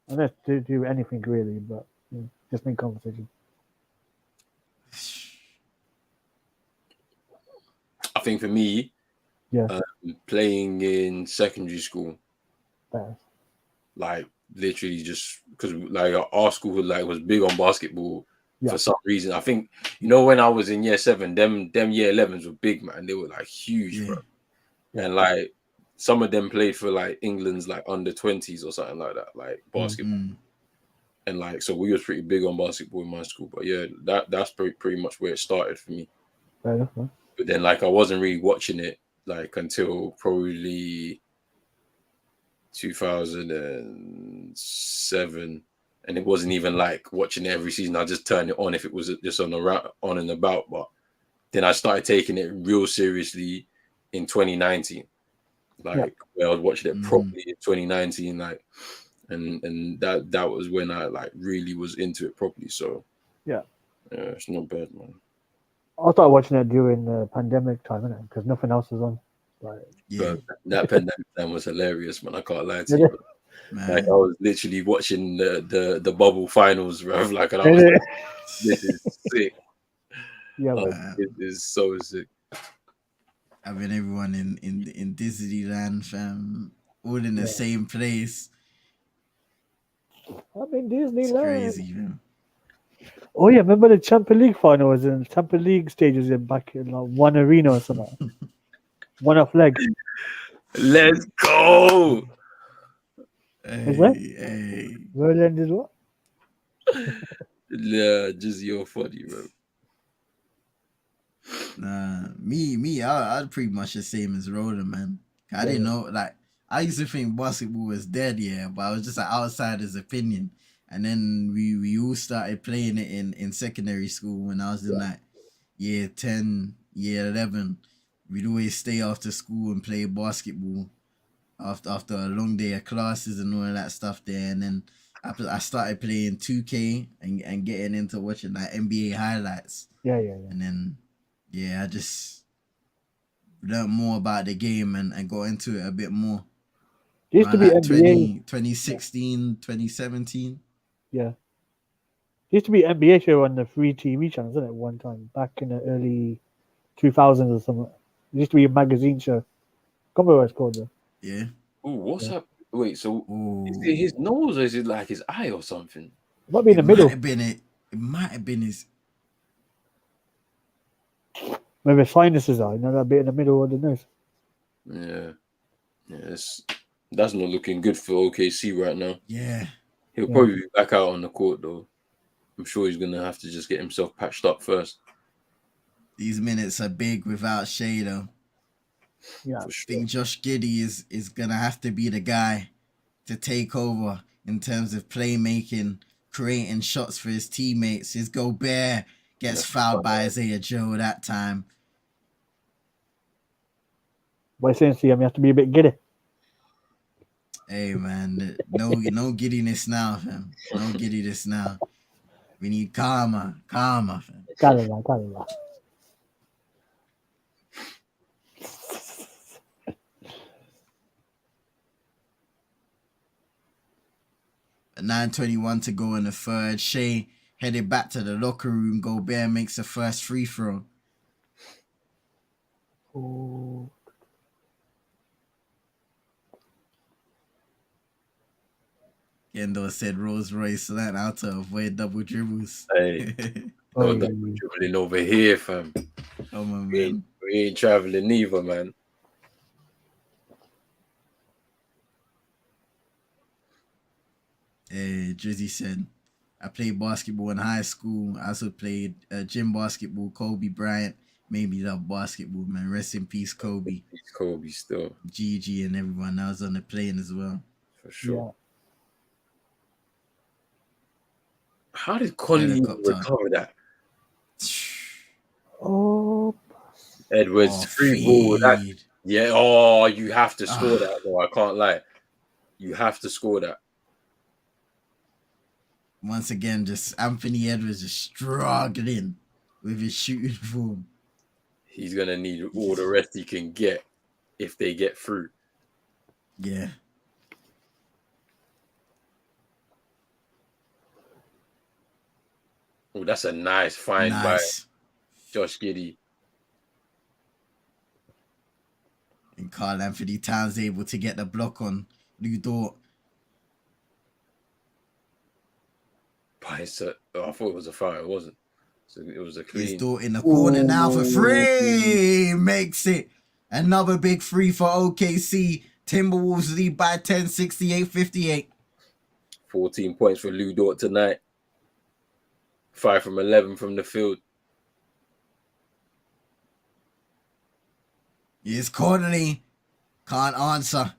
Unless to do anything really, but just in conversation. I think for me, playing in secondary school, like literally just because like our school was big on basketball for some reason. I think when I was in year 7, them year 11s were big, man. They were like huge, bro. And like some of them played for like England's like under 20s or something like that, like basketball. And like so we was pretty big on basketball in my school. But yeah, that's pretty much where it started for me. Fair enough, man. But then like I wasn't really watching it like until probably 2007, and it wasn't even like watching it every season. I just turned it on if it was just on and about. But then I started taking it real seriously in 2019, like where I was watching it properly in 2019, like, and that was when I like really was into it properly. So yeah, it's not bad, man. I started watching it during the pandemic time, innit? Because nothing else was on. But that pandemic time was hilarious, man. I can't lie to you. Like I was literally watching the bubble finals, bro. Like, and I was like, this is sick. Yeah, it is so sick. having everyone in Disneyland, fam, all in the same place. I'm in It's Disneyland. crazy, man. Oh yeah, remember the Champions League final was in Champions League stages in back in like one arena or something. One off leg. Let's go. Is that? Hey. Roland is what? Yeah, just your funny, bro. Nah, I'd pretty much the same as Roland, man. I didn't know, like, I used to think basketball was dead, yeah, but I was just an outsider's opinion. And then we all started playing it in secondary school when I was in like year 10, year 11. We'd always stay after school and play basketball after a long day of classes and all of that stuff there. And then I started playing 2K and getting into watching like NBA highlights. Yeah. And then, yeah, I just learned more about the game and got into it a bit more. There used to be like NBA. 2016, 2017. Yeah. There used to be NBA show on the free TV channels, isn't it? One time back in the early 2000s or something. There used to be a magazine show. Can't remember what it's called though. Yeah. Oh, what's up? Wait, so Ooh. is it his nose or is it like his eye or something? It might be in the middle. It might have been his. Maybe his sinuses are, that bit in the middle of the nose. Yeah. That's not looking good for OKC right now. Yeah. He'll probably be back out on the court though. I'm sure he's gonna have to just get himself patched up first. These minutes are big without Shea though. Yeah. I think Josh Giddey is gonna have to be the guy to take over in terms of playmaking, creating shots for his teammates. His Gobert gets fouled by Isaiah Joe that time. By saying to him, you have to be a bit giddy. Hey man, no giddiness now, fam. No giddiness now. We need karma, fam. Calma. At 9:21 to go in the third. Shea headed back to the locker room. Gobert makes the first free throw. Oh. Gendo said Rolls Royce learned how to avoid double dribbles. Hey, no double dribbling over here, fam. Come on, man. We ain't traveling either, man. Hey, Drizzy said, I played basketball in high school. I also played gym basketball. Kobe Bryant made me love basketball, man. Rest in peace, Kobe. Kobe still. GG and everyone that was on the plane as well. For sure. Yeah. How did Conley recover that? Oh. Edwards free ball. Yeah. Oh, you have to score that. No, I can't lie. You have to score that. Once again, just Anthony Edwards just struggling with his shooting form. He's gonna need all the rest he can get if they get through. Yeah. Oh, that's a nice find by Josh Giddey. And Karl Anthony Towns able to get the block on Lou Dort. I thought it was a foul. It wasn't. So it was a clean. His Dort in the corner now for free. Makes it. Another big free for OKC. Timberwolves lead by 10, 68-58. 14 points for Lou Dort tonight. 5 from 11 from the field. Here's Connolly. Can't answer.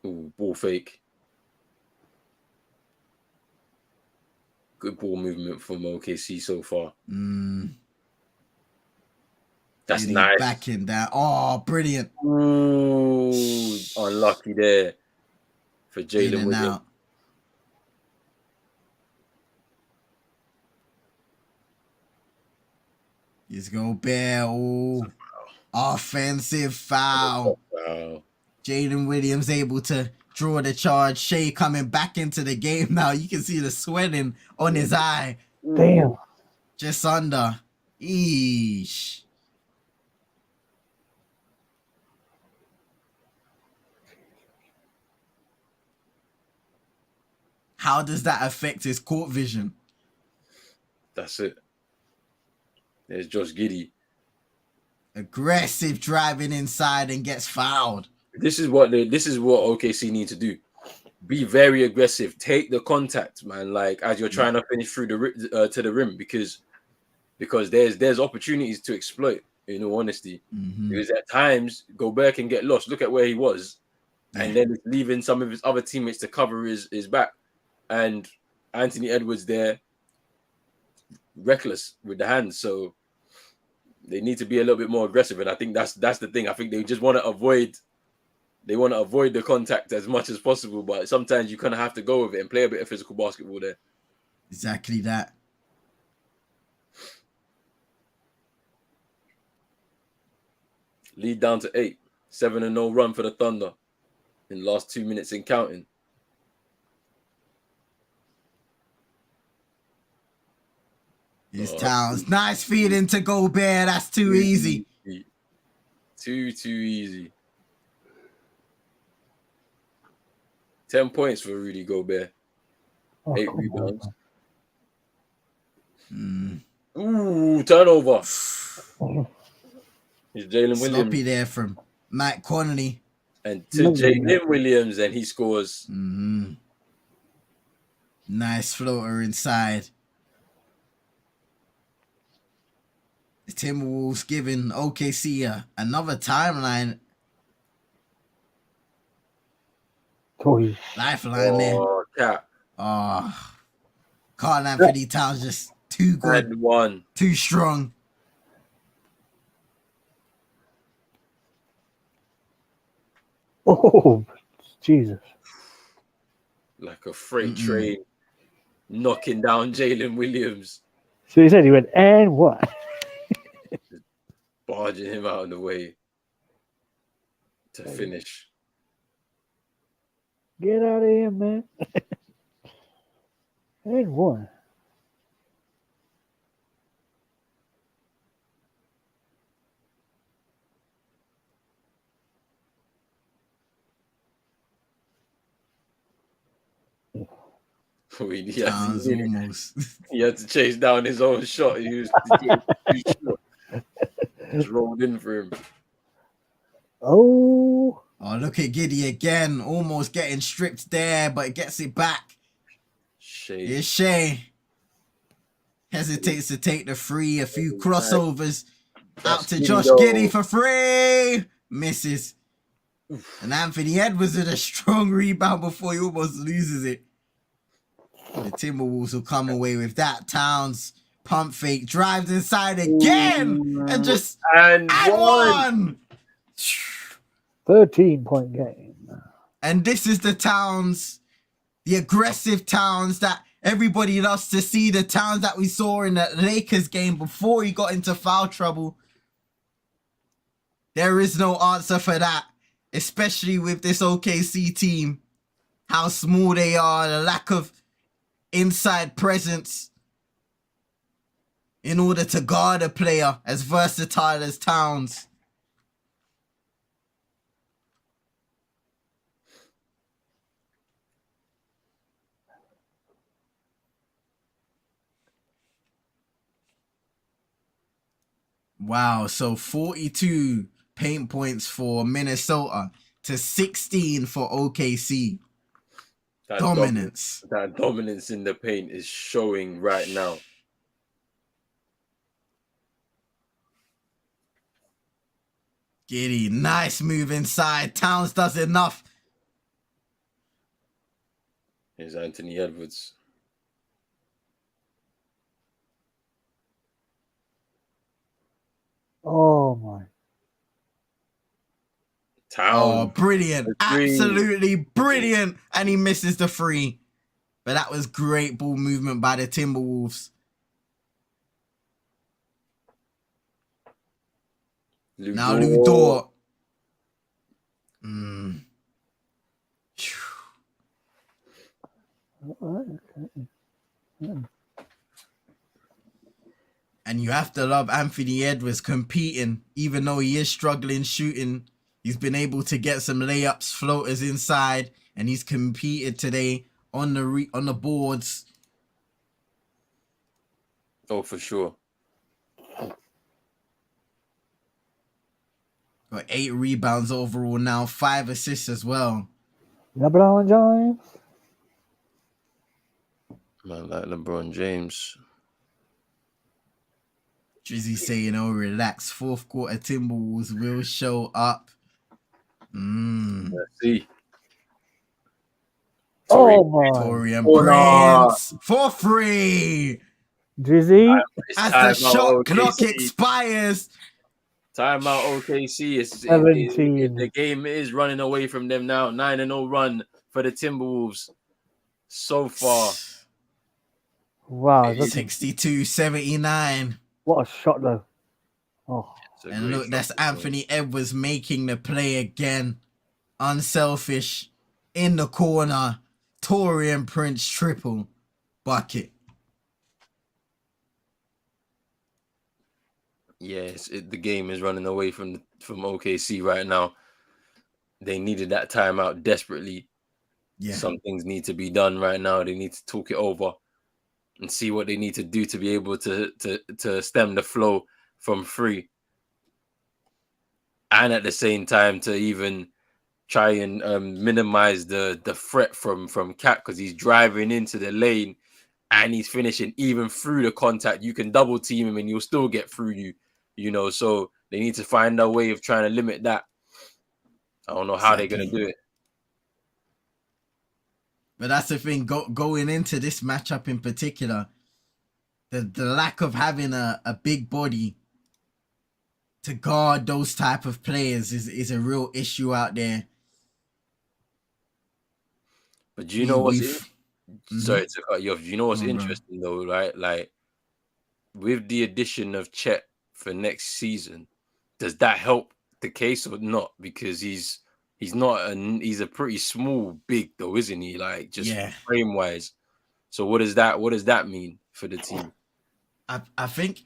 Ooh, ball fake. Good ball movement from OKC so far. That's really nice. Backing down. Oh, brilliant. Ooh, unlucky there for Jalen Williams. Here's Gobert. Oh, offensive foul. Wow. Jalen Williams able to draw the charge. Shea coming back into the game now. You can see the sweating on his eye. Damn. Just under. Eesh. How does that affect his court vision? That's it. There's Josh Giddey. Aggressive driving inside and gets fouled. This is what OKC need to do. Be very aggressive. Take the contact, man. Like as you're trying to finish through the to the rim, because there's opportunities to exploit. In all honesty, because at times Gobert can get lost. Look at where he was, and then it's leaving some of his other teammates to cover his back, and Anthony Edwards there, reckless with the hands. So they need to be a little bit more aggressive, and I think that's the thing. I think they just want to avoid. They want to avoid the contact as much as possible, but sometimes you kind of have to go with it and play a bit of physical basketball there. Exactly that. Lead down to 8. 7-0 run for the Thunder in the last 2 minutes and counting. Here's Towns. Nice feed into Gobert. That's too easy. Too easy. 10 points for Rudy Gobert. 8 rebounds. Ooh, turnover. It's Jalen Williams. Sloppy there from Mike Conley. And to Jalen Williams, and he scores. Nice floater inside. The Timberwolves giving OKC another timeline. Lifeline there. Cat. Carl Anthony Towns just too good. And one. Too strong. Oh, Jesus. Like a freight train knocking down Jalen Williams. So he said he went, and what? Barging him out of the way to finish. Get out of here, man. And what? He had to chase down his own shot. He was just rolled in for him. Oh, look at Giddey again. Almost getting stripped there, but gets it back. Here's Shea. Hesitates to take the free. A few crossovers. Out to Josh Giddey for free. Misses. And Anthony Edwards with a strong rebound before he almost loses it. The Timberwolves will come away with that. Towns pump fake, drives inside again, and just one. 13-point game. And this is the Towns, the aggressive Towns that everybody loves to see, the Towns that we saw in the Lakers game before he got into foul trouble. There is no answer for that, especially with this OKC team. How small they are, the lack of inside presence in order to guard a player as versatile as Towns. Wow, so 42 paint points for Minnesota to 16 for OKC. Dominance. That dominance in the paint is showing right now. Giddey, nice move inside. Towns does enough. Here's Anthony Edwards. Oh, my. Oh, brilliant. Absolutely brilliant. And he misses the free. But that was great ball movement by the Timberwolves. Now Lou Dort. And you have to love Anthony Edwards competing, even though he is struggling shooting. He's been able to get some layups, floaters inside, and he's competed today on the boards. Oh, for sure. Got 8 rebounds overall now, 5 assists as well. LeBron James. Man, like LeBron James. Drizzy saying, "Oh, relax. Fourth quarter Timberwolves will show up." Let's see. Oh my! Torian Prince for free. Drizzy. As the shot clock expires. Timeout OKC. 17. The game is running away from them now. 9-0 run for the Timberwolves so far. Wow. 62-79. What a shot, though. Oh. And look, that's Anthony Edwards making the play again. Unselfish. In the corner. Torian Prince triple. Bucket. Yes, the game is running away from OKC right now. They needed that timeout desperately. Yeah. Some things need to be done right now. They need to talk it over and see what they need to do to be able to stem the flow from free. And at the same time to even try and minimize the threat from Cat, because he's driving into the lane and he's finishing even through the contact. You can double team him and he'll still get through you. So they need to find a way of trying to limit that. I don't know how they're going to do it. But that's the thing, going into this matchup in particular, the lack of having a big body to guard those type of players is a real issue out there. But do you know what's sorry to cut you off. Do you know what's interesting though, right? Like, with the addition of Chet for next season, does that help the case or not? Because he's a pretty small big though, isn't he? Like, just frame wise. So what does that mean for the team? I think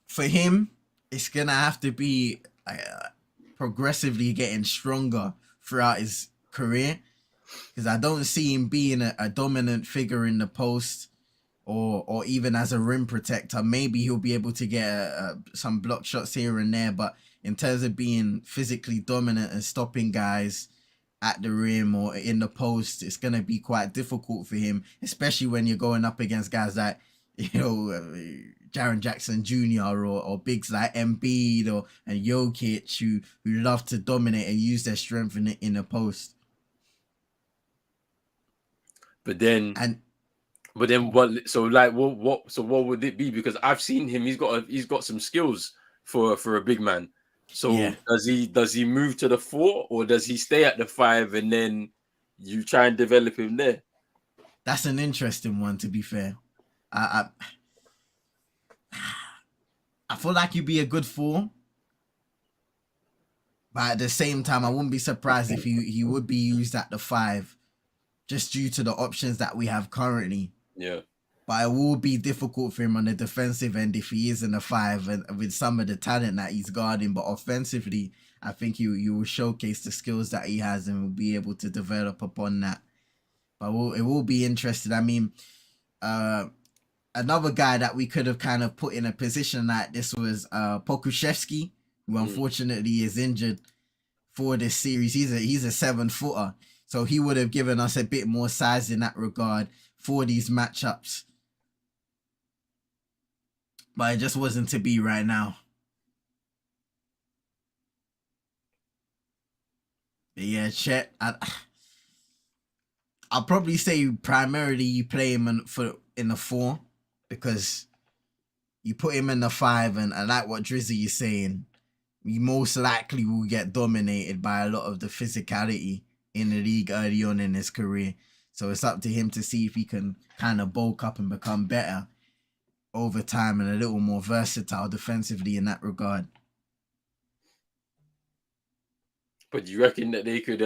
for him, it's gonna have to be progressively getting stronger throughout his career, because I don't see him being a dominant figure in the post or even as a rim protector. Maybe he'll be able to get some block shots here and there, but in terms of being physically dominant and stopping guys at the rim or in the post, it's going to be quite difficult for him, especially when you're going up against guys like, Jaren Jackson Jr. or bigs like Embiid and Jokic who love to dominate and use their strength in the post. But then what? So like, what? So what would it be? Because I've seen him. He's got some skills for a big man. So does he move to the 4 or does he stay at the 5 and then you try and develop him there? That's an interesting one, to be fair. I feel like he'd be a good 4, but at the same time, I wouldn't be surprised if he would be used at the 5, just due to the options that we have currently. Yeah. But it will be difficult for him on the defensive end if he is in the 5 and with some of the talent that he's guarding. But offensively, I think he will showcase the skills that he has and will be able to develop upon that. But it will be interesting. I mean, another guy that we could have kind of put in a position like this was Pokuševski, who unfortunately is injured for this series. He's a 7-footer, so he would have given us a bit more size in that regard for these matchups. But it just wasn't to be right now. But yeah, Chet, I'll probably say primarily you play him in the 4, because you put him in the 5, and I like what Drizzy is saying. He most likely will get dominated by a lot of the physicality in the league early on in his career. So it's up to him to see if he can kind of bulk up and become better over time and a little more versatile defensively in that regard. But do you reckon that they could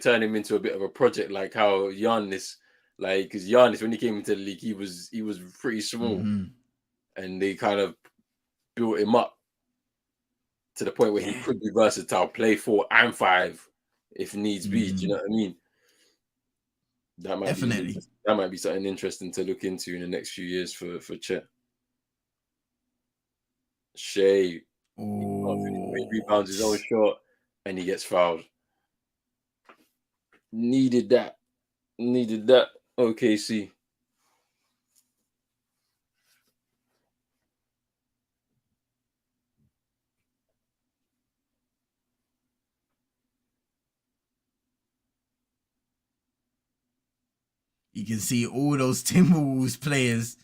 turn him into a bit of a project, like how Giannis, because Giannis, when he came into the league, he was pretty small, and they kind of built him up to the point where he could be versatile, play 4 and 5 if needs be. Do you know what I mean? That might be something interesting to look into in the next few years for Chet. Shea rebounds his own shot and he gets fouled. Needed that. OKC. You can see all those Timberwolves players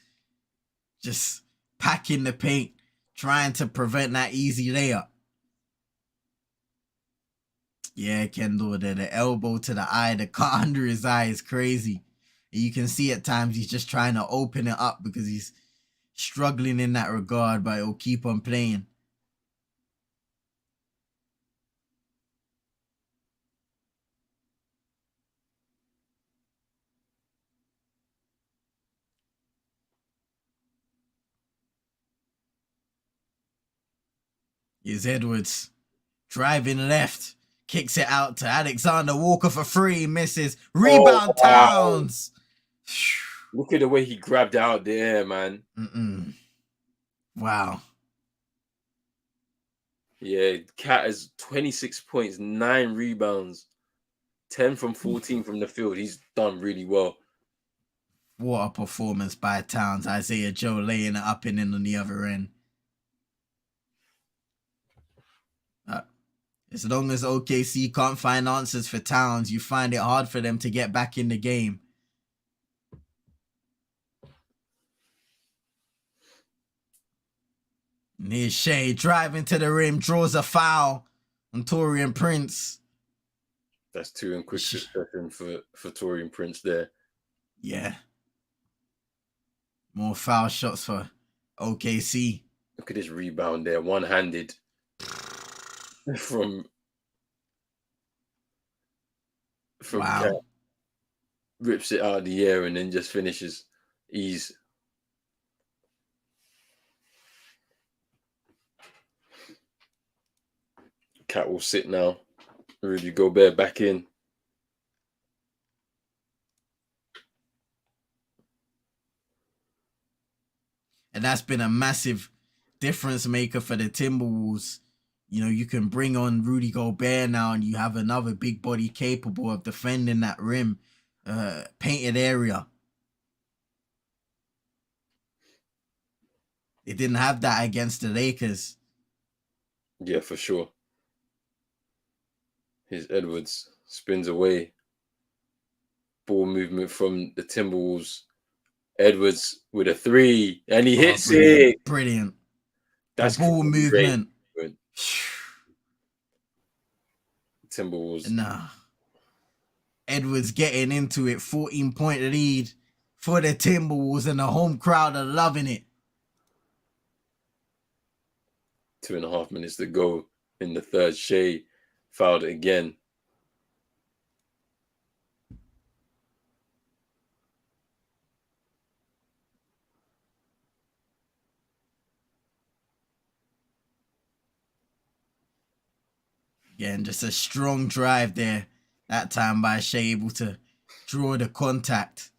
just packing the paint, trying to prevent that easy layup. Yeah, Kendall, the elbow to the eye, the cut under his eye is crazy. And you can see at times he's just trying to open it up because he's struggling in that regard, but he'll keep on playing. Here's Edwards driving left, kicks it out to Alexander Walker for 3, misses. Rebound, Towns. Look at the way he grabbed out there, man. Wow. Yeah, Cat has 26 points, 9 rebounds, 10 from 14 from the field. He's done really well. What a performance by Towns. Isaiah Joe laying it up and in on the other end. As long as OKC can't find answers for Towns, you find it hard for them to get back in the game. And here's Shea driving to the rim, draws a foul on Taurean Prince. That's 2 in quick succession for Taurean Prince there. Yeah. More foul shots for OKC. Look at this rebound there, one-handed from wow. Cat. Rips it out of the air and then just finishes. Ease. Cat will sit now. Rudy Gobert back in. And that's been a massive difference maker for the Timberwolves. You know, you can bring on Rudy Gobert now and you have another big body capable of defending that rim, painted area. They didn't have that against the Lakers. Yeah, for sure. Here's Edwards, spins away. Ball movement from the Timberwolves. Edwards with a 3, and he hits it. Brilliant. That's the ball movement. Timberwolves. Nah. Edwards getting into it. 14-point lead for the Timberwolves, and the home crowd are loving it. 2.5 minutes to go in the third. Shea fouled again. Again, just a strong drive there. That time by Shea, able to draw the contact.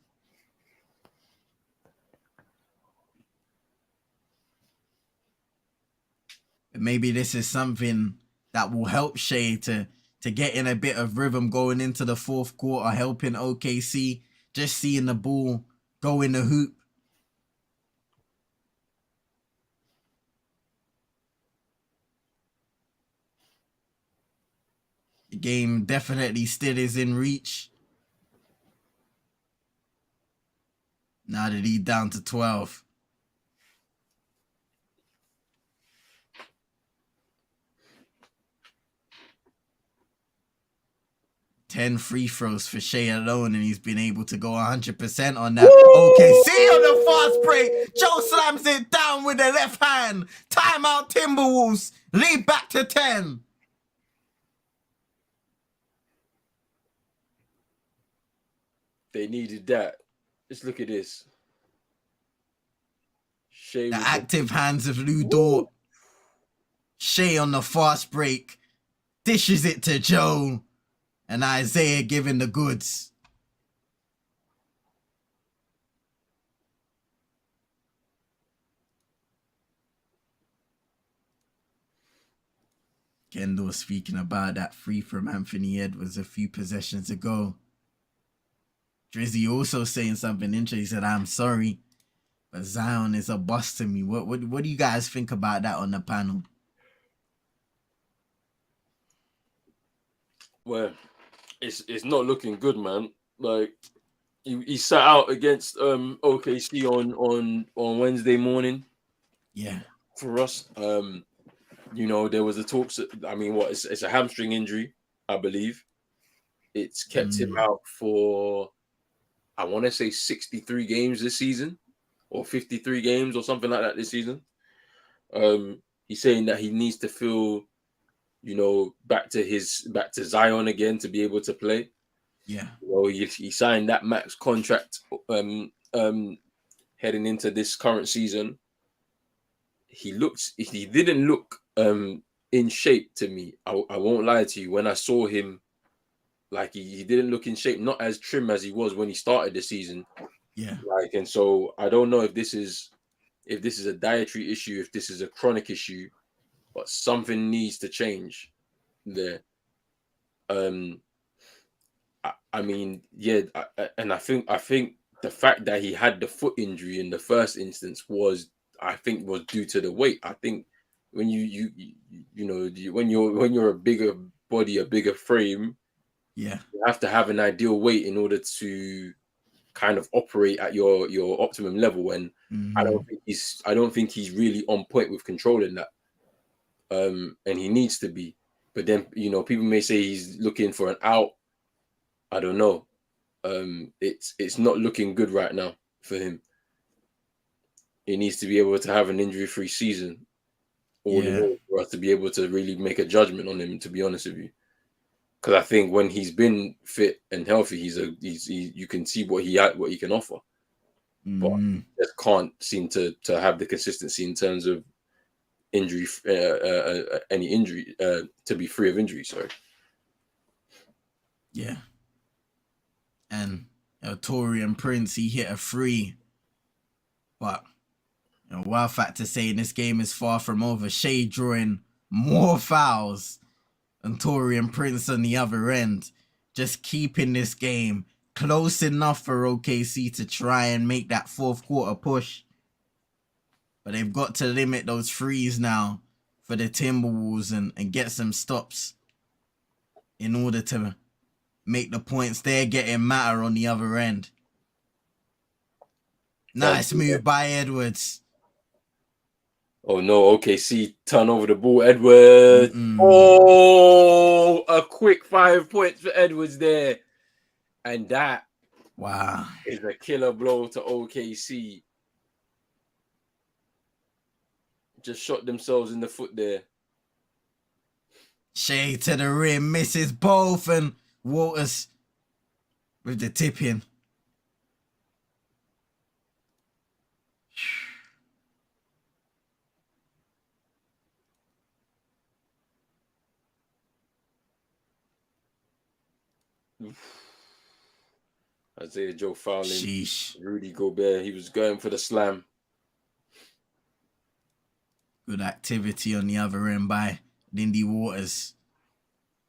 But maybe this is something that will help Shea to get in a bit of rhythm going into the fourth quarter, helping OKC, just seeing the ball go in the hoop. The game definitely still is in reach. Now the lead down to 12. Ten free throws for Shea alone, and he's been able to go 100% on that. OKC on the fast break. Joe slams it down with the left hand. Timeout Timberwolves. Lead back to 10. They needed that. Just look at this. Shea the active hands of Lou Dort Shea on the fast break dishes it to Joe, and Isaiah giving the goods. Kendall speaking about that free from Anthony Edwards a few possessions ago. Drizzy also saying something interesting. He said, "I'm sorry, but Zion is a bust to me." What do you guys think about that on the panel? Well, it's not looking good, man. Like he sat out against OKC on Wednesday morning. Yeah. For us, there was a talks. I mean, it's a hamstring injury, I believe. It's kept him out for, I want to say 63 games this season, or 53 games or something like that this season. He's saying that he needs to feel, back to Zion again to be able to play. Yeah. He signed that max contract heading into this current season. He didn't look in shape to me. I won't lie to you. When I saw him, like he didn't look in shape, not as trim as he was when he started the season. Yeah. And so I don't know if this is a dietary issue, if this is a chronic issue, but something needs to change there. I mean, yeah, and I think the fact that he had the foot injury in the first instance was due to the weight. I think when when you're a bigger body, a bigger frame, yeah, you have to have an ideal weight in order to kind of operate at your optimum level. And I don't think he's really on point with controlling that. And he needs to be. But then people may say he's looking for an out. I don't know. It's not looking good right now for him. He needs to be able to have an injury-free season all in all for us to be able to really make a judgment on him, to be honest with you. Because I think when he's been fit and healthy, you can see what he can offer. But just can't seem to have the consistency in terms of injury, any injury, to be free of injury. Sorry. Yeah. And Torian Prince, he hit a free. But wild factor saying this game is far from over. Shea drawing more fouls and Torian Prince on the other end. Just keeping this game close enough for OKC to try and make that fourth quarter push. But they've got to limit those threes now for the Timberwolves and get some stops in order to make the points they're getting matter on the other end. Nice move by Edwards. Oh no, OKC turn over the ball. Edwards. Oh, a quick 5 points for Edwards there. And that is a killer blow to OKC. Just shot themselves in the foot there. Shea to the rim, misses both, and Waters with the tip in. Isaiah Joe fouling. Sheesh. Rudy Gobert, he was going for the slam. Good activity on the other end by Lindy Waters.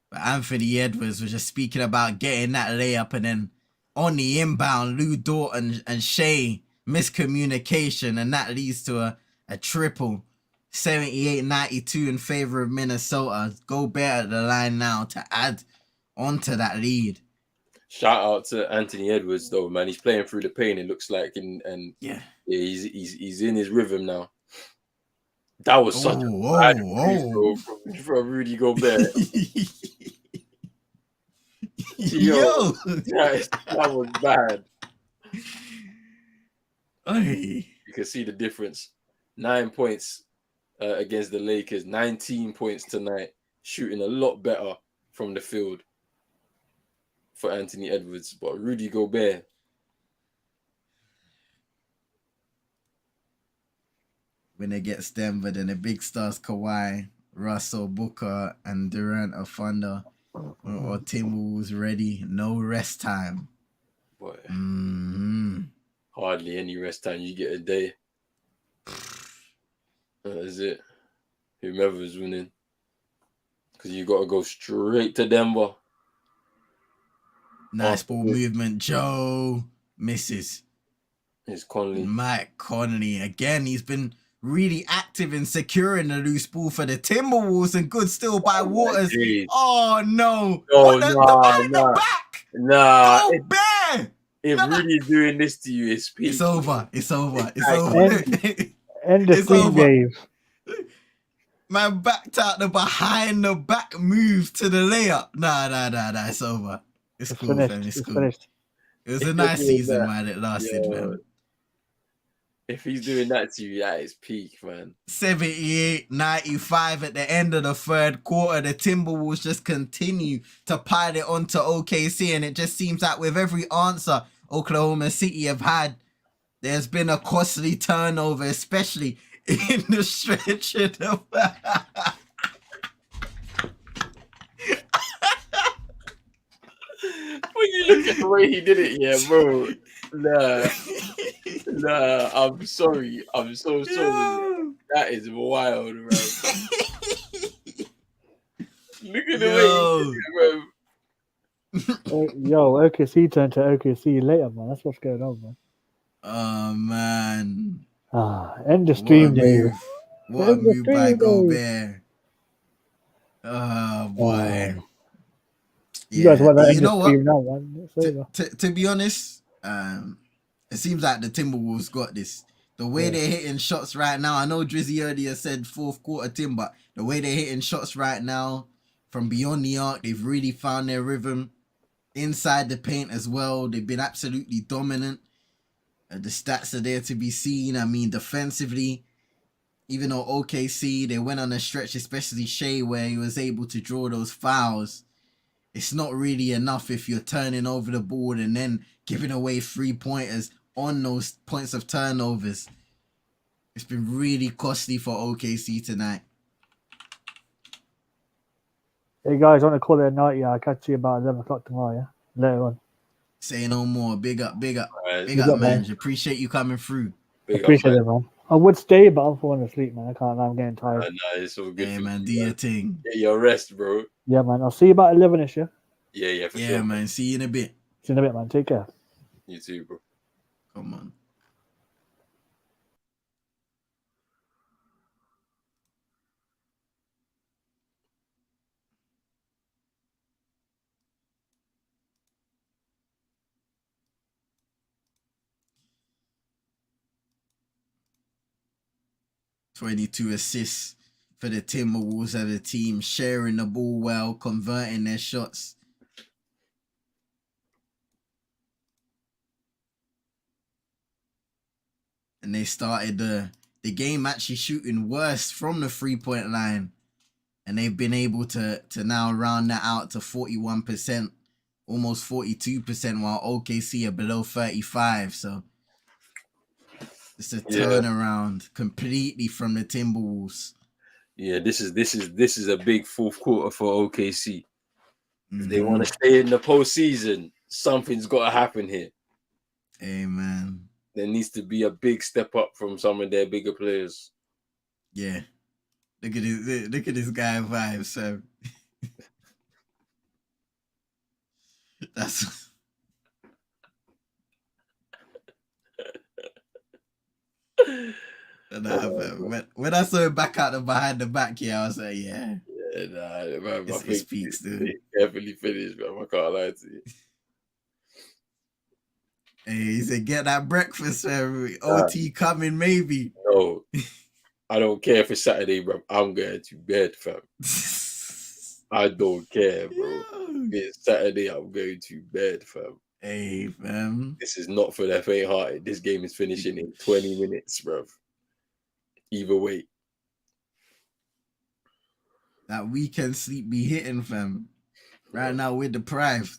But Anthony Edwards was just speaking about getting that layup, and then on the inbound, Lou Dort and Shea miscommunication, and that leads to a triple. 78-92 in favor of Minnesota. Gobert at the line now to add onto that lead. Shout out to Anthony Edwards though, man. He's playing through the pain, it looks like, and he's in his rhythm now. That was such a bad free throw from Rudy Gobert. Yo, that was bad. Hey. You can see the difference. 9 points against the Lakers, 19 points tonight, shooting a lot better from the field for Anthony Edwards. But Rudy Gobert, when it gets Denver, then the big stars Kawhi, Russell, Booker, and Durant are Thunder, or Timberwolves ready. No rest time. Boy, Mm-hmm. hardly any rest time. You get a day. That is it. Whomever's winning, because you got to go straight to Denver. Nice ball movement. Joe misses. It's Conley. Mike Conley again. He's been really active in securing the loose ball for the Timberwolves, and good steal by Waters. Oh no! Behind the back. Nah, Go Bear! If Rudy's doing this to you, it's peak. It's over. It's over. It's End over. the screen game. Man backed out the behind the back move to the layup. Nah. It's over. It's cool, finished. fam. It's cool. Finished. It was a nice season, man. It lasted, man. If he's doing that to you, that is peak, man. 78-95 at the end of the third quarter. The Timberwolves just continue to pile it onto OKC, and it just seems like with every answer Oklahoma City have had, there's been a costly turnover, especially in the stretch of the When you look at the way he did it, yeah, bro. Nah, I'm sorry. I'm so sorry. Yo. That is wild, bro. Look at the way he did it, bro. Yo, OKC turned to OKC later, man. That's what's going on, man. Oh, man. End the stream, Dave. What a move by Gobert. Oh, boy. You guys want to end the stream now, man. To be honest, it seems like the Timberwolves got this. The way they're hitting shots right now, I know Drizzy earlier said fourth quarter Tim, but the way they're hitting shots right now from beyond the arc, they've really found their rhythm inside the paint as well. They've been absolutely dominant. The stats are there to be seen. I mean, defensively, even though OKC, they went on a stretch, especially Shea, where he was able to draw those fouls. It's not really enough if you're turning over the board and then giving away 3-pointers on those points of turnovers. It's been really costly for OKC tonight. Hey guys, I want to call it a night. Yeah, I'll catch you about 11 o'clock tomorrow. Yeah, later on. Say no more. Big up, right. man. Appreciate you coming through. Appreciate it, man. I would stay, but I'm falling asleep, man. I can't. I'm getting tired. Nah, it's all good. Yeah, man. Do your thing. Get your rest, bro. Yeah, man. I'll see you about 11ish. Yeah, for sure. Yeah, man. See you in a bit. See you in a bit, man. Take care. You too, bro. Come on. $22 assists for the Timberwolves as a team, sharing the ball well, converting their shots. And they started the game actually shooting worse from the 3-point line. And they've been able to now round that out to 41%, almost 42%, while OKC are below 35%. So it's a turnaround completely from the Timberwolves. Yeah, this is a big fourth quarter for OKC. If they want to stay in the postseason, something's got to happen here. Amen. There needs to be a big step up from some of their bigger players. Yeah. Look at this guy vibe, so that's when I saw him back out behind the back, I was like, yeah. Yeah, nah, man, it speaks, dude. Definitely finished, man. I can't lie to you. Hey, he said, get that breakfast, OT coming, maybe. No, I don't care if it's Saturday, bro. I'm going to bed, fam. I don't care, bro. If it's Saturday, I'm going to bed, fam. Hey, fam. This is not for the faint-hearted. This game is finishing in 20 minutes, bro. Either way. That weekend sleep be hitting, fam. Right now, we're deprived.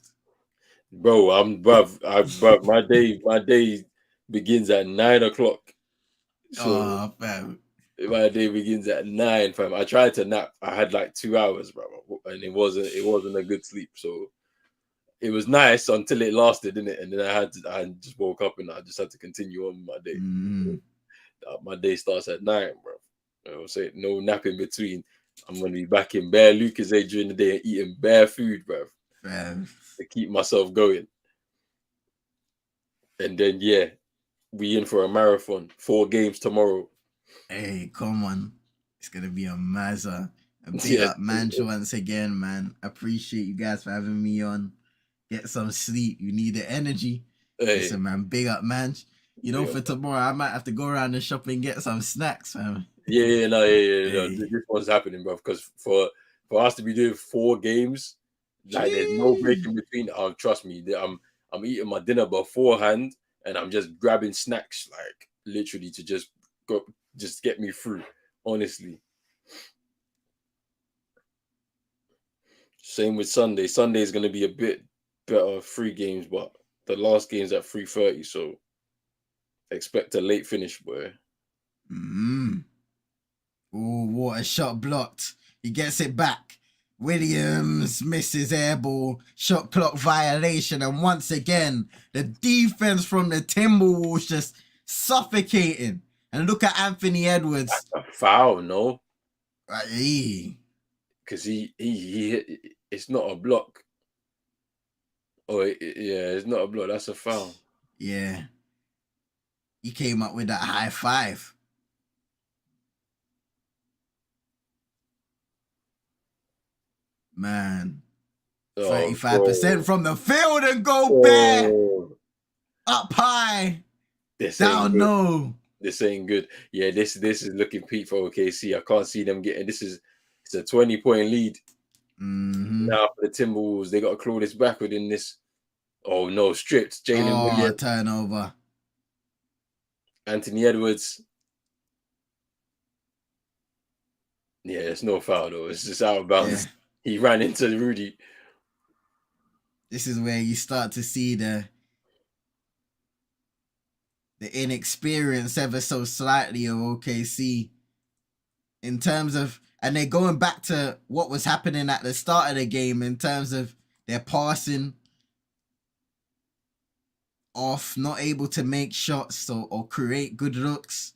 Bro, my day begins at 9 o'clock. So, fam. My day begins at 9, fam. I tried to nap. I had like 2 hours, bro, and it wasn't a good sleep. So it was nice until it lasted, didn't it? And then I just woke up and I just had to continue on my day. My day starts at 9, bro. I will say no nap in between. I'm gonna be back in bare Lucasade during the day and eating bare food, bro, to keep myself going. And then we in for a marathon. 4 games tomorrow. Hey, come on. It's gonna be a mazza. A big up Mancho once again, man. Appreciate you guys for having me on. Get some sleep. You need the energy. Hey. Listen, man, big up Manch. You know, for tomorrow, I might have to go around the shop and get some snacks, fam. No. This one's happening, bro. Because for us to be doing 4 games, like there's no break in between. Trust me, I'm eating my dinner beforehand, and I'm just grabbing snacks, like literally to just get me through. Honestly. Same with Sunday. Sunday is going to be a bit better, 3 games, but the last game's at 3:30, so expect a late finish, boy. Oh, what a shot blocked. He gets it back. Williams misses air ball, shot clock violation, and once again, the defense from the Timberwolves just suffocating. And look at Anthony Edwards. That's a foul, no? Because he it's not a block. Oh, it's not a block. That's a foul. Yeah. He came up with that high five. Man. 35% from the field and go back. Up high. Down low. This ain't good. Yeah, this is looking peak for OKC. I can't see them getting it's a 20-point lead. Now for the Timberwolves, they got to claw this back within this. Oh no, stripped. Jalen Williams. Turnover. Anthony Edwards. Yeah, it's no foul though. It's just out of bounds. Yeah. He ran into Rudy. This is where you start to see the inexperience ever so slightly of OKC in terms of, and they're going back to what was happening at the start of the game in terms of their passing off, not able to make shots or create good looks.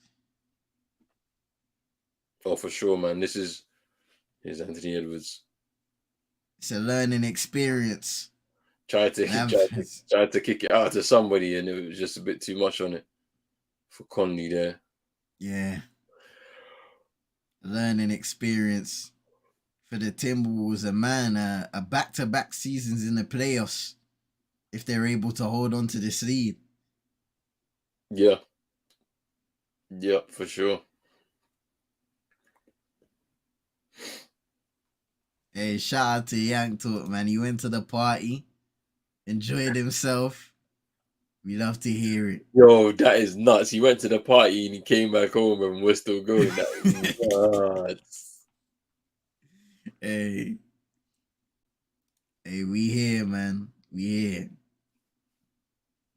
Oh, for sure, man. Here's Anthony Edwards. It's a learning experience. Tried to kick it out to somebody, and it was just a bit too much on it for Conley there. Yeah. Learning experience for the Timberwolves. A back-to-back seasons in the playoffs if they're able to hold on to this lead. Yeah. Yeah, for sure. Hey, shout out to Yank Talk, man. He went to the party, enjoyed himself. We love to hear it. Yo, that is nuts. He went to the party and he came back home and we're still going. That is nuts. Hey, we here, man. We here.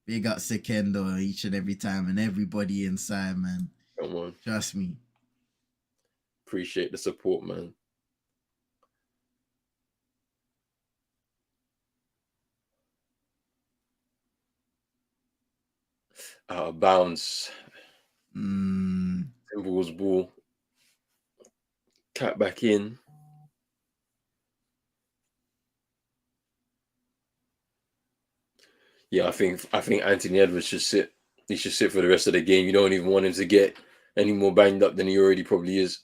Big up Sekendo each and every time and everybody inside, man. Come on. Trust me. Appreciate the support, man. Out of bounds. Timberwolves ball. Cat back in. Yeah, I think Anthony Edwards should sit. He should sit for the rest of the game. You don't even want him to get any more banged up than he already probably is.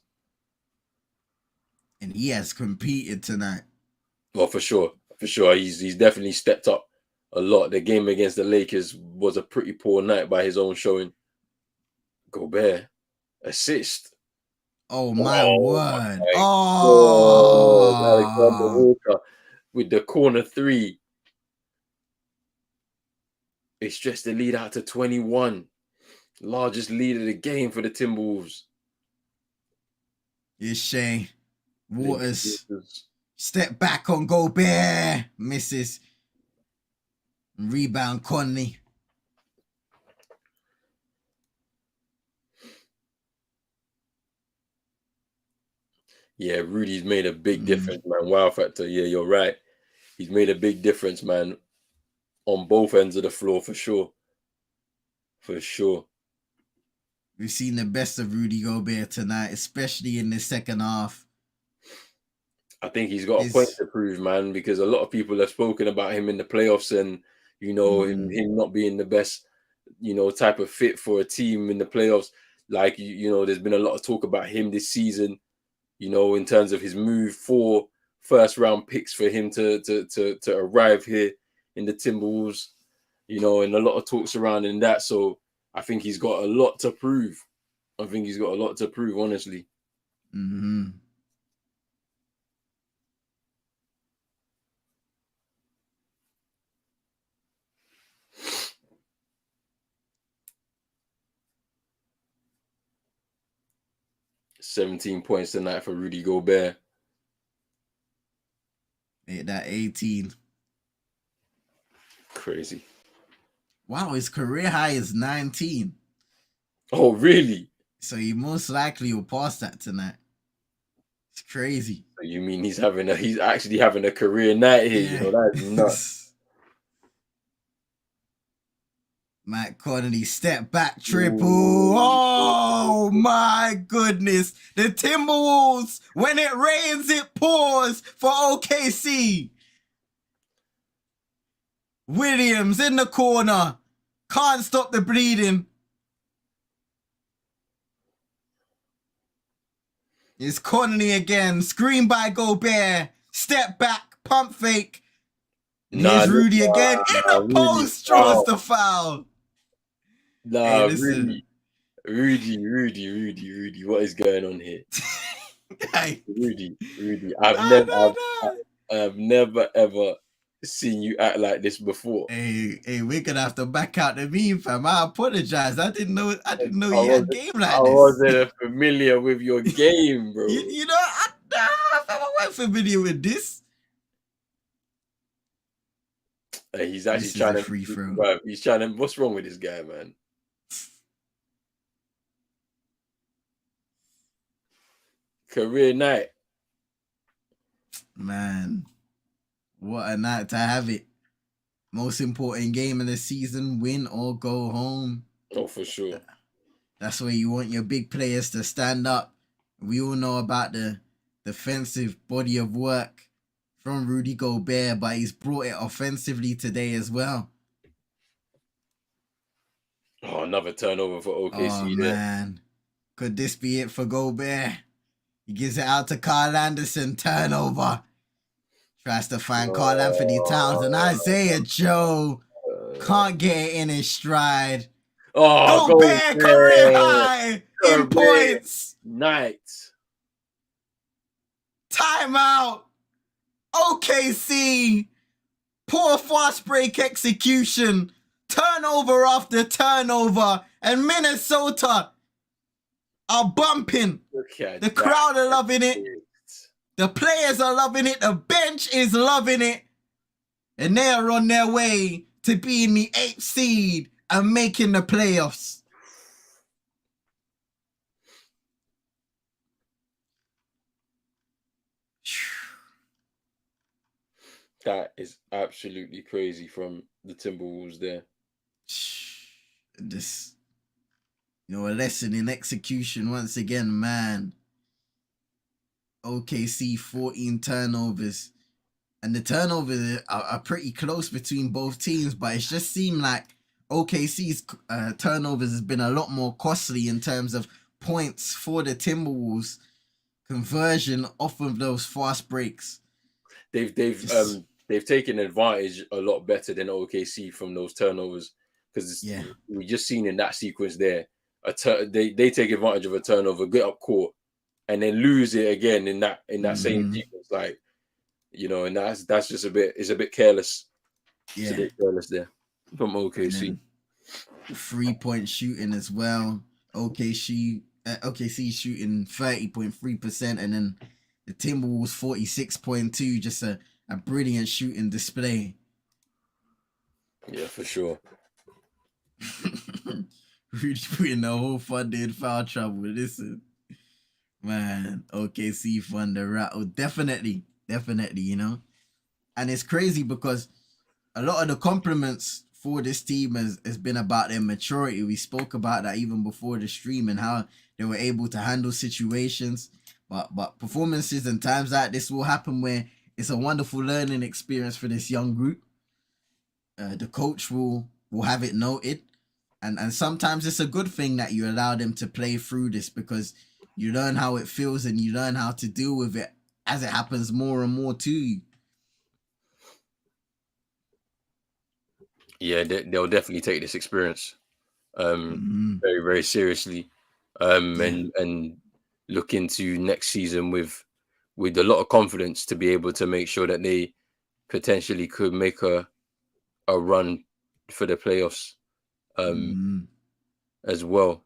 And he has competed tonight. Well, for sure. For sure. He's definitely stepped up a lot. The game against the Lakers was a pretty poor night by his own showing. Gobert. Assist. Oh, my word. Alexander Walker with the corner 3. They stretched the lead out to 21. Largest lead of the game for the Timberwolves. It's Shea. Waters. Step back on Gobert. Misses. Rebound Conley. Yeah, Rudy's made a big difference, man. Wow factor. Yeah, you're right. He's made a big difference, man, on both ends of the floor for sure. For sure. We've seen the best of Rudy Gobert tonight, especially in the second half. I think he's got a point to prove, man, because a lot of people have spoken about him in the playoffs and, him not being the best, type of fit for a team in the playoffs. Like, there's been a lot of talk about him this season, in terms of his move for first round picks for him to arrive here in the Timberwolves, and a lot of talk surrounding that. So I think he's got a lot to prove. Honestly. Mm-hmm. $17 points tonight for Rudy Gobert. Hit that 18. Crazy. Wow, his career high is 19. Oh, really? So he most likely will pass that tonight. It's crazy. So you mean he's actually having a career night here? Yeah. That's nuts. Mike Conley step back triple. Oh my goodness. The Timberwolves, when it rains, it pours for OKC. Williams in the corner. Can't stop the bleeding. It's Conley again. Screen by Gobert. Step back. Pump fake. And here's Rudy again. In the post, draws the foul. Nah, hey, Rudy. What is going on here? Rudy. I've never ever seen you act like this before. Hey, we're gonna have to back out the meme, fam. I apologize. I didn't know you had a game like this. I wasn't familiar with your game, bro. you know, I wasn't familiar with this. He's actually trying to free throw. He's trying to. What's wrong with this guy, man? Career night, man. What a night to have it. Most important game of the season, win or go home. Oh, for sure. That's where you want your big players to stand up. We all know about the defensive body of work from Rudy Gobert, but he's brought it offensively today as well. Oh, another turnover for OKC. Oh, man. Could this be it for Gobert? He gives it out to Carl Anderson. Turnover. Tries to find Carl Anthony Towns and Isaiah Joe. Can't get it in his stride. Oh, Gobert, career high in points. Night. Timeout. OKC. Poor fast break execution. Turnover after turnover. And Minnesota are bumping. The crowd are loving it. The players are loving it. The bench is loving it. And they are on their way to being the 8th seed and making the playoffs. That is absolutely crazy from the Timberwolves there. This, a lesson in execution once again, man. OKC 14 turnovers. And the turnovers are pretty close between both teams, but it's just seemed like OKC's turnovers has been a lot more costly in terms of points for the Timberwolves. Conversion off of those fast breaks. They've taken advantage a lot better than OKC from those turnovers, because we just seen in that sequence there, they take advantage of a turnover, get up court, and then lose it again in that same sequence, like, and that's just a bit careless. Yeah, it's a bit careless there from OKC. 3-point shooting as well. OKC shooting 30.3%, and then the Timberwolves 46.2%. Just a brilliant shooting display. Yeah, for sure. Rudy putting the whole funded foul trouble. Listen, Man, OKC fun the rattle. Definitely, you know. And it's crazy because a lot of the compliments for this team has been about their maturity. We spoke about that even before the stream and how they were able to handle situations. But performances and times like this will happen where it's a wonderful learning experience for this young group. The coach will have it noted. And sometimes it's a good thing that you allow them to play through this because you learn how it feels and you learn how to deal with it as it happens more and more to you. Yeah, they'll definitely take this experience very, very seriously, and look into next season with a lot of confidence to be able to make sure that they potentially could make a run for the playoffs as well.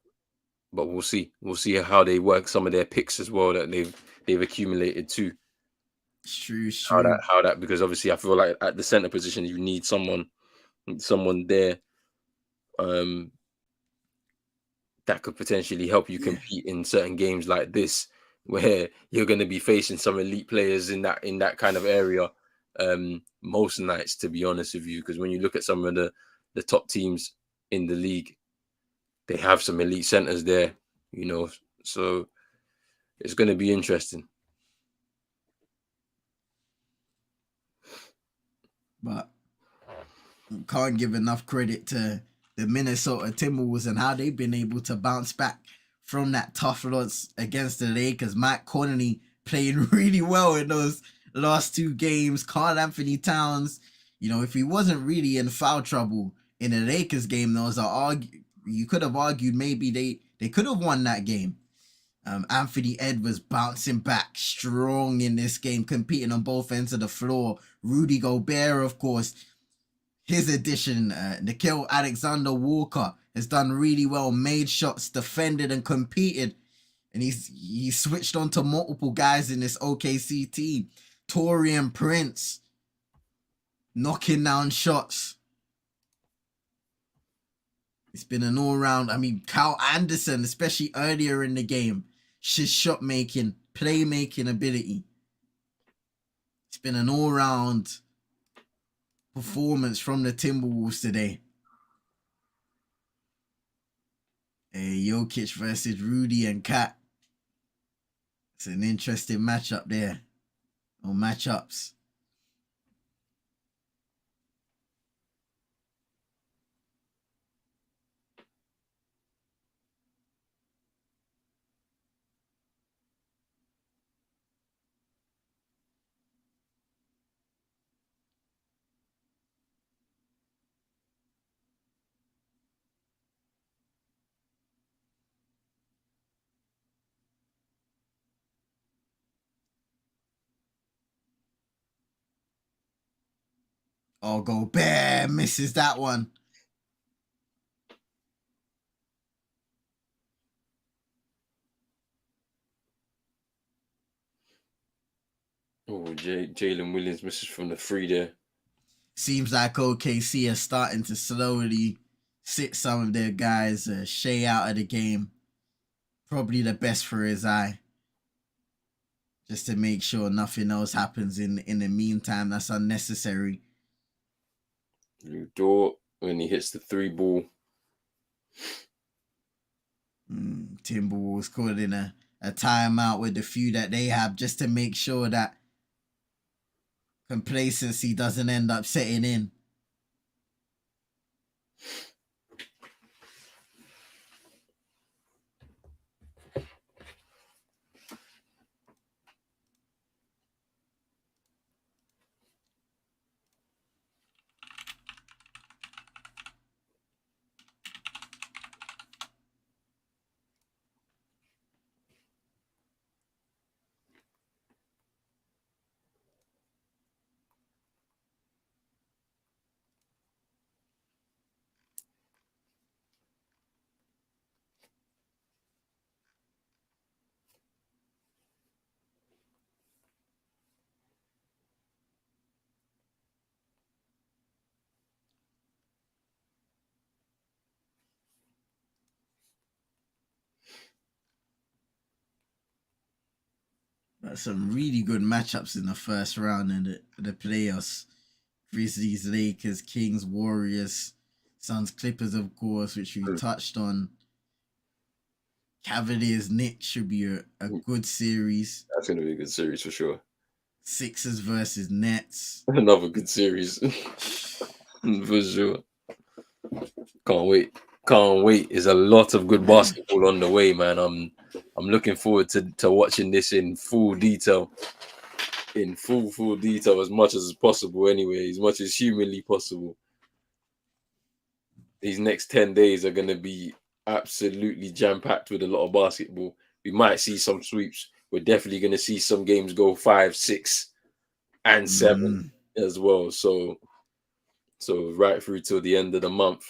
But we'll see. We'll see how they work some of their picks as well that they've accumulated too. True. How that because obviously I feel like at the center position you need someone there that could potentially help you compete in certain games like this where you're going to be facing some elite players in that kind of area most nights, to be honest with you, because when you look at some of the top teams in the league, they have some elite centers there, you know, so it's going to be interesting. But can't give enough credit to the Minnesota Timberwolves and how they've been able to bounce back from that tough loss against the Lakers. Mike Conley playing really well in those last two games. Karl Anthony Towns, you know, if he wasn't really in foul trouble in the Lakers game, you could have argued maybe they could have won that game. Anthony Edwards bouncing back strong in this game, competing on both ends of the floor. Rudy Gobert, of course, his addition, Nickeil Alexander-Walker, has done really well, made shots, defended and competed. And he switched on to multiple guys in this OKC team. Taurean Prince, knocking down shots. It's been an all-round, Kyle Anderson, especially earlier in the game, his shot-making, playmaking ability. It's been an all-round performance from the Timberwolves today. Jokic versus Rudy and Kat. It's an interesting matchup there. Or matchups. Oh, Gobert misses that one. Oh, Jalen Williams misses from the free there. Seems like OKC are starting to slowly sit some of their guys, Shea out of the game. Probably the best for his eye. Just to make sure nothing else happens in the meantime that's unnecessary. Lou Dort, when he hits the 3 ball. Timberwolves calling a timeout with the few that they have just to make sure that complacency doesn't end up setting in. some really good matchups in the first round in the playoffs. Grizzlies, Lakers, Kings, Warriors, Suns, Clippers, of course, which we touched on. Cavaliers, Knicks should be a good series. That's going to be a good series for sure. Sixers versus Nets. Another good series. For sure. Can't wait. There's a lot of good basketball on the way, man. I'm looking forward to watching this in full detail. In full detail as much as possible anyway, as much as humanly possible. These next 10 days are going to be absolutely jam-packed with a lot of basketball. We might see some sweeps. We're definitely going to see some games go 5, 6, and 7 as well. So right through till the end of the month.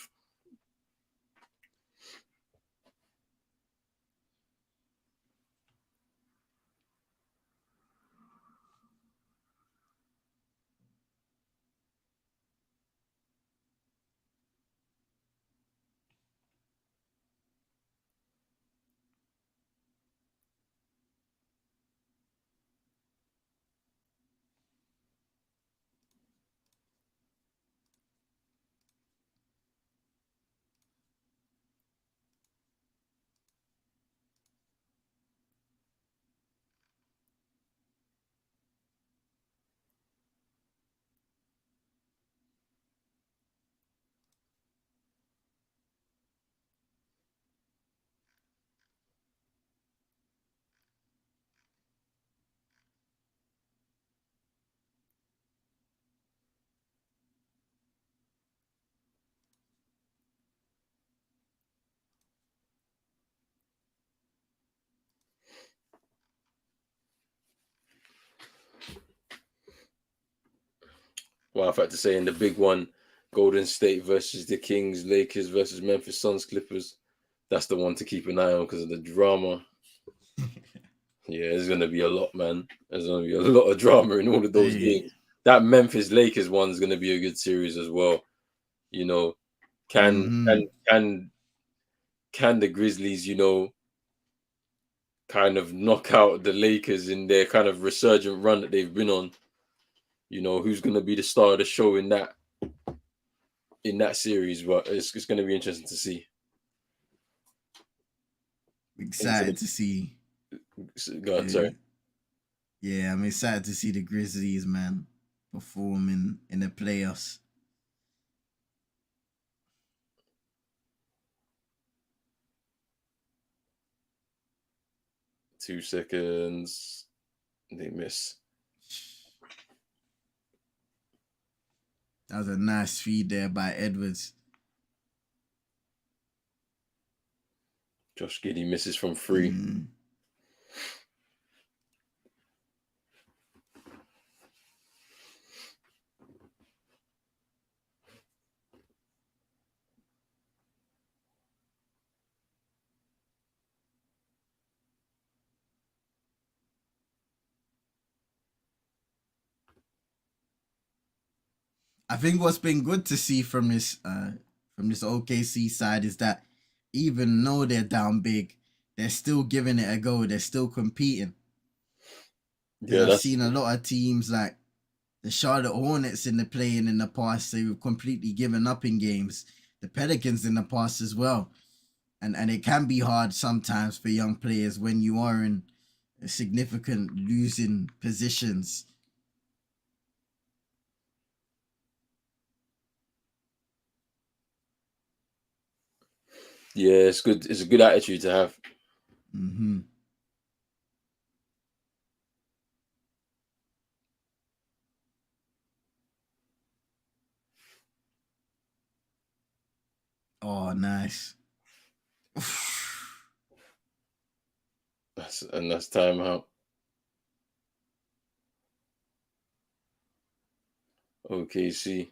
Well, I've had to say in the big one, Golden State versus the Kings, Lakers versus Memphis Suns, Clippers. That's the one to keep an eye on because of the drama. Yeah, there's going to be a lot, man. There's going to be a lot of drama in all of those games. That Memphis Lakers one is going to be a good series as well. You know, can the Grizzlies, kind of knock out the Lakers in their kind of resurgent run that they've been on? Who's going to be the star of the show in that series? But it's going to be interesting to see. Excited to see. Go on, sorry. Yeah, I'm excited to see the Grizzlies, man, perform in the playoffs. Two seconds. They miss. That was a nice feed there by Edwards. Josh Giddey misses from 3. I think what's been good to see from this OKC side is that even though they're down big, they're still giving it a go. They're still competing. Yeah, I've seen a lot of teams like the Charlotte Hornets in the play-in in the past. They've completely given up in games. The Pelicans in the past as well. And it can be hard sometimes for young players when you are in significant losing positions. Yeah, it's good. It's a good attitude to have. Oh, nice. That's timeout. OKC.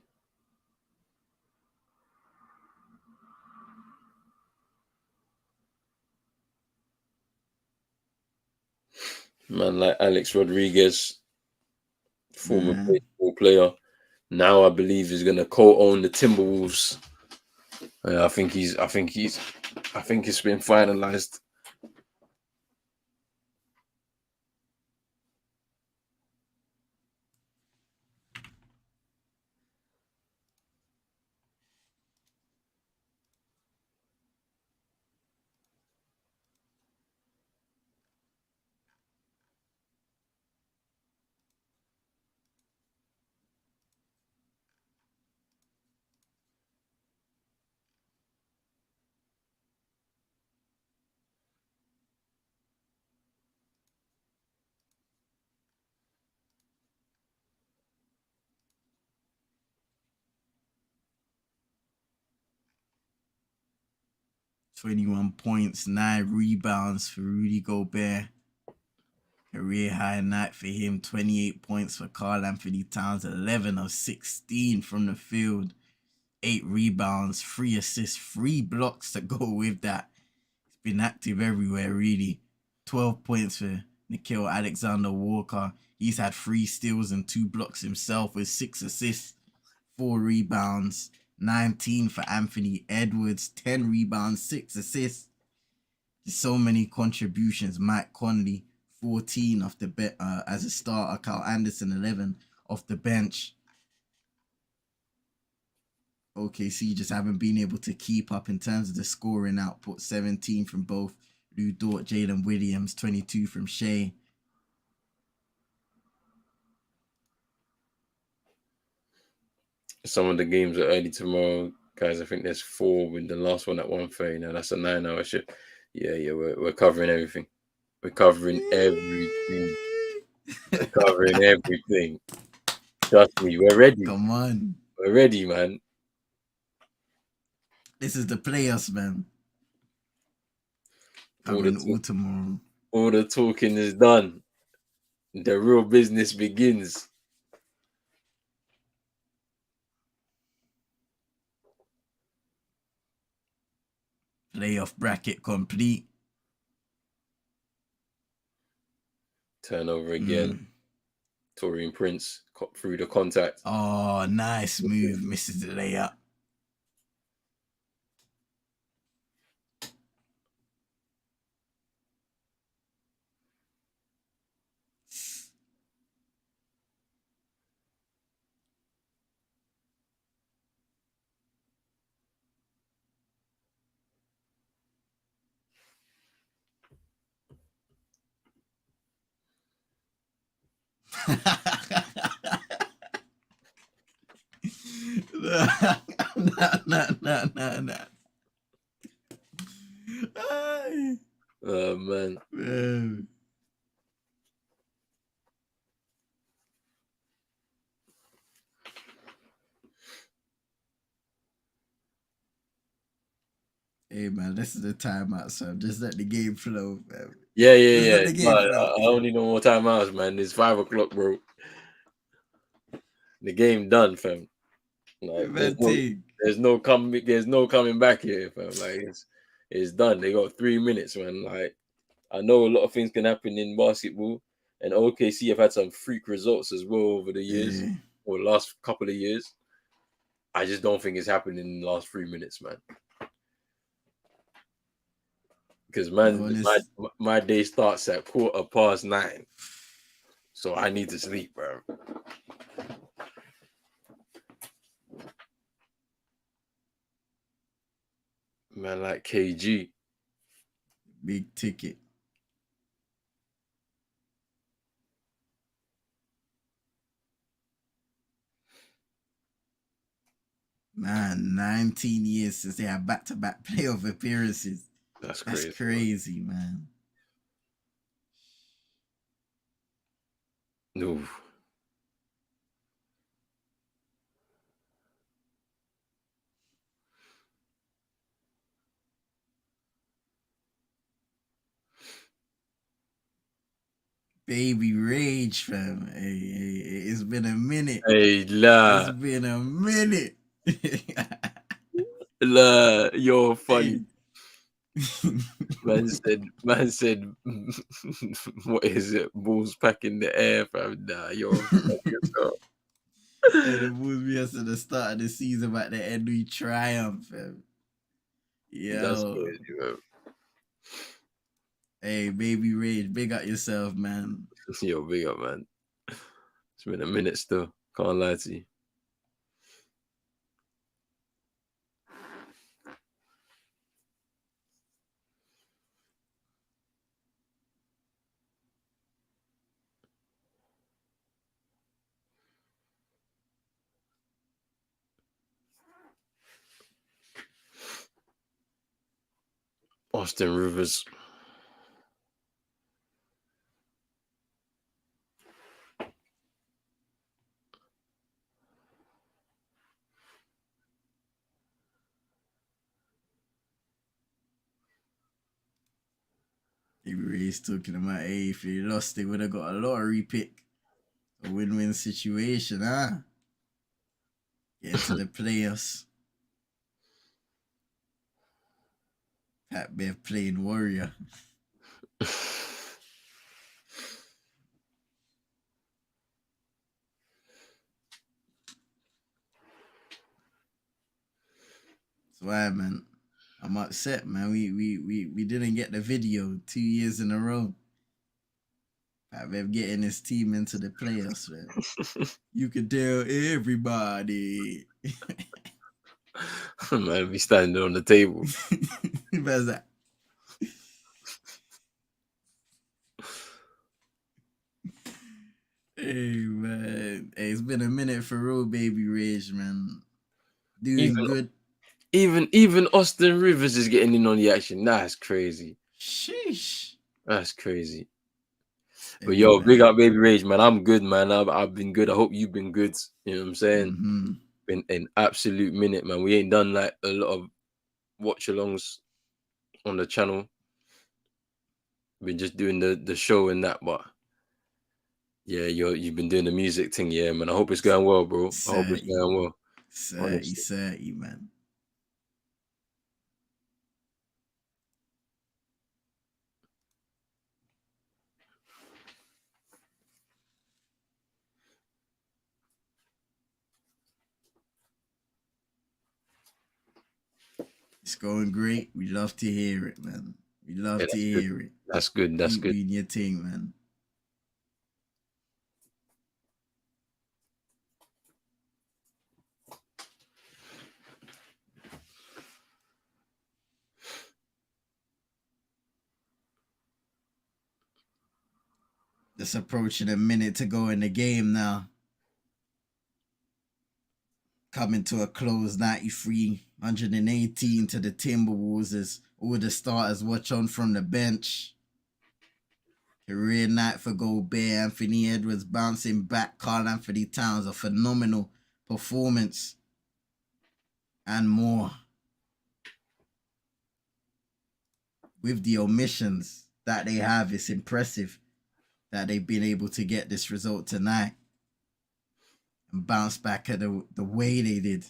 Man like Alex Rodriguez, former baseball player, now I believe is going to co-own the Timberwolves. I think it's been finalized. 21 points, 9 rebounds for Rudy Gobert. Career high night for him, 28 points for Karl Anthony Towns, 11 of 16 from the field, 8 rebounds, 3 assists, 3 blocks to go with that. He's been active everywhere, really. 12 points for Nickeil Alexander-Walker. He's had 3 steals and 2 blocks himself with 6 assists, 4 rebounds. 19 for Anthony Edwards, 10 rebounds, 6 assists. Just so many contributions. Mike Conley, 14 off the as a starter. Kyle Anderson, 11 off the bench. OKC just haven't been able to keep up in terms of the scoring output. 17 from both Lou Dort, Jalen Williams, 22 from Shea. Some of the games are early tomorrow, guys. I think there's 4 with the last one at 1:30. Now that's a 9-hour shift. Yeah, we're covering everything. We're covering everything. We're covering everything. Trust me, we're ready. Come on. We're ready, man. This is the playoffs, man. Covering all tomorrow. All the talking is done. The real business begins. Playoff bracket complete. Turnover again. Torian Prince through the contact. Oh, nice move. Misses the layup. No. Oh, man. Hey, man, this is the timeout, so just let the game flow, man. Yeah. I don't need no more timeouts, man. It's 5 o'clock, bro. The game done, fam. Like, there's no coming back here, fam. Like it's done. They got 3 minutes, man. Like I know a lot of things can happen in basketball, and OKC have had some freak results as well over the years, or the last couple of years. I just don't think it's happening in the last 3 minutes, man. Because my day starts at 9:15, so I need to sleep, bro. Man, like KG, big ticket. Man, 19 years since they have back-to-back playoff appearances. That's crazy, man. No. Baby Rage, fam. Hey, it's been a minute. Hey, la. It's been a minute. La, you're funny. Man said, what is it? Bulls pack in the air, fam. Nah, you're funny yourself. Hey, the Bulls be us at the start of the season, but the end we triumph, fam. Yo. That's crazy, man. Hey, Baby Rage, big up yourself, man. Yo, big up, man. It's been a minute still. Can't lie to you. Austin Rivers. Baby Ray's talking about, hey, if they lost, they would have got a lottery pick. A win-win situation, huh? Get into the playoffs. Pat Bev playing Warrior. That's why, man. I'm upset, man. We didn't get the video 2 years in a row. Pat Bev getting his team into the playoffs, man. You can tell everybody. Man, be standing on the table. Where's that? Hey, man. Hey, it's been a minute for real, Baby Rage, man. Doing good. Even Austin Rivers is getting in on the action. That's crazy. Sheesh. That's crazy. Hey, But yo, man. big up Baby Rage, man. I'm good, man. I've been good. I hope you've been good. You know what I'm saying? Mm-hmm. Been an absolute minute, man. We ain't done like a lot of watch-alongs on the channel. Been just doing the show and that, but yeah, you've been doing the music thing, yeah, man. I hope it's going well, bro. I hope it's going well. 30, man. It's going great. We love to hear it, man. We love to hear it. That's good. That's Keep good. doing your thing, man. Just approaching a minute to go in the game now. Coming to a close, 93, 118 to the Timberwolves as all the starters watch on from the bench. Career night for Gobert, Anthony Edwards bouncing back, Karl Anthony Towns, a phenomenal performance, and more. With the omissions that they have, it's impressive that they've been able to get this result tonight and bounce back at the way they did.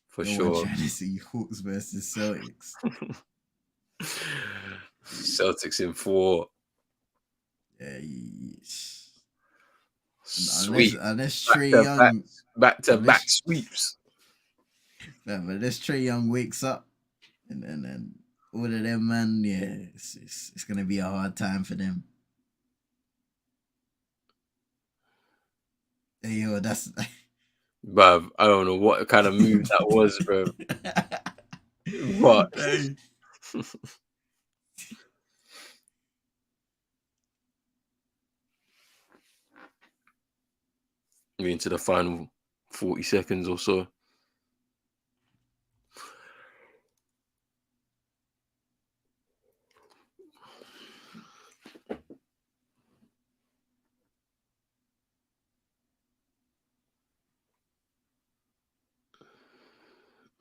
For no sure. one trying to see Hawks versus Celtics. Celtics in 4. Sweet. Unless Trae Young back-to-back sweeps. But unless Trae Young wakes up and all of them, man, yeah, it's gonna be a hard time for them. Hey, yo, that's Bruv, I don't know what kind of move that was, bro. What? Into the final 40 seconds or so.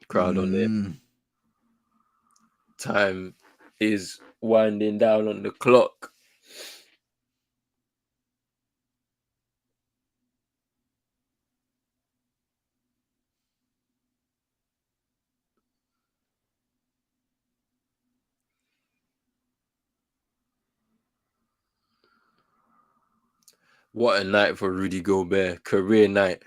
Crowd on there. Time is winding down on the clock. What a night for Rudy Gobert. Career night.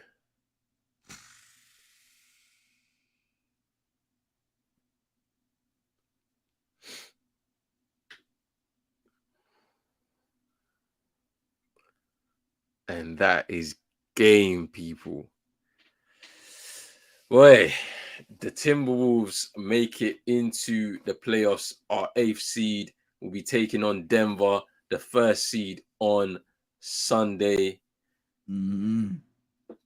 And that is game, people. Boy, the Timberwolves make it into the playoffs. Our 8th seed will be taking on Denver, the 1st seed, on Sunday.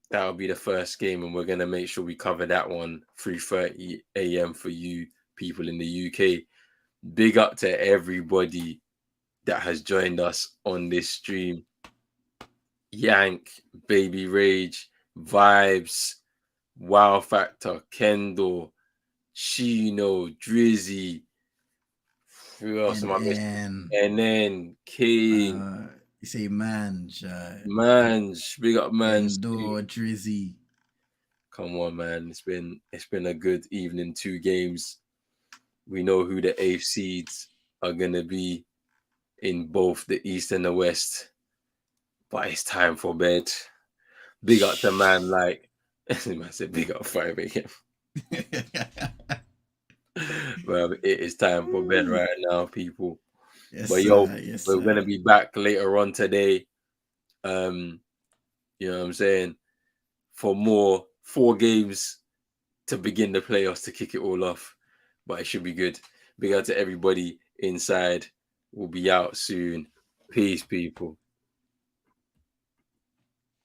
That'll be the first game, and we're going to make sure we cover that one 3:30 a.m. for you people in the UK. Big up to everybody that has joined us on this stream. Yank, Baby Rage, Vibes, Wow Factor, Kendall, Chino, Drizzy, Who else am I missing? And And then King, you say Manj, Manj, big up Manj. Endor, Drizzy. Come on, man. It's been a good evening. 2 games. We know who the 8th seeds are gonna be in both the East and the West. But it's time for bed. Big up to man like I said big up 5 a.m. Well, it is time for bed right now, people. Yes, but yo, yes, we're gonna be back later on today. You know what I'm saying? For more 4 games to begin the playoffs to kick it all off. But it should be good. Big up to everybody inside. We'll be out soon. Peace, people.